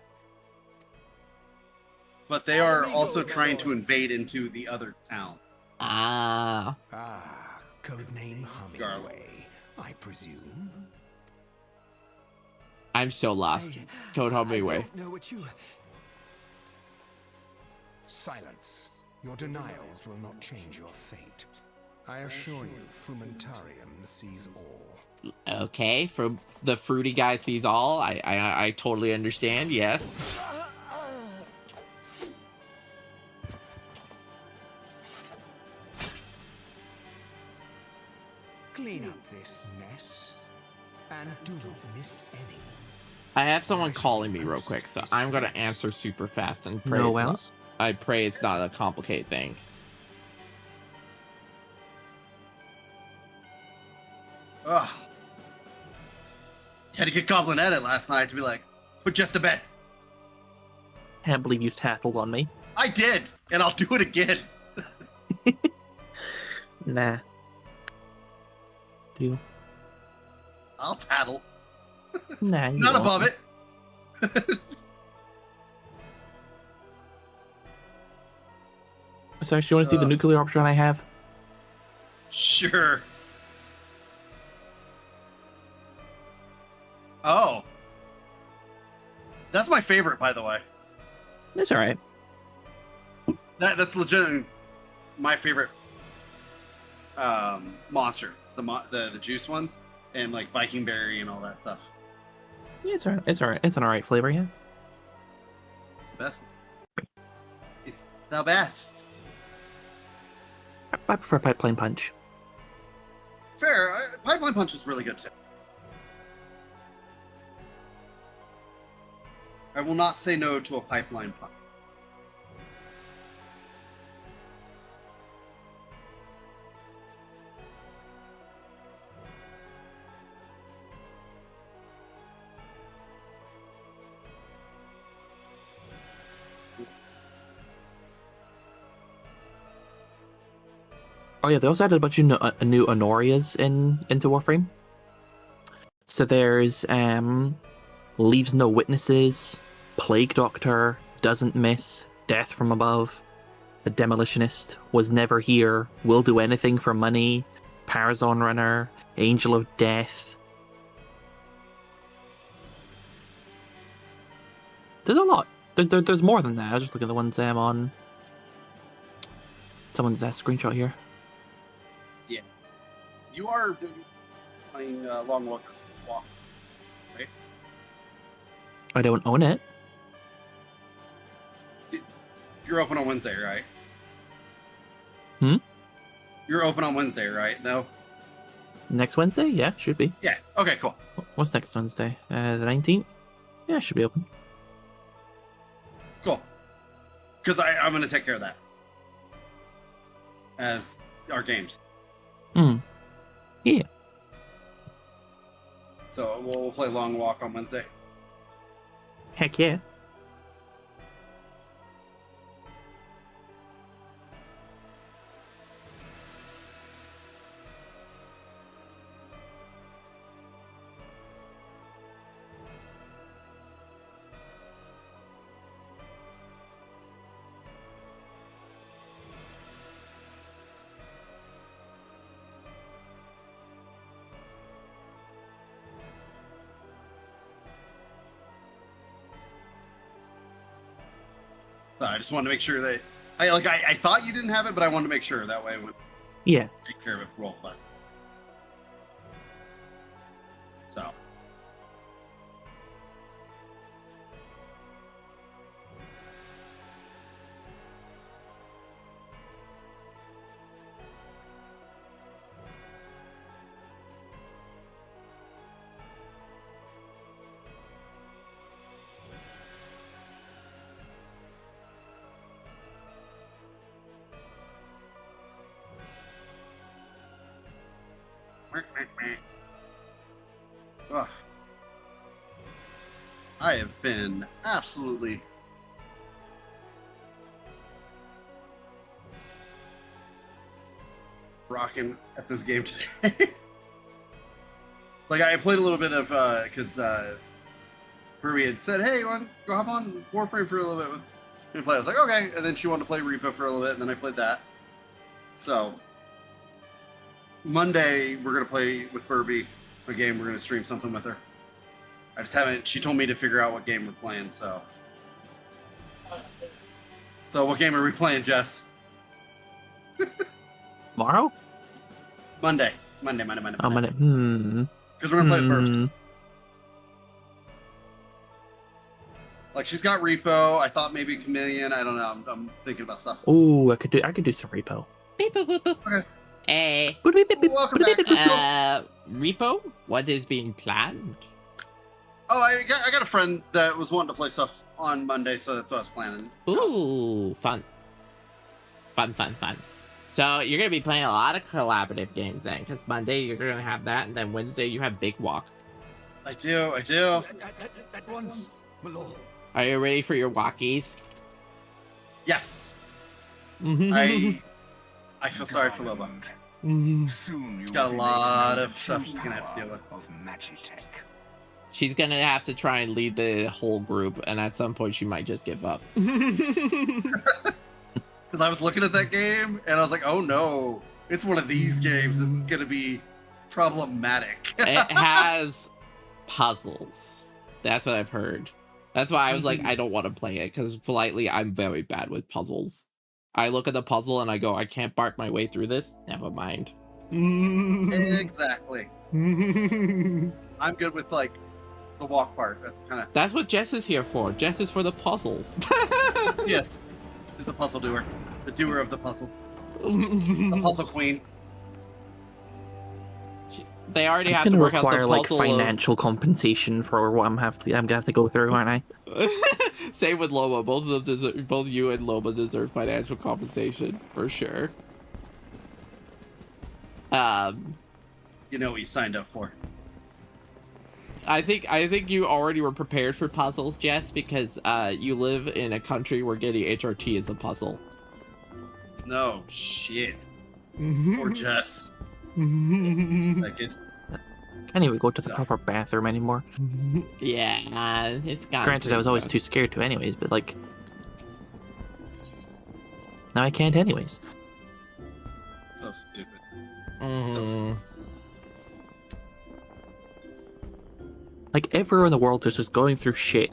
But they are also trying to invade into the other town. Ah. Codename Hemingway, I presume. I'm so lost. Code Hemingway. I don't know what you... Silence. Your denials will not change your fate. I assure you, Frumentarium sees all. Okay, from the fruity guy sees all. I totally understand. Yes. Clean up this mess, and do not miss any. I have someone calling me real quick, so I'm gonna answer super fast and pray. No it's else? not, I pray it's not a complicated thing. Ugh. You had to get Goblin at it last night to be like, put just to bed. Can't believe you tattled on me. I did, and I'll do it again. Nah. Do. I'll tattle. Nah, you Not won't. above it. So, do you want to see the nuclear option I have? Sure. Oh. That's my favorite, by the way. That's alright. That's legit my favorite monster. It's the juice ones and like Viking berry and all that stuff. Yeah, it's alright. It's alright. It's an alright flavor, yeah. Best. It's the best. I prefer pipeline punch. Fair. Pipeline punch is really good too. I will not say no to a pipeline punch. Oh yeah, they also added a bunch of new Honorias into Warframe. So there's Leaves No Witnesses, Plague Doctor, Doesn't Miss, Death from Above, The Demolitionist, Was Never Here, Will Do Anything for Money, Parazon Runner, Angel of Death. There's a lot. There's more than that. I was just looking at the ones on someone's screenshot here. Yeah. You are playing Long Walk, right? I don't own it. You're open on Wednesday, right? Hmm? You're open on Wednesday, right? No? Next Wednesday? Yeah, should be. Yeah. Okay, cool. What's next Wednesday? The 19th? Yeah, should be open. Cool. Because I'm going to take care of that. As our games. Yeah. So we'll play Long Walk on Wednesday. Heck yeah. So I just wanted to make sure that I thought you didn't have it, but I wanted to make sure that way we Yeah. take care of it roll plus. So Ugh. I have been absolutely rocking at this game today. Like, I played a little bit of, because Ruby had said, hey, you want to go hop on Warframe for a little bit with me to play? I was like, okay. And then she wanted to play Repo for a little bit, and then I played that. So, Monday, we're going to play with Burby a game. We're going to stream something with her. I just haven't, she told me to figure out what game we're playing, so. So, what game are we playing, Jess? Tomorrow? Monday. Oh, Monday. Because we're going to play it first. Like, she's got Repo. I thought maybe Chameleon. I don't know. I'm thinking about stuff. Oh, I could do some Repo. Beep, boop, boop, boop. Okay. Hey. Welcome back. Repo, what is being planned? Oh, I got a friend that was wanting to play stuff on Monday, so that's what I was planning. Ooh, fun. Fun. So you're going to be playing a lot of collaborative games then, because Monday you're going to have that, and then Wednesday you have Big Walk. I do. At once, my lord. Are you ready for your walkies? Yes. I feel sorry for Loba. Soon you She's got a will be lot making of stuff she's going to have to deal with. of Magitech. She's going to have to try and lead the whole group, and at some point she might just give up. Because I was looking at that game, and I was like, oh no, it's one of these games. This is going to be problematic. It has puzzles. That's what I've heard. That's why I was like, I don't want to play it, because politely, I'm very bad with puzzles. I look at the puzzle and I go, I can't bark my way through this. Never mind. Exactly. I'm good with, like, the walk part. That's kind of... That's what Jess is here for. Jess is for the puzzles. Yes. She's the puzzle doer. The doer of the puzzles. The puzzle queen. They already I'm have to gonna work out the require like puzzle financial compensation for what I'm gonna have to go through, aren't I? Same with Loba. Both of them deserve. Both you and Loba deserve financial compensation for sure. You know what you signed up for. I think you already were prepared for puzzles, Jess, because you live in a country where getting HRT is a puzzle. No shit. Poor Jess. Second. Can't even go to the proper bathroom anymore. Yeah, it's got. Granted, I was always too scared to anyways, but like... Now I can't anyways. So stupid. Like, everywhere in the world is just going through shit.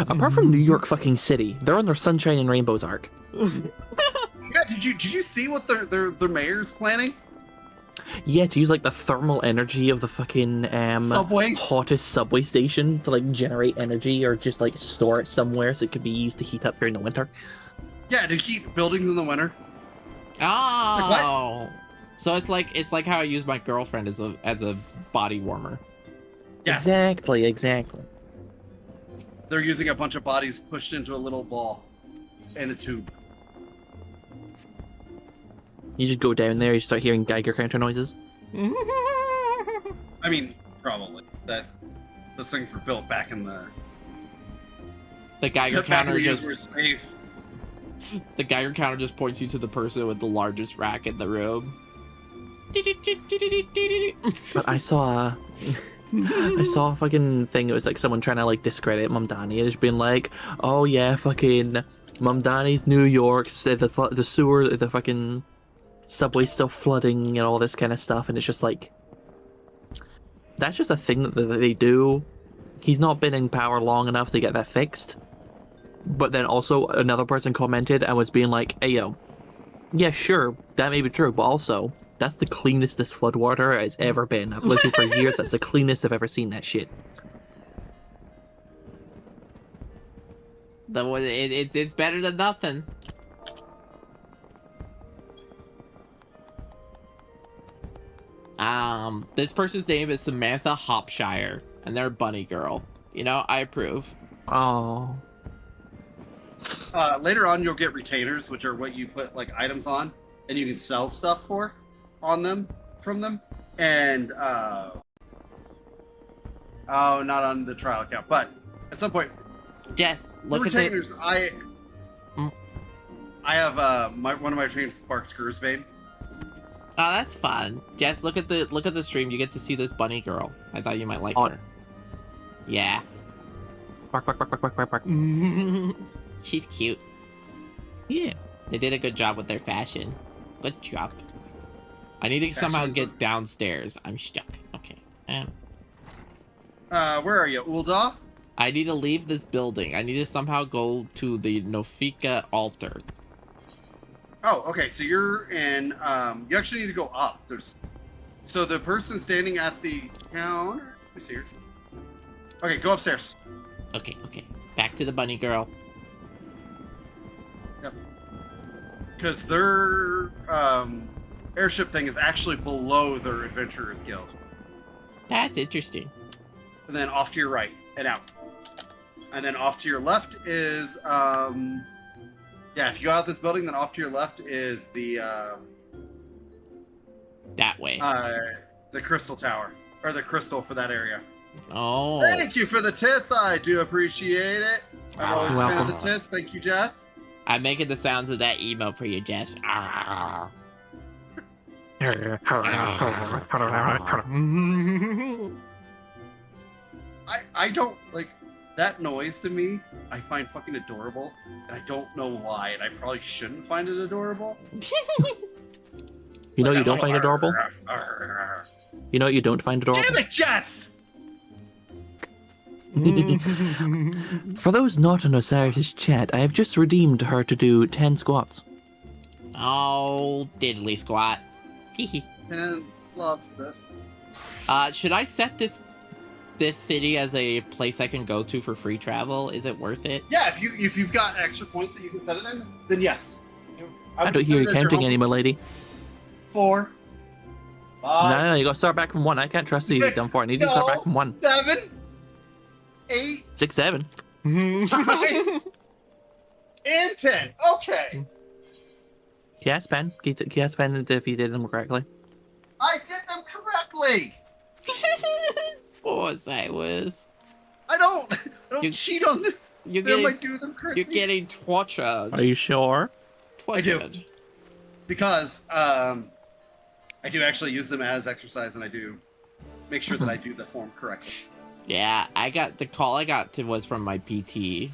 Apart from New York fucking City. They're on their Sunshine and Rainbows arc. Yeah, did you see what their mayor's planning? Yeah, to use like the thermal energy of the fucking Subways? hottest subway station to like generate energy or just like store it somewhere so it could be used to heat up during the winter. Yeah, to heat buildings in the winter. Oh, so it's like how I use my girlfriend as a body warmer. Yes. Exactly. They're using a bunch of bodies pushed into a little ball and a tube. You just go down there, you start hearing Geiger counter noises. I mean, probably. The things were built back in the... The Geiger counter just... were safe. The Geiger counter just points you to the person with the largest rack in the room. But I saw a fucking thing. It was like someone trying to like discredit Mum Danny and just being like, oh yeah, fucking Mum Danny's New York, the sewer, the fucking subway's still flooding and all this kind of stuff. And it's just like, that's just a thing that they do. He's not been in power long enough to get that fixed. But then also another person commented and was being like, hey yo, yeah sure, that may be true, but also that's the cleanest this floodwater has ever been. I've lived here for years. That's the cleanest I've ever seen that shit. It's better than nothing. This person's name is Samantha Hopshire, and they're a bunny girl. You know, I approve. Oh. Later on, you'll get retainers, which are what you put like items on, and you can sell stuff from them. And oh, not on the trial account, but at some point, Jess, look at retainers. it. I have one of my retainers, Spark Scursbane. Oh, that's fun. Jess, look at the stream. You get to see this bunny girl. I thought you might like her. Yeah. Bark, bark, bark, bark, bark, bark, bark. She's cute. Yeah. They did a good job with their fashion. Good job. I need to somehow get downstairs. I'm stuck. Okay. Where are you, Ulda? I need to leave this building. I need to somehow go to the Nofika altar. Oh, okay. So you're in. You actually need to go up. So the person standing at the counter. Let me see here. Okay, go upstairs. Okay. Back to the bunny girl. Yep. Because their airship thing is actually below their Adventurers Guild. That's interesting. And then off to your right and out. And then off to your left is yeah, if you go out this building, then off to your left is the that way. The Crystal Tower. Or the crystal for that area. Oh. Thank you for the tits. I do appreciate it. I'm always a fan of the welcome. tits. Thank you, Jess. I'm making the sounds of that emo for you, Jess. I don't like that noise to me. I find fucking adorable, and I don't know why. And I probably shouldn't find it adorable. You know Like, you don't find adorable? Arr. You know what you don't find adorable? Damn it, Jess! For those not in Osiris' chat, I have just redeemed her to do 10 squats. Oh, diddly squat. And loves this. Should I set this city as a place I can go to for free travel? Is it worth it? Yeah, if you've got extra points that you can set it in, then yes. I don't hear you counting any, my lady. 4, 5, No, you gotta start back from 1. I can't trust these Six, dumb for. I need to start back from 1. 7, 8, 6, 7. 9, and 10. Okay. Yes, Ben. Yes, Ben, if you did them correctly. I did them correctly. Of course I was. I don't You- cheat on them. You're Them, I getting, do them correctly. you're getting tortured. Are you sure? I do. Tortured. Because I do actually use them as exercise, and I do make sure that I do the form correctly. Yeah, the call I got was from my PT.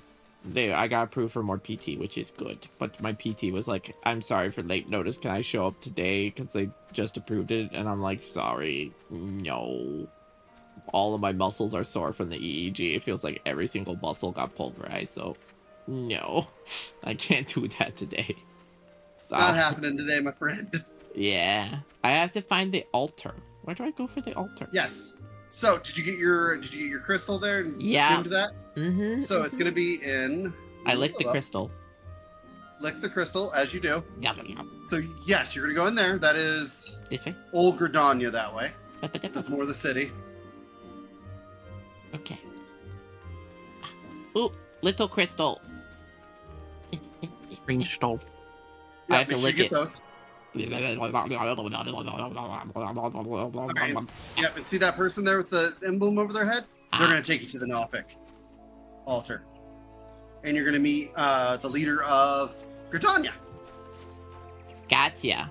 I got approved for more PT, which is good. But my PT was like, I'm sorry for late notice. Can I show up today? Because they just approved it. And I'm like, sorry. No. All of my muscles are sore from the EEG. It feels like every single muscle got pulverized. So, no. I can't do that today. So, Not happening today, my friend. yeah. I have to find the altar. Where do I go for the altar? Yes. So, did you get your crystal there? And Yeah. tuned to that? Mm-hmm. So it's gonna be in. I licked the crystal. Lick the crystal as you do. Yep. So yes, you're gonna go in there. That is This way. Old Gridania that way. That's more the city. Okay. Ooh, little crystal. Green stole. I have to make sure you lick get it. those. Okay. Yep, and see that person there with the emblem over their head? They're gonna take you to the Nothic altar. And you're gonna meet the leader of Gridania. Gotcha.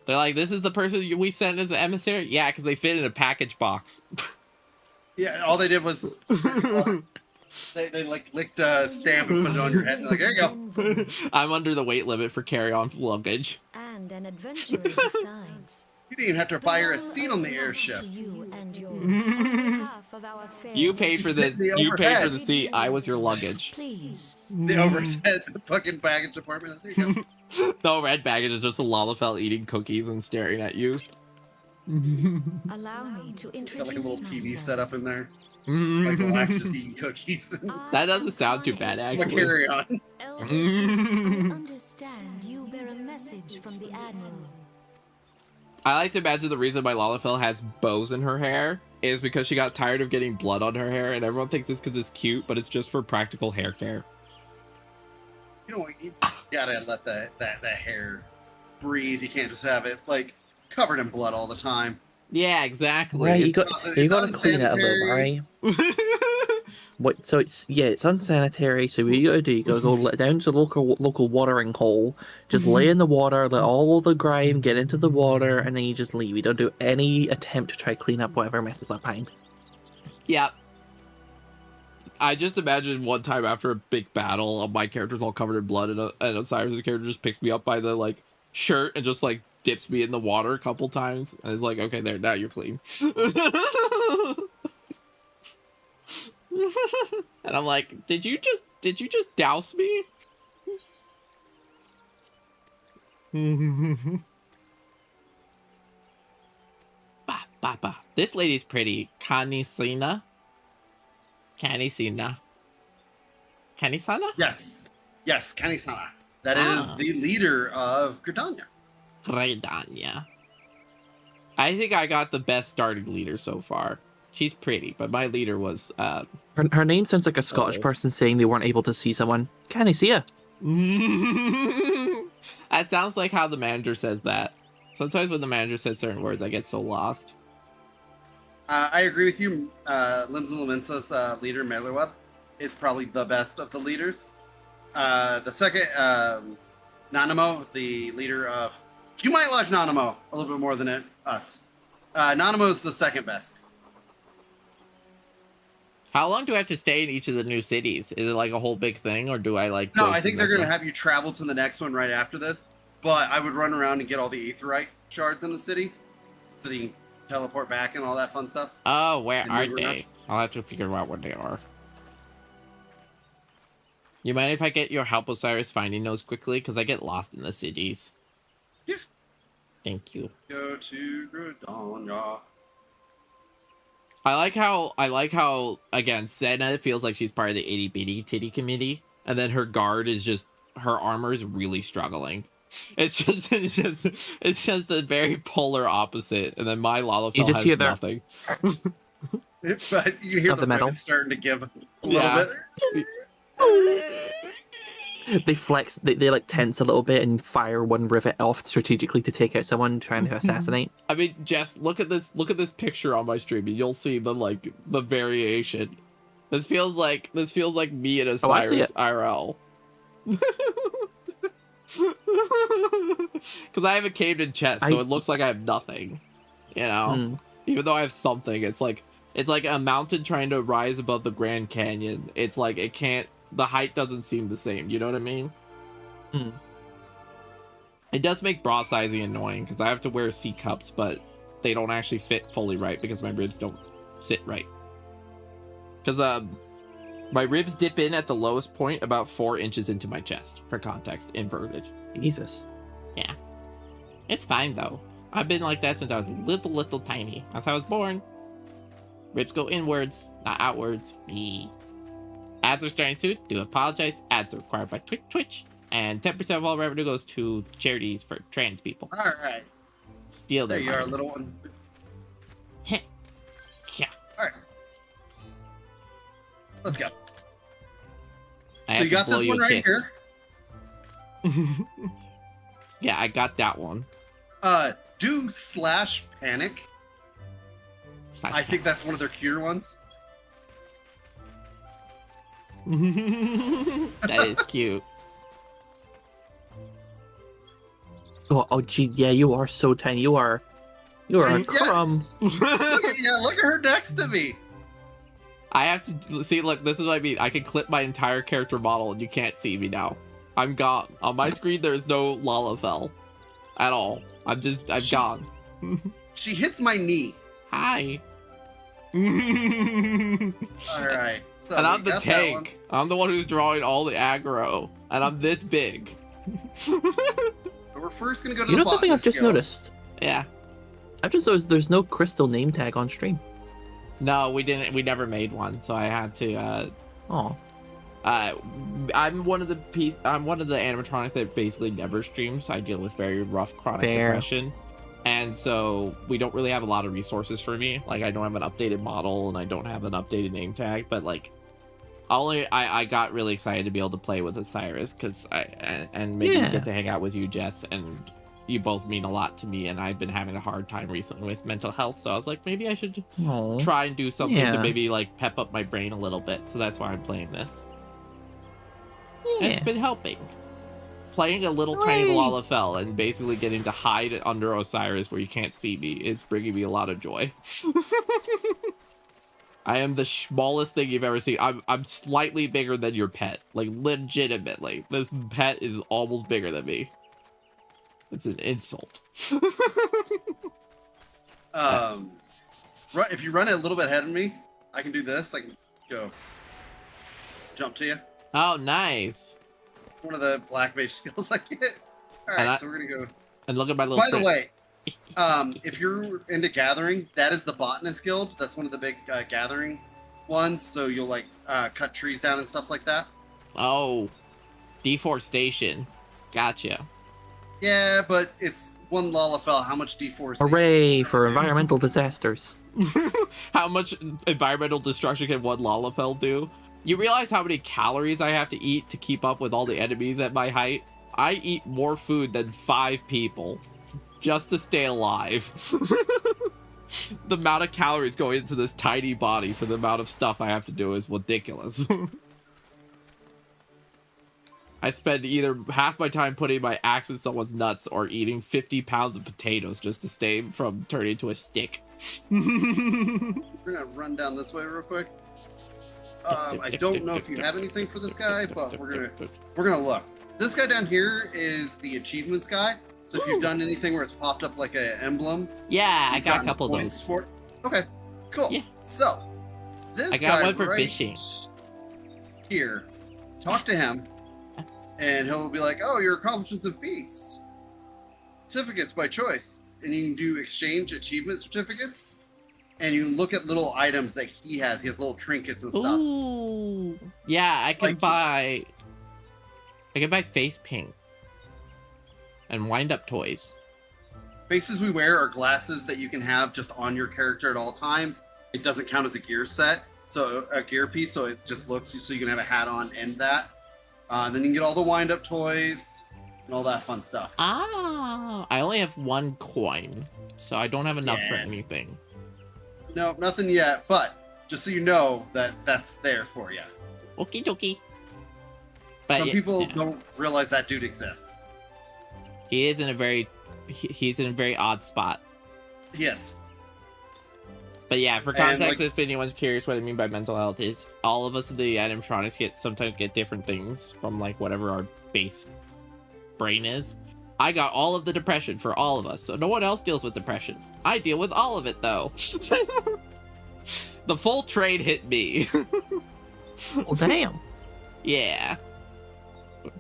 They're like, this is the person we sent as an emissary? Yeah, because they fit in a package box. Yeah, all they did was they like licked a stamp and put it on your head. And like, there you go. I'm under the weight limit for carry-on luggage. And an adventurer besides. You didn't even have to buy her a seat on the airship. You and yours. On behalf of our fair You paid for the The you paid for overhead. the seat. I was your luggage. Please. The overhead, the fucking baggage department. There you go. The red baggage is just a Lalafell eating cookies and staring at you. Allow me to Got introduce like a little TV myself. set up in there. Like Black just eating cookies. That doesn't sound too bad, Like actually. carry on. Elders, I understand you bear a message from the Admiral. I like to imagine the reason why Lalafell has bows in her hair is because she got tired of getting blood on her hair, and everyone thinks it's because it's cute, but it's just for practical hair care. You know what? You gotta let that hair breathe. You can't just have it like covered in blood all the time. Yeah, exactly. Right, you It's got to clean it a little, right? What? So it's unsanitary. So what you gotta do, you gotta go down to the local watering hole, just lay in the water, let all the grime get into the water, and then you just leave. You don't do any attempt to try to clean up whatever messes up behind. Yeah. I just imagine one time after a big battle, my character's all covered in blood, and Osiris' character just picks me up by the like shirt and just like dips me in the water a couple times, and is like, okay, there, now you're clean. And I'm like, did you just douse me? This lady's pretty. Kanisina? Kanisana? Yes, Kanisana. That is the leader of Gridania. I think I got the best starting leader so far. She's pretty, but my leader was Her name sounds like a Scottish person saying they weren't able to see someone. Can I see ya? That sounds like how the manager says that. Sometimes when the manager says certain words, I get so lost. I agree with you. Limbs and Laminsa's leader, Merleweb, is probably the best of the leaders. The second, Nanamo, the leader of... You might like Nanamo a little bit more than us. Nanamo's the second best. How long do I have to stay in each of the new cities? Is it like a whole big thing, or do I like... No, I think they're going to have you travel to the next one right after this. But I would run around and get all the aetheryte shards in the city, so that you can teleport back and all that fun stuff. Oh, where are they? I'll have to figure out where they are. You mind if I get your help, Osiris, finding those quickly? Because I get lost in the cities. Yeah. Thank you. Go to Gridania. I like how again, Senna feels like she's part of the itty bitty titty committee, and then her guard is just, her armor is really struggling. It's just a very polar opposite, and then my Lalafell has nothing. But you hear the metal starting to give a little bit. They flex, they like tense a little bit and fire one rivet off strategically to take out someone trying to assassinate. I mean, Jess, look at this picture on my stream, and you'll see the variation. This feels like me and Osiris IRL. Because I have a caved in chest, so it looks like I have nothing. You know, even though I have something, it's like a mountain trying to rise above the Grand Canyon. It's like it can't. The height doesn't seem the same. You know what I mean? It does make bra sizing annoying because I have to wear C cups, but they don't actually fit fully right because my ribs don't sit right. Because my ribs dip in at the lowest point about 4 inches into my chest. For context, inverted. Jesus. Yeah. It's fine though. I've been like that since I was little tiny. That's how I was born. Ribs go inwards, not outwards. Me. Ads are starting soon. Do apologize. Ads are required by Twitch. And 10% of all revenue goes to charities for trans people. All right. Steal their money. There you are, little one. Yeah. All right. Let's go. So you got this one right here. Yeah, I got that one. Do slash panic. I think that's one of their cuter ones. That is cute. Oh, gee, yeah, you are so tiny. You are a crumb. Look at her next to me. I have to see. Look, this is what I mean. I can clip my entire character model, and you can't see me now. I'm gone. On my screen, there is no Lalafell at all. I'm gone. She hits my knee. Hi. All right. So and I'm the tank. I'm the one who's drawing all the aggro, and I'm this big. We're first gonna go to the something I've just noticed? Yeah. I've just noticed there's no Kristal name tag on stream. No, we didn't. We never made one, so I had to. I'm one of the animatronics that basically never streams. So I deal with very rough chronic depression, and so we don't really have a lot of resources for me. Like I don't have an updated model, and I don't have an updated name tag. But like, I got really excited to be able to play with Osiris because maybe get to hang out with you, Jess, and you both mean a lot to me, and I've been having a hard time recently with mental health. So I was like, maybe I should Aw. try and do something to Yeah. maybe like pep up my brain a little bit. So that's why I'm playing this. And it's Yeah. been helping. Playing a little tiny Lalafell and basically getting to hide under Osiris where you can't see me is bringing me a lot of joy. I am the smallest thing you've ever seen. I'm slightly bigger than your pet. Like, legitimately. This pet is almost bigger than me. It's an insult. If you run it a little bit ahead of me, I can do this. I can go jump to you. Oh, nice. One of the black mage skills I get. All right, so we're gonna go. And look at my little. By the way, if you're into gathering, that is the botanist guild. That's one of the big gathering ones. So you'll like cut trees down and stuff like that. Oh, deforestation. Gotcha. Yeah, but it's one Lalafell. How much deforestation? Hooray for environmental disasters. How much environmental destruction can one Lalafell do? You realize how many calories I have to eat to keep up with all the enemies at my height? I eat more food than 5 people just to stay alive. The amount of calories going into this tiny body for the amount of stuff I have to do is ridiculous. I spend either half my time putting my axe in someone's nuts or eating 50 pounds of potatoes just to stay from turning into a stick. We're gonna run down this way real quick. I don't know if you have anything for this guy, but we're gonna look. This guy down here is the achievements guy. So if you've done anything where it's popped up like an emblem, yeah, I got a couple of those. Okay, cool. Yeah. So this I got guy one for right fishing. Here, talk to him, and he'll be like, "Oh, your accomplishments and feats, certificates by choice," and you can do exchange achievement certificates. And you look at little items that he has. He has little trinkets and stuff. Ooh. Yeah, I can buy face paint and wind up toys. Faces we wear are glasses that you can have just on your character at all times. It doesn't count as a gear set, so a gear piece, so it just looks so you can have a hat on and that. Then you can get all the wind up toys and all that fun stuff. Ah, I only have 1 coin, so I don't have enough for anything. No, nothing yet, but just so you know that that's there for you. Okie dokie. But some people don't realize that dude exists. He is in a very, he's in a very odd spot. Yes. But yeah, for context, if anyone's curious what I mean by mental health is, all of us in the animatronics sometimes get different things from like whatever our base brain is. I got all of the depression for all of us, so no one else deals with depression. I deal with all of it, though. The full trade hit me. Well, damn. Yeah.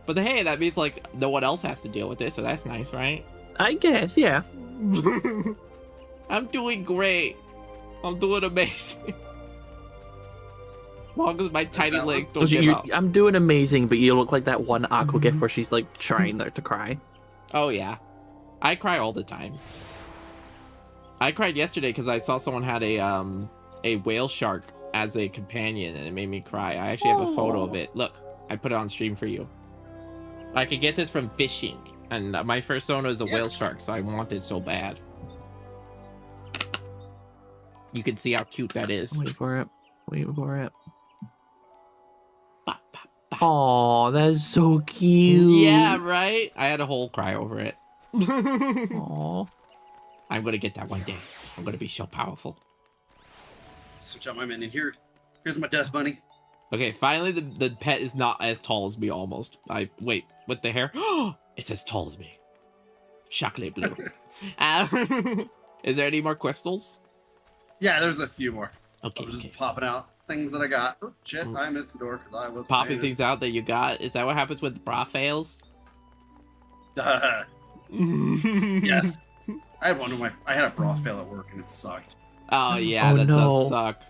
But hey, that means, like, no one else has to deal with it, so that's nice, right? I guess, yeah. I'm doing great. I'm doing amazing. As long as my tiny legs don't give up. I'm doing amazing, but you look like that one Aqua gif where she's, like, trying not to cry. Oh, yeah. I cry all the time. I cried yesterday because I saw someone had a whale shark as a companion, and it made me cry. I actually have a photo of it. Look, I put it on stream for you. I could get this from fishing, and my first owner is a whale shark, so I want it so bad. You can see how cute that is. Wait for it. Wait for it. Oh, that's so cute. Yeah, right? I had a whole cry over it. Aww. I'm gonna get that one day. I'm gonna be so powerful. Switch out my minion here. Here's my dust bunny. Okay, finally the pet is not as tall as me almost. Wait, with the hair? It's as tall as me. Chocolate blue. Is there any more crystals? Yeah, there's a few more. Okay, I'm just popping out things that I got. Oh, shit, I missed the door because I was popping things out that you got. Is that what happens with bra fails? Yes. I had one of I had a bra fail at work and it sucked. Oh yeah, that does suck.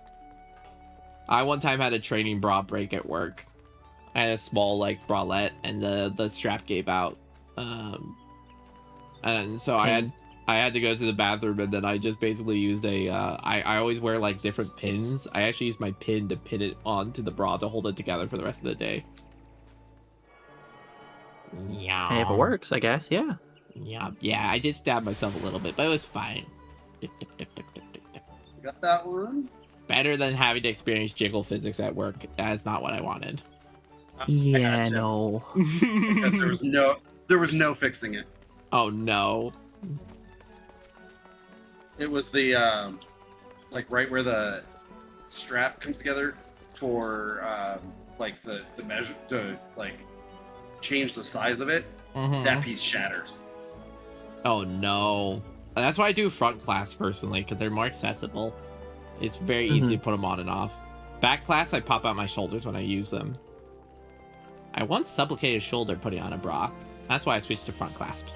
I one time had a training bra break at work. I had a small like bralette and the strap gave out. And so I had to go to the bathroom, and then I just basically used I always wear like different pins. I actually used my pin to pin it onto the bra to hold it together for the rest of the day. Yeah. Hey, if it works, I guess, yeah. Yeah, I did stab myself a little bit, but it was fine. You got that one? Better than having to experience jiggle physics at work. That's not what I wanted. Yeah, no. Because there was no fixing it. Oh no. It was the like right where the strap comes together for like the measure to like change the size of it. That piece shattered. Oh no. That's why I do front class personally, because they're more accessible. It's very easy to put them on and off. Back class, I pop out my shoulders when I use them. I once supplicated shoulder putting on a bra. That's why I switched to front clasp.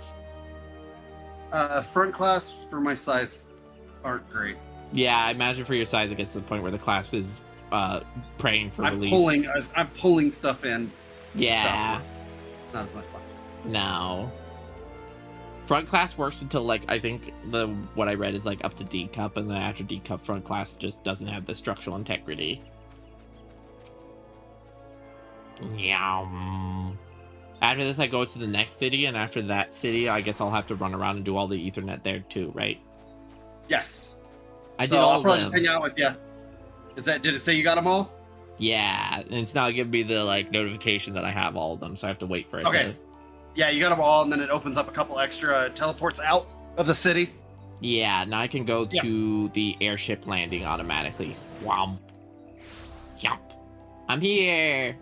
Front clasp for my size aren't great. Yeah, I imagine for your size it gets to the point where the clasp is praying for relief. I'm pulling stuff in. Yeah. It's not as much fun. No. Front clasp works until like I think what I read is like up to D cup, and then after D cup, front clasp just doesn't have the structural integrity. Yum. After this, I go to the next city, and after that city, I guess I'll have to run around and do all the Ethernet there too, right? Yes. I did all I'll probably of them. just hang out with you. Did it say you got them all? Yeah, and it's not giving me the like notification that I have all of them, so I have to wait for it. Okay. Yeah, you got them all, and then it opens up a couple extra teleports out of the city. Yeah, now I can go to the airship landing automatically. Womp. Jump. I'm here.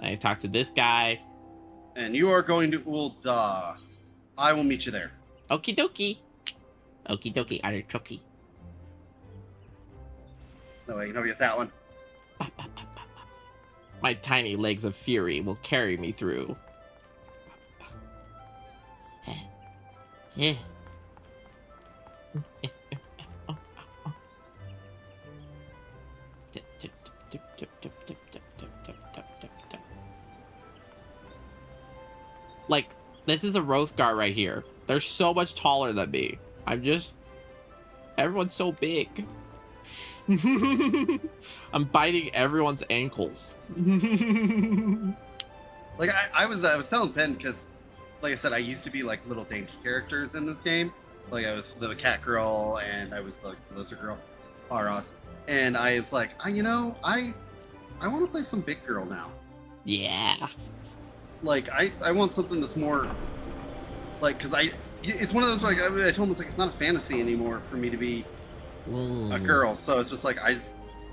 I talk to this guy. And you are going to Ul'dah. I will meet you there. Okie dokie. Okie dokie, artichoke. No way, you know get that one. My tiny legs of fury will carry me through. Yeah. Like, this is a Rothgar right here. They're so much taller than me. Everyone's so big. I'm biting everyone's ankles. Like I was telling Penn because, like I said, I used to be like little dainty characters in this game. Like I was the cat girl and I was the lizard girl, Aros. And I was like, I want to play some big girl now. Yeah. Like I want something that's more like, because it's one of those, like I told him, it's like it's not a fantasy anymore for me to be a girl. So it's just like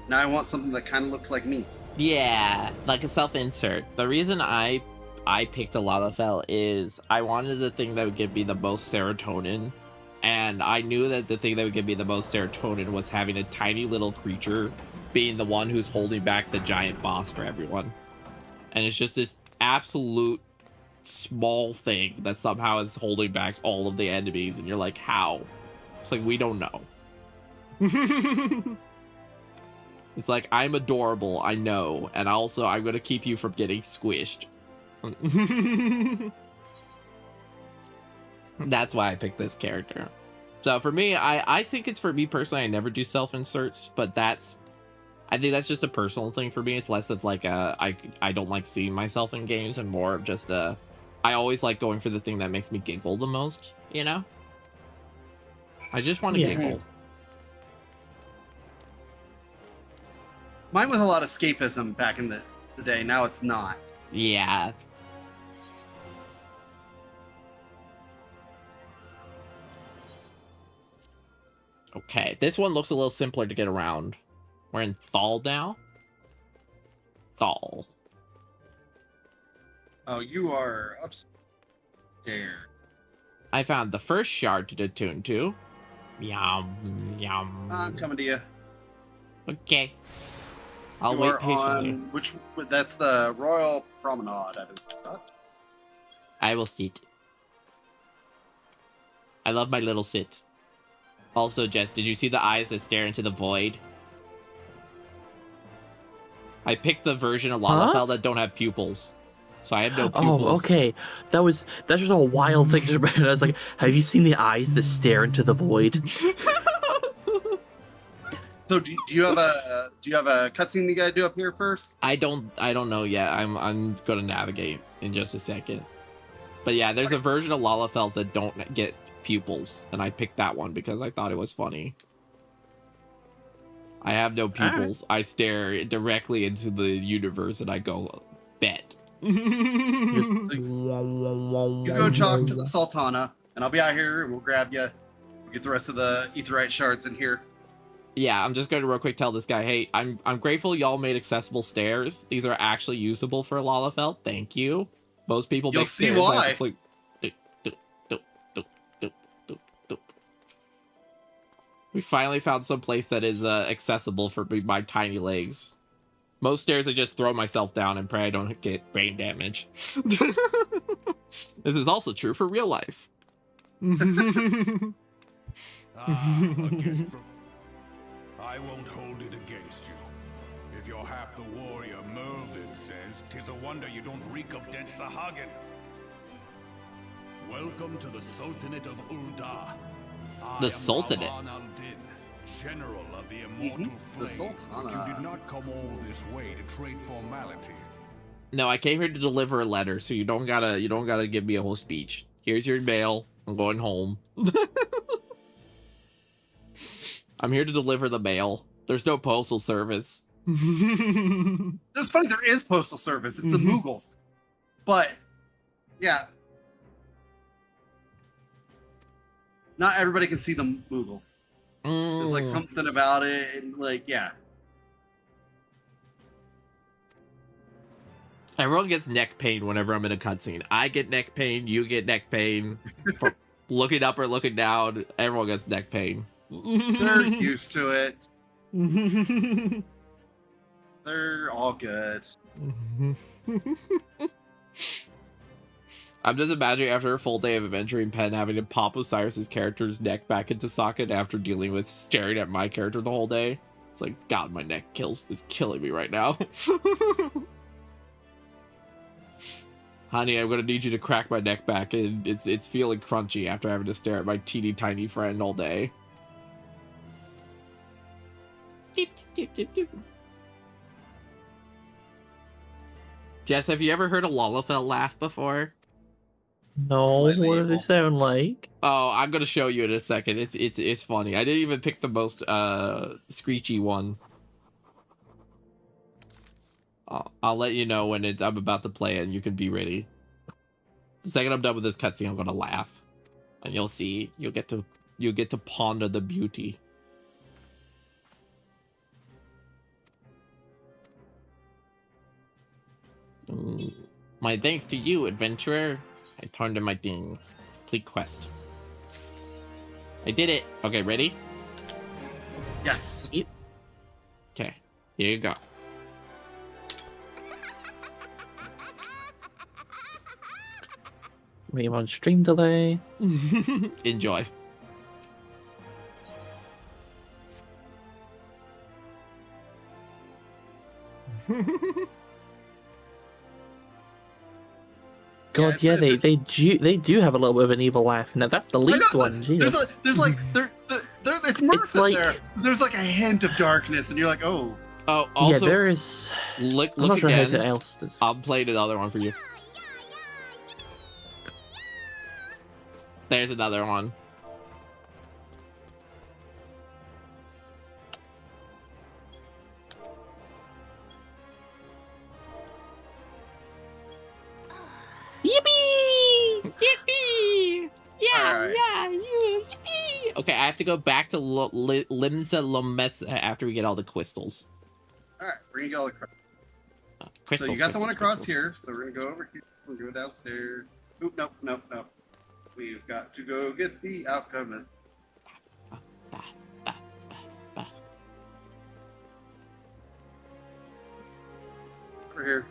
now I want something that kind of looks like me. Yeah, like a self-insert. The reason I picked a Lalafell is I wanted the thing that would give me the most serotonin, and I knew that the thing that would give me the most serotonin was having a tiny little creature being the one who's holding back the giant boss for everyone. And it's just this absolute small thing that somehow is holding back all of the enemies, and you're like, how? It's like, we don't know. It's like, I'm adorable, I know, and also I'm gonna keep you from getting squished. That's why I picked this character. So for me, I think it's for me personally, I never do self-inserts, but I think that's just a personal thing for me. It's less of like I don't like seeing myself in games, and more of just I always like going for the thing that makes me giggle the most, you know? I just want to giggle. Mine was a lot of escapism back in the day. Now it's not. Yeah. Okay, this one looks a little simpler to get around. We're in Thal now. Thal. Oh, you are upstairs. I found the first shard to attune to. Yum, yum. I'm coming to you. Okay. I'll wait patiently. That's the Royal Promenade. I will sit. I love my little sit. Also, Jess, did you see the eyes that stare into the void? I picked the version of Lalafell that don't have pupils. So I have no pupils. Oh, okay. That's just a wild thing to I was like, have you seen the eyes that stare into the void? So do you have a cutscene you gotta do up here first? I don't know yet. I'm gonna navigate in just a second. But yeah, there's a version of Lalafells that don't get pupils, and I picked that one because I thought it was funny. I have no pupils. I stare directly into the universe and I go, bet. You go talk to the Sultana, and I'll be out here, and we'll grab you. We'll get the rest of the Aetheryte shards in here. Yeah, I'm just going to real quick tell this guy, hey, I'm grateful y'all made accessible stairs. These are actually usable for Lalafell. Thank you. Most people You'll make see stairs. why. We finally found some place that is accessible for my tiny legs. Most stairs I just throw myself down and pray I don't get brain damage. This is also true for real life. A guest from... I won't hold it against you. If you're half the warrior Mervyn says, 'tis a wonder you don't reek of dead Sahagin. Welcome to the Sultanate of Ul'dah. The Sultanate? General of the Immortal Flame, but you did not come all this way to trade formality. No, I came here to deliver a letter, so you don't gotta give me a whole speech. Here's your mail. I'm going home. I'm here to deliver the mail. There's no postal service. It's funny, there is postal service. It's the Moogles. But, yeah. Not everybody can see the Moogles. There's like something about it, and like, yeah. Everyone gets neck pain whenever I'm in a cutscene. I get neck pain, you get neck pain. For looking up or looking down, everyone gets neck pain. They're used to it. They're all good. I'm just imagining after a full day of adventuring Pen having to pop Osiris's character's neck back into socket after dealing with staring at my character the whole day. It's like, God, my neck is killing me right now. Honey, I'm gonna need you to crack my neck back, and it's feeling crunchy after having to stare at my teeny tiny friend all day. Jess, have you ever heard a Lalafell laugh before? No, what do they sound like? Oh, I'm gonna show you in a second. It's funny. I didn't even pick the most screechy one. I'll let you know when I'm about to play it, and you can be ready. The second I'm done with this cutscene, I'm gonna laugh, and you'll see. You'll get to ponder the beauty. My thanks to you, adventurer. I turned in my thing. Complete quest. I did it. Okay, ready? Yes. Okay, here you go. We on stream delay. Enjoy. God, yeah, they do have a little bit of an evil laugh. Now that's the least one. There's it's Mercy like, there. There's like a hint of darkness, and you're like, oh. Oh, also, yeah, there is. Look I'm not sure again. how else does. I'll play another one for you. There's another one. Yippee! Yippee! Yeah, Right. yeah, you, yippee! Okay, I have to go back to Limsa Lomesa after we get all the crystals. All right, we're gonna get all the Crystals. So you got the one across crystals. here. So we're gonna go over here. We'll go downstairs. Oop, nope. We've got to go get the alchemist. Over here.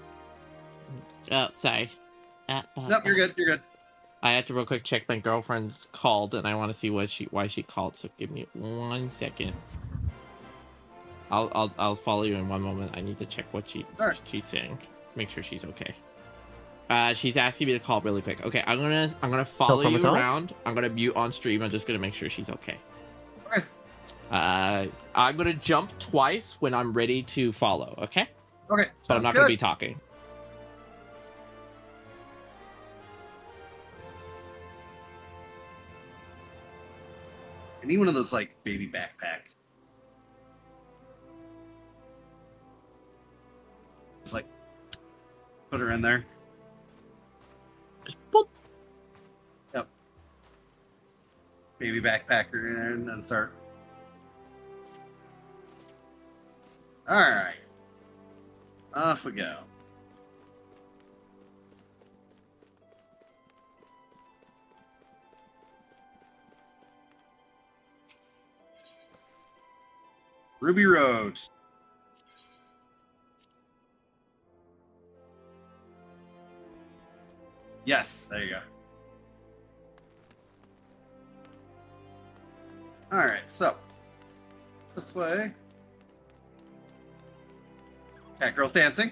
Oh, sorry. Nope, you're good. You're good. I have to real quick check my girlfriend's called, and I want to see why she called. So give me 1 second. I'll follow you in one moment. I need to check what she's saying. Make sure she's okay. She's asking me to call really quick. Okay, I'm gonna follow you around. I'm gonna mute on stream. I'm just gonna make sure she's okay. Okay. I'm gonna jump twice when I'm ready to follow. Okay. Okay. But I'm not gonna be talking. I need one of those like baby backpacks. Just like put her in there. Just boop. Yep. Baby backpacker in there and then start. All right. Off we go. Ruby Road. Yes, there you go. All right, so this way. Cat girls dancing.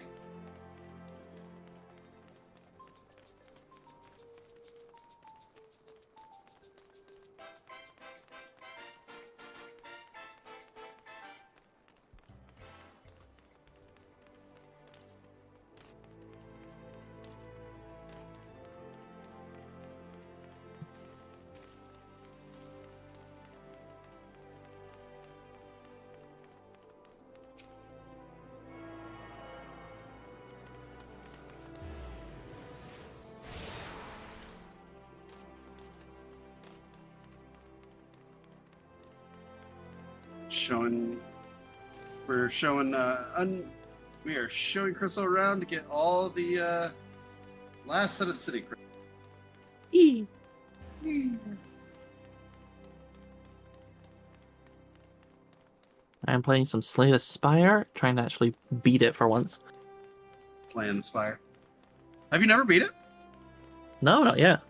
We are showing Kristal around to get all the last set of city crystals. I'm playing some Slay the Spire, trying to actually beat it for once. Slaying the Spire. Have you never beat it? No, not yet.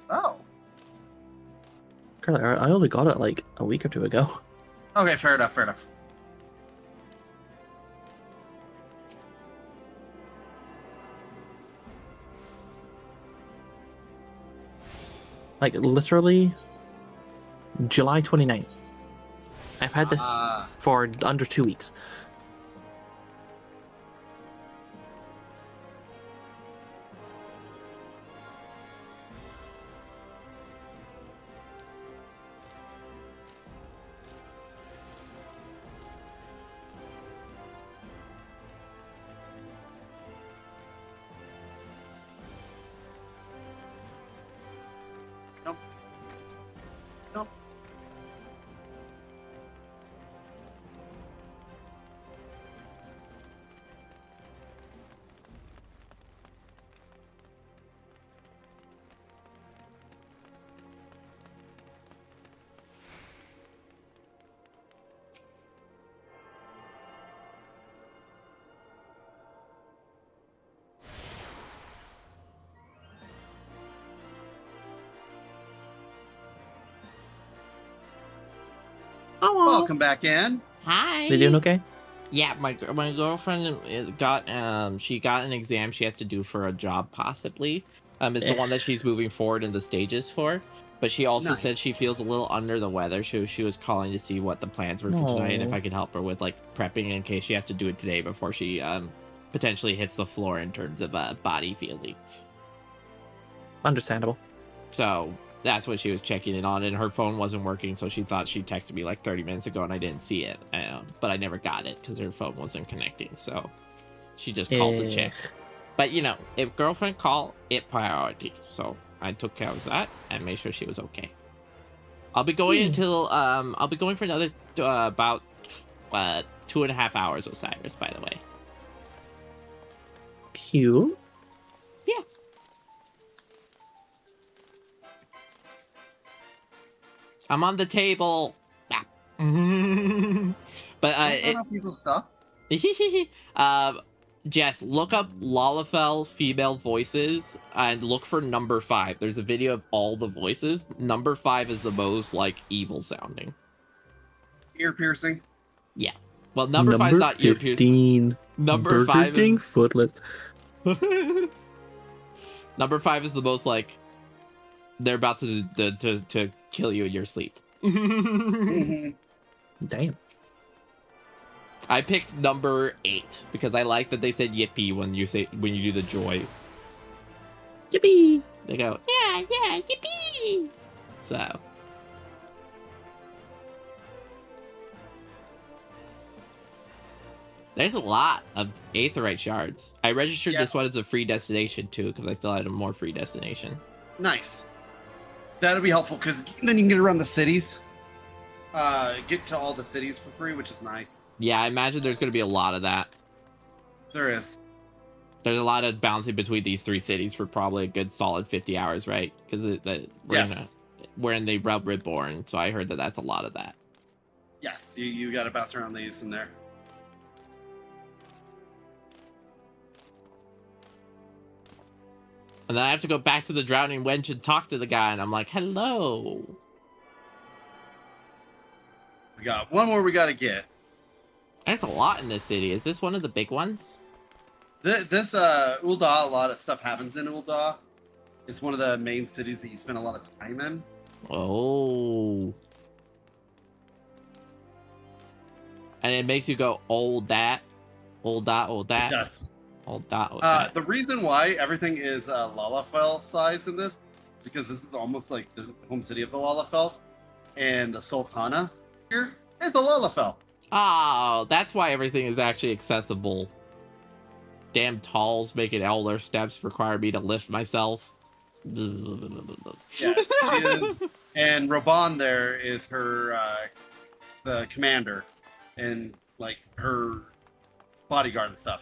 Oh. Girl, I only got it like a week or two ago. Okay, fair enough, fair enough. Like, literally, July 29th. I've had this for under 2 weeks. Nope. Nope. Welcome back in. Hi. They doing okay? Yeah, my girlfriend got she got an exam she has to do for a job possibly. It's the one that she's moving forward in the stages for. But she also said she feels a little under the weather. She was calling to see what the plans were for tonight and if I could help her with like prepping in case she has to do it today before she potentially hits the floor in terms of body feelings. Understandable. So that's what she was checking in on, and her phone wasn't working, so she thought she texted me like 30 minutes ago and I didn't see it. But I never got it because her phone wasn't connecting, so she just called to check. But you know, if girlfriend call, it priority. So I took care of that and made sure she was okay. I'll be going until I'll be going for another about 2.5 hours, Osiris, by the way. Cute. Yeah. I'm on the table. But people's stuff. Jess, look up Lalafell female voices and look for number 5. There's a video of all the voices. Number 5 is the most like evil sounding. Ear piercing. Yeah. Well, number 5 is not ear piercing. Number 5 is footless. Number 5 is the most like they're about to kill you in your sleep. Damn. I picked number 8 because I like that they said yippee when you do the joy. Yippee! They go, yeah, yippee! So There's a lot of aetheryte shards. I registered Yeah. this one as a free destination too, because I still had a more free destination. Nice. That'll be helpful because then you can get around the cities. Get to all the cities for free, which is nice. Yeah, I imagine there's going to be a lot of that. There is. There's a lot of bouncing between these 3 cities for probably a good solid 50 hours, right? Because we're in the Realm Reborn, so I heard that that's a lot of that. Yes, you got to bounce around these in there. And then I have to go back to the Drowning Wench and talk to the guy, and I'm like, hello. We got one more we got to get. There's a lot in this city. Is this one of the big ones? This Ul'dah, a lot of stuff happens in Ul'dah. It's one of the main cities that you spend a lot of time in. Oh. And it makes you go, old that. Old that, old that. It does. Old that, old that. The reason why everything is Lalafell size in this is because this is almost like the home city of the Lalafells. And the Sultana here is the Lalafell. Oh, that's why everything is actually accessible. Damn talls making elder steps require me to lift myself. Yeah, she is. And Raban there is her, the commander, and like her bodyguard and stuff.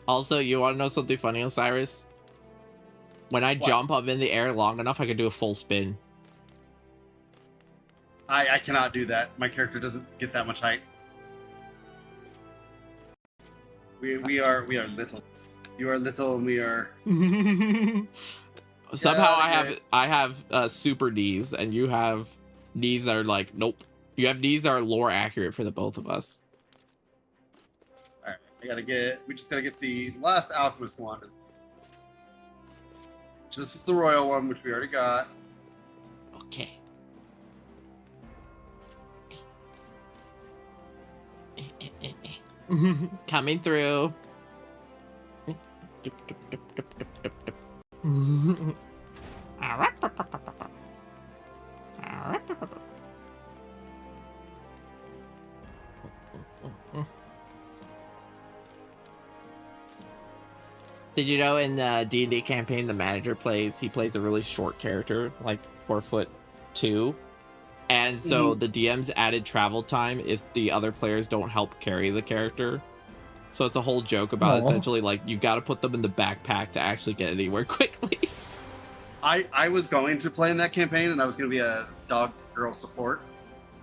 Also, you want to know something funny, Osiris? When I jump up in the air long enough, I can do a full spin. I cannot do that. My character doesn't get that much height. We are little. You are little, and we are. Somehow I have super knees, and you have knees that are like, nope. You have knees that are lore accurate for the both of us. All right, we just gotta get the last alchemist wand. This is the royal one, which we already got. Okay. Coming through. Did you know in the D&D campaign the manager he plays a really short character, like 4'2", and so the DMs added travel time if the other players don't help carry the character. So it's a whole joke about essentially like you got to put them in the backpack to actually get anywhere quickly. I was going to play in that campaign, and I was going to be a dog girl support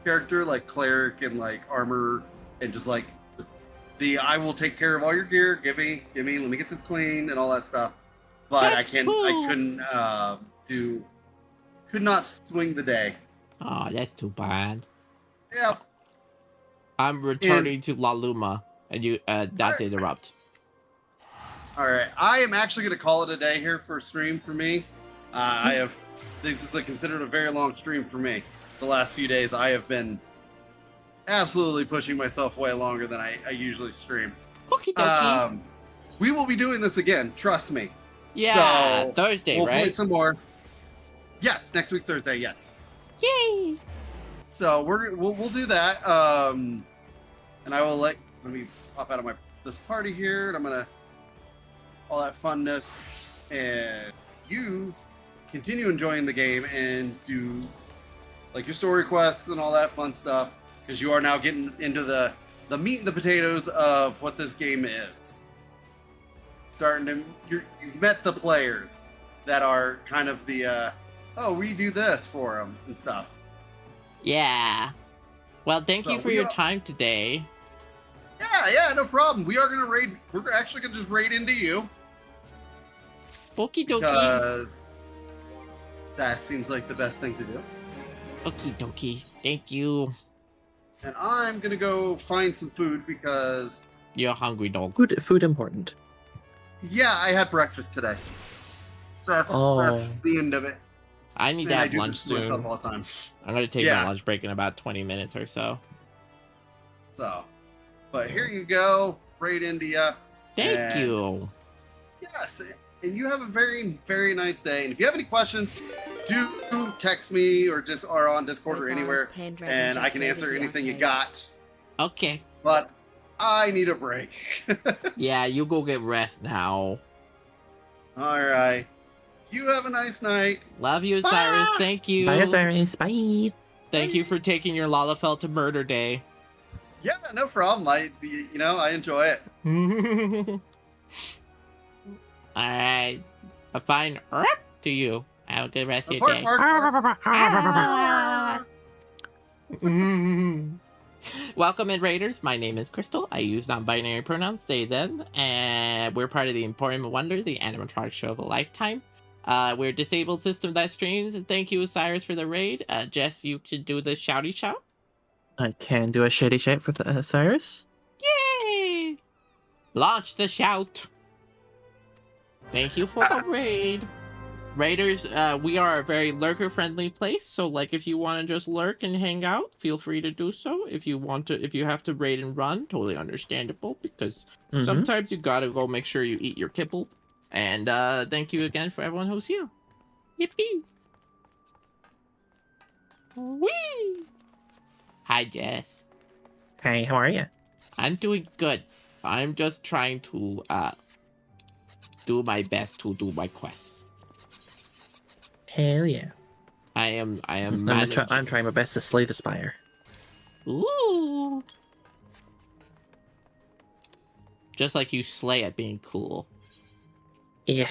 character, like cleric and like armor, and just like I will take care of all your gear. Give me, let me get this clean and all that stuff. But That's cool. I could not swing the day. Oh, that's too bad. Yep. I'm returning to La Luma, and you not to interrupt. All right, I am actually going to call it a day here for a stream for me. This is considered a very long stream for me. The last few days, I have been absolutely pushing myself way longer than I usually stream. Okie dokie. We will be doing this again, trust me. Yeah, so Thursday, we'll right? play some more. Yes, next week Thursday. Yes. Yay! So we'll do that. And I will let me pop out of this party here, and I'm gonna all that funness, and you continue enjoying the game and do like your story quests and all that fun stuff, because you are now getting into the meat and the potatoes of what this game is. You've met the players that are kind of the we do this for them and stuff. Yeah. Well, thank you for your time today. Yeah, no problem. We are gonna raid. We're actually gonna just raid into you. Okie dokie. Because that seems like the best thing to do. Okie dokie. Thank you. And I'm gonna go find some food because you're a hungry dog. Food important. Yeah, I had breakfast today. That's the end of it. I need to have lunch soon. Myself all the time. I'm gonna take my lunch break in about 20 minutes or so. But here you go, right India. Thank you. Yes, and you have a very, very nice day. And if you have any questions, do text me or just are on Discord or anywhere, and I can answer anything you got. Okay. But I need a break. Yeah, you go get rest now. All right. You have a nice night. Love you, Bye! Cyrus. Thank you. Bye, Osiris. Bye. Thank you for taking your Lalafell to murder day. Yeah, no problem. I enjoy it. All right. A fine to you. Have a good rest of your Bark, day. bark, bark. Welcome in, Raiders. My name is Kristal. I use non-binary pronouns, they, them, and we're part of the Emporium of Wonder, the animatronic show of a lifetime. We're a disabled system that streams, and thank you, Osiris, for the raid. Jess, you should do the shouty shout. I can do a shady shout for the Osiris. Yay! Launch the shout. Thank you for the raid. Raiders, we are a very lurker-friendly place, so like if you want to just lurk and hang out, feel free to do so. If you have to raid and run, totally understandable, because sometimes you gotta go make sure you eat your kibble. And thank you again for everyone who's here. Yippee! Whee! Hi, Jess. Hey, how are you? I'm doing good. I'm just trying to do my best to do my quests. Hell yeah. I am I'm trying my best to slay the spire. Ooh. Just like you slay at being cool. Yeah.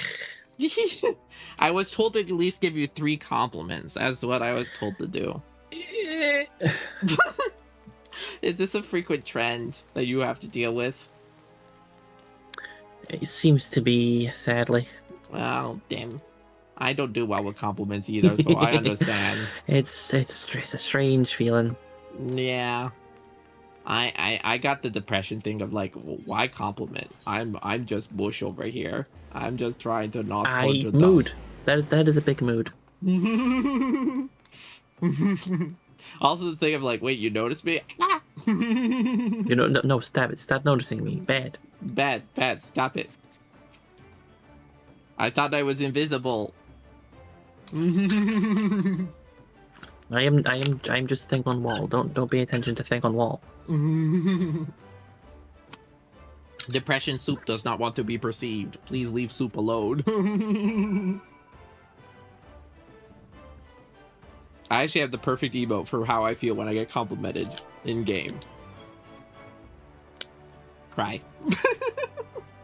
I was told to at least give you 3 compliments. That's what I was told to do. Is this a frequent trend that you have to deal with? It seems to be, sadly. Well, damn. I don't do well with compliments either, so I understand. It's a strange feeling. Yeah. I got the depression thing of like, well, why compliment? I'm just mush over here. I'm just trying to not turn to mood. dust. That is a big mood. Also the thing of like, wait, you noticed me? You know, no, stop it. Stop noticing me. Bad. Bad. Stop it. I thought I was invisible. I'm just thing on wall. Don't pay attention to thing on wall. Depression soup does not want to be perceived. Please leave soup alone. I actually have the perfect emote for how I feel when I get complimented in game. Cry.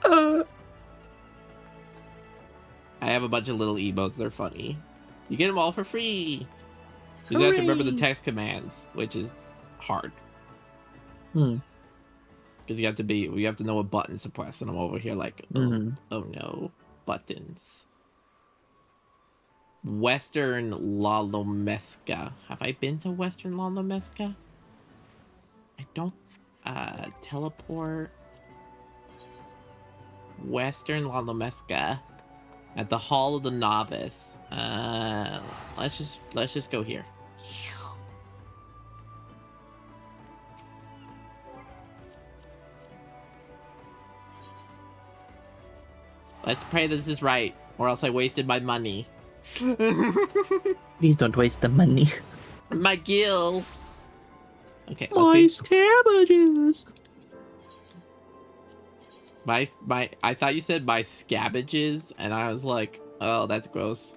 I have a bunch of little emotes. They're funny. You get them all for free. You just have to remember the text commands, which is hard. Because we have to know what buttons to press, and I'm over here like, oh no, buttons. Western Lalomesca. Have I been to Western Lalomesca? I don't. Teleport. Western Lalomesca. At the Hall of the Novice. Let's just go here. Let's pray this is right, or else I wasted my money. Please don't waste the money. My gill. Okay, My let's see. scabbages. I thought you said my scabbages, and I was like, oh, that's gross.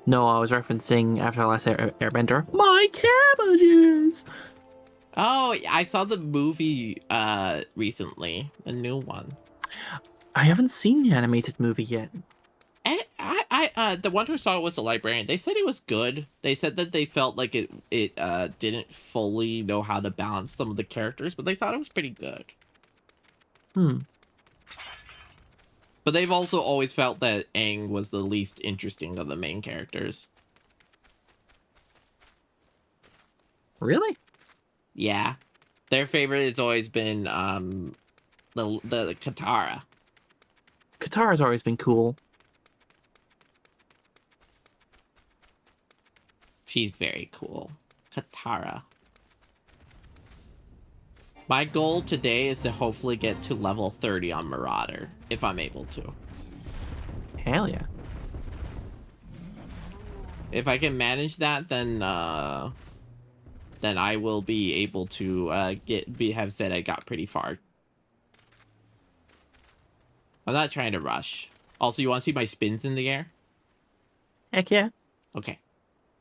No, I was referencing after the last Airbender. My cabbages. Oh, I saw the movie recently, the new one. I haven't seen the animated movie yet. And the one who saw it was the librarian. They said it was good. They said that they felt like it didn't fully know how to balance some of the characters, but they thought it was pretty good. But they've also always felt that Aang was the least interesting of the main characters. Really? Yeah. Their favorite has always been the Katara. Katara's always been cool. She's very cool. Katara. My goal today is to hopefully get to level 30 on Marauder, if I'm able to. Hell yeah. If I can manage that, then then I will be able to have said I got pretty far. I'm not trying to rush. Also, you want to see my spins in the air? Heck yeah. Okay.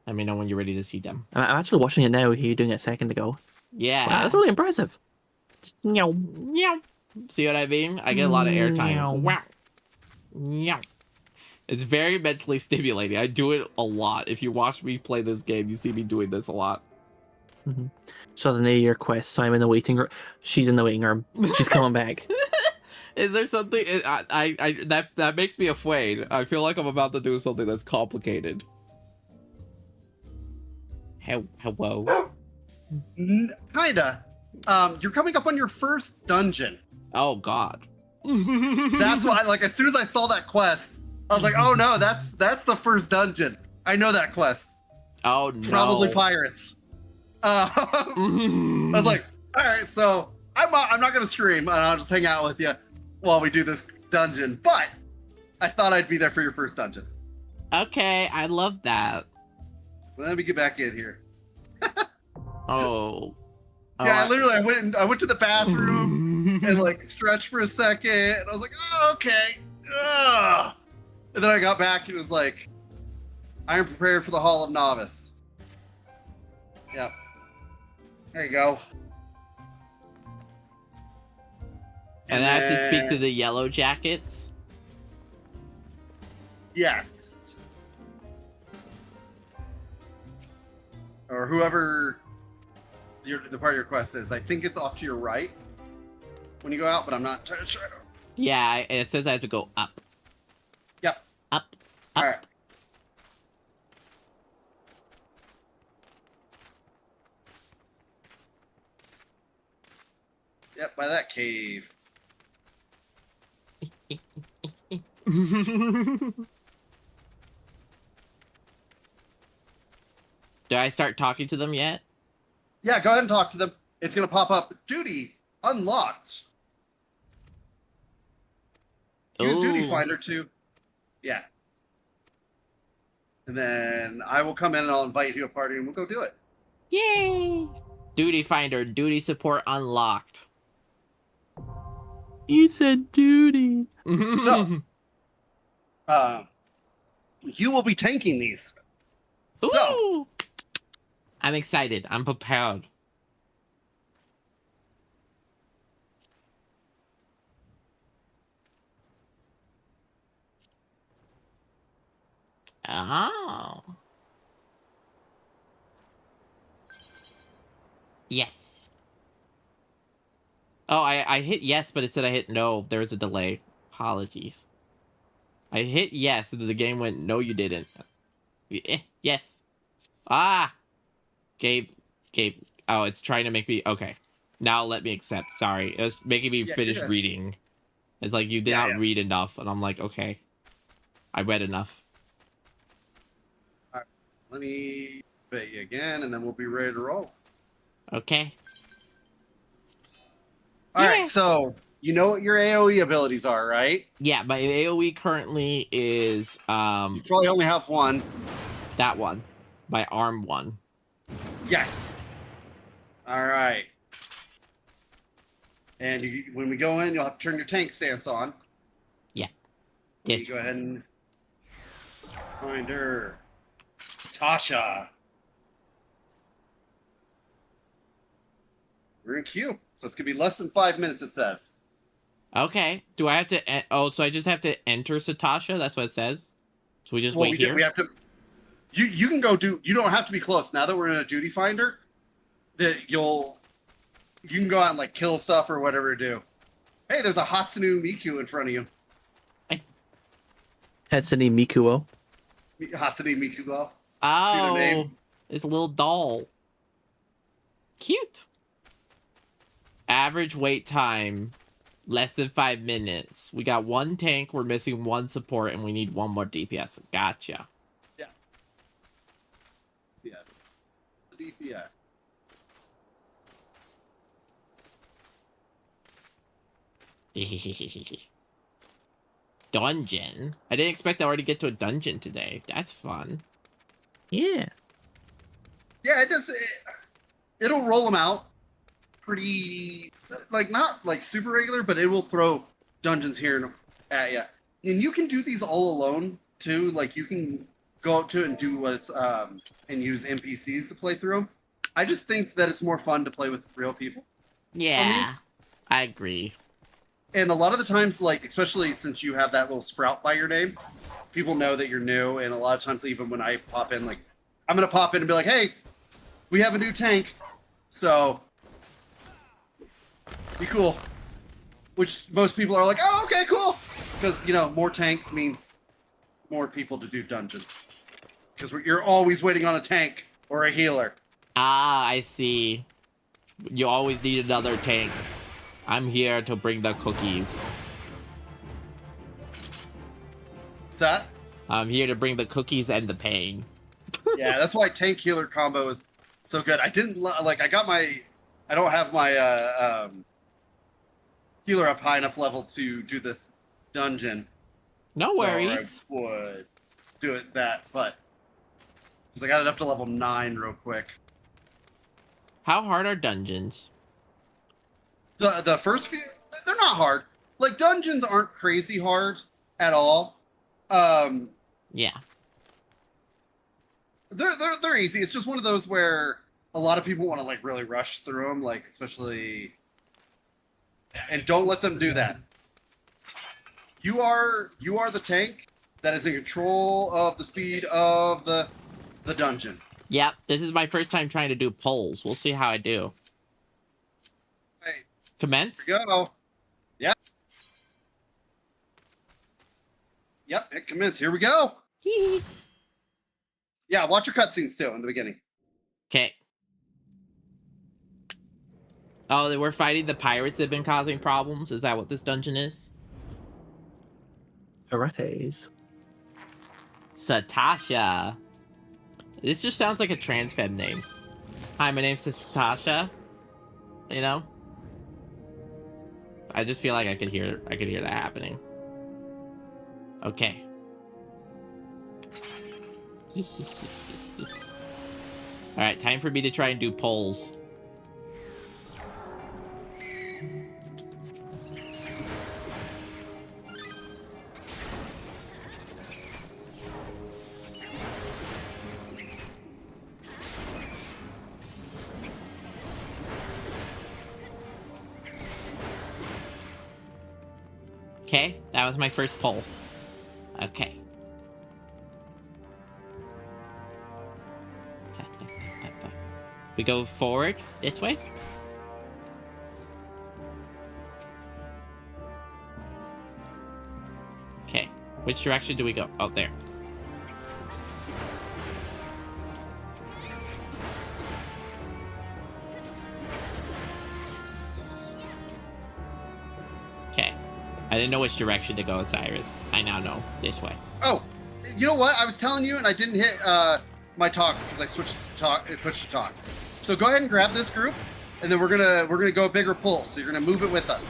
Let me know when you're ready to see them. I'm actually watching it now. You doing it a second ago. Yeah. Wow, that's really impressive. Just, meow. Meow. See what I mean? I get a lot of airtime. Meow. Wow. Meow. It's very mentally stimulating. I do it a lot. If you watch me play this game, you see me doing this a lot. Mm-hmm. So the New Year quest. So I'm in the waiting room. She's in the waiting room. She's coming back. Is there something that makes me afraid? I feel like I'm about to do something that's complicated. Hello. Kinda. You're coming up on your first dungeon. Oh God. That's why. Like as soon as I saw that quest, I was like, "Oh no, that's the first dungeon. I know that quest. Oh It's no. probably pirates." I was like, "All right, so I'm not gonna stream, and I'll just hang out with you while we do this dungeon." But I thought I'd be there for your first dungeon. Okay, I love that. Let me get back in here. Oh. Yeah, literally, I went to the bathroom and like stretched for a second, and I was like, "Oh, okay." Ugh. And then I got back and it was like, "I am prepared for the Hall of Novice." Yep. There you go. And I have to speak to the yellow jackets. Yes. Or whoever the part of your quest is. I think it's off to your right when you go out, but I'm not sure. Yeah, it says I have to go up. Yep. Up. All right. Yep, by that cave. Do I start talking to them yet? Yeah, go ahead and talk to them. It's going to pop up. Duty unlocked. Use Duty Ooh. Finder too. Yeah. And then I will come in and I'll invite you to a party and we'll go do it. Yay! Duty Finder, duty support unlocked. You said duty. So, you will be tanking these. So, Ooh! I'm excited. I'm prepared. Oh. Yes. Oh, I hit yes, but it said I hit no. There was a delay. Apologies. I hit yes, and the game went, no, you didn't. Yes. Ah! Gabe. Oh, it's trying to make me... Okay. Now let me accept. Sorry. It was making me finish reading. It's like, you did not read enough. And I'm like, okay. I read enough. all right, let me bet you again, and then we'll be ready to roll. Okay. All right, so you know what your AoE abilities are, right? Yeah, my AoE currently is... You probably only have one. that one. My arm one. Yes. All right. And when we go in, you'll have to turn your tank stance on. Yeah. You Yes. go ahead and find her. Tasha. We're in queue. So it's going to be less than 5 minutes, it says. Okay. Do I have to... Oh, so I just have to enter Satasha? That's what it says? So we just wait here? We have to... You can go do... You don't have to be close. Now that we're in a duty finder, that you can go out and like kill stuff or whatever to do. Hey, there's a Hatsune Miku in front of you. Hatsune Mikuo. Hatsune Miku. Oh, it's a little doll. Cute. Average wait time, less than 5 minutes. We got one tank, we're missing one support, and we need one more DPS. Gotcha. Yeah. Yeah. DPS. Dungeon? I didn't expect I already get to a dungeon today. That's fun. Yeah. Yeah, it does. it'll roll them out pretty, like, not like super regular, but it will throw dungeons here at you. And you can do these all alone too. Like, you can go up to it and do what it's and use NPCs to play through them. I just think that it's more fun to play with real people. Yeah, I agree. And a lot of the times, like, especially since you have that little sprout by your name, people know that you're new. And a lot of times, even when I pop in, like, I'm going to pop in and be like, hey, we have a new tank. So, be cool. Which most people are like, oh, okay, cool. Because, you know, more tanks means more people to do dungeons. Because you're always waiting on a tank or a healer. Ah, I see. You always need another tank. I'm here to bring the cookies. What's that? I'm here to bring the cookies and the pain. Yeah, that's why tank healer combo is so good. I didn't like. I don't have my healer up high enough level to do this dungeon. No worries. So I would do it but because I got it up to level 9 real quick. How hard are dungeons? The first few, they're not hard. Like, dungeons aren't crazy hard at all. Yeah. They're easy. It's just one of those where a lot of people want to, like, really rush through them, like, especially, and don't let them do that. You are the tank that is in control of the speed of the dungeon. Yep, this is my first time trying to do polls. We'll see how I do. Hey, Commence? here we go. Yep. Yep, hit commence. Here we go. Yeah, watch your cutscenes too in the beginning. Okay. Oh, we're fighting the pirates that have been causing problems? Is that what this dungeon is? Pirates. Satasha. This just sounds like a trans femme name. Hi, my name's Satasha. You know? I just feel like I could hear that happening. Okay. Alright, time for me to try and do polls. Okay, that was my first poll. Okay. We go forward this way. Okay, which direction do we go? Oh, there. Okay. I didn't know which direction to go, Cyrus. I now know. This way. Oh, you know what? I was telling you, and I didn't hit my talk because I switched to talk. So go ahead and grab this group, and then we're gonna go a bigger pull. So you're gonna move it with us.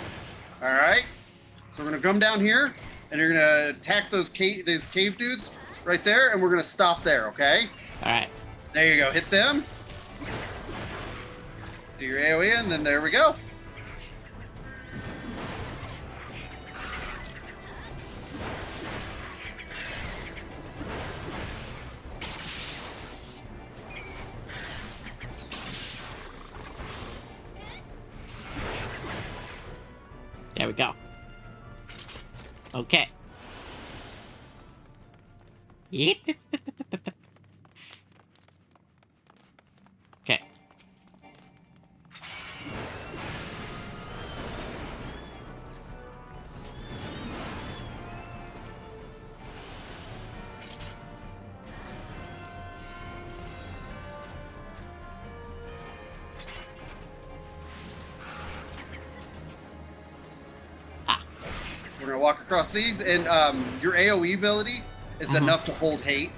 All right. So we're gonna come down here, and you're gonna attack these cave dudes right there, and we're gonna stop there. Okay. All right. There you go. Hit them. Do your AOE, and then there we go. There we go. Okay. Yep. Okay. We're gonna walk across these, and your AOE ability is enough to hold hate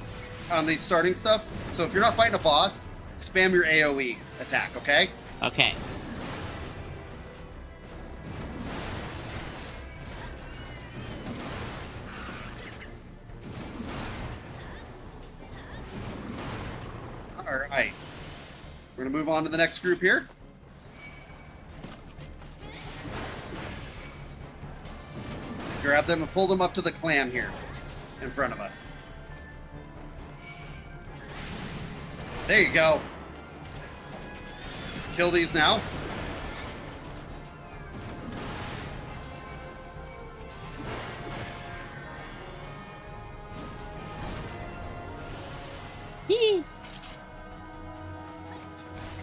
on these starting stuff. So if you're not fighting a boss, spam your AOE attack, okay? Okay. All right. We're gonna gonna move on to the next group here. Grab them and pull them up to the clam here in front of us. There you go. Kill these now.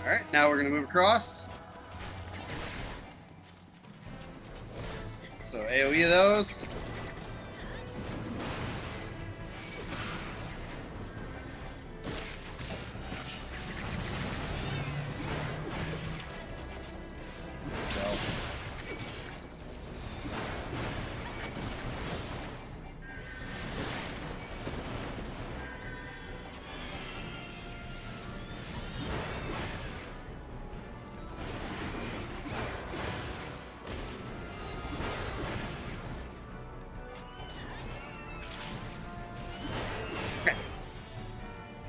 Alright, now we're going to move across. So AoE of those.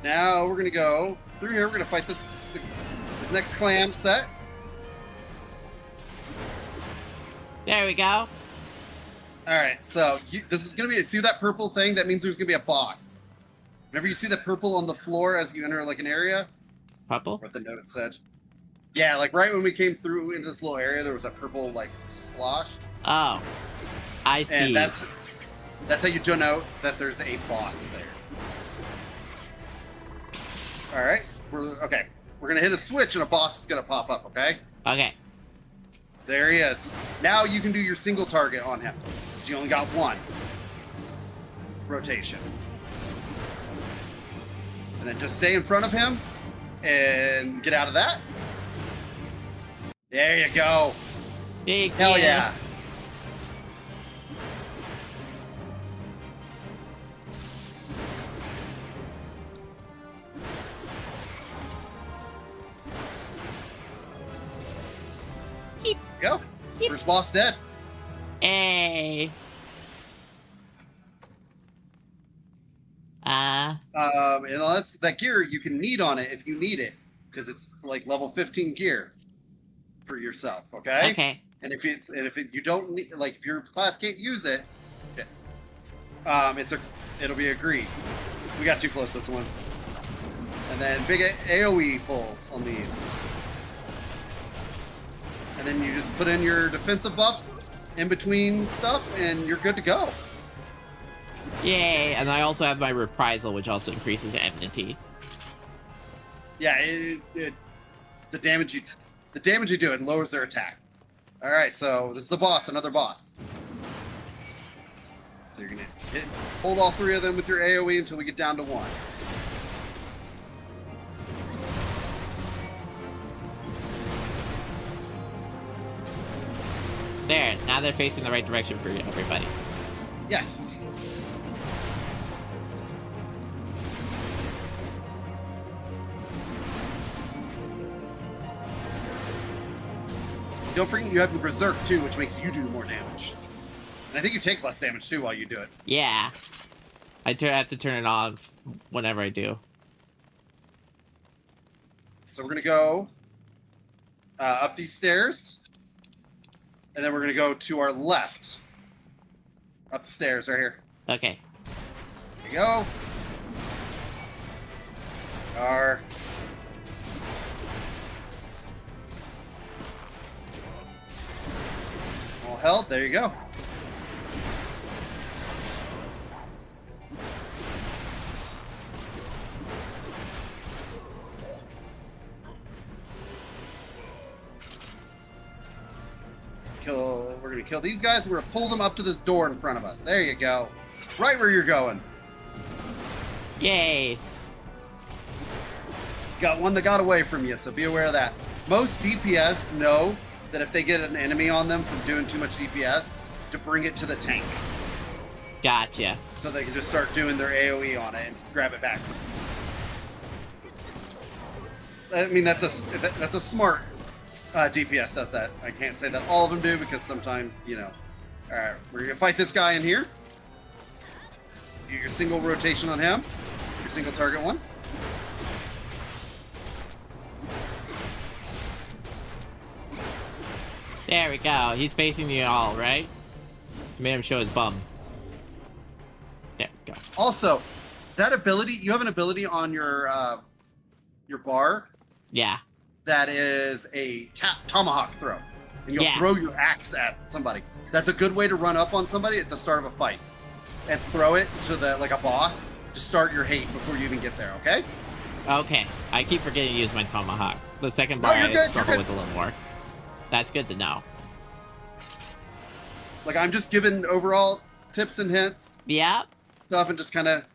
Now we're gonna go through here. We're gonna fight this next clam set. There we go. All right, so this is gonna be. See that purple thing? That means there's gonna be a boss. Whenever you see the purple on the floor as you enter like an area. Purple? What the note said. Yeah, like right when we came through into this little area, there was a purple like splosh. Oh, I see. And that's how you denote that there's a boss there. All right, okay. We're gonna hit a switch and a boss is gonna pop up. Okay. Okay. There he is. Now you can do your single target on him. You only got one rotation, and then just stay in front of him and get out of that. There you go. Big Hell yeah. Go. First boss dead. Hey. And that's that gear you can need on it if you need it, because it's like level 15 gear for yourself. Okay. Okay. And if you don't need, like, if your class can't use it, it'll be agreed. We got too close to this one. And then big AoE pulls on these. And then you just put in your defensive buffs in between stuff, and you're good to go. Yay! And I also have my reprisal, which also increases enmity. Yeah, the damage you do, it lowers their attack. All right, so this is a boss, another boss. So you're gonna hold all three of them with your AoE until we get down to one. There, now they're facing the right direction for everybody. Yes. Don't forget you have the Berserk too, which makes you do more damage. And I think you take less damage too while you do it. Yeah. I have to turn it off whenever I do. So we're gonna go up these stairs. And then we're going to go to our left. Up the stairs right here. Okay. There you go. Our... all held. There you go. We're gonna kill these guys. We're gonna pull them up to this door in front of us. There you go. Right where you're going. Yay. Got one that got away from you, so be aware of that. Most DPS know that if they get an enemy on them from doing too much DPS, to bring it to the tank. Gotcha. So they can just start doing their AoE on it and grab it back. I mean, that's a smart DPS does that. I can't say that all of them do, because sometimes, you know. Alright, we're gonna fight this guy in here. Do your single rotation on him. Your single target one. There we go. He's facing you all, right? Made him show his bum. There we go. Also, that ability, you have an ability on your bar Yeah. that is a tomahawk throw. And you'll Yeah. throw your axe at somebody. That's a good way to run up on somebody at the start of a fight. And throw it to like a boss to start your hate before you even get there, okay? Okay. I keep forgetting to use my tomahawk. The second No, bar you're I good, struggle you're with good. a little more. That's good to know. Like, I'm just giving overall tips and hints, Yeah. stuff, and just kind of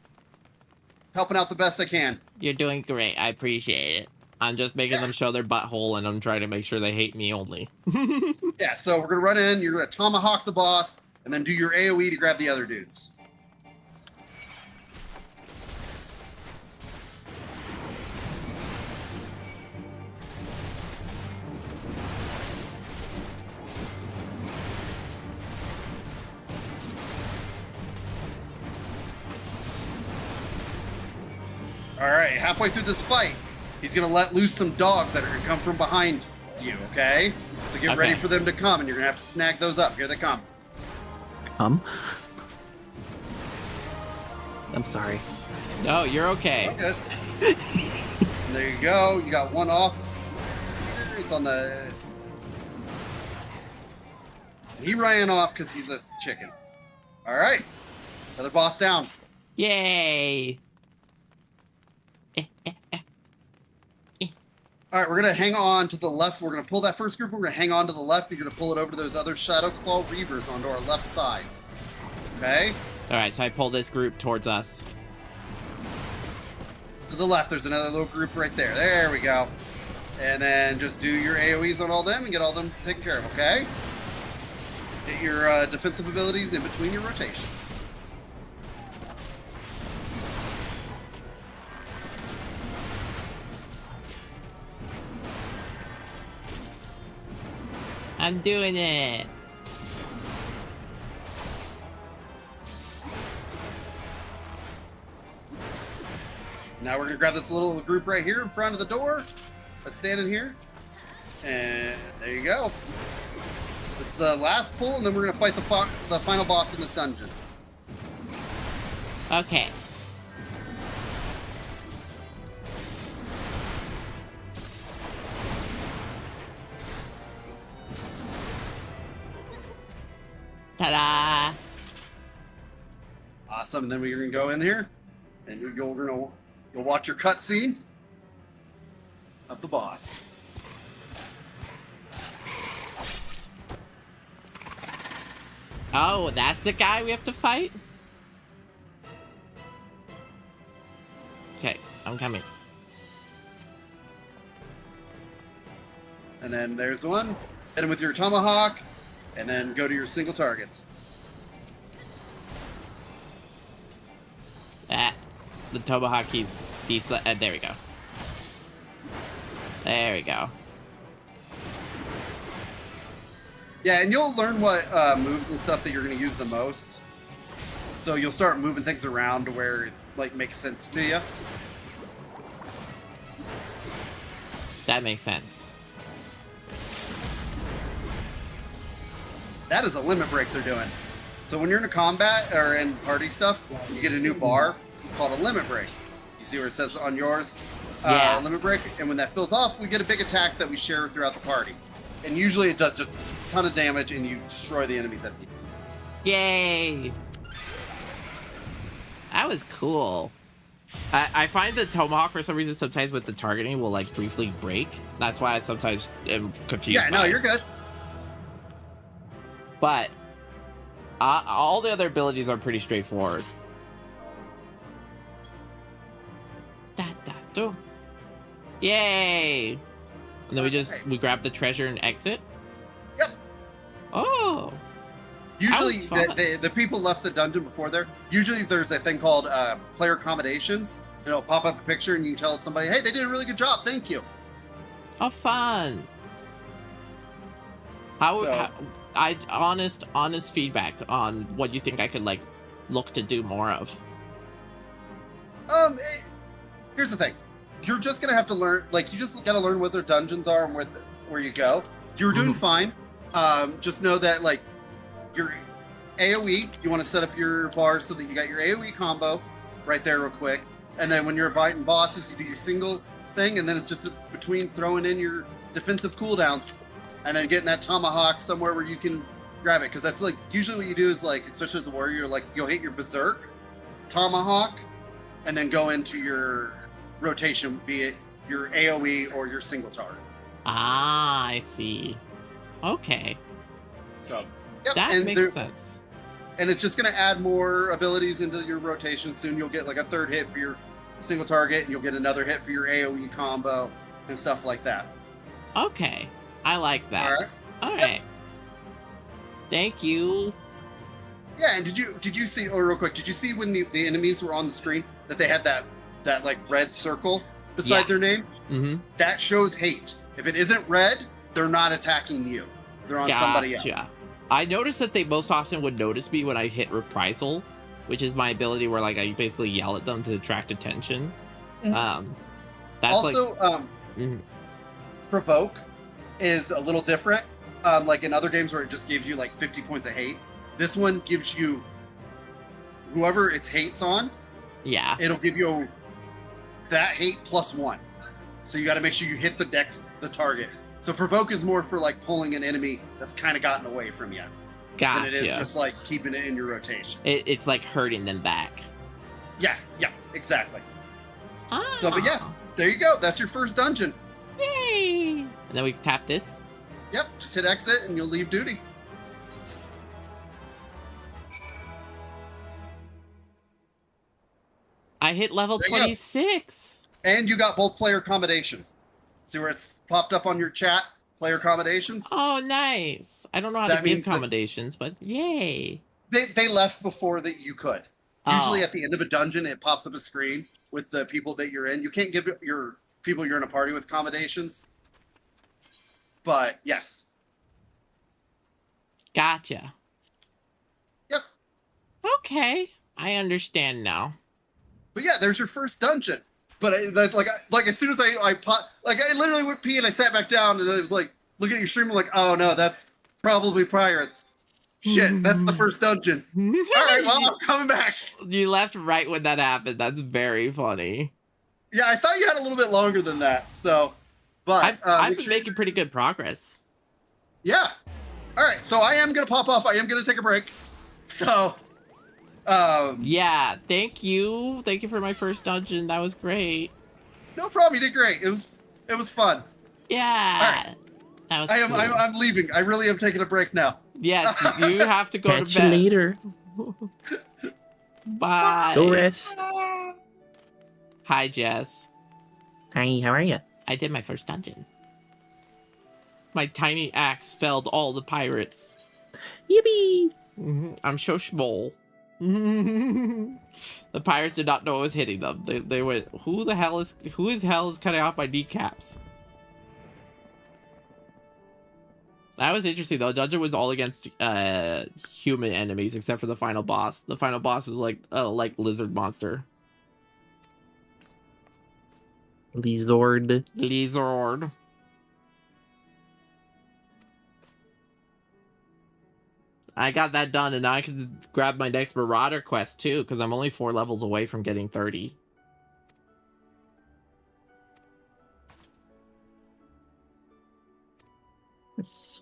helping out the best I can. You're doing great. I appreciate it. I'm just making them show their butthole, and I'm trying to make sure they hate me only. Yeah, so we're going to run in, you're going to tomahawk the boss, and then do your AoE to grab the other dudes. All right, halfway through this fight, he's going to let loose some dogs that are going to come from behind you, okay? So get ready Okay. for them to come, and you're going to have to snag those up. Here they come. I'm sorry. No, you're okay. Okay. And there you go. You got one off. It's on the... He ran off because he's a chicken. All right. Another boss down. Yay! All right, we're going to hang on to the left. We're going to pull that first group. We're going to hang on to the left. You're going to pull it over to those other Shadow Claw Reavers onto our left side. Okay? All right, so I pull this group towards us. To the left, there's another little group right there. There we go. And then just do your AoEs on all them and get all them taken care of, okay? Get your defensive abilities in between your rotation. I'm doing it. Now we're gonna grab this little group right here in front of the door that's standing here. And there you go. This is the last pull, and then we're gonna fight the final boss in this dungeon. Okay. Ta-da! Awesome. And then we're gonna go in here, and you'll watch your cutscene of the boss. Oh, that's the guy we have to fight? Okay, I'm coming. And then there's one. Hit him with your tomahawk, and then go to your single targets. The tomahawk keys decent. There we go. There we go. Yeah, and you'll learn what moves and stuff that you're going to use the most. So you'll start moving things around to where it like makes sense to you. That makes sense. That is a limit break they're doing. So when you're in a combat or in party stuff, you get a new bar called a limit break. You see where it says on yours, Yeah. limit break, and when that fills off, we get a big attack that we share throughout the party. And usually it does just a ton of damage, and you destroy the enemies at the end. Yay! That was cool. I find the tomahawk for some reason sometimes with the targeting will like briefly break. That's why I sometimes am confused. Yeah, no, by it. you're good. But all the other abilities are pretty straightforward. Da-da-do. Yay! And then we grab the treasure and exit. Yep. Oh. Usually, That was the people left the dungeon before there. Usually, there's a thing called player accommodations. And it'll pop up a picture, and you can tell somebody, "Hey, they did a really good job. Thank you." Oh, fun. Honest feedback on what you think I could like look to do more of. Here's the thing: you're just gonna have to learn. Like, you just gotta learn what their dungeons are and where you go. You were doing fine. just know that like your AoE, you want to set up your bars so that you got your AoE combo right there real quick. And then when you're fighting bosses, you do your single thing, and then it's just between throwing in your defensive cooldowns and then getting that tomahawk somewhere where you can grab it. Because that's like usually what you do is like, especially as a warrior, like you'll hit your berserk, tomahawk, and then go into your rotation, be it your AoE or your single target. Ah, I see. Okay. So yep, That makes sense. And it's just going to add more abilities into your rotation. Soon you'll get like a third hit for your single target, and you'll get another hit for your AoE combo and stuff like that. Okay. I like that. All right. All right. Thank you. Yeah, and did you see, real quick, did you see when the enemies were on the screen that they had that like red circle beside their name? Mm-hmm. That shows hate. If it isn't red, they're not attacking you. They're on somebody else. I noticed that they most often would notice me when I hit reprisal, which is my ability where like I basically yell at them to attract attention. Mm-hmm. That's also, provoke is a little different. Like in other games where it just gives you like 50 points of hate, this one gives you whoever its hate's on. Yeah. It'll give you that hate +1. So you got to make sure you hit the target. So provoke is more for like pulling an enemy that's kind of gotten away from you. Gotcha. Than it is just like keeping it in your rotation. It's like hurting them back. Yeah, exactly. So, but yeah, there you go. That's your first dungeon. Yay! And then we tap this. Yep, just hit exit and you'll leave duty. I hit level 26. And you got both player accommodations. See where it's popped up on your chat? Player accommodations? Oh, nice. I don't know how to give accommodations, but yay. They left before that you could. Usually at the end of a dungeon, it pops up a screen with the people that you're in. You can't give your people you're in a party with accommodations. But yes. Gotcha. Yep. Okay. I understand now. But yeah, there's your first dungeon. But that's like as soon as I literally went pee and I sat back down and I was like looking at your stream, I'm like, oh no, that's probably pirates. Shit, that's the first dungeon. All right, well, I'm coming back. You left right when that happened. That's very funny. Yeah, I thought you had a little bit longer than that. So, but I've been making pretty good progress. Yeah. All right, so I am gonna pop off. I am gonna take a break. So. Yeah, thank you for my first dungeon. That was great. No problem, you did great. It was fun. Yeah. All right. That was cool. I'm leaving. I really am taking a break now. Yes, you have to go to bed. Catch you later. Bye. Go rest. Hi, Jess. Hi, how are you? I did my first dungeon. My tiny axe felled all the pirates. Yippee! I'm so small. The pirates did not know I was hitting them. They went, who is cutting off my kneecaps? That was interesting though. Dungeon was all against human enemies except for the final boss. The final boss was like lizard monster. Lizard. I got that done, and now I can grab my next Marauder quest too, because I'm only 4 levels away from getting 30. Yes.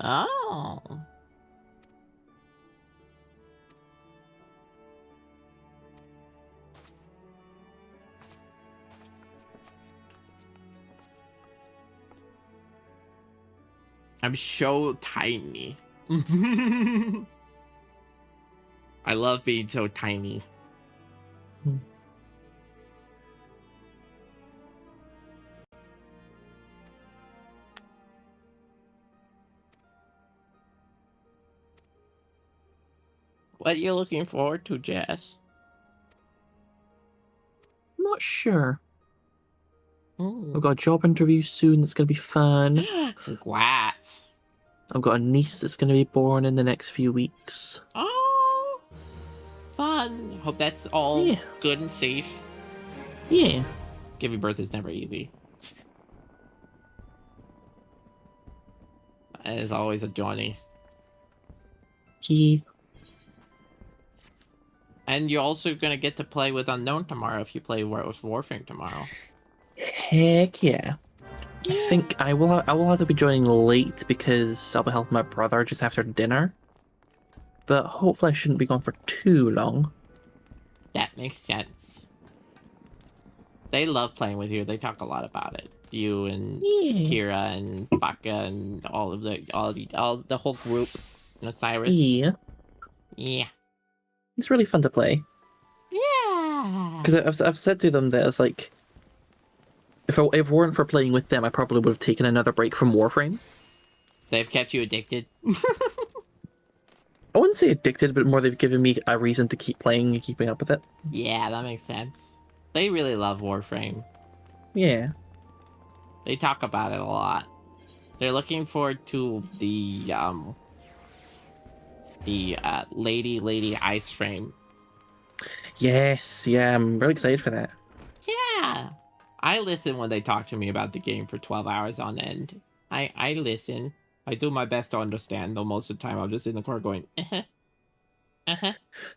Oh. I'm so tiny. I love being so tiny. What are you looking forward to, Jess? Not sure. I've got a job interview soon that's going to be fun. Congrats. I've got a niece that's going to be born in the next few weeks. Oh, fun. Hope that's all good and safe. Yeah. Giving birth is never easy. It is always a journey. Yeah. And you're also gonna get to play with Unknown tomorrow if you play with Warframe tomorrow. Heck yeah. I think I will have to be joining late because I'll be helping my brother just after dinner. But hopefully I shouldn't be gone for too long. That makes sense. They love playing with you. They talk a lot about it. You and Kira and Baka and all the whole group. And Osiris. Yeah. Yeah. It's really fun to play. Yeah. Because I've said to them that it's like, if it weren't for playing with them, I probably would have taken another break from Warframe. They've kept you addicted. I wouldn't say addicted, but more they've given me a reason to keep playing and keeping up with it. Yeah, that makes sense. They really love Warframe. Yeah. They talk about it a lot. They're looking forward to the Lady Ice Frame. Yes, yeah, I'm really excited for that. Yeah. I listen when they talk to me about the game for 12 hours on end. I listen. I do my best to understand, though most of the time I'm just in the corner going,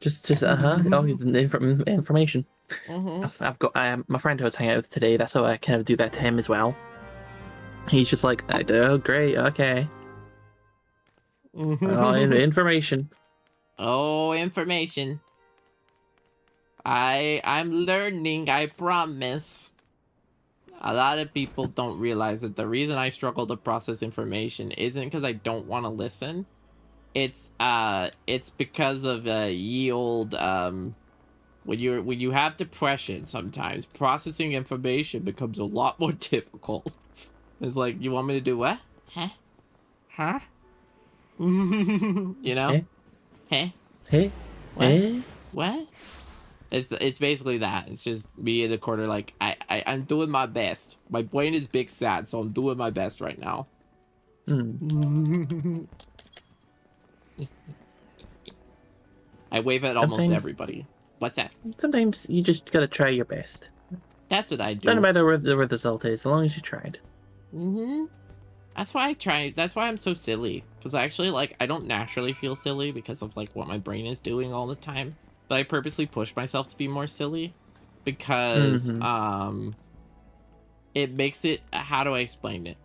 Just oh, the information. I've got my friend who I was hanging out with today. That's how I kind of do that to him as well. He's just like, oh, great, okay. Information. Oh, information. I'm learning, I promise. A lot of people don't realize that the reason I struggle to process information isn't because I don't want to listen. It's because of ye old when you have depression, sometimes processing information becomes a lot more difficult. It's like, you want me to do what? Huh? You know? Hey? What? It's basically that. It's just me in the corner like, I'm doing my best. My brain is big sad, so I'm doing my best right now. I wave at almost everybody. What's that? Sometimes you just gotta try your best. That's what I do. Doesn't matter where the result is, as long as you tried. That's why I try. That's why I'm so silly. Because actually, like, I don't naturally feel silly because of, like, what my brain is doing all the time. But I purposely push myself to be more silly. Because, it makes it... How do I explain it?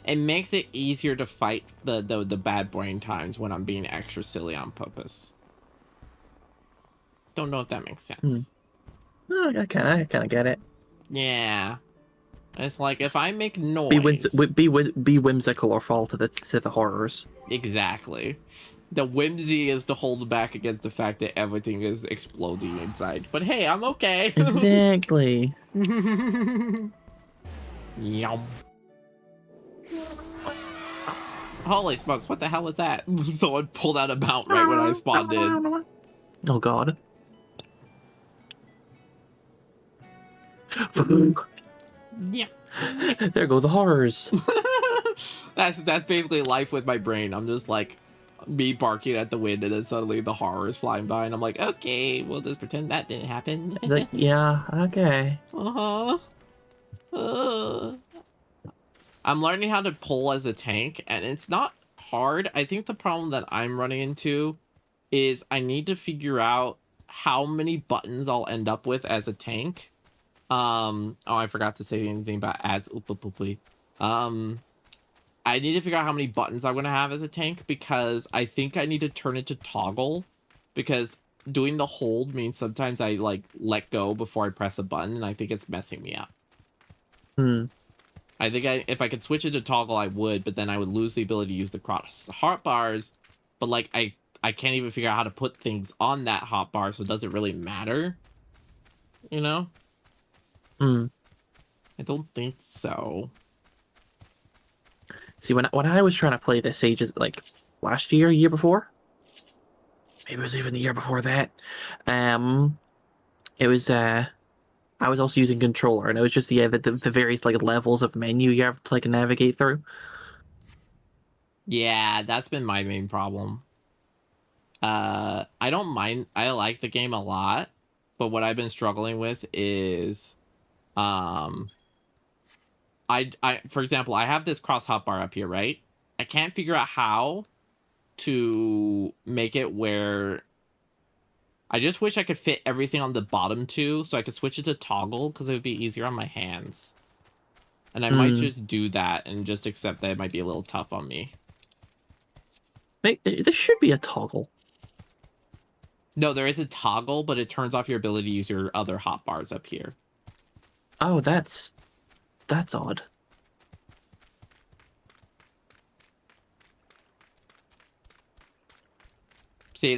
It makes it easier to fight the bad brain times when I'm being extra silly on purpose. Don't know if that makes sense. I kind of get it. Yeah. It's like, if I make noise... Be whimsical or fall to the horrors. Exactly. The whimsy is to hold back against the fact that everything is exploding inside. But hey, I'm okay. Exactly. Yum. Holy smokes, what the hell is that? Someone pulled out a mount right when I spawned in. Oh god. Yeah. There go the horrors. That's basically life with my brain. I'm just like me barking at the wind, and then suddenly the horror is flying by, and I'm like, okay, we'll just pretend that didn't happen. It's like, yeah, okay. I'm learning how to pull as a tank, and it's not hard. I think the problem that I'm running into is I need to figure out how many buttons I'll end up with as a tank. Oh, I forgot to say anything about ads. I need to figure out how many buttons I'm going to have as a tank, because I think I need to turn it to toggle, because doing the hold means sometimes I like let go before I press a button, and I think it's messing me up. I think if I could switch it to toggle, I would, but then I would lose the ability to use the cross hotbars. But like I can't even figure out how to put things on that hotbar, so it doesn't really matter. You know? I don't think so. See, when I was trying to play this ages like last year before, maybe it was even the year before that. It was I was also using controller, and it was just the various like levels of menu you have to like navigate through. Yeah, that's been my main problem. I don't mind. I like the game a lot. but what I've been struggling with is, I for example, I have this cross hotbar up here, right? I can't figure out how to make it where I just wish I could fit everything on the bottom too, so I could switch it to toggle because it would be easier on my hands. And I might just do that and just accept that it might be a little tough on me. Wait, there should be a toggle. No, there is a toggle, but it turns off your ability to use your other hotbars up here. Oh, that's odd. See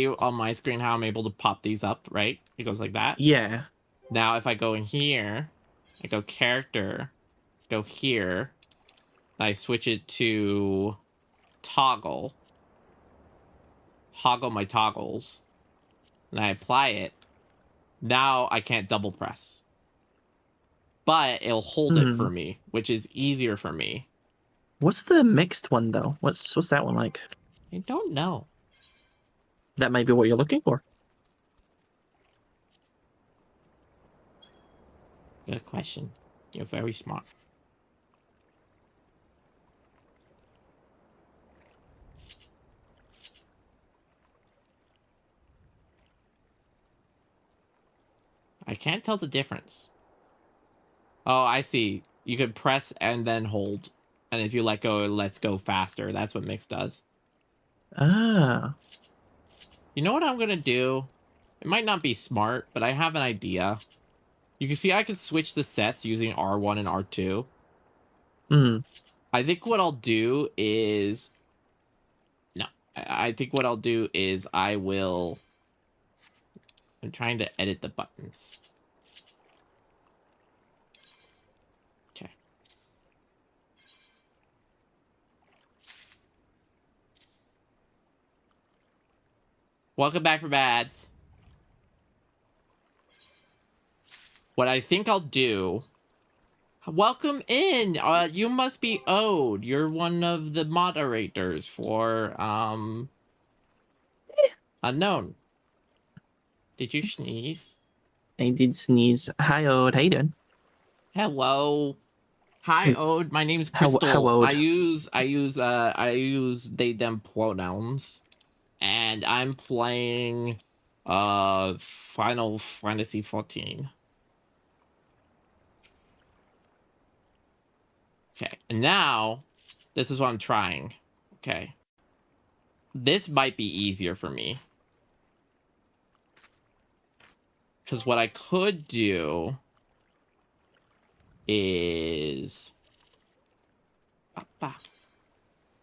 on my screen how I'm able to pop these up, right? It goes like that. Yeah. Now if I go in here, I go character, go here, I switch it to toggle my toggles, and I apply it. Now I can't double press, but it'll hold it for me, which is easier for me. What's the mixed one though? What's that one like? I don't know. That might be what you're looking for. Good question. You're very smart. I can't tell the difference. Oh, I see. You could press and then hold. And if you let go, it lets go faster. That's what mix does. Ah. You know what I'm going to do? It might not be smart, but I have an idea. You can see I can switch the sets using R1 and R2. I think what I'll do is... No. I think what I'll do is I will... I'm trying to edit the buttons. Okay. Welcome back from ads. What I think I'll do... Welcome in! You must be Ode. You're one of the moderators for, Unknown. Did you sneeze? I did sneeze. Hi, Ode. How you doing? Hello. Hi, Ode. My name's Kristal. Hello, Ode. I use they them pronouns, and I'm playing Final Fantasy 14. Okay, and now this is what I'm trying. Okay. This might be easier for me. Because what I could do is...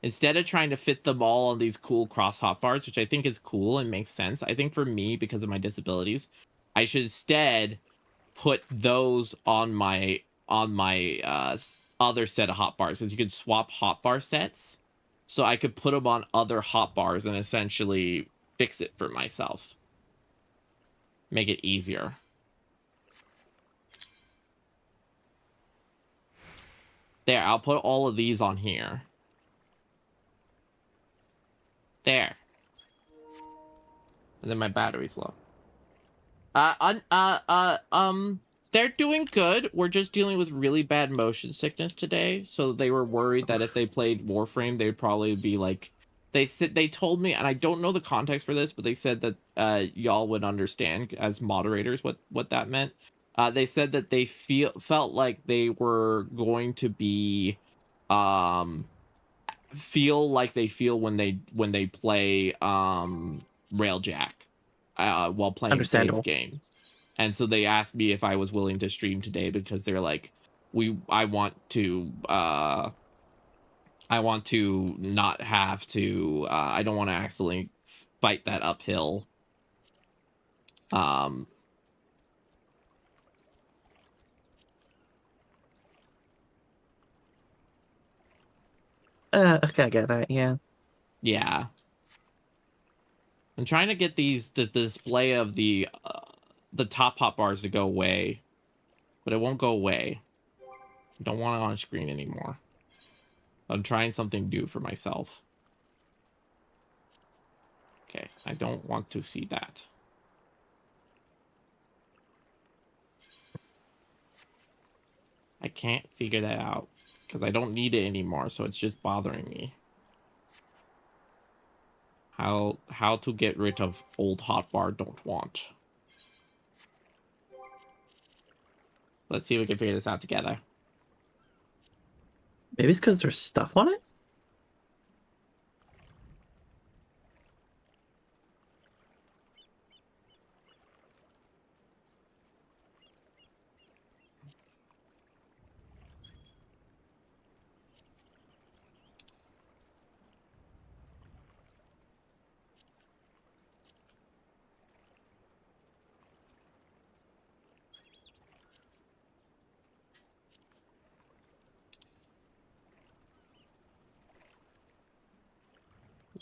Instead of trying to fit them all on these cool cross hotbars, which I think is cool and makes sense, I think for me, because of my disabilities, I should instead put those on my other set of hotbars, because you could swap hotbar sets. So I could put them on other hotbars and essentially fix it for myself. Make it easier. There, I'll put all of these on here. There. And then my battery's low. They're doing good. We're just dealing with really bad motion sickness today. So they were worried that if they played Warframe, they'd probably be like... They told me, and I don't know the context for this, but they said that y'all would understand as moderators what that meant. They said that they felt like they were going to be feel like they feel when they play Railjack while playing this game. And so they asked me if I was willing to stream today, because they're like, I want to not have to, I don't want to accidentally fight that uphill. Okay, I get that, yeah. Yeah. I'm trying to get the display of the top hotbars to go away, but it won't go away. I don't want it on screen anymore. I'm trying something new for myself. Okay, I don't want to see that. I can't figure that out because I don't need it anymore, so it's just bothering me. How to get rid of old hotbar don't want. Let's see if we can figure this out together. Maybe it's because there's stuff on it?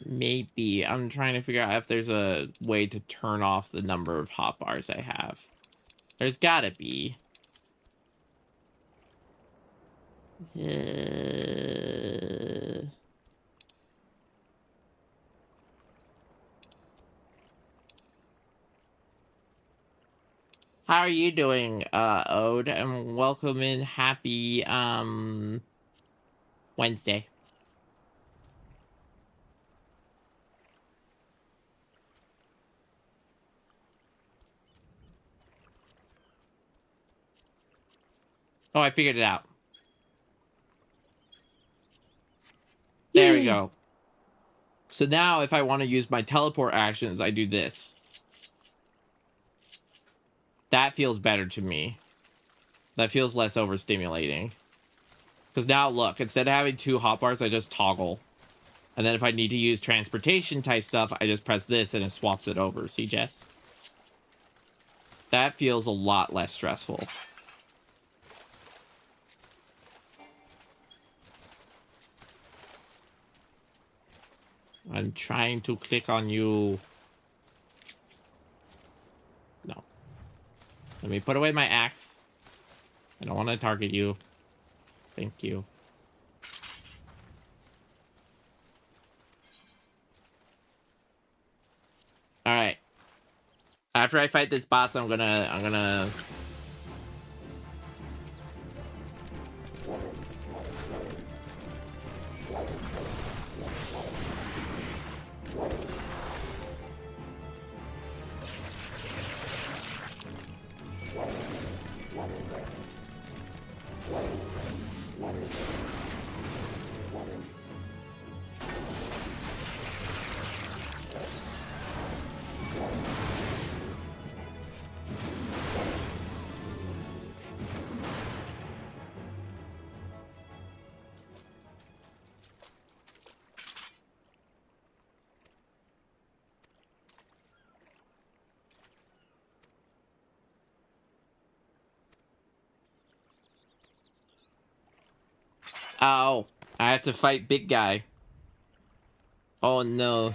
Maybe. I'm trying to figure out if there's a way to turn off the number of hotbars I have. There's gotta be. How are you doing, Ode? And welcome in. Happy, Wednesday. Oh, I figured it out. There we go. So now if I want to use my teleport actions, I do this. That feels better to me. That feels less overstimulating. Because now, look, instead of having 2 hotbars, I just toggle. And then if I need to use transportation type stuff, I just press this and it swaps it over. See, Jess? That feels a lot less stressful. I'm trying to click on you. No. Let me put away my axe. I don't want to target you. Thank you. All right. After I fight this boss, I'm gonna Oh, I have to fight big guy. Oh no.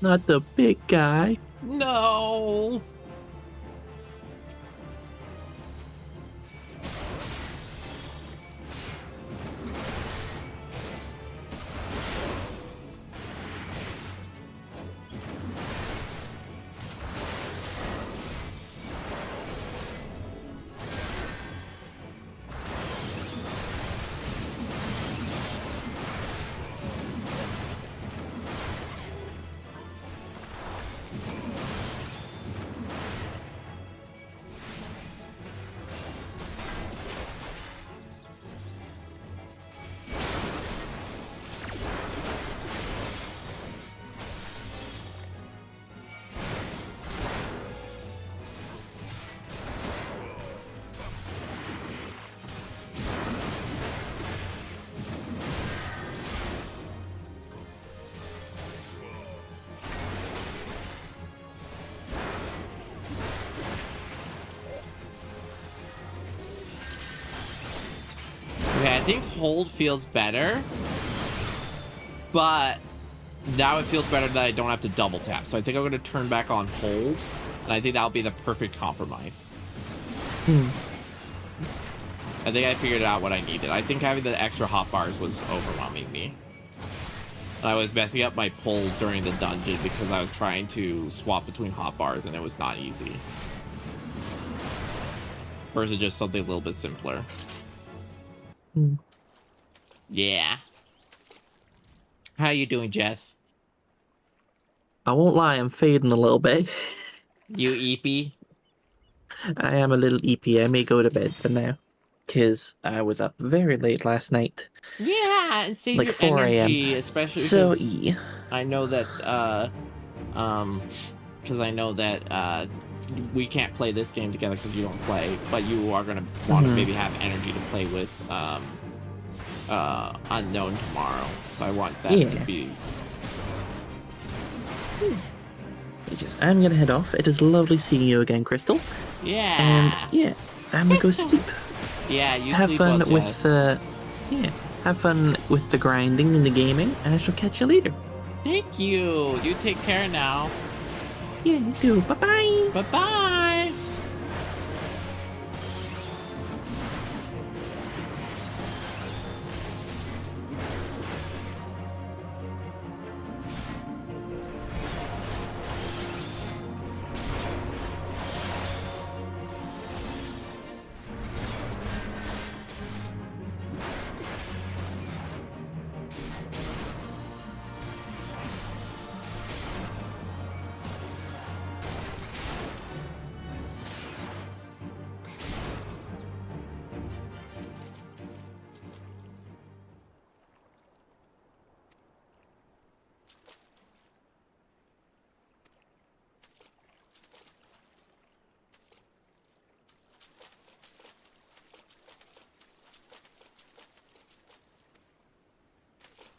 Not the big guy. No. Okay, I think hold feels better, but now it feels better that I don't have to double tap. So I think I'm going to turn back on hold, and I think that'll be the perfect compromise. I think I figured out what I needed. I think having the extra hotbars was overwhelming me. I was messing up my pull during the dungeon because I was trying to swap between hotbars, and it was not easy. Versus just something a little bit simpler. Yeah. How you doing, Jess? I won't lie, I'm fading a little bit. You eepy? I am a little EP. I may go to bed for now. Because I was up very late last night. Yeah, and save Like your 4 a.m. energy, especially So, because I know that, because I know that, we can't play this game together because you don't play, but you are gonna want to maybe have energy to play with, Unknown tomorrow. So I want that to be... I'm gonna head off. It is lovely seeing you again, Kristal. Yeah. And yeah, I'm gonna go sleep. Yeah, you have sleep fun well, with have fun with the grinding and the gaming, and I shall catch you later. Thank you. You take care now. Yeah, you too. Bye bye. Bye bye.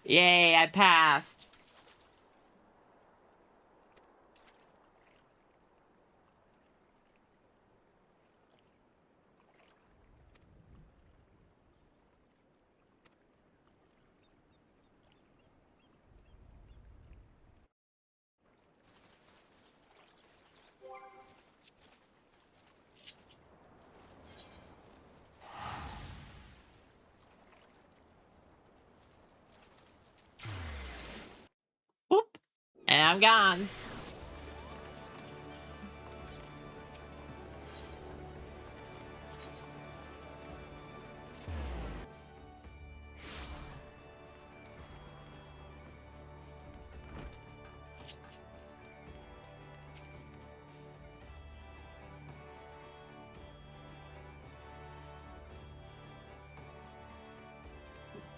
Yay, I passed. Whoop. And I'm gone.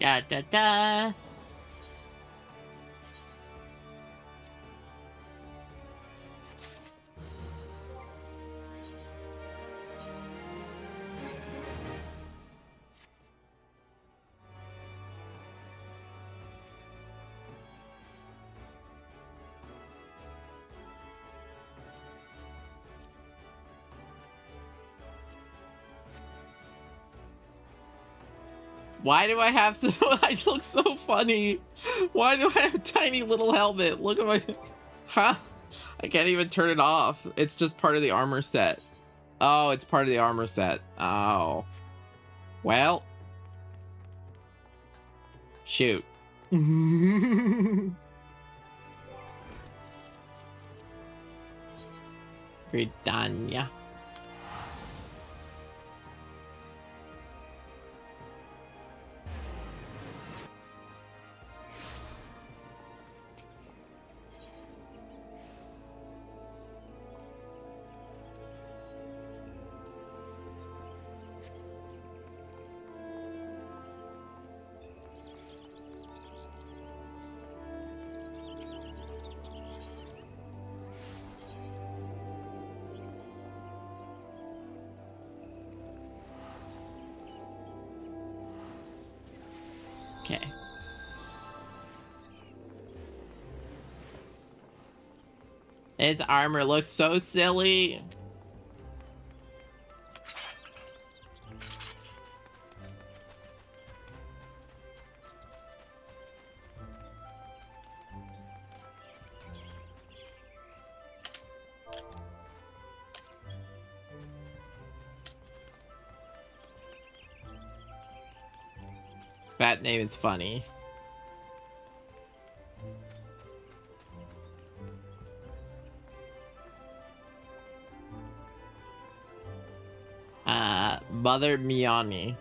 Da da da. Why do I have to? I look so funny. Why do I have a tiny little helmet? Look at my... Huh? I can't even turn it off. It's just part of the armor set. Oh, it's part of the armor set. Oh. Well. Shoot. Gridania. Okay. Its armor looks so silly. That name is funny. Mother Miani.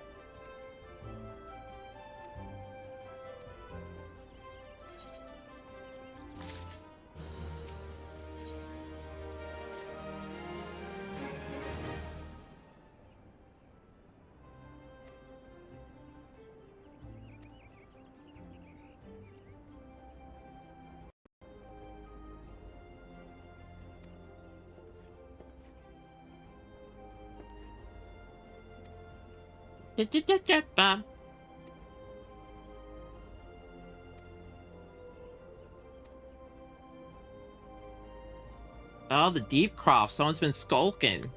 Oh, the deep croft. Someone's been skulking.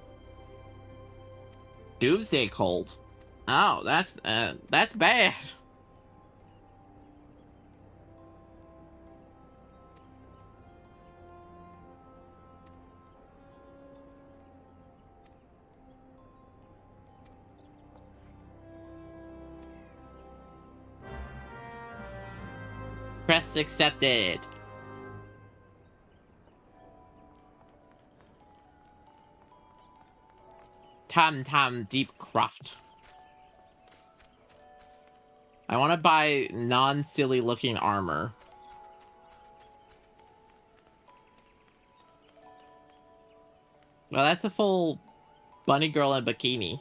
Doomsday cold. Oh, that's bad. Quest accepted. Tam deep croft. I want to buy non-silly looking armor. Well, that's a full bunny girl in bikini.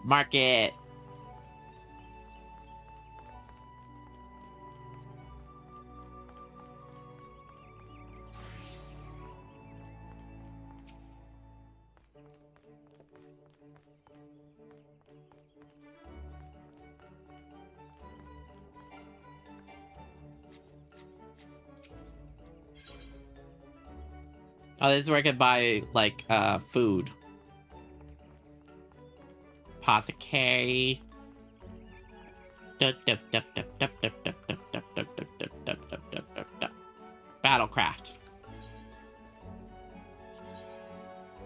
Market. Oh, this is where I could buy, like, food. Apothecary. Battlecraft.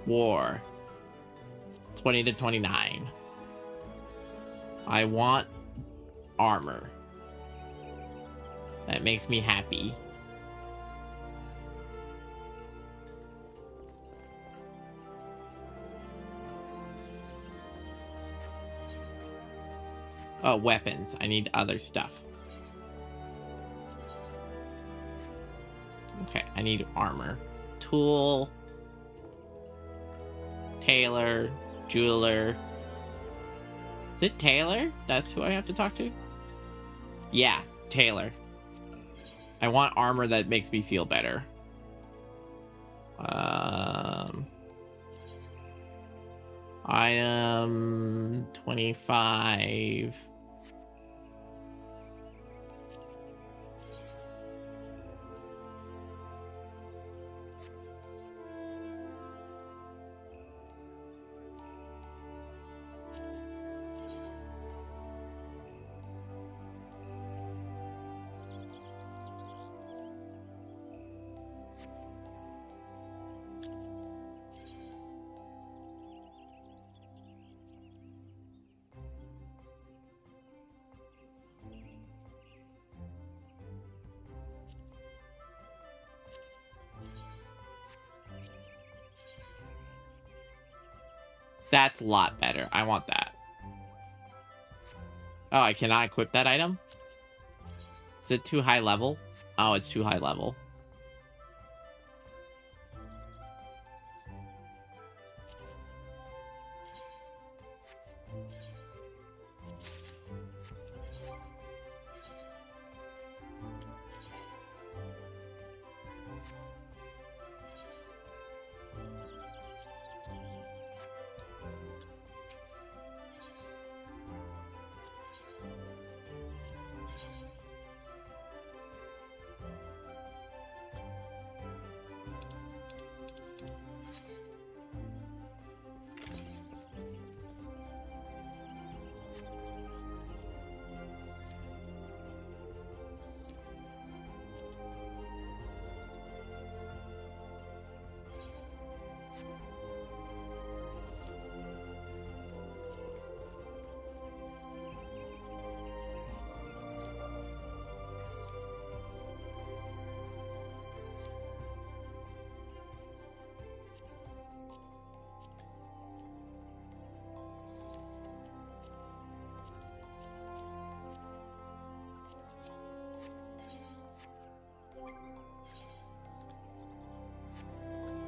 War. 20 to 29. I want armor. That makes me happy. Oh, weapons. I need other stuff. Okay, I need armor. Tool. Tailor. Jeweler. Is it Taylor? That's who I have to talk to? Yeah, Taylor. I want armor that makes me feel better. Item 25. That's a lot better. I want that. Oh, I cannot equip that item? Is it too high level? Oh, it's too high level.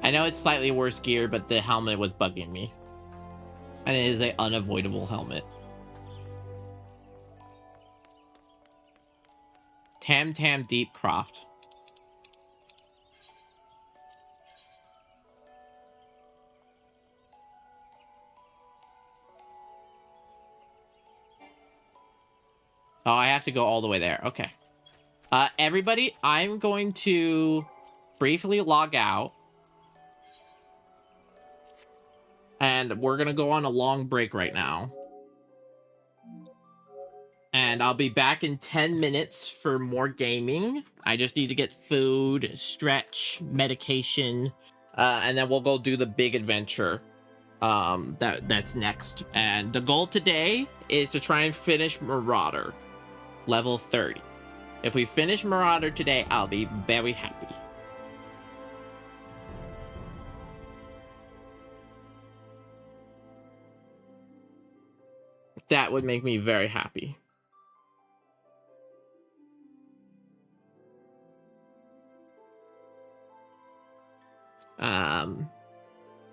I know it's slightly worse gear, but the helmet was bugging me. And it is an unavoidable helmet. Tam Tam Deep Croft. Oh, I have to go all the way there. Okay. Everybody, I'm going to briefly log out. And we're going to go on a long break right now. And I'll be back in 10 minutes for more gaming. I just need to get food, stretch, medication, and then we'll go do the big adventure that's next. And the goal today is to try and finish Marauder, level 30. If we finish Marauder today, I'll be very happy. That would make me very happy.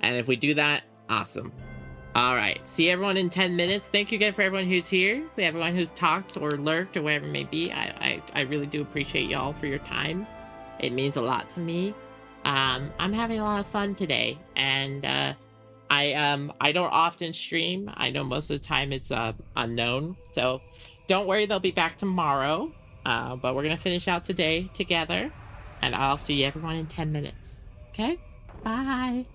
And if we do that, awesome. All right, see everyone in 10 minutes. Thank you again for everyone who's here, everyone who's talked or lurked or whatever it may be. I really do appreciate y'all for your time. It means a lot to me. I'm having a lot of fun today, and I don't often stream. I know most of the time it's unknown, so don't worry, they'll be back tomorrow. But we're gonna finish out today together, and I'll see everyone in 10 minutes. Okay, bye.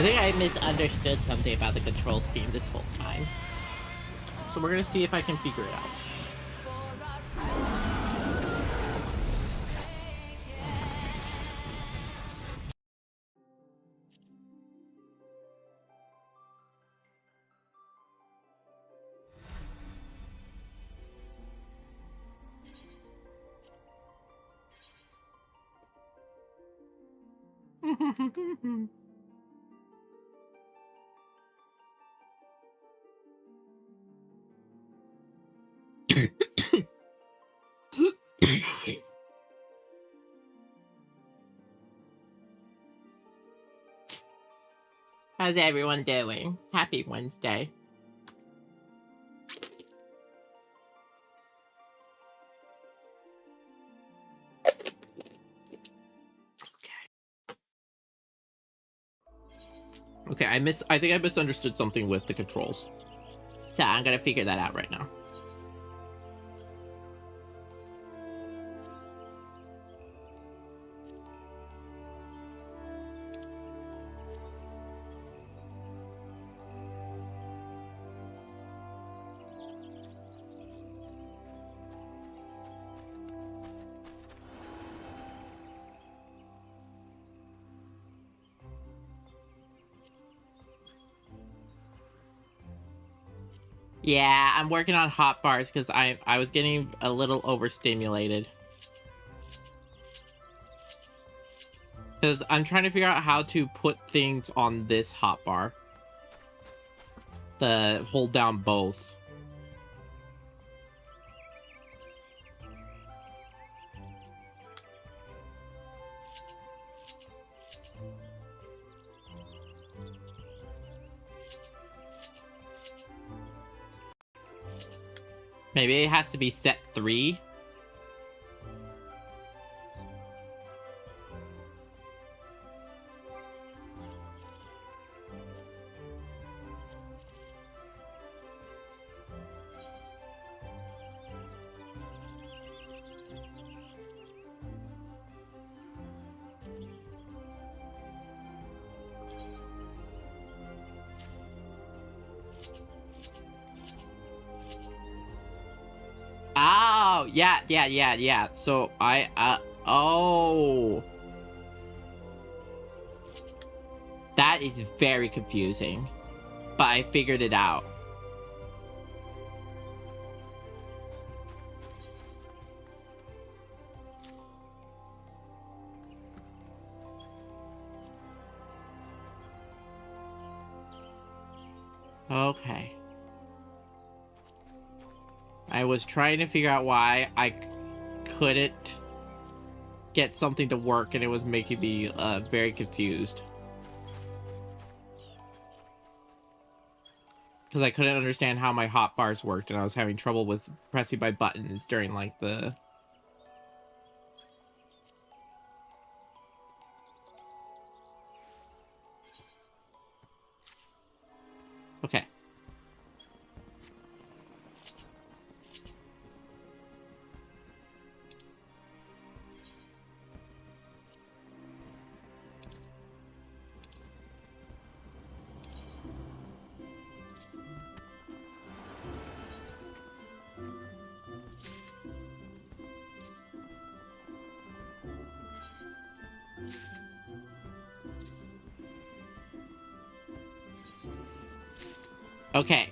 I think I misunderstood something about the control scheme this whole time. So we're gonna see if I can figure it out. How's everyone doing? Happy Wednesday. Okay, I think I misunderstood something with the controls. So I'm gonna figure that out right now. Yeah, I'm working on hotbars because I was getting a little overstimulated. Because I'm trying to figure out how to put things on this hotbar. The hold down both. Maybe it has to be set 3. Oh, yeah. So oh. That is very confusing. But I figured it out. Okay. I was trying to figure out why I couldn't get something to work, and it was making me very confused. Because I couldn't understand how my hotbars worked, and I was having trouble with pressing my buttons during, like, the... Okay. Okay.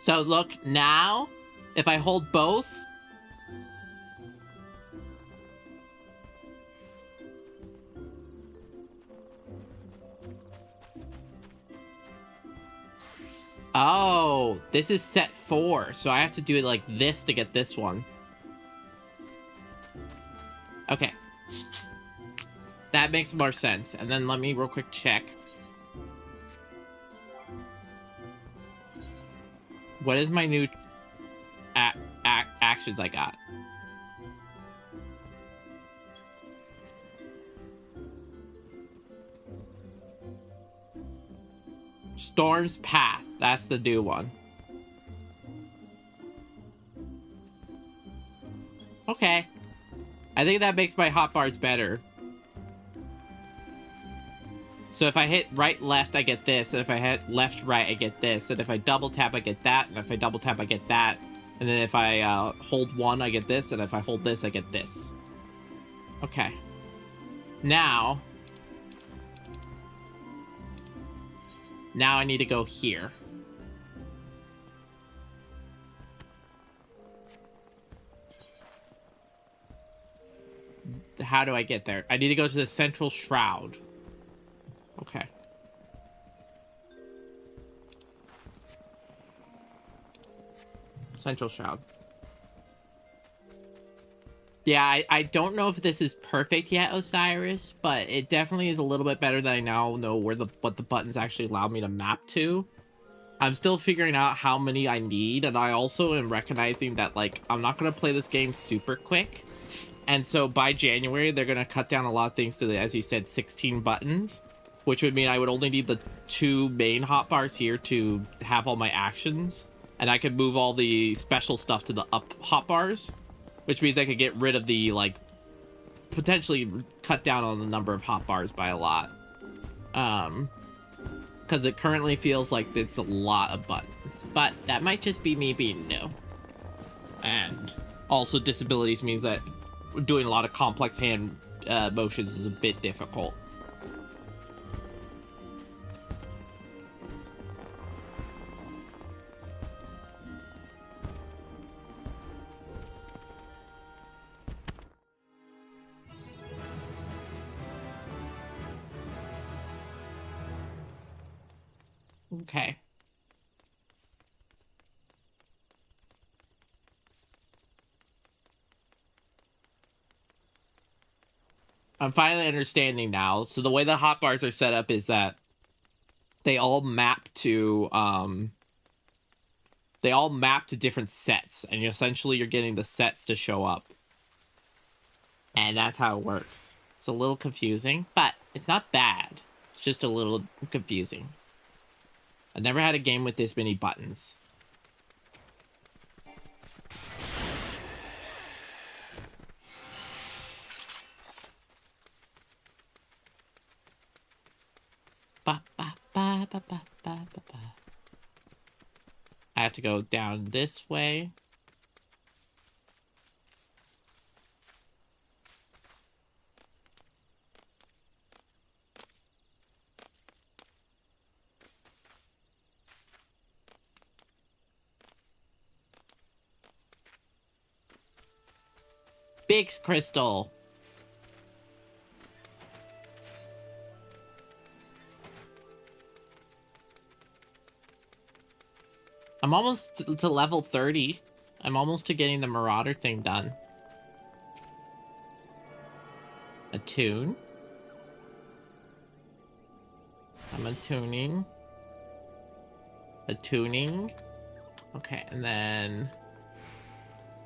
So look, now, if I hold both... Oh, this is set 4, so I have to do it like this to get this one. Okay. That makes more sense. And then let me real quick check. What is my new actions I got? Storm's Path. That's the new one. Okay. I think that makes my hotbars better. So if I hit right, left, I get this. And if I hit left, right, I get this. And if I double tap, I get that. And if I double tap, I get that. And then if I hold one, I get this. And if I hold this, I get this. Okay. Now I need to go here. How do I get there? I need to go to the central shroud. Okay. Central shroud. Yeah, I don't know if this is perfect yet, Osiris, but it definitely is a little bit better that I now know what the buttons actually allow me to map to. I'm still figuring out how many I need, and I also am recognizing that, like, I'm not going to play this game super quick. And so by January, they're going to cut down a lot of things to the, as you said, 16 buttons, which would mean I would only need the 2 main hotbars here to have all my actions. And I could move all the special stuff to the up hotbars, which means I could get rid of the, like, potentially cut down on the number of hotbars by a lot. Because it currently feels like it's a lot of buttons. But that might just be me being new. And also disabilities means that doing a lot of complex hand motions is a bit difficult. Okay. I'm finally understanding now. So the way the hotbars are set up is that they all map to different sets, and essentially you're getting the sets to show up. And that's how it works. It's a little confusing, but it's not bad. It's just a little confusing. I've never had a game with this many buttons. Ba, ba, ba, ba, ba, ba, ba, ba. I have to go down this way. Big Kristal. I'm almost to level 30. I'm almost to getting the Marauder thing done. Attune. I'm attuning. Attuning. Okay, and then...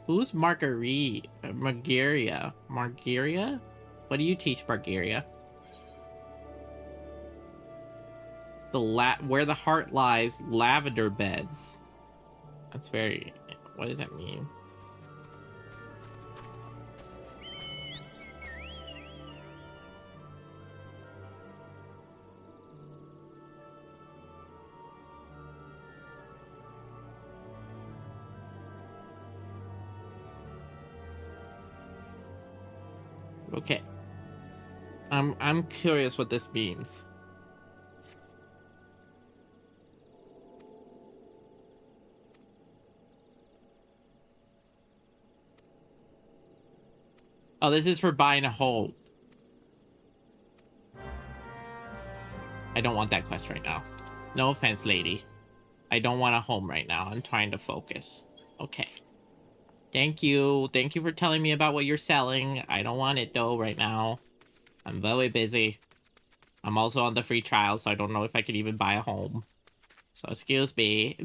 Who's Marguerite? Margaria? Margaria? What do you teach, Margaria? Where the heart lies, lavender beds. That's very... What does that mean? Okay. I'm curious what this means. Oh, this is for buying a home. I don't want that quest right now. No offense, lady. I don't want a home right now. I'm trying to focus. Okay. Thank you. Thank you for telling me about what you're selling. I don't want it, though, right now. I'm very busy. I'm also on the free trial, so I don't know if I could even buy a home. So excuse me.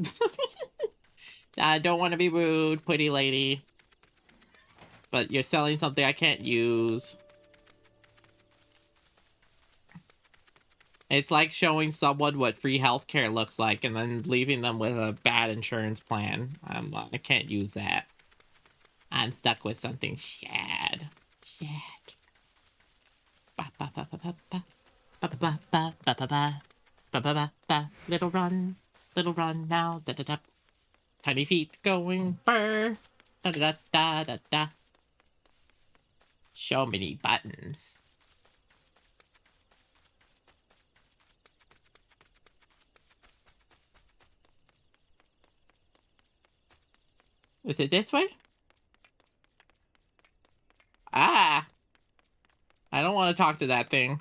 I don't want to be rude, pretty lady. But you're selling something I can't use. It's like showing someone what free healthcare looks like and then leaving them with a bad insurance plan. I can't use that. I'm stuck with something sad. Sad. Ba, ba, ba, ba, ba, ba. Ba ba ba ba ba ba ba ba ba ba. Little run now. Da da da. Tiny feet going burr. Da da da da da. So many buttons. Is it this way? Ah! I don't want to talk to that thing.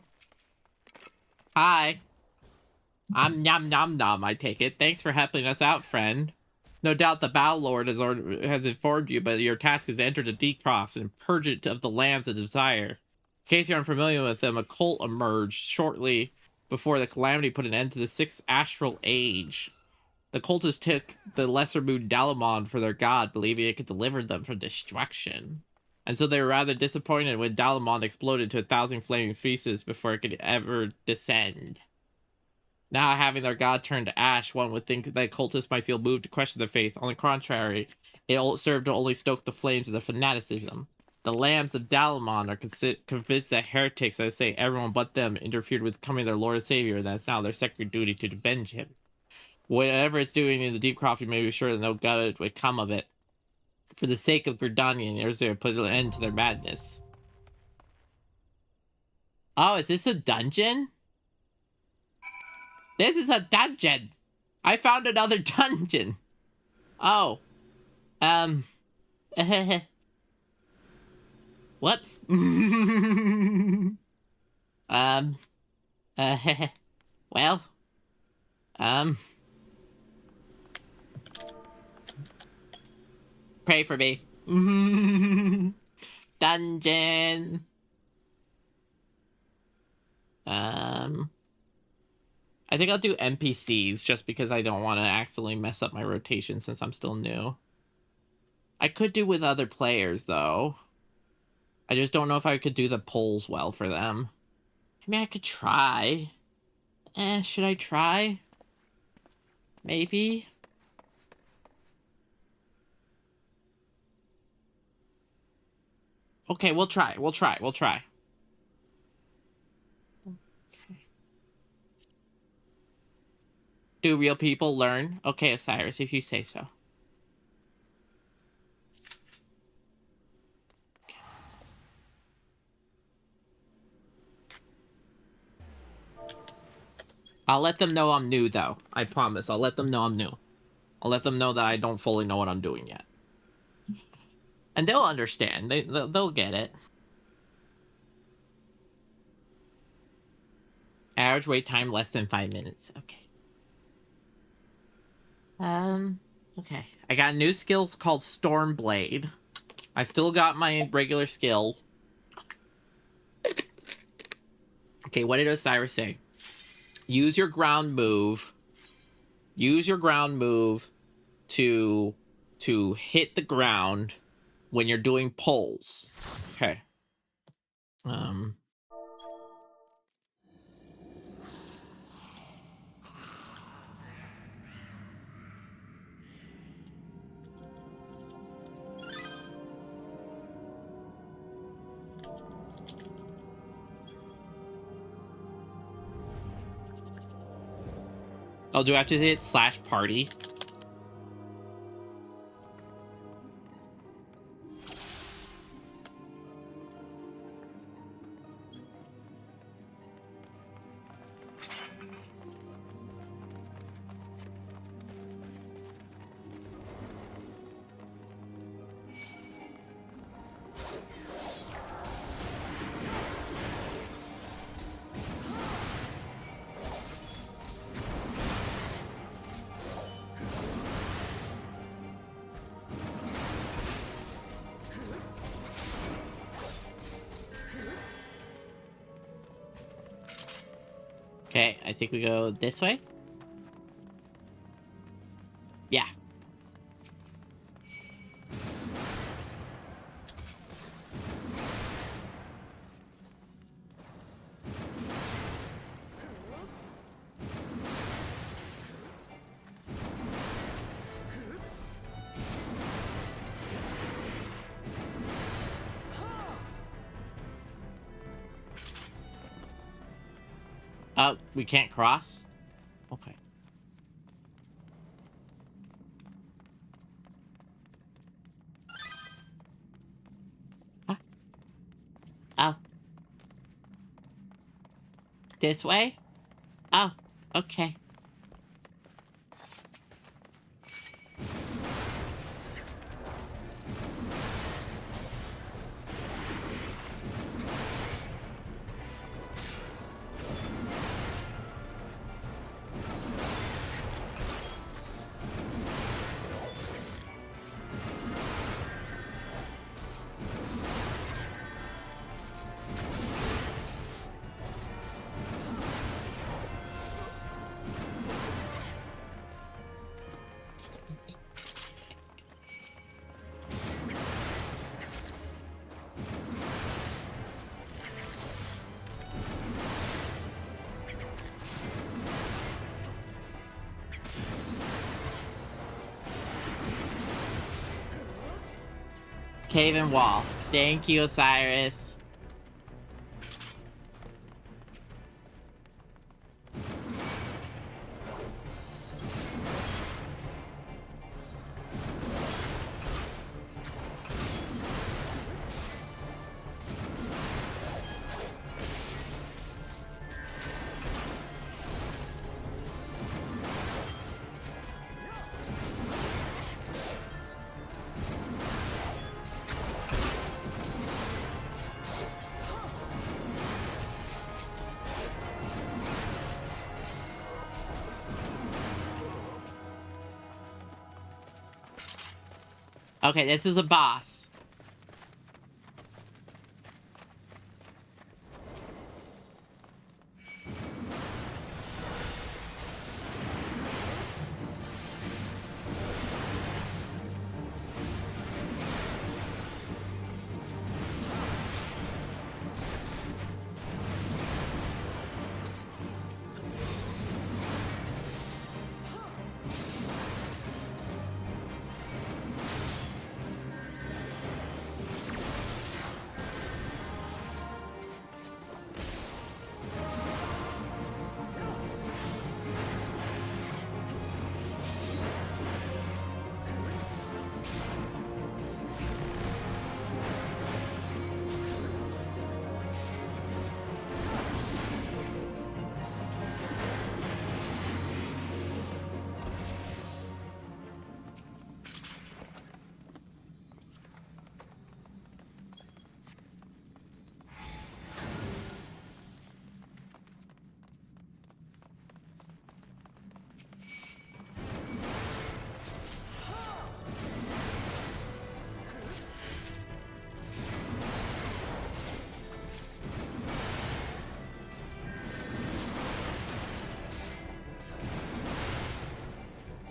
Hi. I'm Nom Nom Nom, I take it. Thanks for helping us out, friend. No doubt the Bow Lord has informed you, but your task is to enter the Decroft and purge it of the lands of desire. In case you're unfamiliar with them, a cult emerged shortly before the Calamity put an end to the 6th Astral Age. The cultists took the lesser moon Dalamon for their god, believing it could deliver them from destruction. And so they were rather disappointed when Dalamon exploded to 1,000 flaming pieces before it could ever descend. Now, having their god turned to ash, one would think that cultists might feel moved to question their faith. On the contrary, it served to only stoke the flames of their fanaticism. The Lambs of Dalamon are convinced that heretics, as say everyone but them, interfered with becoming their Lord and Savior, and that it's now their sacred duty to avenge him. Whatever it's doing in the Decroft, you may be sure that no good would come of it. For the sake of Gridanian, Erzir put an end to their madness. Oh, is this a dungeon? This is a dungeon! I found another dungeon! Oh. Whoops. Well. Pray for me. Dungeon. I think I'll do NPCs just because I don't want to accidentally mess up my rotation since I'm still new. I could do with other players though. I just don't know if I could do the polls well for them. I mean, I could try. Should I try? Maybe. Okay, we'll try. Do real people learn? Okay, Osiris, if you say so. I'll let them know I'm new, though. I promise. I'll let them know I'm new. I'll let them know that I don't fully know what I'm doing yet. And they'll understand. They'll get it. Average wait time less than 5 minutes. Okay. Okay. I got new skills called Stormblade. I still got my regular skill. Okay, what did Osiris say? Use your ground move. Use your ground move to hit the ground when you're doing pulls. Okay. Oh, do I have to hit /party? Okay, I think we go this way. Yeah. Oh, we can't cross? Okay. Huh? Oh. This way? Oh, okay. Cave and wall. Thank you, Osiris. Okay, this is a boss.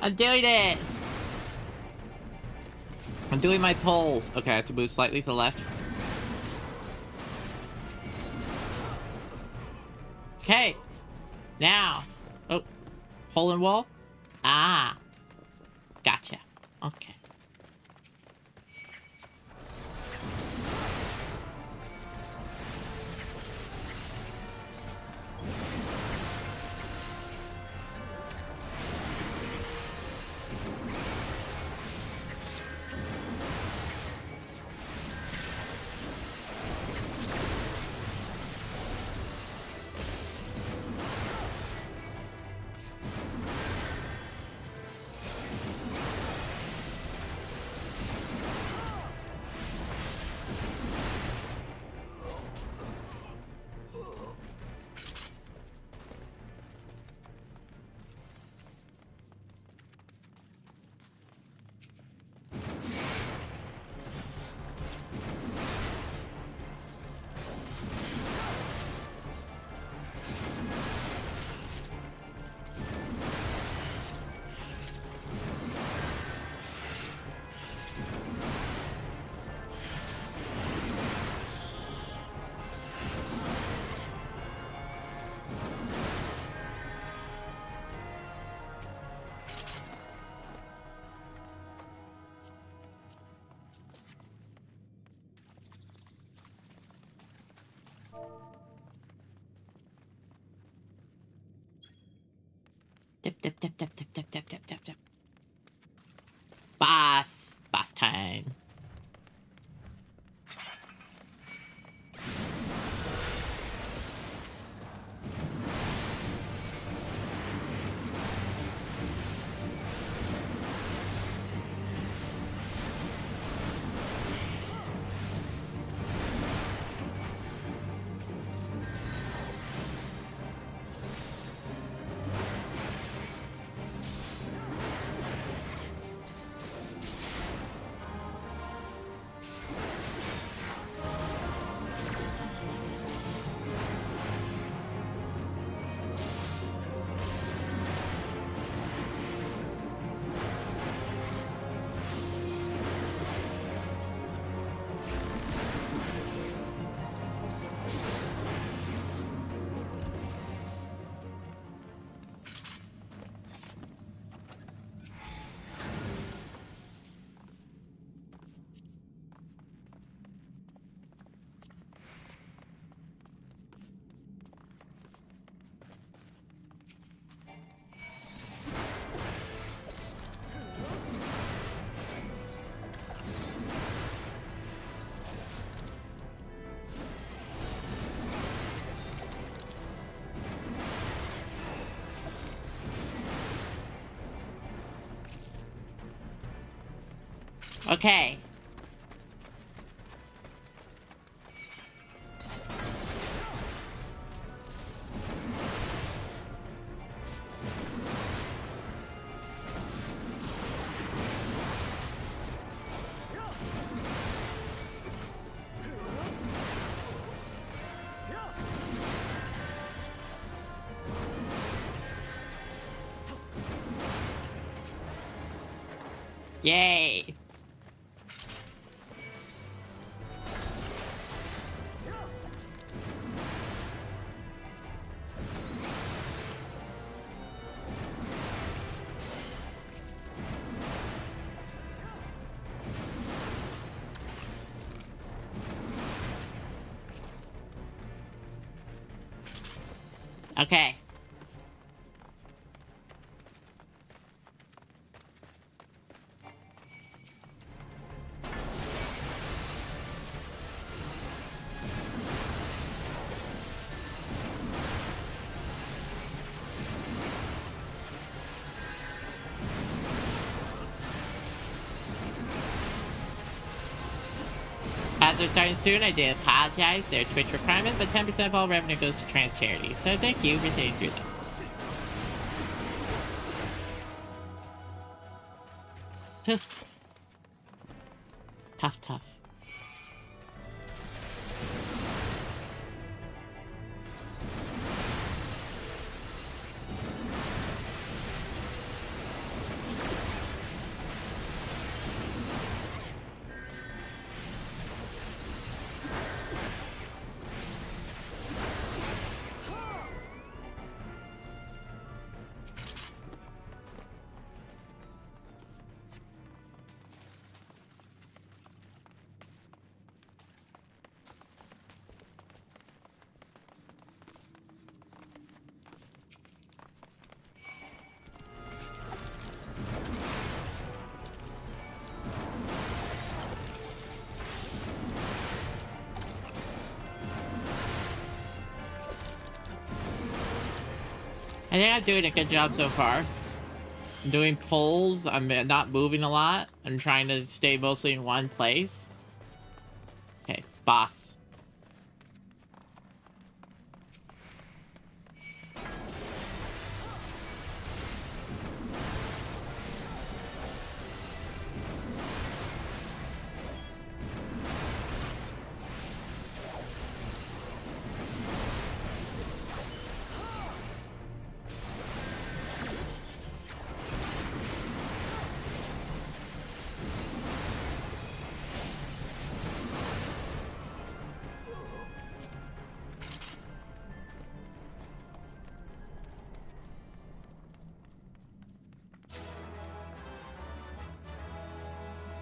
I'm doing it! I'm doing my pulls. Okay, I have to move slightly to the left. Okay. Now. Oh. Hole in wall? Ah. Gotcha. Okay. Dip. Boss time. Okay. Yay. Okay. As they're starting soon, I did apologize. Their Twitch requirement, but 10% of all revenue goes to trans charities. So thank you for staying through this. Tough. I think I'm doing a good job so far. I'm doing pulls, I'm not moving a lot. I'm trying to stay mostly in one place. Okay, boss.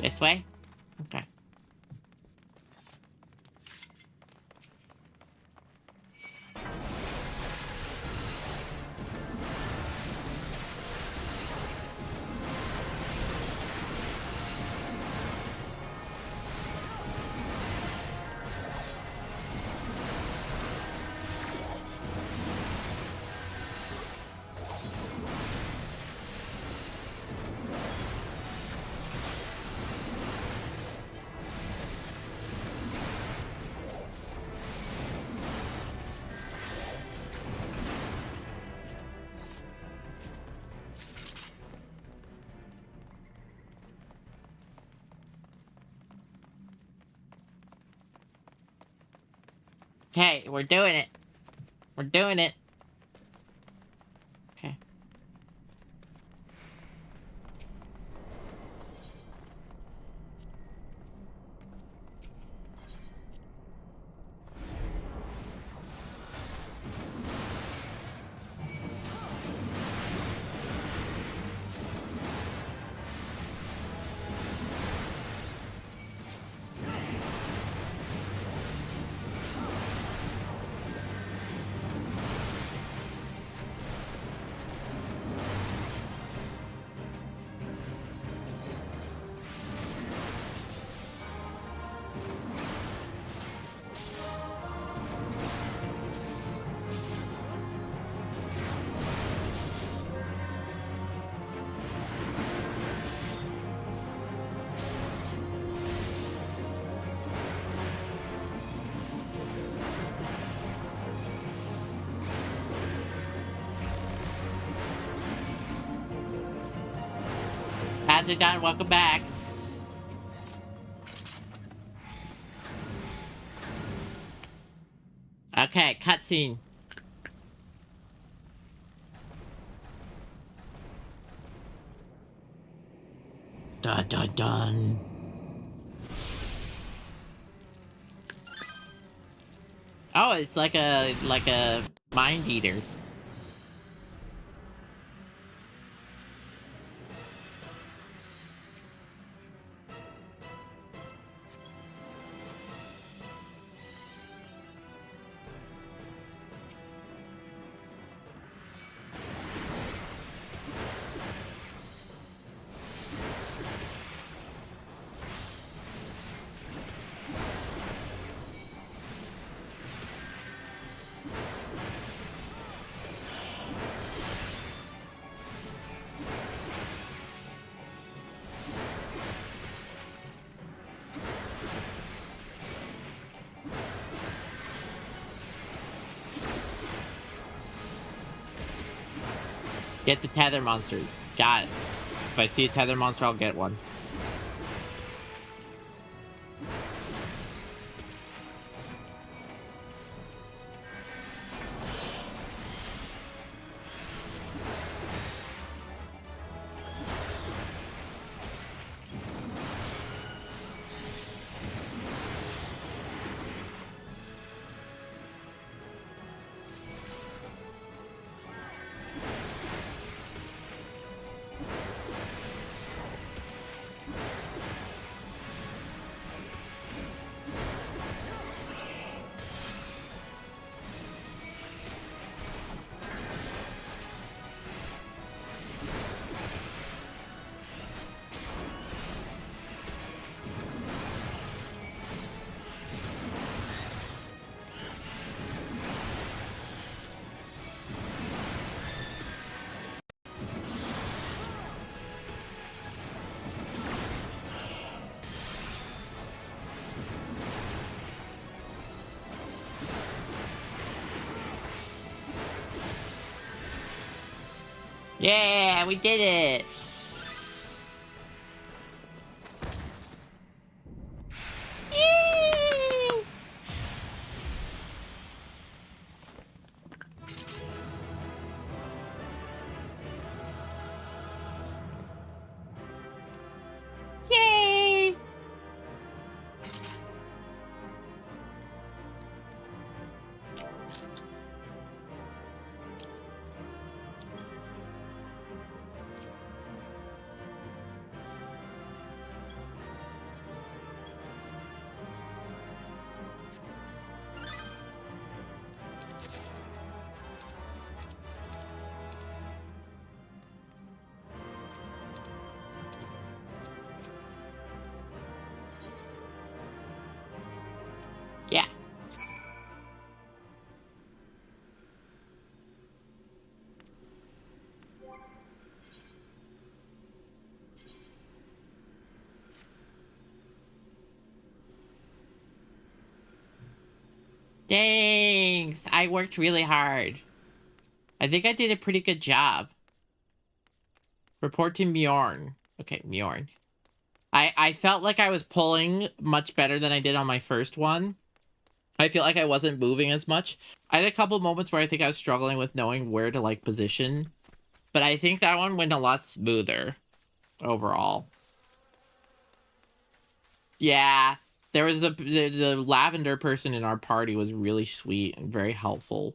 This way? Okay. Okay, we're doing it. We're doing it. Okay. How's it going? Welcome back. Okay, cutscene. Dun dun dun. Oh, it's like a mind eater. Get the tether monsters. Got it. If I see a tether monster, I'll get one. Yeah, we did it! Yay! Yay! Yeah. Thanks. I worked really hard. I think I did a pretty good job. Report to Mjorn. Okay, Mjorn. I felt like I was pulling much better than I did on my first one. I feel like I wasn't moving as much. I had a couple moments where I think I was struggling with knowing where to like position, but I think that one went a lot smoother overall. Yeah, there was the lavender person in our party was really sweet and very helpful.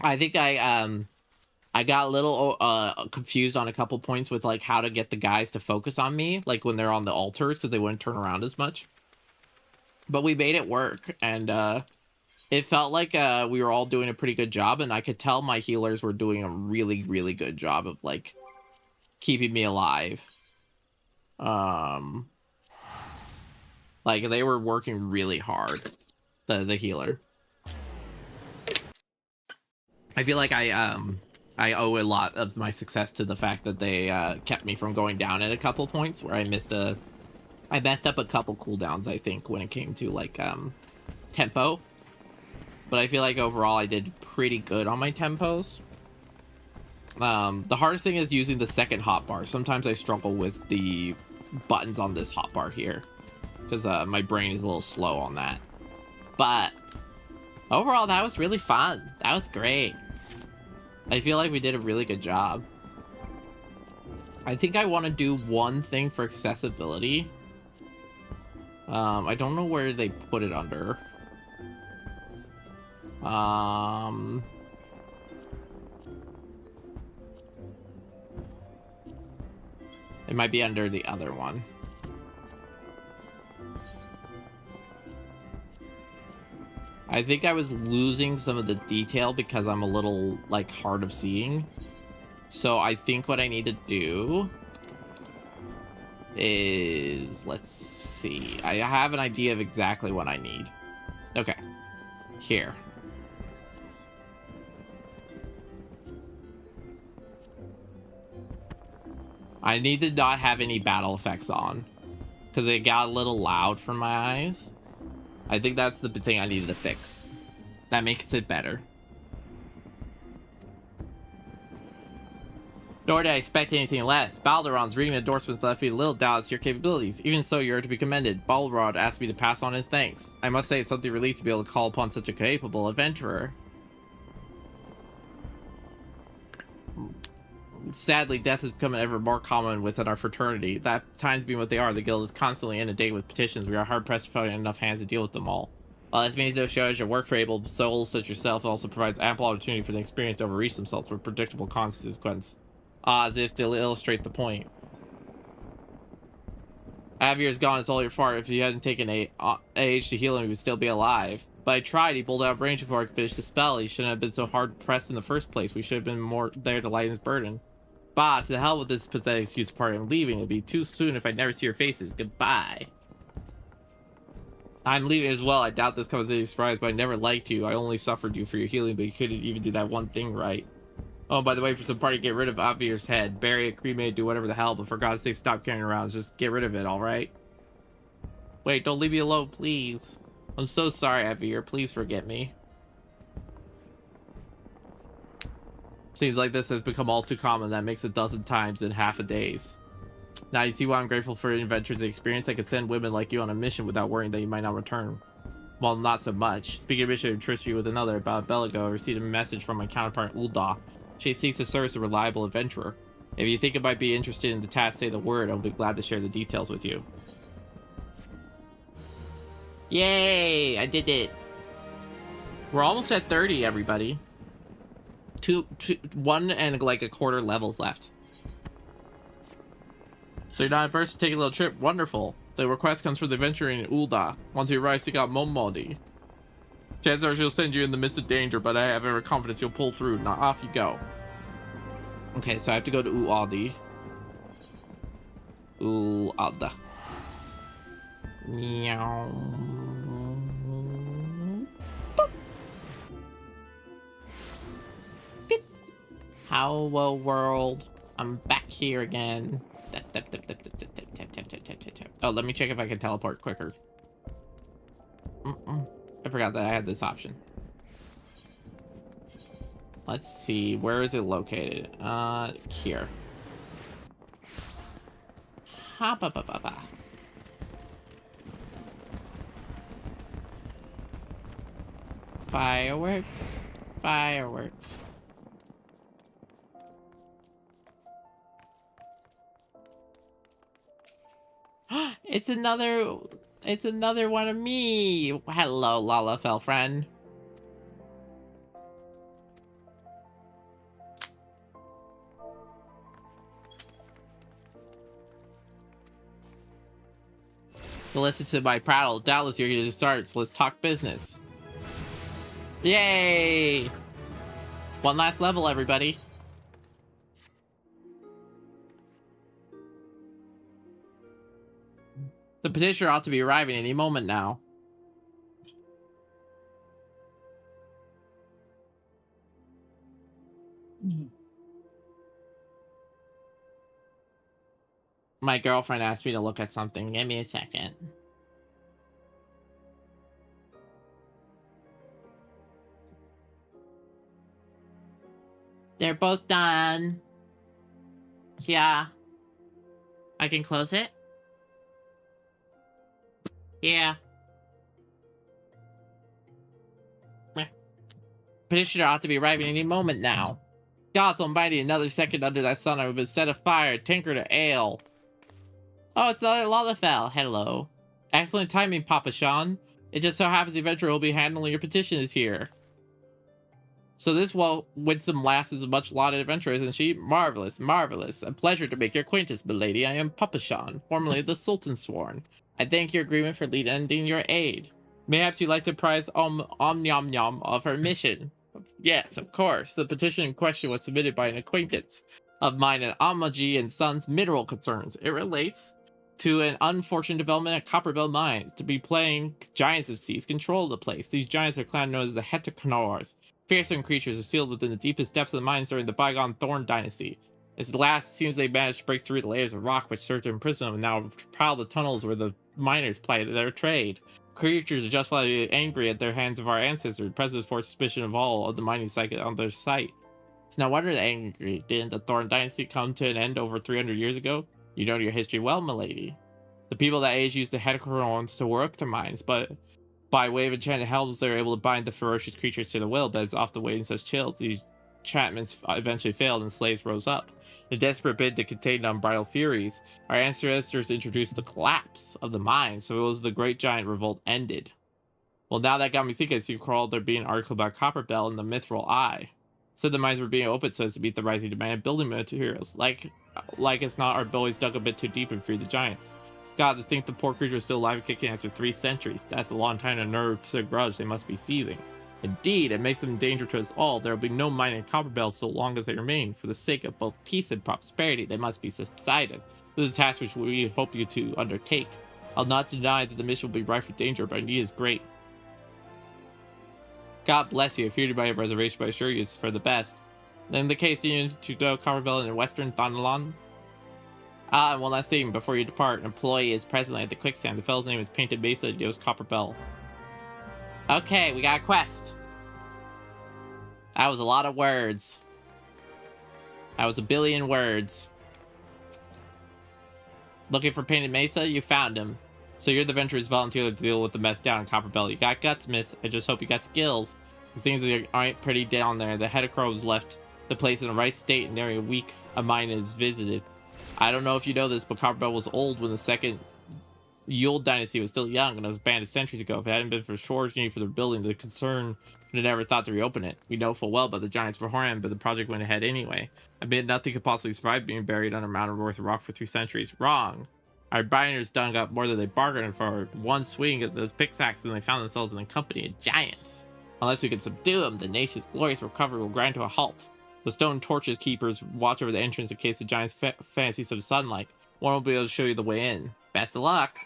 I think I got a little confused on a couple points with like how to get the guys to focus on me, like when they're on the altars, because they wouldn't turn around as much. But we made it work, and it felt like we were all doing a pretty good job, and I could tell my healers were doing a really, really good job of like keeping me alive. Like they were working really hard, the healer. I feel like I owe a lot of my success to the fact that they kept me from going down at a couple points where I messed up a couple cooldowns, I think, when it came to like tempo. But I feel like overall I did pretty good on my tempos. The hardest thing is using the second hotbar. Sometimes I struggle with the buttons on this hotbar here because my brain is a little slow on that. But overall, that was really fun. That was great. I feel like we did a really good job. I think I want to do one thing for accessibility. I don't know where they put it under. It might be under the other one. I think I was losing some of the detail because I'm a little like hard of seeing. So I think what I need to do is, let's see. I have an idea of exactly what I need. Okay. Here. I need to not have any battle effects on because it got a little loud for my eyes. I think that's the thing I needed to fix. That makes it better. Nor did I expect anything less. Balderon's reading endorsements left me a little doubt as to your capabilities. Even so, you're to be commended. Balderod asked me to pass on his thanks. I must say it's something relief to be able to call upon such a capable adventurer. Sadly, death has become ever more common within our fraternity. That times being what they are, the guild is constantly inundated with petitions. We are hard-pressed to find enough hands to deal with them all. While this means no shortage of work for able souls such as yourself, it also provides ample opportunity for the experienced to overreach themselves with predictable consequence. As if to illustrate the point. Avir's gone, it's all your fault. If you hadn't taken a age to heal him, he would still be alive. But I tried, he pulled out of range before I could finish the spell. He shouldn't have been so hard-pressed in the first place. We should have been more there to lighten his burden. Bah, to the hell with this pathetic excuse party. I'm leaving. It'll be too soon if I never see your faces. Goodbye. I'm leaving as well. I doubt this comes as a surprise, but I never liked you. I only suffered you for your healing, but you couldn't even do that one thing right. Oh, by the way, for some party, get rid of Avir's head. Bury it, cremate, do whatever the hell, but for God's sake, stop carrying it around. Just get rid of it, alright? Wait, don't leave me alone, please. I'm so sorry, Avir. Please forget me. Seems like this has become all too common. That makes a dozen times in half a days. Now you see why I'm grateful for your adventures and experience. I could send women like you on a mission without worrying that you might not return. Well, not so much. Speaking of mission, I trust you with another. About a bell ago, I received a message from my counterpart, Ulda. She seeks to serve as a reliable adventurer. If you think it might be interested in the task, say the word. I'll be glad to share the details with you. Yay! I did it. We're almost at 30, everybody. 1 and like a quarter levels left. So you're not adverse to taking a little trip? Wonderful. The request comes from the adventurer in Ulda. Once you arrive, seek out Momodi. Chances are she'll send you in the midst of danger, but I have every confidence you'll pull through. Now off you go. Okay, so I have to go to Uladi. Ulada. Meow. Beep. Hello world. I'm back here again. Oh, let me check if I can teleport quicker. I forgot that I had this option. Let's see, where is it located? Here. Ha ba ba ba ba. Fireworks. Fireworks. It's another one of me. Hello, Lalafell friend. So listen to my prattle. Doubtless you're here to start, so let's talk business. Yay! One last level, everybody. The petitioner ought to be arriving any moment now. My girlfriend asked me to look at something. Give me a second. They're both done. Yeah. I can close it? Yeah. Petitioner ought to be arriving any moment now. Gods almighty, another second under that sun I would have been set afire, tinker to ale. Oh, it's another Lalafell. Hello. Excellent timing, Papa Sean. It just so happens the adventurer will be handling your petition is here. So this winsome lass is a much lauded adventurer, isn't she? Marvelous, marvelous. A pleasure to make your acquaintance, milady. I am Papa Sean, formerly the Sultan Sworn. I thank your agreement for lending your aid. Mayhaps you'd like to prize Nyam Nyam of her mission. Yes, of course. The petition in question was submitted by an acquaintance of mine at Amaji and Sons Mineral Concerns. It relates to an unfortunate development at Copperbell Mines. To be playing giants have seized control of the place. These giants are clan known as the Hetakanors. Fearsome creatures are sealed within the deepest depths of the mines during the bygone Thorn Dynasty. As the last, it seems they managed to break through the layers of rock which served to imprison them and now prowl the tunnels where the miners plied their trade. Creatures are justifiably angry at their hands of our ancestors, present for suspicion of all of the mining site on their site. It's no wonder they're angry. Didn't the Thorn Dynasty come to an end over 300 years ago? You know your history well, milady. The people that age used the Hetacorons to work the mines, but by way of enchanted helms, they were able to bind the ferocious creatures to the will, but as often waiting such chills, these enchantments eventually failed and slaves rose up. In a desperate bid to contain the unbridled furies, our ancestors introduced the collapse of the mines, so it was the great giant revolt ended. Well, now that got me thinking, I see there being an article about Copperbell in the Mithril Eye. Said the mines were being opened so as to meet the rising demand of building materials. Like as not, our boys dug a bit too deep and freed the giants. God, to think the poor creature is still alive and kicking after 3 centuries. That's a long time to nerve to grudge. They must be seething. Indeed, it makes them a danger to us all. There will be no mining Copperbell so long as they remain. For the sake of both peace and prosperity, they must be subsided. This is a task which we hope you to undertake. I'll not deny that the mission will be rife with danger, but our need is great. God bless you. I feared you by a reservation, but I assure you it's for the best. In the case, do you to know Copperbell in western Thanalan? And one last thing before you depart. An employee is presently at the quicksand. The fellow's name is Painted Mesa. He knows Copperbell. Okay, we got a quest. That was a lot of words. That was a billion words. Looking for Painted Mesa? You found him. So you're the adventurer's volunteer to deal with the mess down in Copperbell. You got guts, miss. I just hope you got skills. The things aren't pretty down there. The Hetacorons left the place in the right state and nearly a week a mine is visited. I don't know if you know this, but Copperbell was old when the second Yule Dynasty was still young and it was banned centuries ago. If it hadn't been for Shore's need for the building, the concern would have never thought to reopen it. We know full well about the giants beforehand, but the project went ahead anyway. I mean, nothing could possibly survive being buried under a mountain worth of rock for 3 centuries. Wrong. Our miners dug up more than they bargained for. One swing of those pickaxes and they found themselves in the company of giants. Unless we can subdue them, the nation's glorious recovery will grind to a halt. The stone torches keepers watch over the entrance in case the giants fancy some sunlight. One will be able to show you the way in. Best of luck.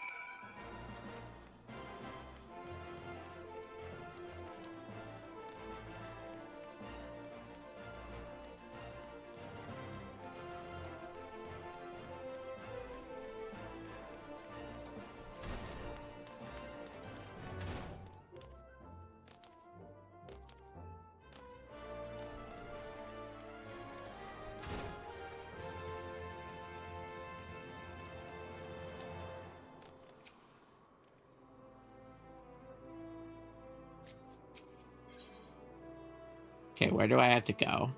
Okay, where do I have to go?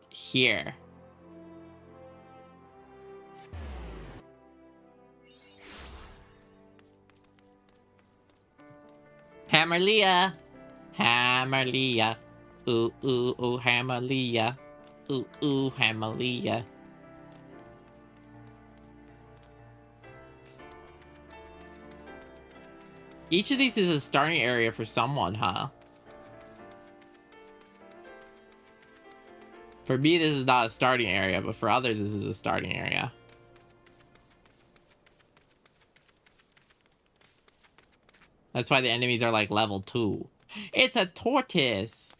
Here. Hammerlia! Hammerlia. Ooh, ooh, ooh, Hammerlia. Ooh, ooh, Hammerlia. Each of these is a starting area for someone, huh? For me, this is not a starting area, but for others, this is a starting area. That's why the enemies are like level 2. It's a tortoise!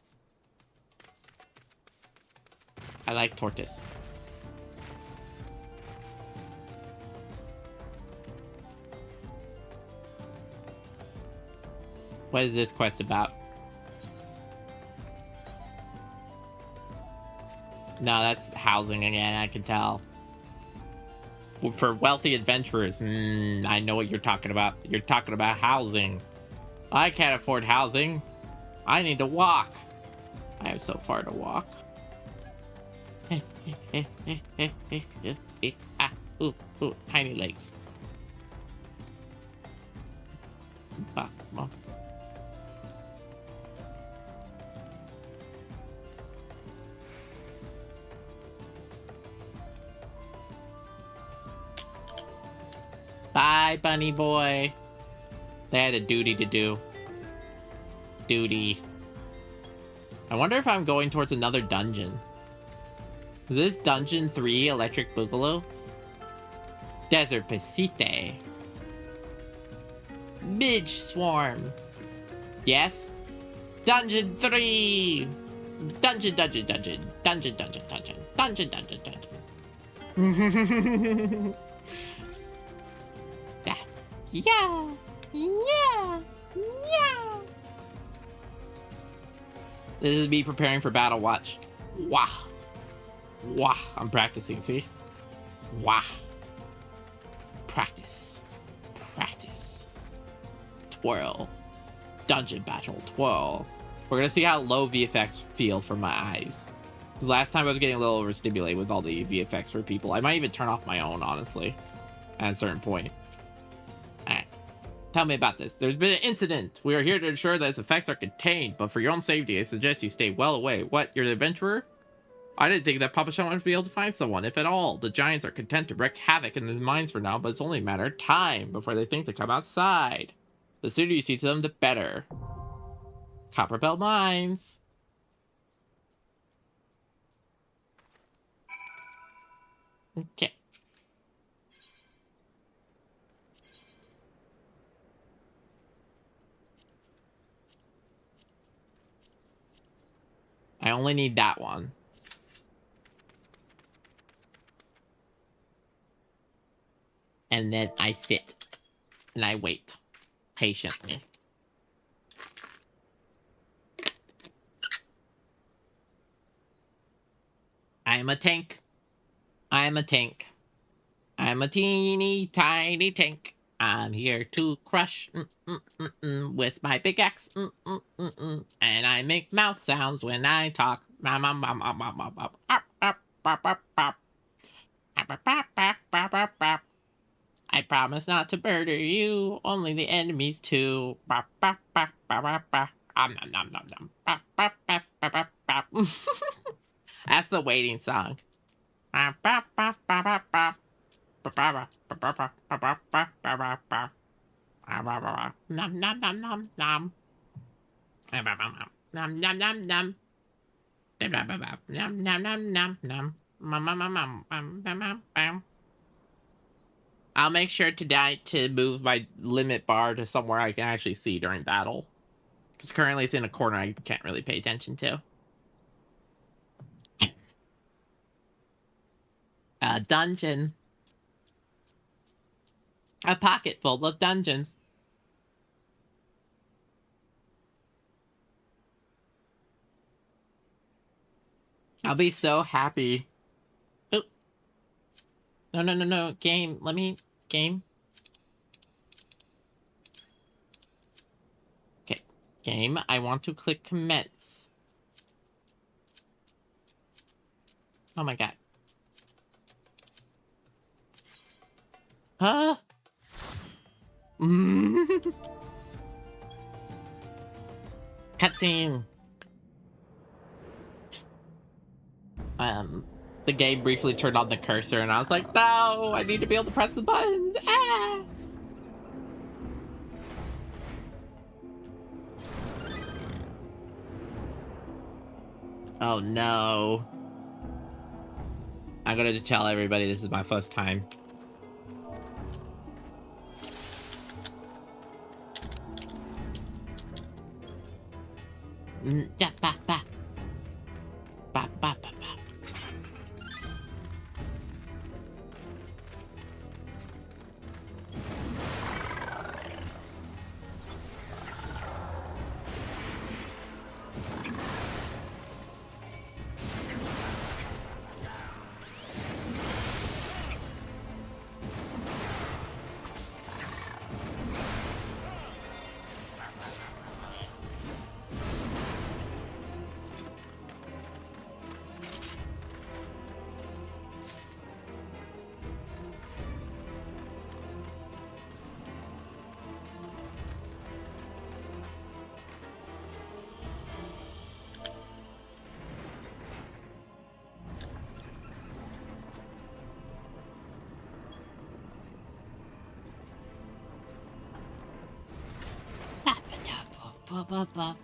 I like tortoise. What is this quest about? No, that's housing again, I can tell. For wealthy adventurers, I know what you're talking about. You're talking about housing. I can't afford housing. I need to walk. I have so far to walk. Ooh, ooh, tiny legs. Bye, bunny boy. They had a duty to do. Duty. I wonder if I'm going towards another dungeon. Is this Dungeon 3 Electric Boogaloo? Desert Pesite. Midge Swarm. Yes? Dungeon 3! Dungeon, dungeon, dungeon. Dungeon, dungeon, dungeon. Dungeon, dungeon, dungeon. Yeah! Yeah! Yeah! This is me preparing for battle, watch. Wah! Wah! I'm practicing, see? Wah! Practice. Practice. Twirl. Dungeon battle. Twirl. We're gonna see how low VFX feel for my eyes. Because last time I was getting a little overstimulated with all the VFX for people. I might even turn off my own, honestly. At a certain point. Alright. Tell me about this. There's been an incident. We are here to ensure that its effects are contained, but for your own safety, I suggest you stay well away. What? You're the adventurer? I didn't think that Papa Sean would be able to find someone, if at all. The giants are content to wreak havoc in the mines for now, but it's only a matter of time before they think to come outside. The sooner you see to them, the better. Copperbelt Mines. Okay. I only need that one. And then I sit. And I wait. Patiently. I'm a tank. I'm a tank. I'm a teeny tiny tank. I'm here to crush with my big axe. And I make mouth sounds when I talk. I promise not to murder you, only the enemies too. That's the waiting song. Nom nom nom nom nom. Nom nom nom nom. Nom nom nom nom nom. I'll make sure tonight to move my limit bar to somewhere I can actually see during battle. Because currently it's in a corner I can't really pay attention to. A dungeon. A pocket full of dungeons. I'll be so happy. Ooh. No. Game. Let me... Game. Game, I want to click commence. Oh my god. Huh? Cutscene. The game briefly turned on the cursor and I was like, no, I need to be able to press the buttons. Ah! Oh no. I'm gonna tell everybody this is my first time. Ja, ba, ba. Ba, ba, ba, ba. Ba, ba, ba.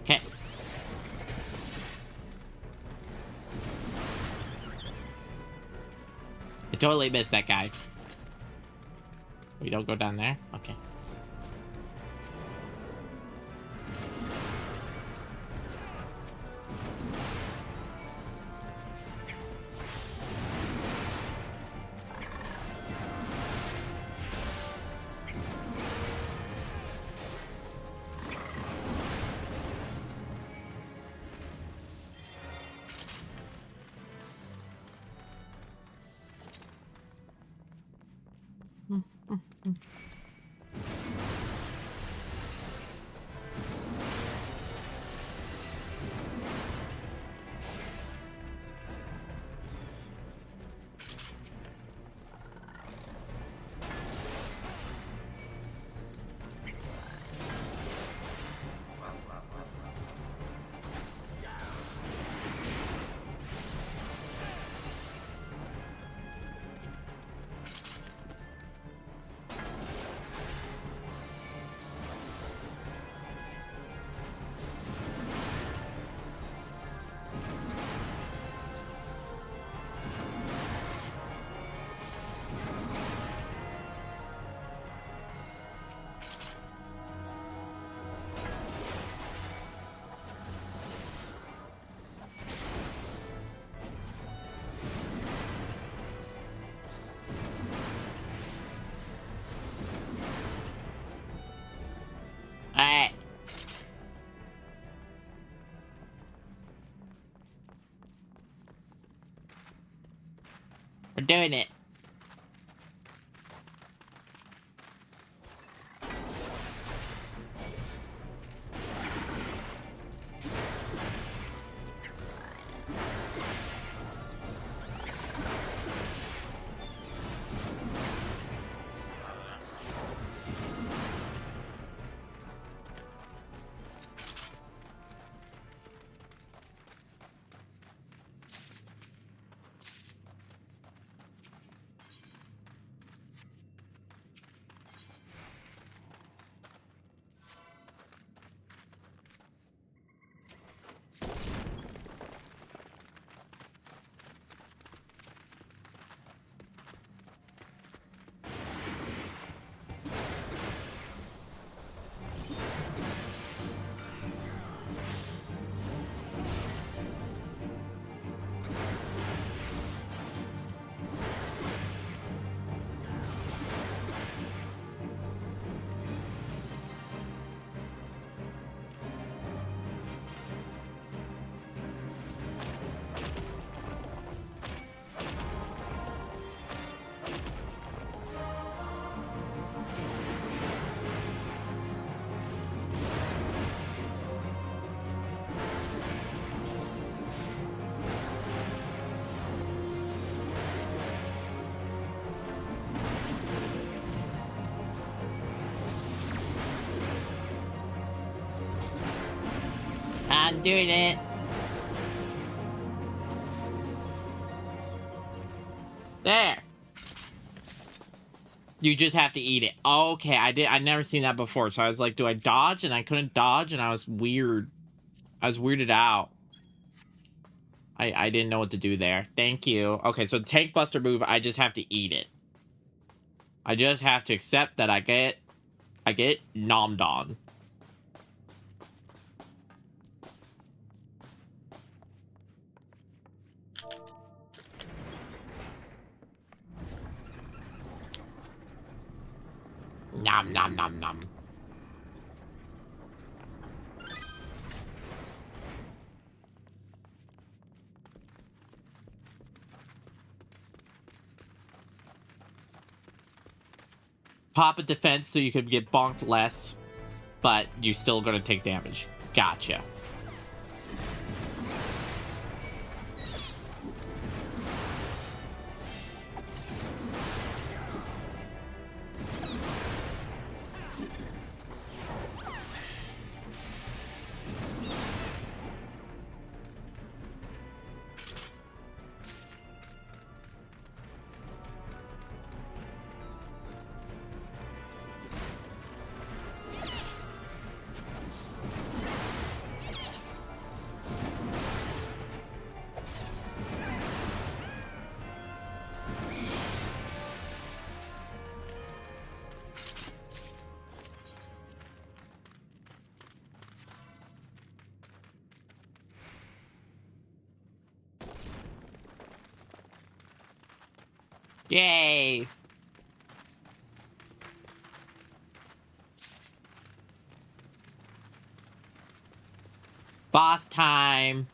Okay. I totally missed that guy. We don't go down there? Okay. Alright. We're doing it. doing it. There. You just have to eat it. Okay, I'd never seen that before, so I was like, do I dodge? And I couldn't dodge, and I was weird. I was weirded out. I didn't know what to do there. Thank you. Okay, so tank buster move, I just have to eat it. I just have to accept that I get nommed on. Nom nom nom nom. Pop a defense so you could get bonked less, but you're still gonna take damage. Gotcha. Yay! Boss time!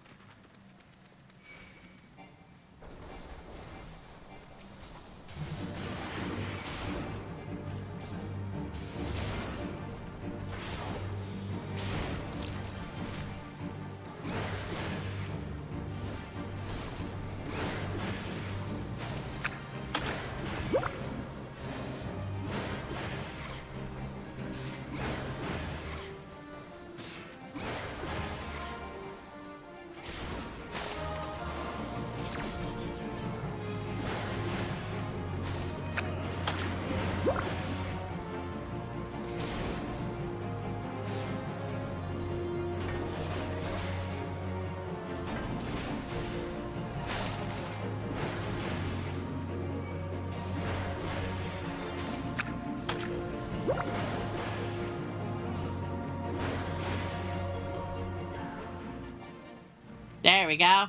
There we go.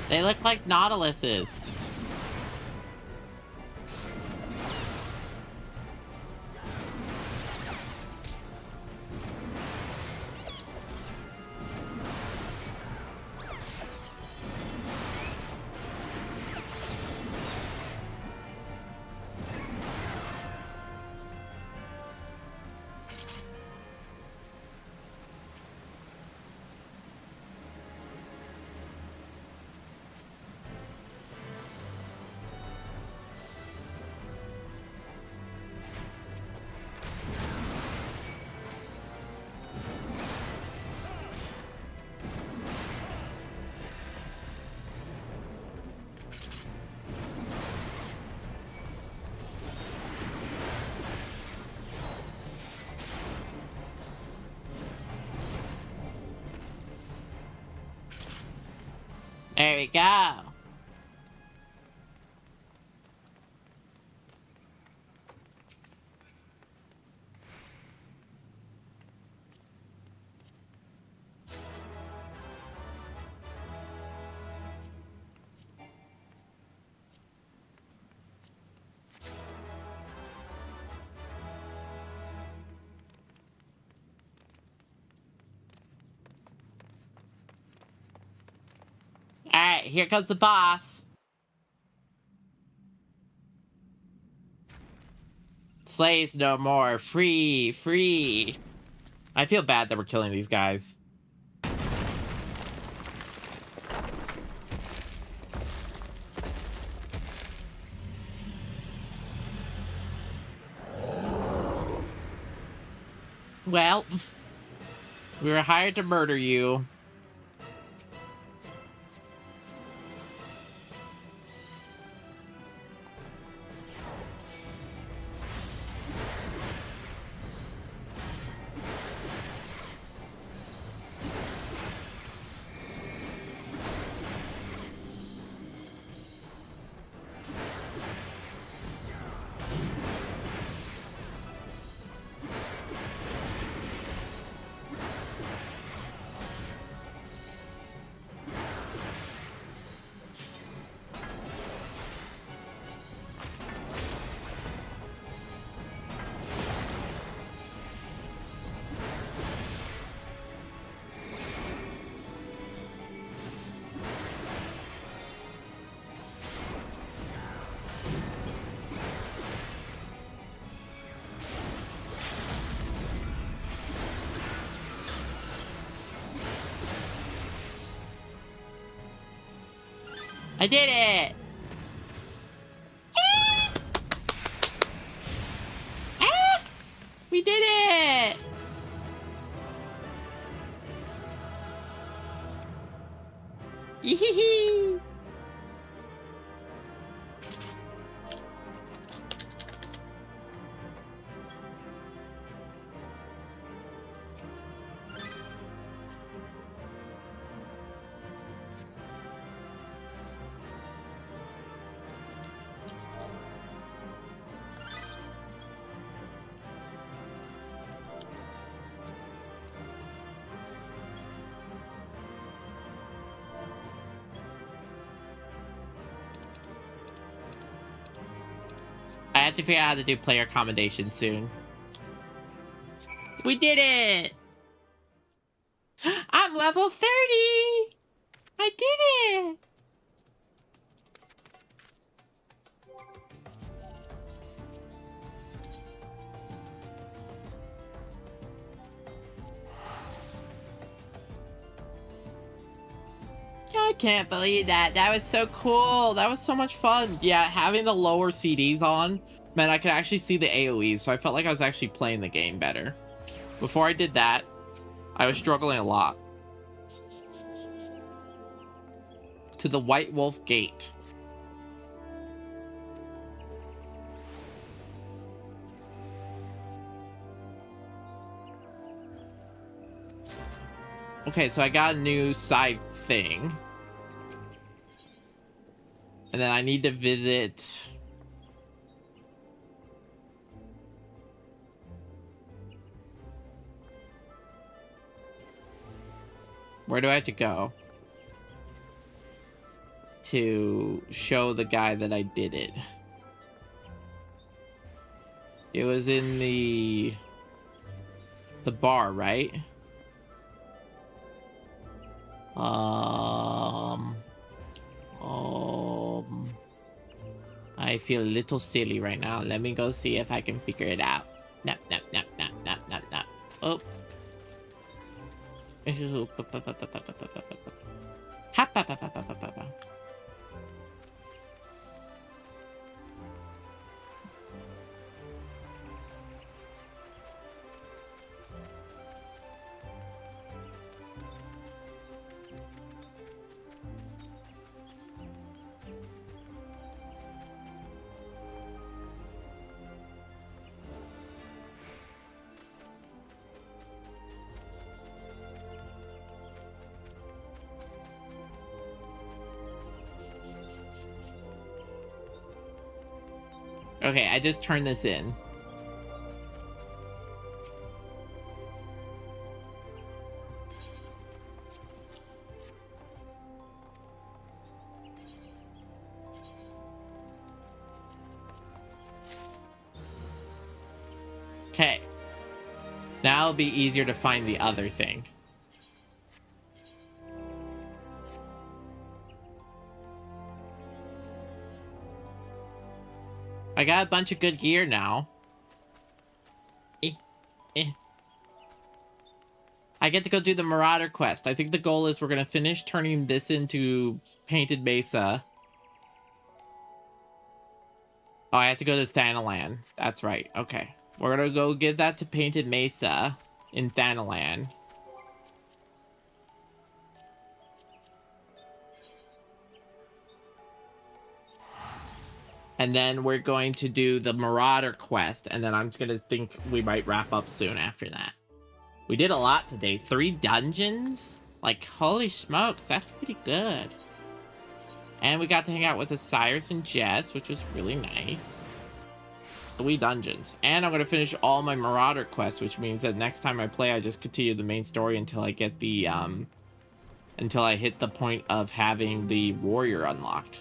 They look like Nautiluses. There we go. Alright, here comes the boss. Slaves no more. Free, free. I feel bad that we're killing these guys. Well, we were hired to murder you. I did it! We did it! Yee-hee-hee! I have to figure out how to do player accommodation soon. We did it! I'm level 30! I did it! I can't believe that. That was so cool. That was so much fun. Yeah, having the lower CDs on meant I could actually see the AoEs, so I felt like I was actually playing the game better. Before I did that, I was struggling a lot. To the White Wolf Gate. Okay, so I got a new side thing. And then I need to visit... Where do I have to go? To show the guy that I did it. It was in the bar, right? I feel a little silly right now. Let me go see if I can figure it out. Nap, nap, nap, nap, nap, nap, nap. Oh. Okay, I just turned this in. Okay. Now it'll be easier to find the other thing. I got a bunch of good gear now. I get to go do the Marauder quest. I think the goal is we're going to finish turning this into Painted Mesa. Oh, I have to go to Thanalan. That's right. Okay. We're going to go give that to Painted Mesa in Thanalan. And then we're going to do the Marauder quest. And then I'm going to think we might wrap up soon after that. We did a lot today. 3 dungeons? Like, holy smokes, that's pretty good. And we got to hang out with Osiris and Jess, which was really nice. 3 dungeons. And I'm going to finish all my Marauder quests, which means that next time I play, I just continue the main story until I get the, until I hit the point of having the warrior unlocked.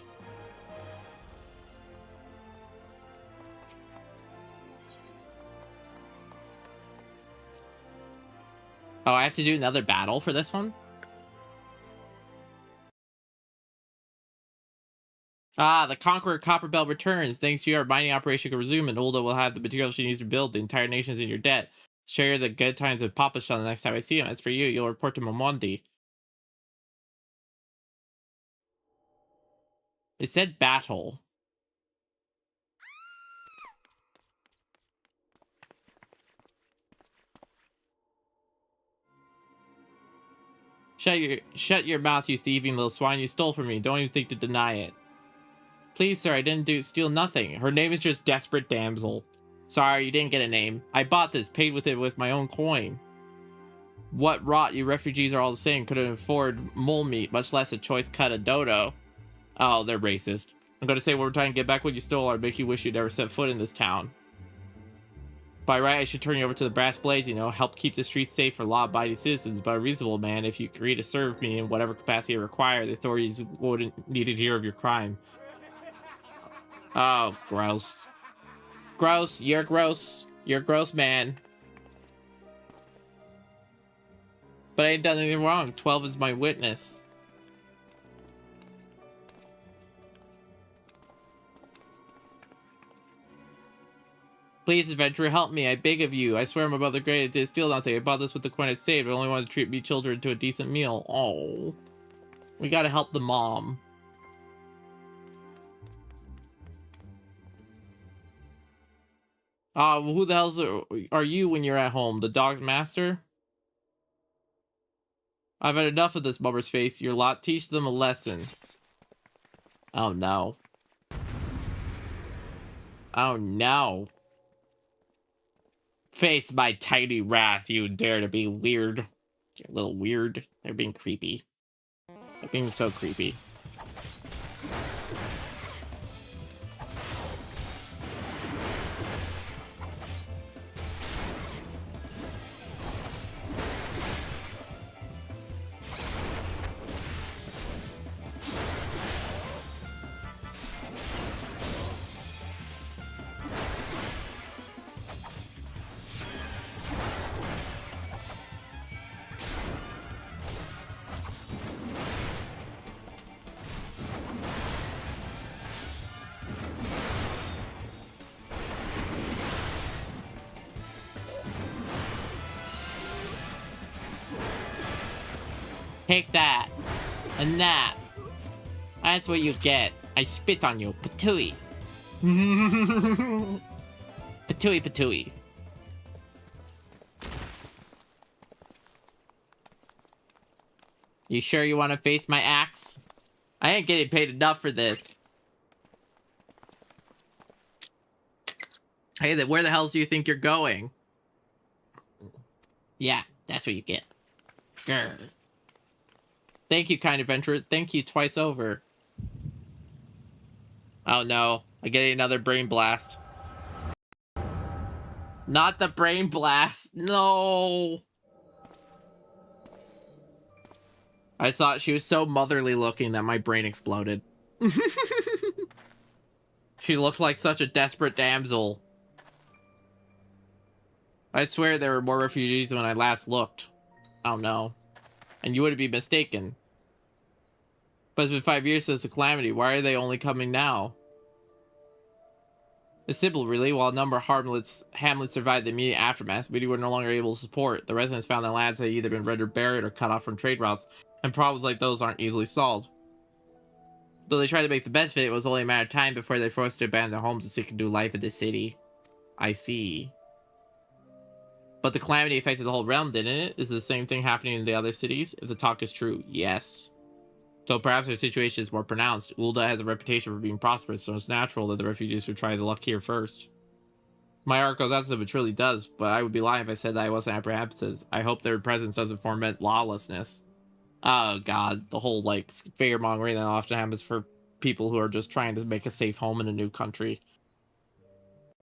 Oh, I have to do another battle for this one? Ah, the Conqueror Copperbell returns. Thanks to your mining operation can resume, and Ulda will have the materials she needs to build. The entire nation's in your debt. Share the good times with Papa Sean the next time I see him. As for you, you'll report to Momondi. It said battle. Shut your mouth, you thieving little swine. You stole from me. Don't even think to deny it. Please, sir, I didn't steal nothing. Her name is just Desperate Damsel. Sorry, you didn't get a name. I bought this, paid with it with my own coin. What rot, you refugees are all the same. Couldn't afford mole meat, much less a choice cut of dodo. Oh, they're racist. I'm gonna say one more time, get back what you stole or make you wish you'd never set foot in this town. By right, I should turn you over to the brass blades, you know, help keep the streets safe for law-abiding citizens, but a reasonable man, if you agree to serve me in whatever capacity I require, the authorities wouldn't need to hear of your crime. Oh, gross. Gross, you're gross. You're a gross man. But I ain't done anything wrong. 12 is my witness. Please, adventurer, help me. I beg of you. I swear my mother great. I did steal nothing. I bought this with the coin I saved. I only wanted to treat me children to a decent meal. Oh. We gotta help the mom. Who the hell are you when you're at home? The dog's master? I've had enough of this, Mummer's face. Your lot, teach them a lesson. Oh no. Oh no. Face my tiny wrath, you dare to be weird. You're a little weird. They're being creepy. They're being so creepy. Take that. And that. That's what you get. I spit on you. Patooey. Patooey, patooey. You sure you want to face my axe? I ain't getting paid enough for this. Hey, where the hell do you think you're going? Yeah, that's what you get. Grr. Thank you, kind adventurer. Thank you twice over. Oh no, I'm getting another brain blast. Not the brain blast. No. I thought she was so motherly looking that my brain exploded. She looks like such a desperate damsel. I'd swear there were more refugees when I last looked. Oh no. And you wouldn't be mistaken. But it's been 5 years since the calamity. Why are they only coming now? It's simple, really. While a number of hamlets survived the immediate aftermath, many were no longer able to support. The residents found their lands had either been rendered barren or cut off from trade routes, and problems like those aren't easily solved. Though they tried to make the best of it, it was only a matter of time before they were forced to abandon their homes and seek a new life in the city. I see. But the calamity affected the whole realm, didn't it? Is the same thing happening in the other cities? If the talk is true, yes. Though perhaps their situation is more pronounced, Ul'dah has a reputation for being prosperous, so it's natural that the refugees would try the luck here first. My heart goes out to them, it truly does, but I would be lying if I said that I wasn't apprehensive. I hope their presence doesn't foment lawlessness. Oh god, the whole, like, fear-mongering that often happens for people who are just trying to make a safe home in a new country.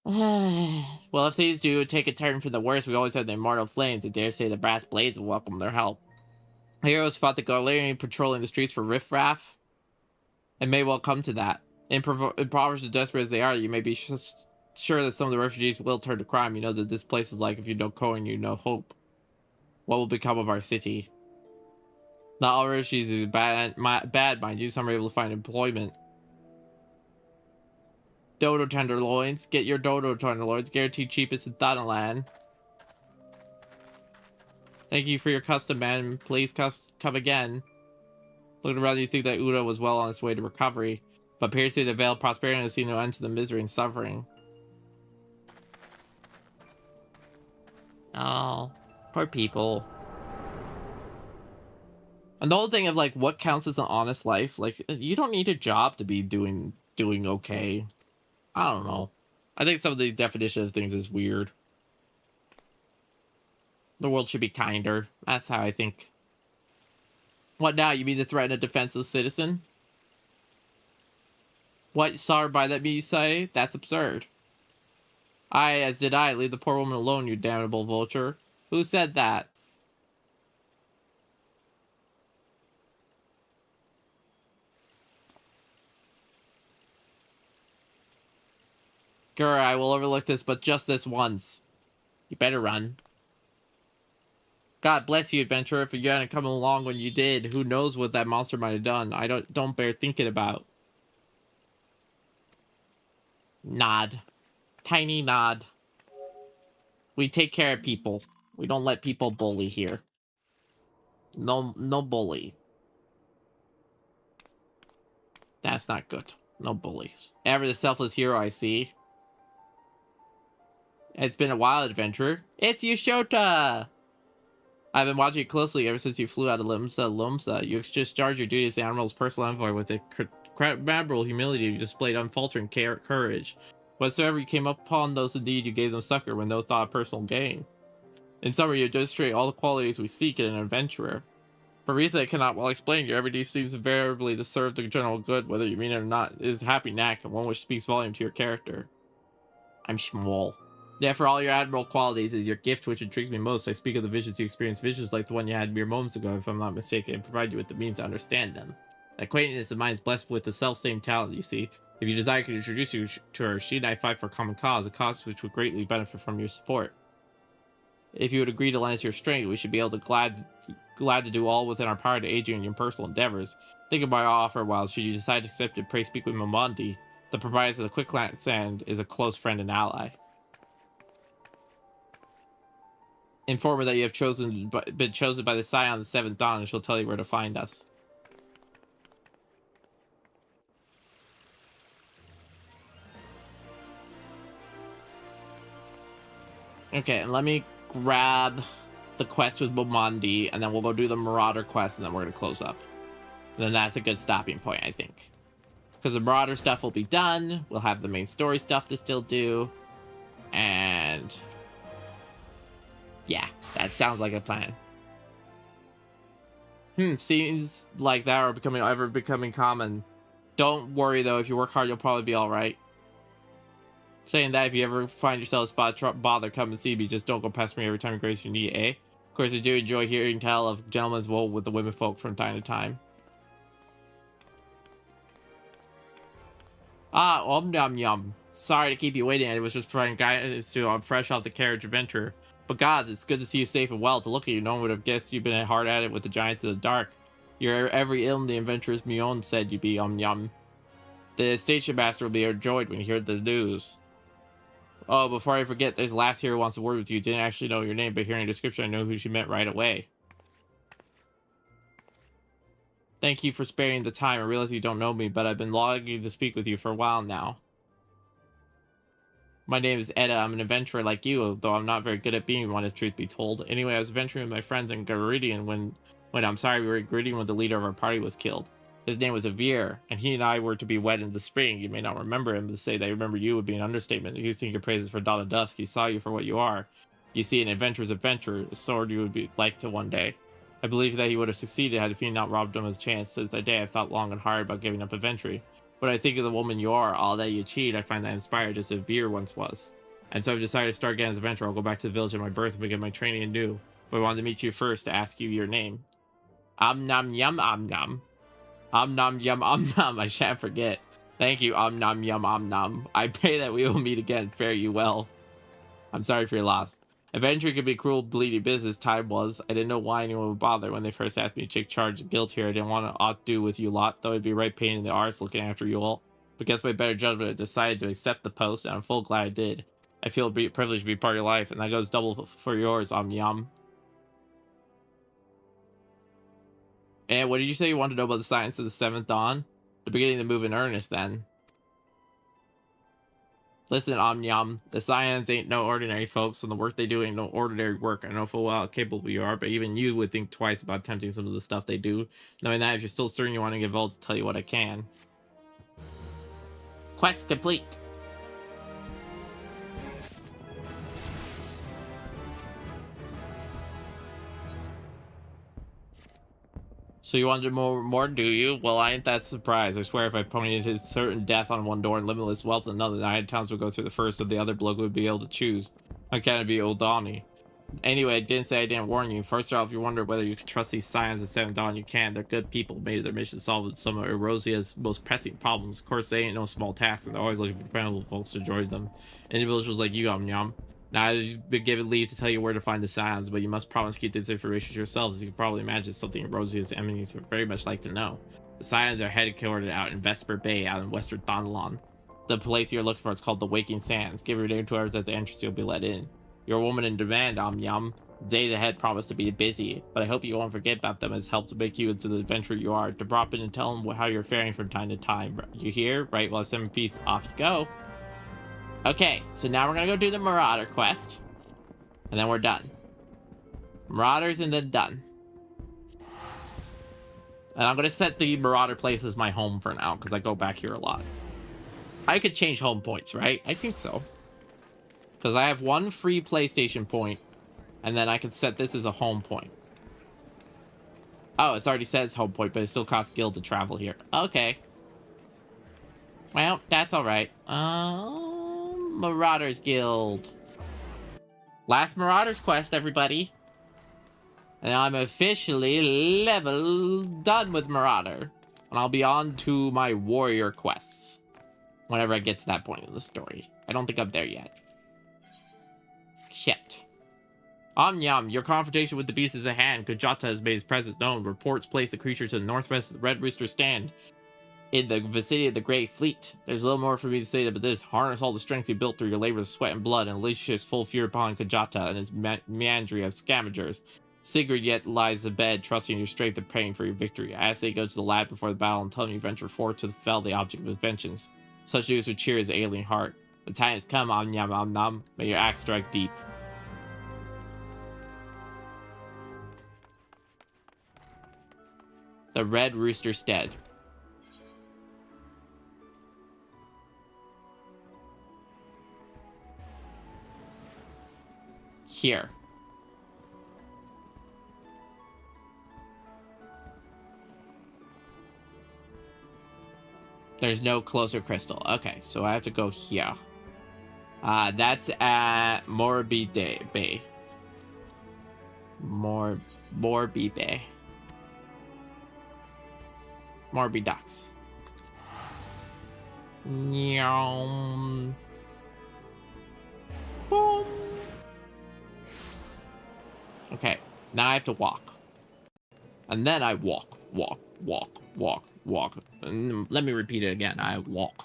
Well, if things do take a turn for the worse, we always have the immortal flames, and dare say the brass blades will welcome their help. The heroes fought the Galarian patrolling the streets for riffraff. It may well come to that. Impoverished and desperate as they are, you may be sure that some of the refugees will turn to crime. You know that this place is like if you know coin, you know hope. What will become of our city? Not all refugees are bad, mind you. Some are able to find employment. Dodo tenderloins. Get your dodo tenderloins. Guaranteed cheapest in Thanalan. Thank you for your custom, man. Please come again. Looking around, you think that Ul'dah was well on its way to recovery, but peers through the veil of prosperity and see no end to the misery and suffering. Oh, poor people. And the whole thing of, like, what counts as an honest life, like, you don't need a job to be doing okay. I don't know. I think some of the definition of things is weird. The world should be kinder. That's how I think. What now? You mean to threaten a defenseless citizen? What, sorry by that me you say? That's absurd. Aye, as did I. Leave the poor woman alone, you damnable vulture. Who said that? Grr, I will overlook this, but just this once. You better run. God bless you, adventurer. If you hadn't come along when you did, who knows what that monster might have done. I don't bear thinking about. Nod. Tiny nod. We take care of people. We don't let people bully here. No bully. That's not good. No bullies. Ever the selfless hero I see. It's been a while, adventurer. It's Yushota! I've been watching you closely ever since you flew out of Lumsa. You discharged your duty as the Admiral's personal envoy with the admirable humility you displayed unfaltering courage. Whatsoever you came upon, those indeed you gave them succor with no thought of personal gain. In summary, you demonstrate all the qualities we seek in an adventurer. For reasons I cannot well explain, your every deed seems invariably to serve the general good, whether you mean it or not. It is a happy knack, and one which speaks volume to your character. I'm small. Yeah, for all your admirable qualities is your gift which intrigues me most. I speak of the visions you experience, visions like the one you had mere moments ago, if I'm not mistaken, and provide you with the means to understand them. The acquaintance of mine is blessed with the self-same talent, you see. If you desire, I can introduce you to her. She and I fight for a common cause, a cause which would greatly benefit from your support. If you would agree to lend us your strength, we should be able to glad to do all within our power to aid you in your personal endeavors. Think of my offer while should you decide to accept it, pray speak with Momondi. The proprietor of the Quicksand is a close friend and ally. Inform her that you have been chosen by the Scion of the Seventh Dawn, and she'll tell you where to find us. Okay, and let me grab the quest with Momondi, and then we'll go do the Marauder quest, and then we're going to close up. And then that's a good stopping point, I think. Because the Marauder stuff will be done, we'll have the main story stuff to still do, and... yeah, that sounds like a plan. Seems like that are becoming common. Don't worry though, if you work hard, you'll probably be alright. Saying that, if you ever find yourself a spot, bother, come and see me. Just don't go past me every time you grace you need, eh? Of course, I do enjoy hearing tell of gentlemen's woe with the women folk from time to time. Ah, yum yum. Sorry to keep you waiting. I was just trying guidance to I'm fresh off the carriage adventure. But gods, it's good to see you safe and well. To look at you, no one would have guessed you've been hard at it with the giants of the dark. You're every ill the adventurous Mion said you'd be, yum. The station master will be overjoyed when he heard the news. Oh, before I forget, there's Lass here who wants a word with you. Didn't actually know your name, but hearing a description, I know who she meant right away. Thank you for sparing the time. I realize you don't know me, but I've been longing to speak with you for a while now. My name is Edda. I'm an adventurer like you, though I'm not very good at being one, if truth be told. Anyway, I was adventuring with my friends in Garidian when I'm sorry, we were at Garidian when the leader of our party was killed. His name was Avir, and he and I were to be wed in the spring. You may not remember him, but to say that I remember you would be an understatement. If you sing your praises for dawn of dusk, he saw you for what you are. You see, an adventurer's adventure, a sword you would be like to one day. I believe that he would have succeeded had he not robbed him of his chance. Since that day, I've thought long and hard about giving up adventuring. When I think of the woman you are, all that you achieved, I find that inspired just as Avir once was. And so I've decided to start again as an adventurer. I'll go back to the village of my birth and begin my training anew. But I wanted to meet you first to ask you your name. Nom yum nom. Nom yum nom. I shan't forget. Thank you, nom yum nom. I pray that we will meet again. Fare you well. I'm sorry for your loss. Adventuring could be cruel, bleedy business. Time was. I didn't know why anyone would bother when they first asked me to take charge of guild here. I didn't want to outdo with you lot, though it'd be right pain in the arse looking after you all. But guess by better judgment, I decided to accept the post, and I'm full glad I did. I feel privileged to be part of your life, and that goes double for yours, yum. And what did you say you wanted to know about the science of the seventh dawn? The beginning to move in earnest, then. Listen, yum. The science ain't no ordinary, folks, and the work they do ain't no ordinary work. I know full well how capable you are, but even you would think twice about attempting some of the stuff they do. Knowing that, if you're still certain you want to give Volt to tell you what I can. Quest complete. So you wanted more, do you? Well, I ain't that surprised. I swear if I pointed his certain death on one door and limitless wealth on another, 9 towns would go through the first, and the other bloke would be able to choose. I can't be old Donnie. Anyway, I didn't say I didn't warn you. First off, if you wonder whether you can trust these scions of Seventh Dawn, you can. They're good people, made their mission to solve some of Erosia's most pressing problems. Of course, they ain't no small task, and they're always looking for dependable folks to join them. Individuals like you, yum. Now, I've been given leave to tell you where to find the scions, but you must promise to keep this information to yourselves. As you can probably imagine, something Erosia's enemies would very much like to know. The scions are headquartered out in Vesper Bay, out in western Thonalon. The place you're looking for is called the Waking Sands. Give your name to others at the entrance, you'll be let in. You're a woman in demand, yum. Days ahead promise to be busy, but I hope you won't forget about them as help to make you into the adventurer you are. To drop in and tell them how you're faring from time to time. You hear? Right, well, 7 piece, off you go. Okay, so now we're gonna go do the Marauder quest. And then we're done. Marauders and then done. And I'm gonna set the Marauder place as my home for now, because I go back here a lot. I could change home points, right? I think so. Because I have 1 free PlayStation point, and then I can set this as a home point. Oh, it's already set as home point, but it still costs guild to travel here. Okay. Well, that's alright. Marauders Guild. Last Marauders quest, everybody. And I'm officially done with Marauder. And I'll be on to my warrior quests. Whenever I get to that point in the story. I don't think I'm there yet. Shit. Yum, your confrontation with the beast is at hand. Kujata has made his presence known. Reports place the creature to the northwest of the Red Rooster Stand. In the vicinity of the Great Fleet. There's a little more for me to say about this. Harness all the strength you built through your labor of sweat and blood, and unleash his full fury upon Kajata and his meandry of scavengers. Sigurd yet lies abed, trusting your strength and praying for your victory. I ask that you go to the lad before the battle and tell him you venture forth to fell the object of his vengeance. Such news would cheer his alien heart. The time has come, nom. May your axe strike deep. The Red Rooster Stead. Here. There's no closer crystal. Okay, so I have to go here. That's at Morbi Bay. Morbi Bay. Morbi Docks. Boom. Okay, now I have to walk. And then I walk. And let me repeat it again. I walk.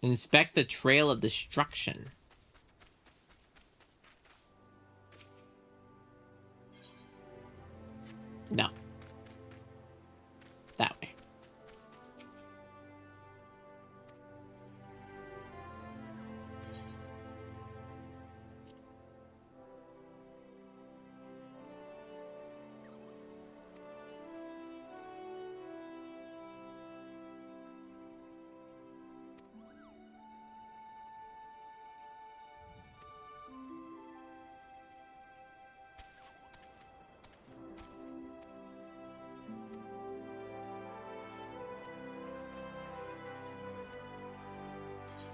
Inspect the trail of destruction. No. That way.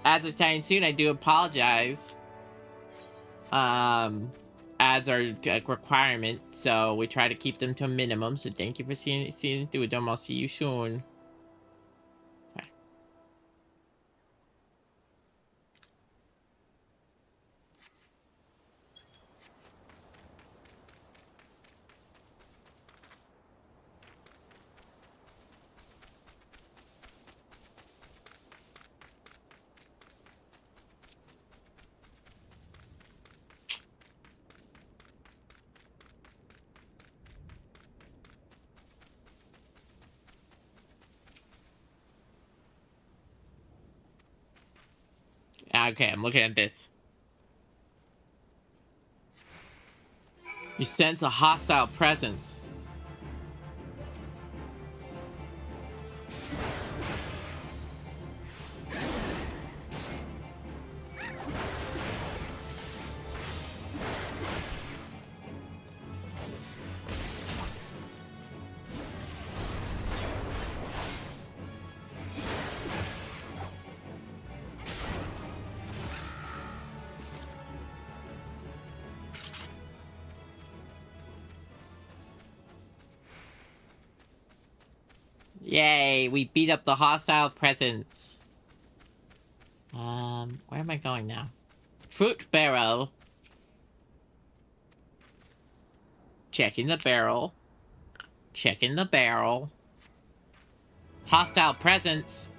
Ads are starting soon. I do apologize. Ads are a requirement, so we try to keep them to a minimum. So thank you for seeing through them. I'll see you soon. Okay. Okay, I'm looking at this. You sense a hostile presence. Yay, we beat up the hostile presence. Where am I going now? Fruit barrel. Checking the barrel. Checking the barrel. Hostile presence.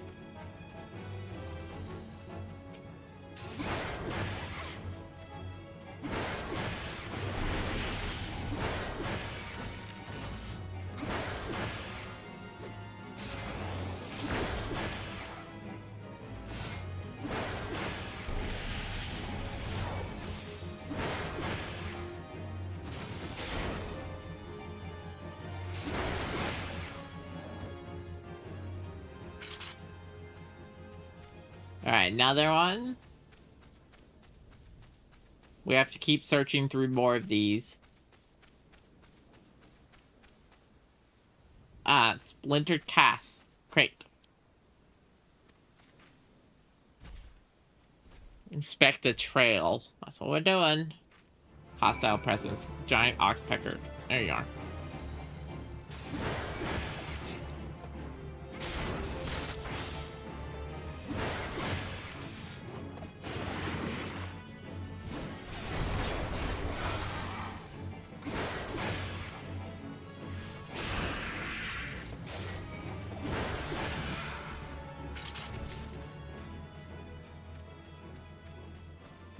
Alright, another one. We have to keep searching through more of these. Splintered cast. Crate. Inspect the trail. That's what we're doing. Hostile presence. Giant oxpecker. There you are.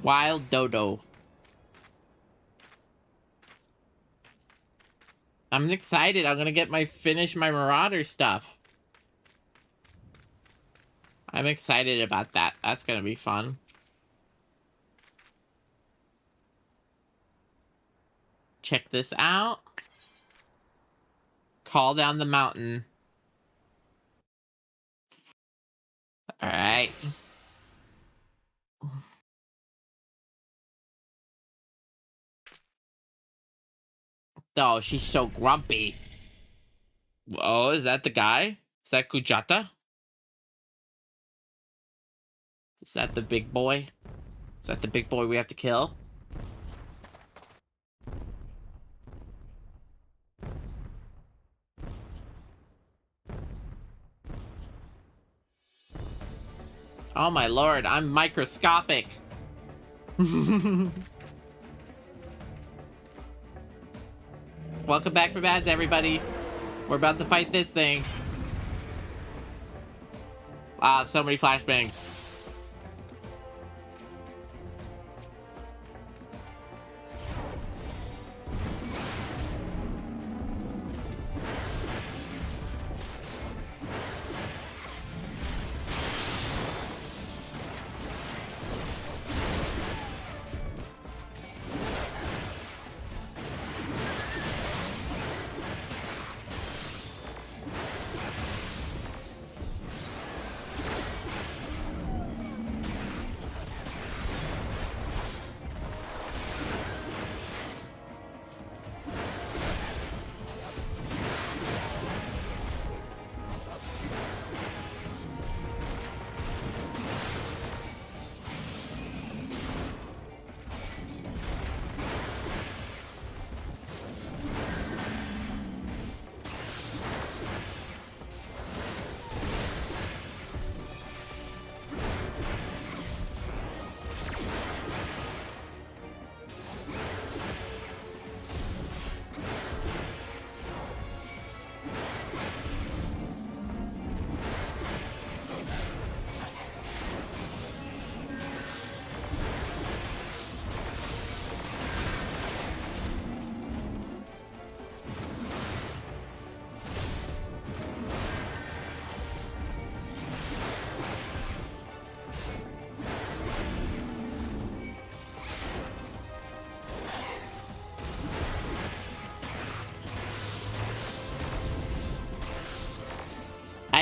Wild dodo. I'm excited. I'm gonna finish my Marauder stuff. I'm excited about that. That's gonna be fun. Check this out. Call down the mountain. All right. Oh, she's so grumpy. Oh, is that the guy? Is that Kujata? Is that the big boy? Is that the big boy we have to kill? Oh my lord, I'm microscopic. Welcome back from ads, everybody. We're about to fight this thing. Ah, so many flashbangs.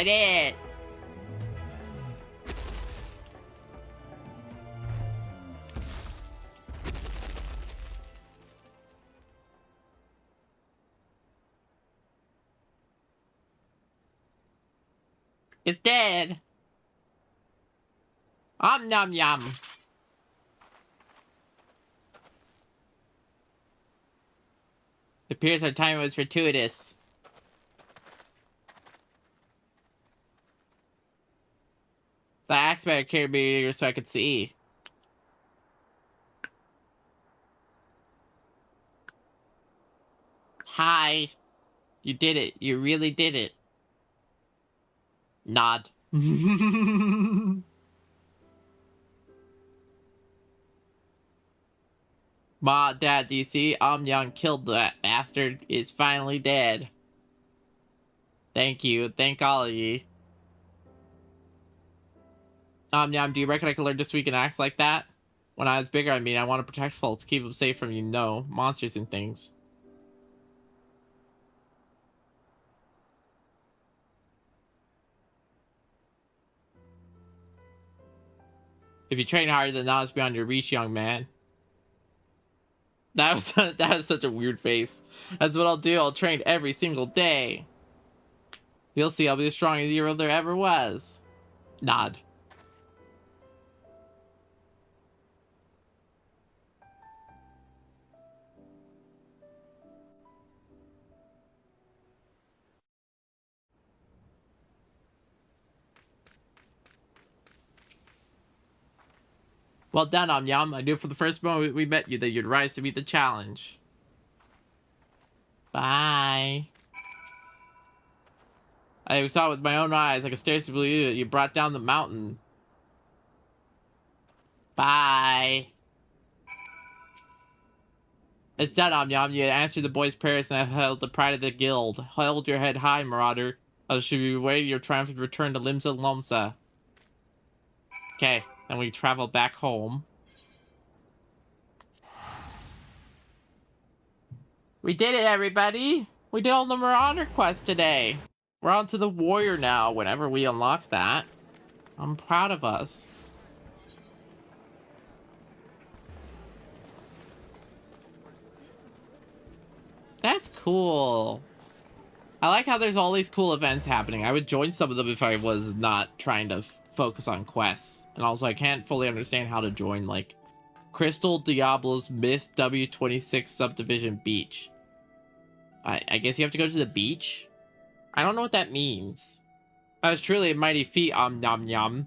I did it. It's dead. Nom yum. It appears our timing was fortuitous. The axe better carry me here so I could see. Hi. You did it. You really did it. Nod. Ma, Dad, do you see? Young killed that bastard. Is finally dead. Thank you. Thank all of ye. Yum, do you reckon I could learn to speak and act like that? When I was bigger, I mean, I want to protect folks, keep them safe from, you know, monsters and things. If you train harder than that, it's beyond your reach, young man. That was such a weird face. That's what I'll do. I'll train every single day. You'll see I'll be as strong as the hero there ever was. Nod. Well done, Yum. I knew from the first moment we met you that you'd rise to meet the challenge. Bye. I saw it with my own eyes. I could scarcely believe it. You brought down the mountain. Bye. It's done, Yum. You answered the boys' prayers and have held the pride of the guild. Hold your head high, Marauder. I should be waiting your triumphant return to Limsa Lomsa. Okay. And we travel back home. We did it, everybody! We did all the Marauder quests today. We're on to the Warrior now, whenever we unlock that. I'm proud of us. That's cool. I like how there's all these cool events happening. I would join some of them if I was not trying to focus on quests. And also, I can't fully understand how to join, like, Kristal Diablo's Mist W26 Subdivision Beach. I guess you have to go to the beach? I don't know what that means. That was truly a mighty feat, nom yum.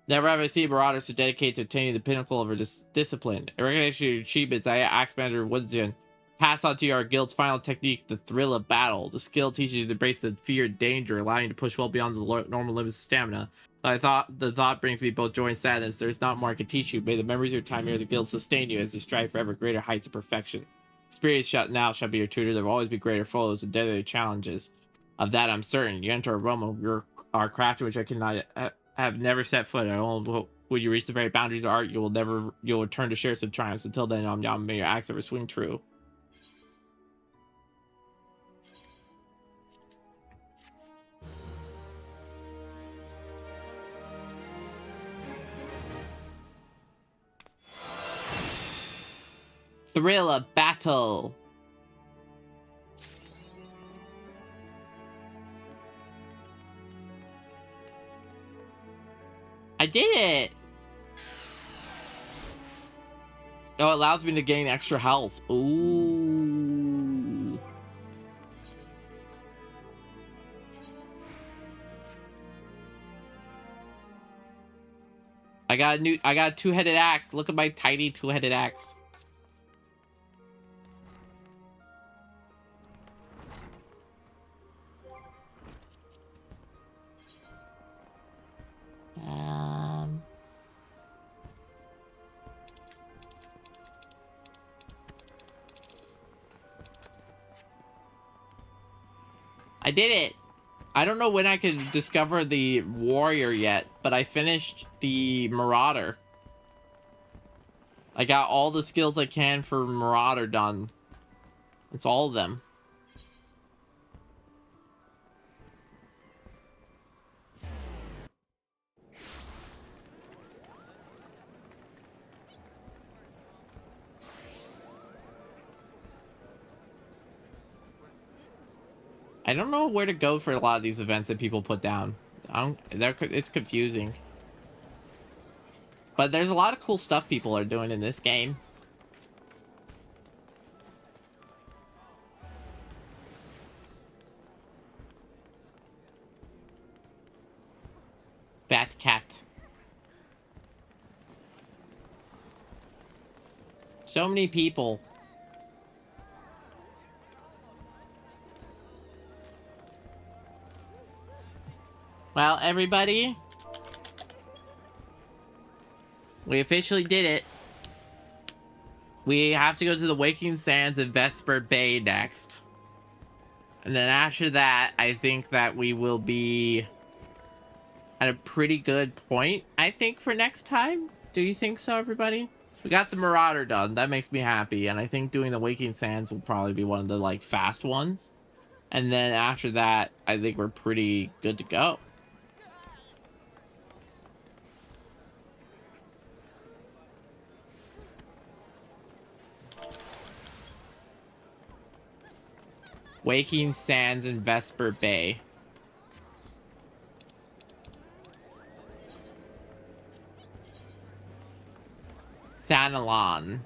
Never have I seen Marauders so dedicated to attaining the pinnacle of her discipline. In recognition of your achievements, Axemander Woodsian pass on to your guild's final technique, the thrill of battle. The skill teaches you to embrace the fear and danger, allowing you to push well beyond the normal limits of stamina. The thought brings me both joy and sadness. There's not more I can teach you. May the memories of your time here at the guild sustain you as you strive for ever greater heights of perfection. Experience now shall be your tutor. There will always be greater foes and deadlier challenges. Of that I'm certain. You enter a realm of our craft which I cannot have never set foot. When you reach the very boundaries of art, you'll return to share some triumphs. Until then, may your acts ever swing true. Thrill of battle. I did it. Oh, it allows me to gain extra health. Ooh. I got a two-headed axe. Look at my tiny two-headed axe. I did it. I don't know when I could discover the warrior yet, but I finished the marauder. I got all the skills I can for marauder done. It's all of them. I don't know where to go for a lot of these events that people put down. It's confusing. But there's a lot of cool stuff people are doing in this game. Fat cat. So many people. Well, everybody, we officially did it. We have to go to the Waking Sands of Vesper Bay next. And then after that, I think that we will be at a pretty good point, I think, for next time. Do you think so, everybody? We got the Marauder done. That makes me happy. And I think doing the Waking Sands will probably be one of the, like, fast ones. And then after that, I think we're pretty good to go. Waking Sands in Vesper Bay. Thanalon.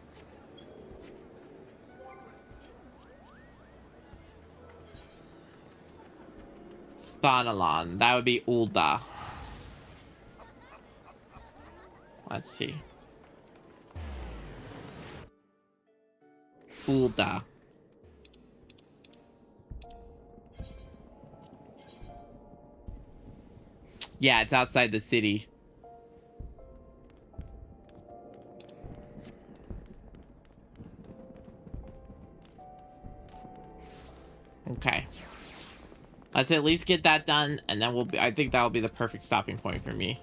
Thanalon. That would be Ulda. Let's see. Ulda. Yeah, it's outside the city. Okay. Let's at least get that done, and then we'll be, I think that'll be the perfect stopping point for me.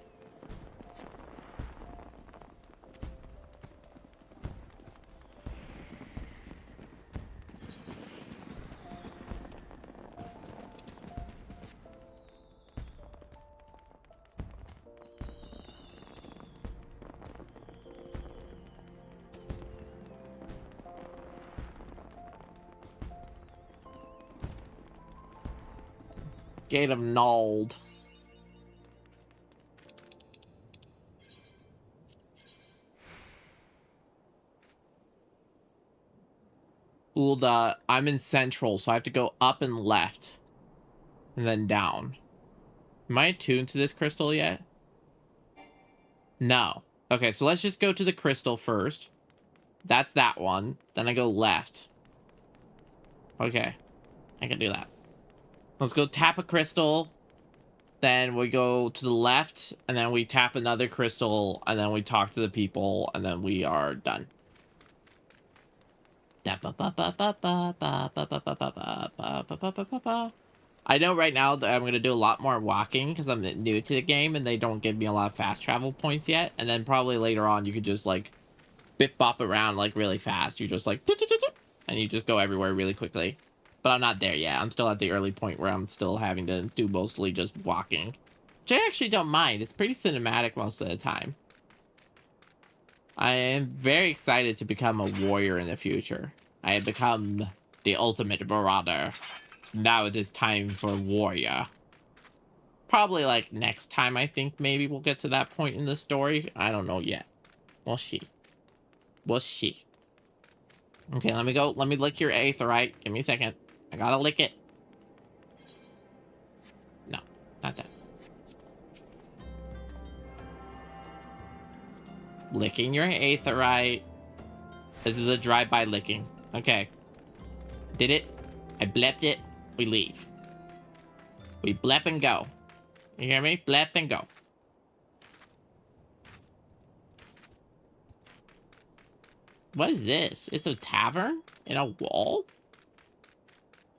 Gate of Nald. Ulda, I'm in central, so I have to go up and left. And then down. Am I attuned to this crystal yet? No. Okay, so let's just go to the crystal first. That's that one. Then I go left. Okay. I can do that. Let's go tap a crystal. Then we go to the left. And then we tap another crystal. And then we talk to the people. And then we are done. I know right now that I'm going to do a lot more walking because I'm new to the game and they don't give me a lot of fast travel points yet. And then probably later on you could just like bip bop around like really fast. You just like and you just go everywhere really quickly. But I'm not there yet. I'm still at the early point where I'm still having to do mostly just walking. Which I actually don't mind. It's pretty cinematic most of the time. I am very excited to become a warrior in the future. I have become the ultimate marauder. So now it is time for warrior. Probably like next time I think maybe we'll get to that point in the story. I don't know yet. We'll see. We'll see. Okay, let me go. Let me lick your aetherite. Give me a second. I gotta lick it. No, not that. Licking your aetherite. This is a drive-by licking. Okay. Did it. I blepped it. We leave. We blep and go. You hear me? Blep and go. What is this? It's a tavern? In a wall?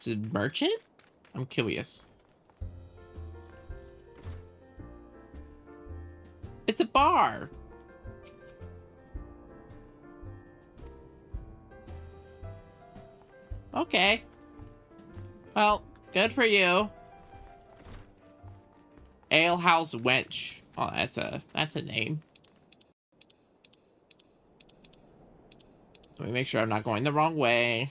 Is it merchant? I'm curious. It's a bar. Okay. Well, good for you. Alehouse Wench. Oh, that's a name. Let me make sure I'm not going the wrong way.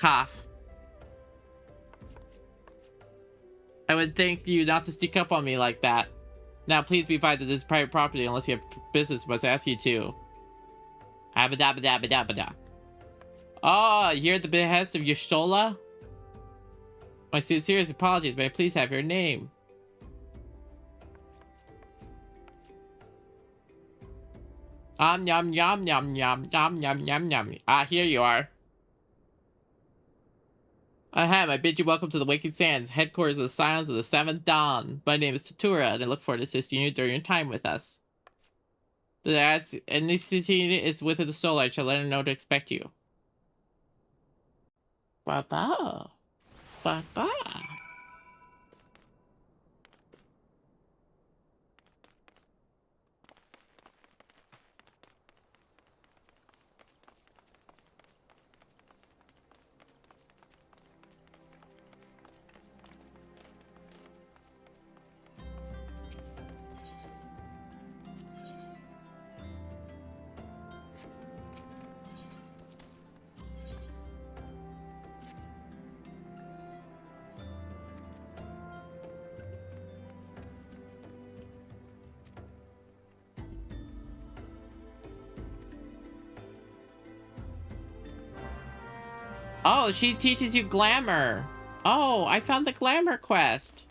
Cough. I would thank you not to sneak up on me like that. Now, please be advised that this is private property unless you have business. Must ask you to. Abadabadabadabada. Oh, you're at the behest of Yashola? My sincerest apologies. May I please have your name? Yum yum yum yum yum yum yum yum. Ah, here you are. Ahem, I bid you welcome to the Waking Sands, headquarters of the Scions of the Seventh Dawn. My name is Tatura, and I look forward to assisting you during your time with us. That's and this city is within the soul. I shall let him know to expect you. Bye-bye. Bye-bye. Oh, she teaches you glamour. Oh, I found the glamour quest.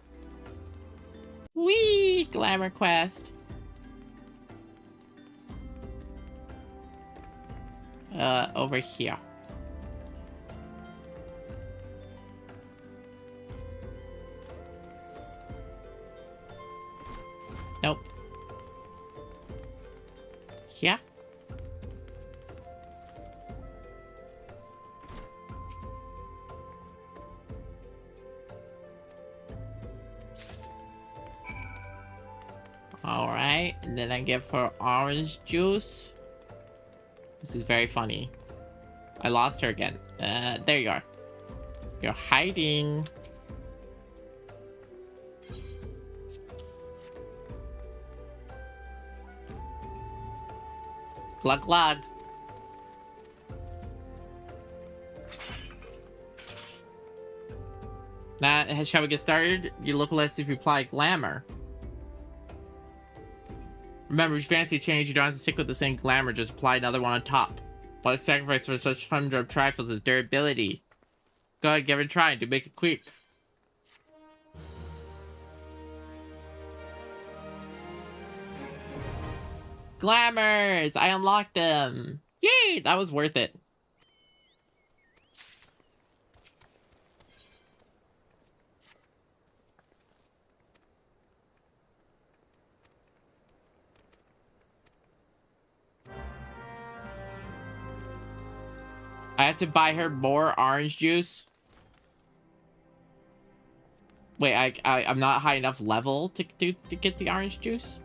Whee! Glamour quest. Over here. Nope. Yeah. Alright, and then I give her orange juice. This is very funny. I lost her again. There you are. You're hiding. Glug glug. Now, shall we get started? You look less if you apply glamour. Remember, if you fancy change, you don't have to stick with the same glamour, just apply another one on top. What a sacrifice for such humdrum trifles as durability. Go ahead, give it a try and do make it quick. Glamours! I unlocked them! Yay! That was worth it. I have to buy her more orange juice. Wait, I'm not high enough level to get the orange juice.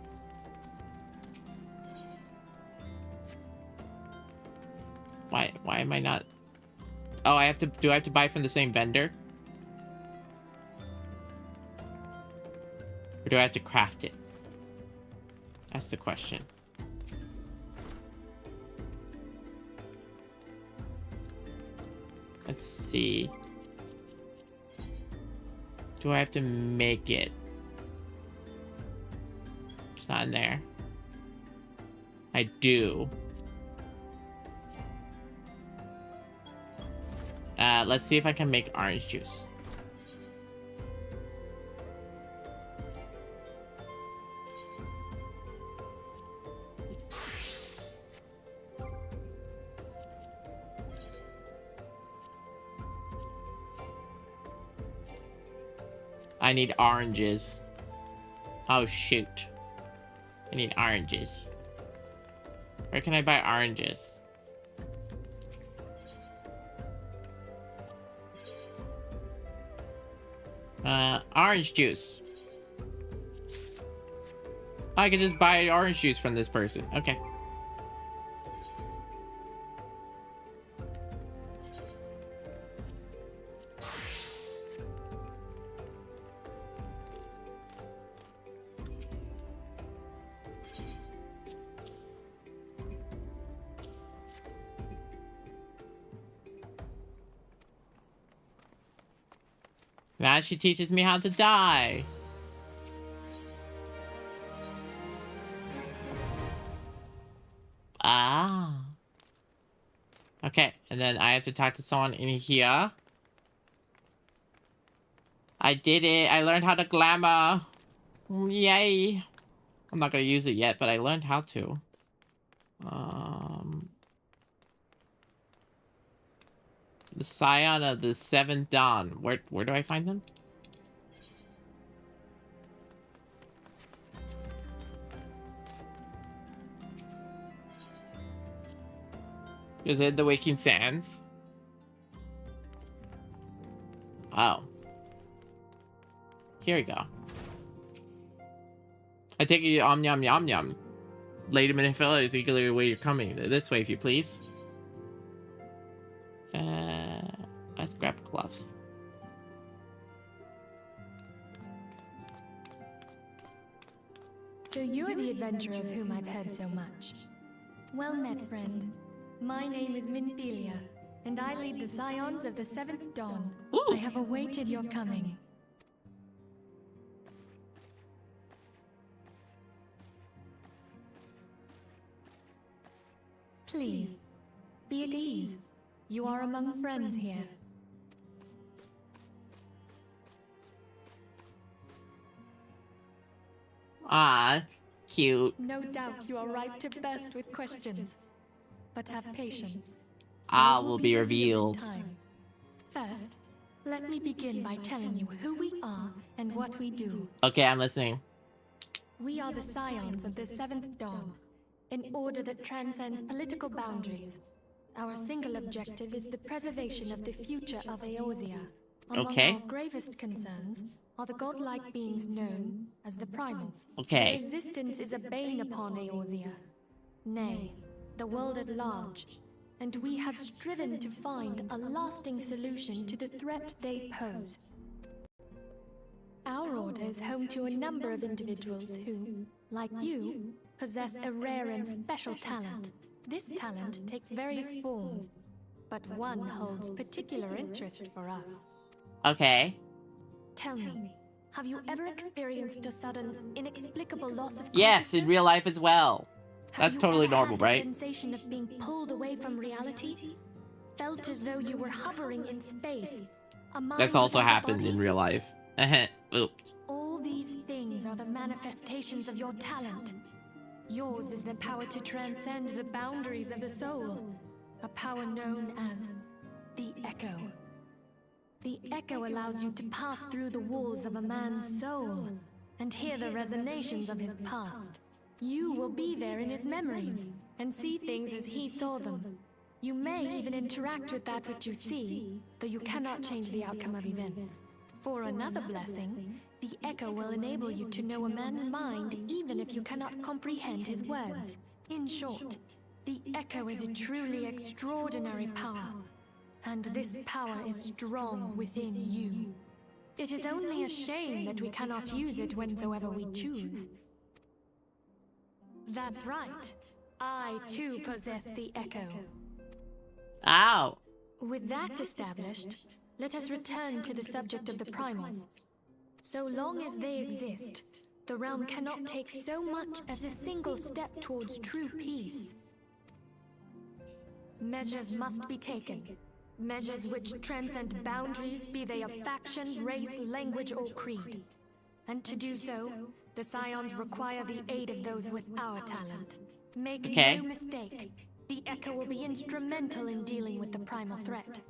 Why am I not? Oh, I have to. Do I have to buy from the same vendor? Or do I have to craft it? That's the question. Let's see. Do I have to make it? It's not in there. I do. Let's see if I can make orange juice. I need oranges. Oh, shoot. I need oranges. Where can I buy oranges? Orange juice. I can just buy orange juice from this person. Okay. Now she teaches me how to die. Ah. Okay, and then I have to talk to someone in here. I did it. I learned how to glamour. Yay. I'm not gonna use it yet, but I learned how to. The Scion of the Seventh Dawn. Where do I find them? Is it the Waking Sands? Oh. Here we go. I take you Om Yum Yum Yum. Lady Manipula is eagerly awaiting your coming. This way, if you please. Let's grab gloves. So you're the adventurer of whom I've heard so much. Well met, friend. My name is Minfilia, and I lead the Scions of the Seventh Dawn. Ooh. I have awaited your coming. Please, be at ease. You are among friends here. Ah, cute. No doubt you are right to best with questions. But have patience. All will be revealed. in time. First, let me begin by telling you who we are and what we do. Okay, I'm listening. We are the Scions of the Seventh Dawn, an order that transcends political boundaries. Our single objective is the preservation of the future of Eorzea. Among Okay. our gravest concerns are the godlike beings known as the Primals. Okay. Their existence is a bane upon Eorzea. Nay, the world at large. And we have striven to find a lasting solution to the threat they pose. Our order is home to a number of individuals who, like you, possess a rare and special talent. This talent takes various forms, but one holds particular interest for us. Okay. Tell me, have you ever experienced a sudden, inexplicable loss of Yes, consciousness? in real life as well. Have That's you totally ever normal, had the right? sensation of being pulled away from reality? Felt as though you were hovering in space? A mind That's also without a happened body? in real life. Oops. All these things are the manifestations of your talent. Yours is the power to transcend the boundaries of the soul, a power known as the Echo. The Echo allows you to pass through the walls of a man's soul and hear the resonations of his past. You will be there in his memories and see things as he saw them. You may even interact with that which you see, though you cannot change the outcome of events. For another blessing, the Echo will enable you to know a man's mind even if you cannot comprehend his words. In short, the Echo is a truly extraordinary power, and this power is strong within you. It is only a shame that we cannot use it whensoever we choose. That's right. I too possess the Echo. Ow. With that established, let us return to the subject of the Primals. So long as they exist, the realm cannot take so much as a single step towards true peace. Measures must be taken. Measures which transcend boundaries, be they of faction, race, language, or creed. And to do so, the Scions require the aid of those with our talent. Make Okay. no mistake, the Echo will be instrumental in dealing with the primal threat.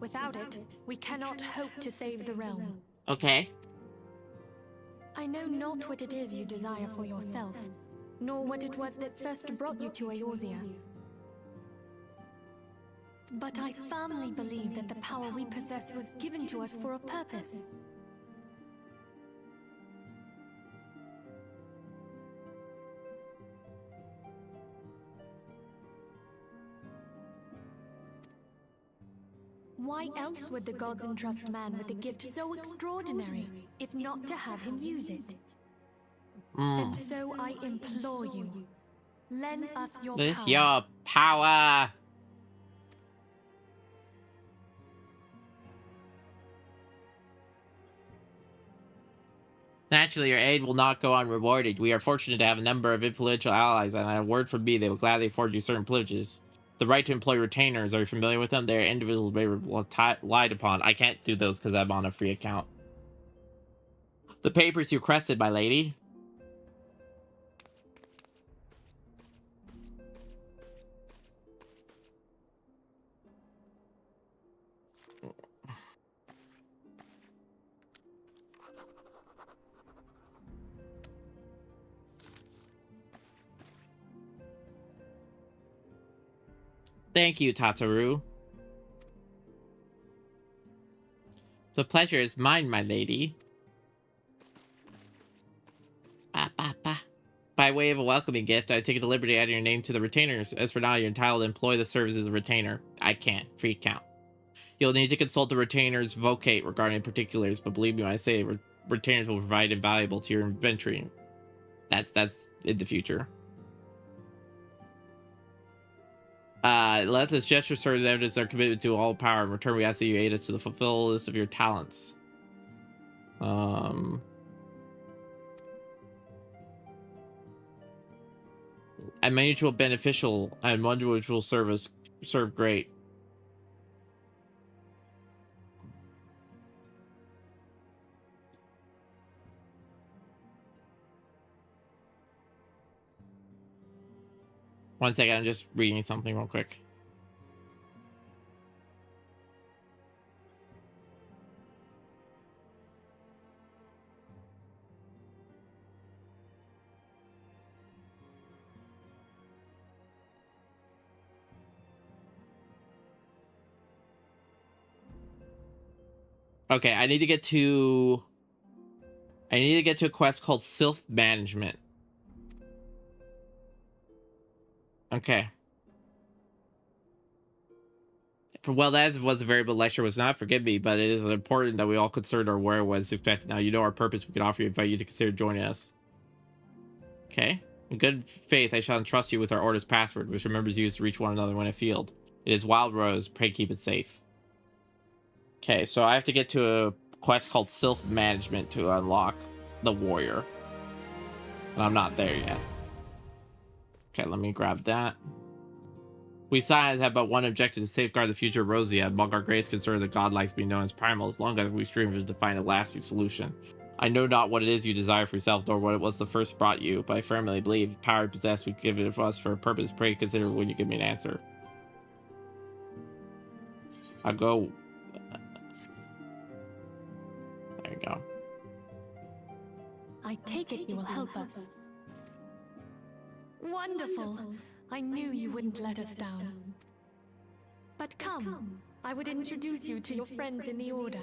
Without it, we cannot hope to save the realm. Okay. I know not what it is you desire for yourself, nor what it was that first brought you to Eorzea. But I firmly believe that the power we possess was given to us for a purpose. Why else would the gods entrust man with a gift so extraordinary, if not to have him use it? And so I implore you, lend us your This power. your power. Naturally, your aid will not go unrewarded. We are fortunate to have a number of influential allies, and a word from me, they will gladly afford you certain privileges. The right to employ retainers, are you familiar with them? They are individuals may be relied upon. I can't do those because I'm on a free account. The papers you requested, my lady. Thank you, Tataru. The pleasure is mine, my lady. By way of a welcoming gift, I take the liberty of adding your name to the retainers. As for now, you're entitled to employ the services of a retainer. I can't. Free account. You'll need to consult the retainer's vocate regarding particulars, but believe me when I say retainers will provide invaluable to your inventory. That's in the future. Let this gesture serve as evidence of our commitment to all power. In return, we ask that you aid us to the fulfill list of your talents. A mutual beneficial and one which will serve great. One second, I'm just reading something real quick. Okay, I need to get to a quest called self-management. Okay. Well, that was a very good lecture, was not, forgive me, but it is important that we all consider our where was expected. Now, you know our purpose. We can offer you, invite you to consider joining us. Okay. In good faith, I shall entrust you with our order's password, which remembers you to reach one another when afield. It is Wild Rose. Pray keep it safe. Okay, so I have to get to a quest called self-management to unlock the warrior. And I'm not there yet. Okay, let me grab that. We science have but one objective: to safeguard the future of Rosia. Among our greatest concerns, the god likes to be known as primal, as long as we strive to find a lasting solution. I know not what it is you desire for yourself, nor what it was that first brought you, but I firmly believe the power we possess we give it for us for a purpose. Pray consider when you give me an answer. I'll go. There you go. I take it you will help us. Wonderful! I knew you wouldn't let us down. But come, I would introduce you to your friends in the Order.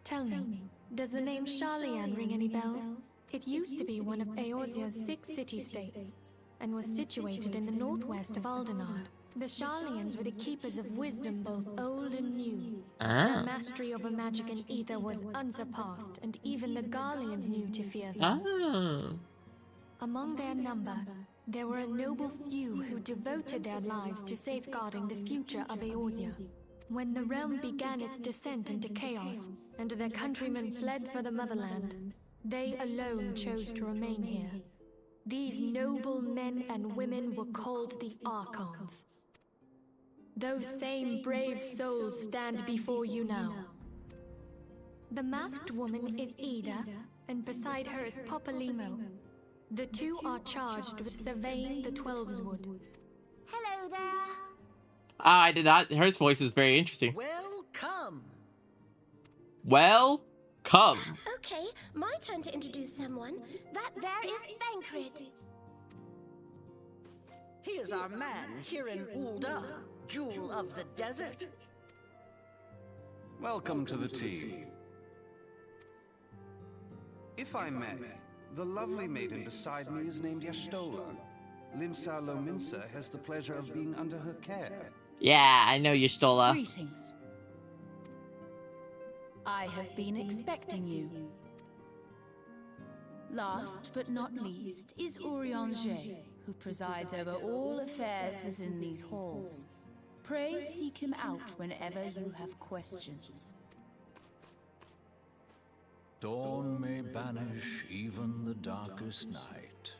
Tell me, does the name Sharlayan ring any bells? It used to be one of Eorzea's 6 city-states, and was situated in the northwest of Aldenard. The Sharlayans were the keepers of wisdom, both old and new. Their mastery over magic and ether was unsurpassed, and even the Garleans knew to fear them. Among their number, there were a noble few who devoted their lives to safeguarding the future of Eorzea. When the realm began its descent into chaos, and their countrymen fled for the motherland, they alone chose to remain here. These noble men and women were called the Archons. Those same brave souls stand before you now. The masked woman is Ida, and beside her is Popalimo. The two are charged with surveying the Twelveswood. Hello there. I did not. Her voice is very interesting. Welcome. Welcome. Okay, my turn to introduce someone. That there is Thancred. He is our man here in Ul'dah, Jewel of the Desert. Welcome to the team. If I may, the lovely maiden beside me is named Y'shtola. Limsa Lominsa has the pleasure of being under her care. Yeah, I know Y'shtola. Greetings. I have been expecting you. Last but not least is Urianger, who presides over all affairs within these halls. Pray seek him out whenever you have questions. Dawn may banish even the darkest night.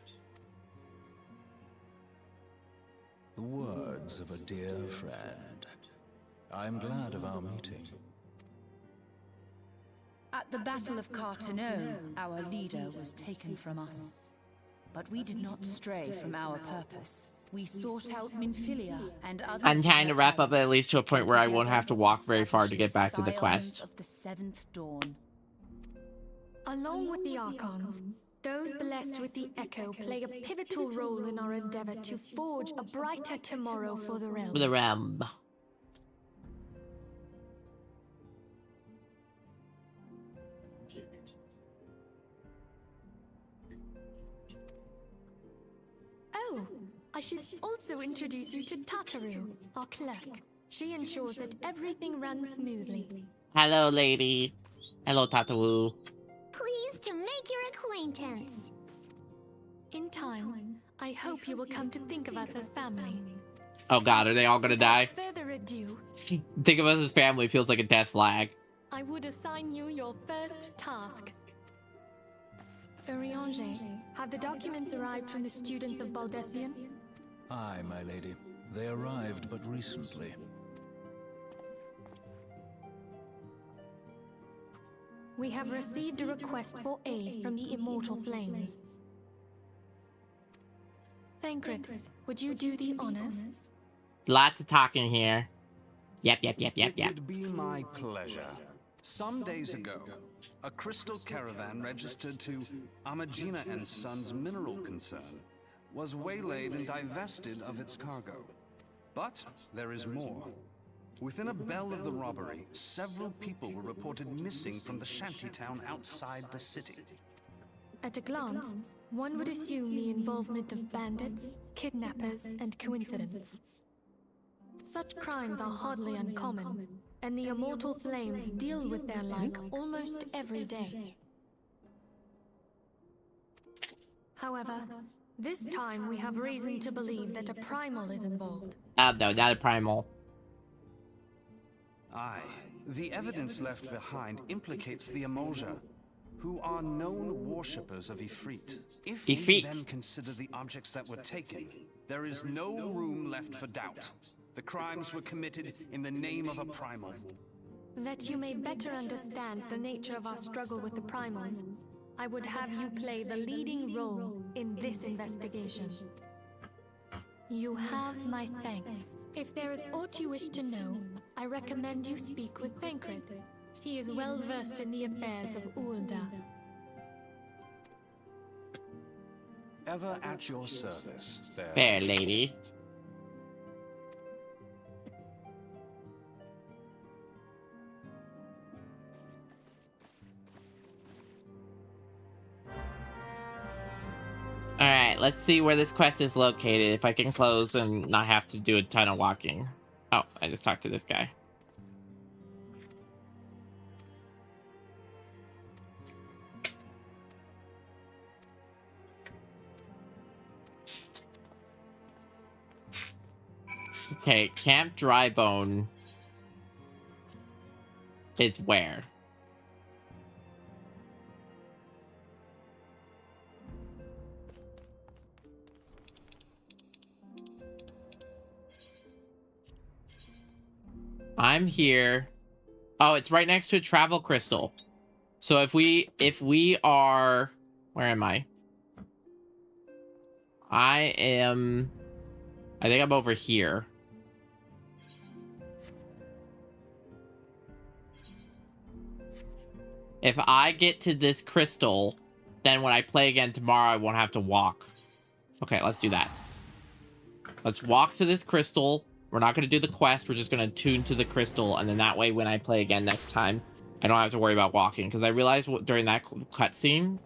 The words of a dear friend. I am glad of our meeting. At the Battle of Carteneau, our leader was taken from us. But we did not stray from our purpose. We sought out Minfilia and others. I'm trying to wrap up at least to a point where I won't have to walk very far to get back to the quest. Of the seventh dawn. Along with the Archons, those blessed with the Echo play a pivotal role in our endeavor to forge a brighter tomorrow for the realm. The realm. Oh, I should also introduce you to Tataru, our clerk. She ensures that everything runs smoothly. Hello, lady. Hello, Tataru. Pleased to make your acquaintance. In time, I hope you will come to think of us as family. Oh god, are they all gonna die? Without further ado, Think of us as family feels like a death flag. I would assign you your first task. Urianger, have the documents arrived from the students of Baldessian? Aye, my lady. They arrived but recently. We have received a request for aid from the Immortal Flames. Thancred, would you do the honors? Lots of talking here. Yep. It would be my pleasure. Some days ago, a Kristal caravan registered to Amagina and Sons mineral concern was waylaid and divested of its cargo. But there is more. Within a bell of the robbery, several people were reported missing from the shantytown outside the city. At a glance, one would assume the involvement of bandits, kidnappers, and coincidence. Such crimes are hardly uncommon, and the Immortal Flames deal with their like almost every day. However, this time we have reason to believe that a primal is involved. No, not a primal. Aye, the evidence left behind implicates the Emulja, who are known worshippers of Ifrit. If we then consider the objects that were taken, there is no room left for doubt. The crimes were committed in the name of a primal. That you may better understand the nature of our struggle with the primals, I would have you play the leading role in this investigation. You have my thanks. If there is aught you wish to know, I recommend you speak with Thancred. He is well versed in the affairs of Ulda. Ever at your service, fair lady. Alright, let's see where this quest is located, if I can close and not have to do a ton of walking. Oh, I just talked to this guy. Okay, Camp Drybone is where? I'm here. Oh, it's right next to a travel crystal. So if we are, where am I? I think I'm over here. If I get to this crystal, then when I play again tomorrow, I won't have to walk. Okay, let's do that. Let's walk to this crystal. We're not going to do the quest. We're just going to tune to the crystal. And then that way, when I play again next time, I don't have to worry about walking. Because I realized during that cutscene,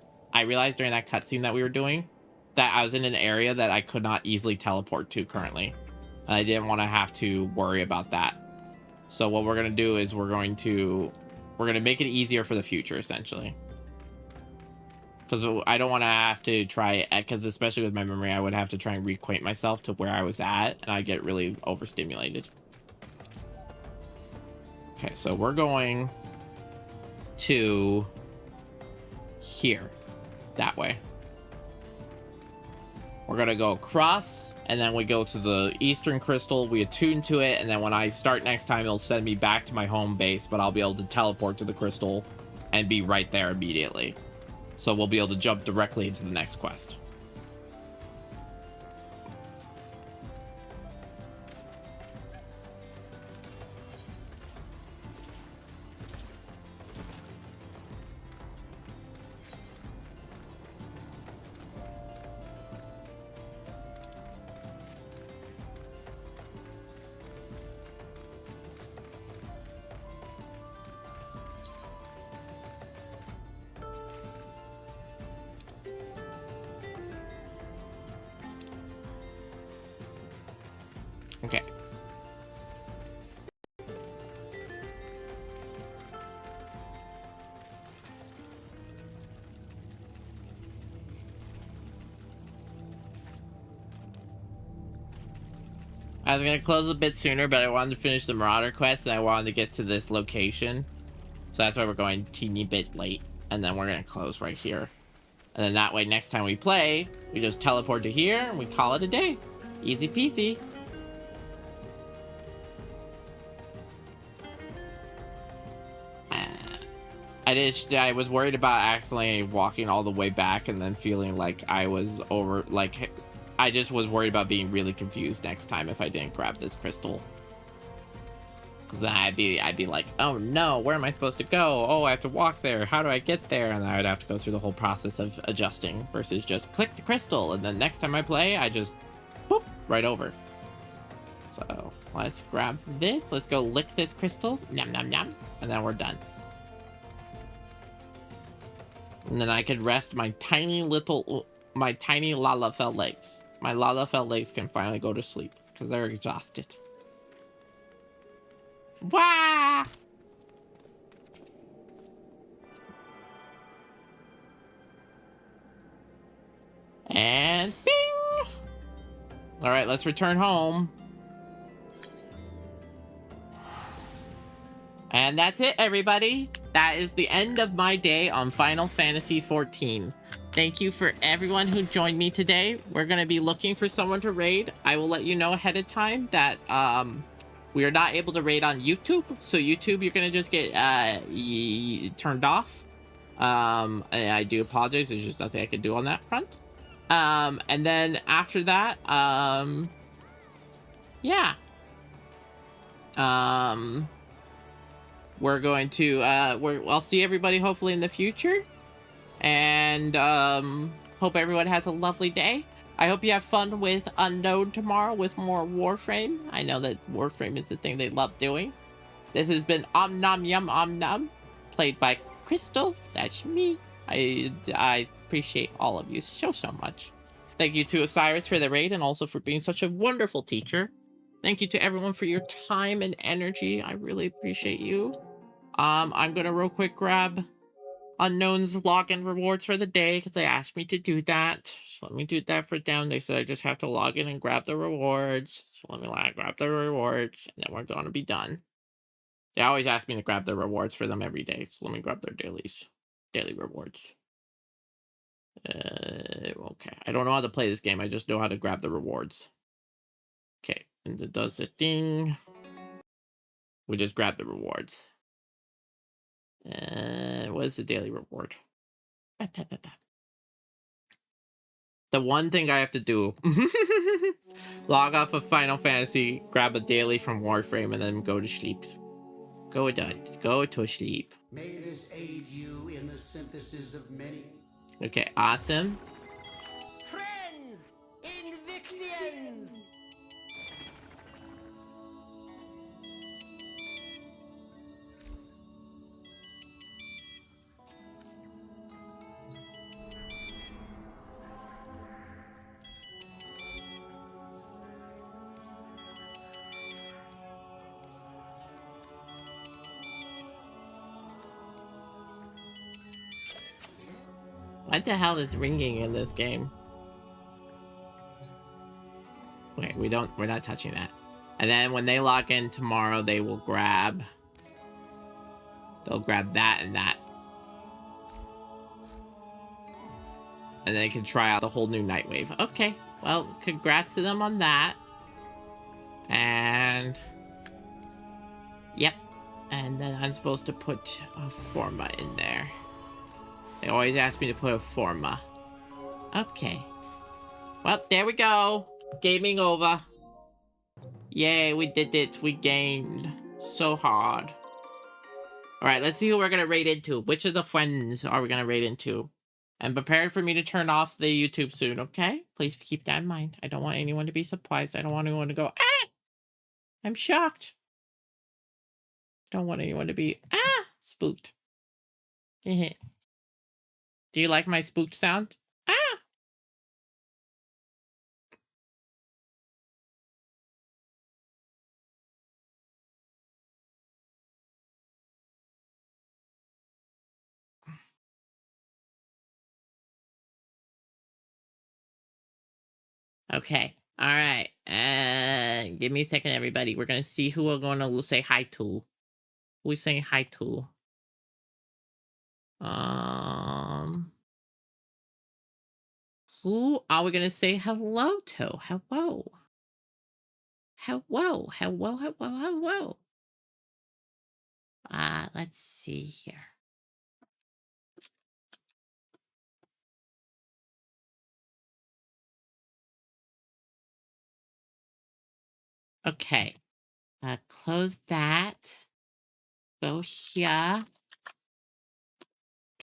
that we were doing, that I was in an area that I could not easily teleport to currently. And I didn't want to have to worry about that. So what we're going to do is we're going to make it easier for the future, essentially. Because I don't want to have to try, because especially with my memory, I would have to try and reacquaint myself to where I was at, and I get really overstimulated. Okay, so we're going to here. That way. We're gonna go across, and then we go to the eastern crystal, we attune to it, and then when I start next time, it'll send me back to my home base, but I'll be able to teleport to the crystal and be right there immediately. So we'll be able to jump directly into the next quest. Okay. I was gonna close a bit sooner, but I wanted to finish the Marauder quest, and I wanted to get to this location. So that's why we're going teeny bit late, and then we're gonna close right here. And then that way, next time we play, we just teleport to here, and we call it a day. Easy peasy. I was worried about accidentally walking all the way back and then feeling like I was over, like, I just was worried about being really confused next time if I didn't grab this crystal. Because then I'd be like, oh no, where am I supposed to go? Oh, I have to walk there. How do I get there? And I would have to go through the whole process of adjusting versus just click the crystal. And then next time I play, I just, boop, right over. So let's grab this. Let's go lick this crystal. Nom, nom, nom. And then we're done. And then I could rest my tiny Lalafell legs. My Lalafell legs can finally go to sleep because they're exhausted. Wah! And bing! All right, let's return home. And that's it, everybody. That is the end of my day on Final Fantasy XIV. Thank you for everyone who joined me today. We're going to be looking for someone to raid. I will let you know ahead of time that we are not able to raid on YouTube. So YouTube, you're going to just get turned off. And I do apologize. There's just nothing I can do on that front. And then after that, yeah. We're going to, I'll see everybody hopefully in the future. And, hope everyone has a lovely day. I hope you have fun with Unknown tomorrow with more Warframe. I know that Warframe is the thing they love doing. This has been Om Nom Yum Om Nom, played by Kristal. That's me. I appreciate all of you so much. Thank you to Osiris for the raid and also for being such a wonderful teacher. Thank you to everyone for your time and energy. I really appreciate you. I'm gonna real quick grab Unknown's login rewards for the day because they asked me to do that. So let me do that for them. They said I just have to log in and grab the rewards. So let me grab the rewards and then we're gonna be done. They always ask me to grab the rewards for them every day. So let me grab their daily rewards. Okay. I don't know how to play this game. I just know how to grab the rewards. Okay. And it does this thing. We just grab the rewards. What is the daily reward? The one thing I have to do. Log off of Final Fantasy, grab a daily from Warframe, and then go to sleep. Go to sleep. May this aid you in the synthesis of many. Okay, awesome. Friends! Invictians! What the hell is ringing in this game? Okay, we're not touching that. And then when they log in tomorrow, they'll grab that and that. And then I can try out the whole new Nightwave. Okay, well, congrats to them on that. And... Yep. And then I'm supposed to put a Forma in there. They always ask me to put a Forma. Okay. Well, there we go. Gaming over. Yay, we did it. We gamed so hard. Alright, let's see who we're gonna raid into. Which of the friends are we gonna raid into? And prepare for me to turn off the YouTube soon, okay? Please keep that in mind. I don't want anyone to be surprised. I don't want anyone to go, ah! I'm shocked. Don't want anyone to be, ah! Spooked. Do you like my spooked sound? Ah! Okay. All right. Give me a second, everybody. We're gonna see who we're gonna say hi to. Who we saying hi to? Who are we gonna say hello to? Hello. Hello. Hello. Hello. Hello. Let's see here. Okay. Close that. Go here.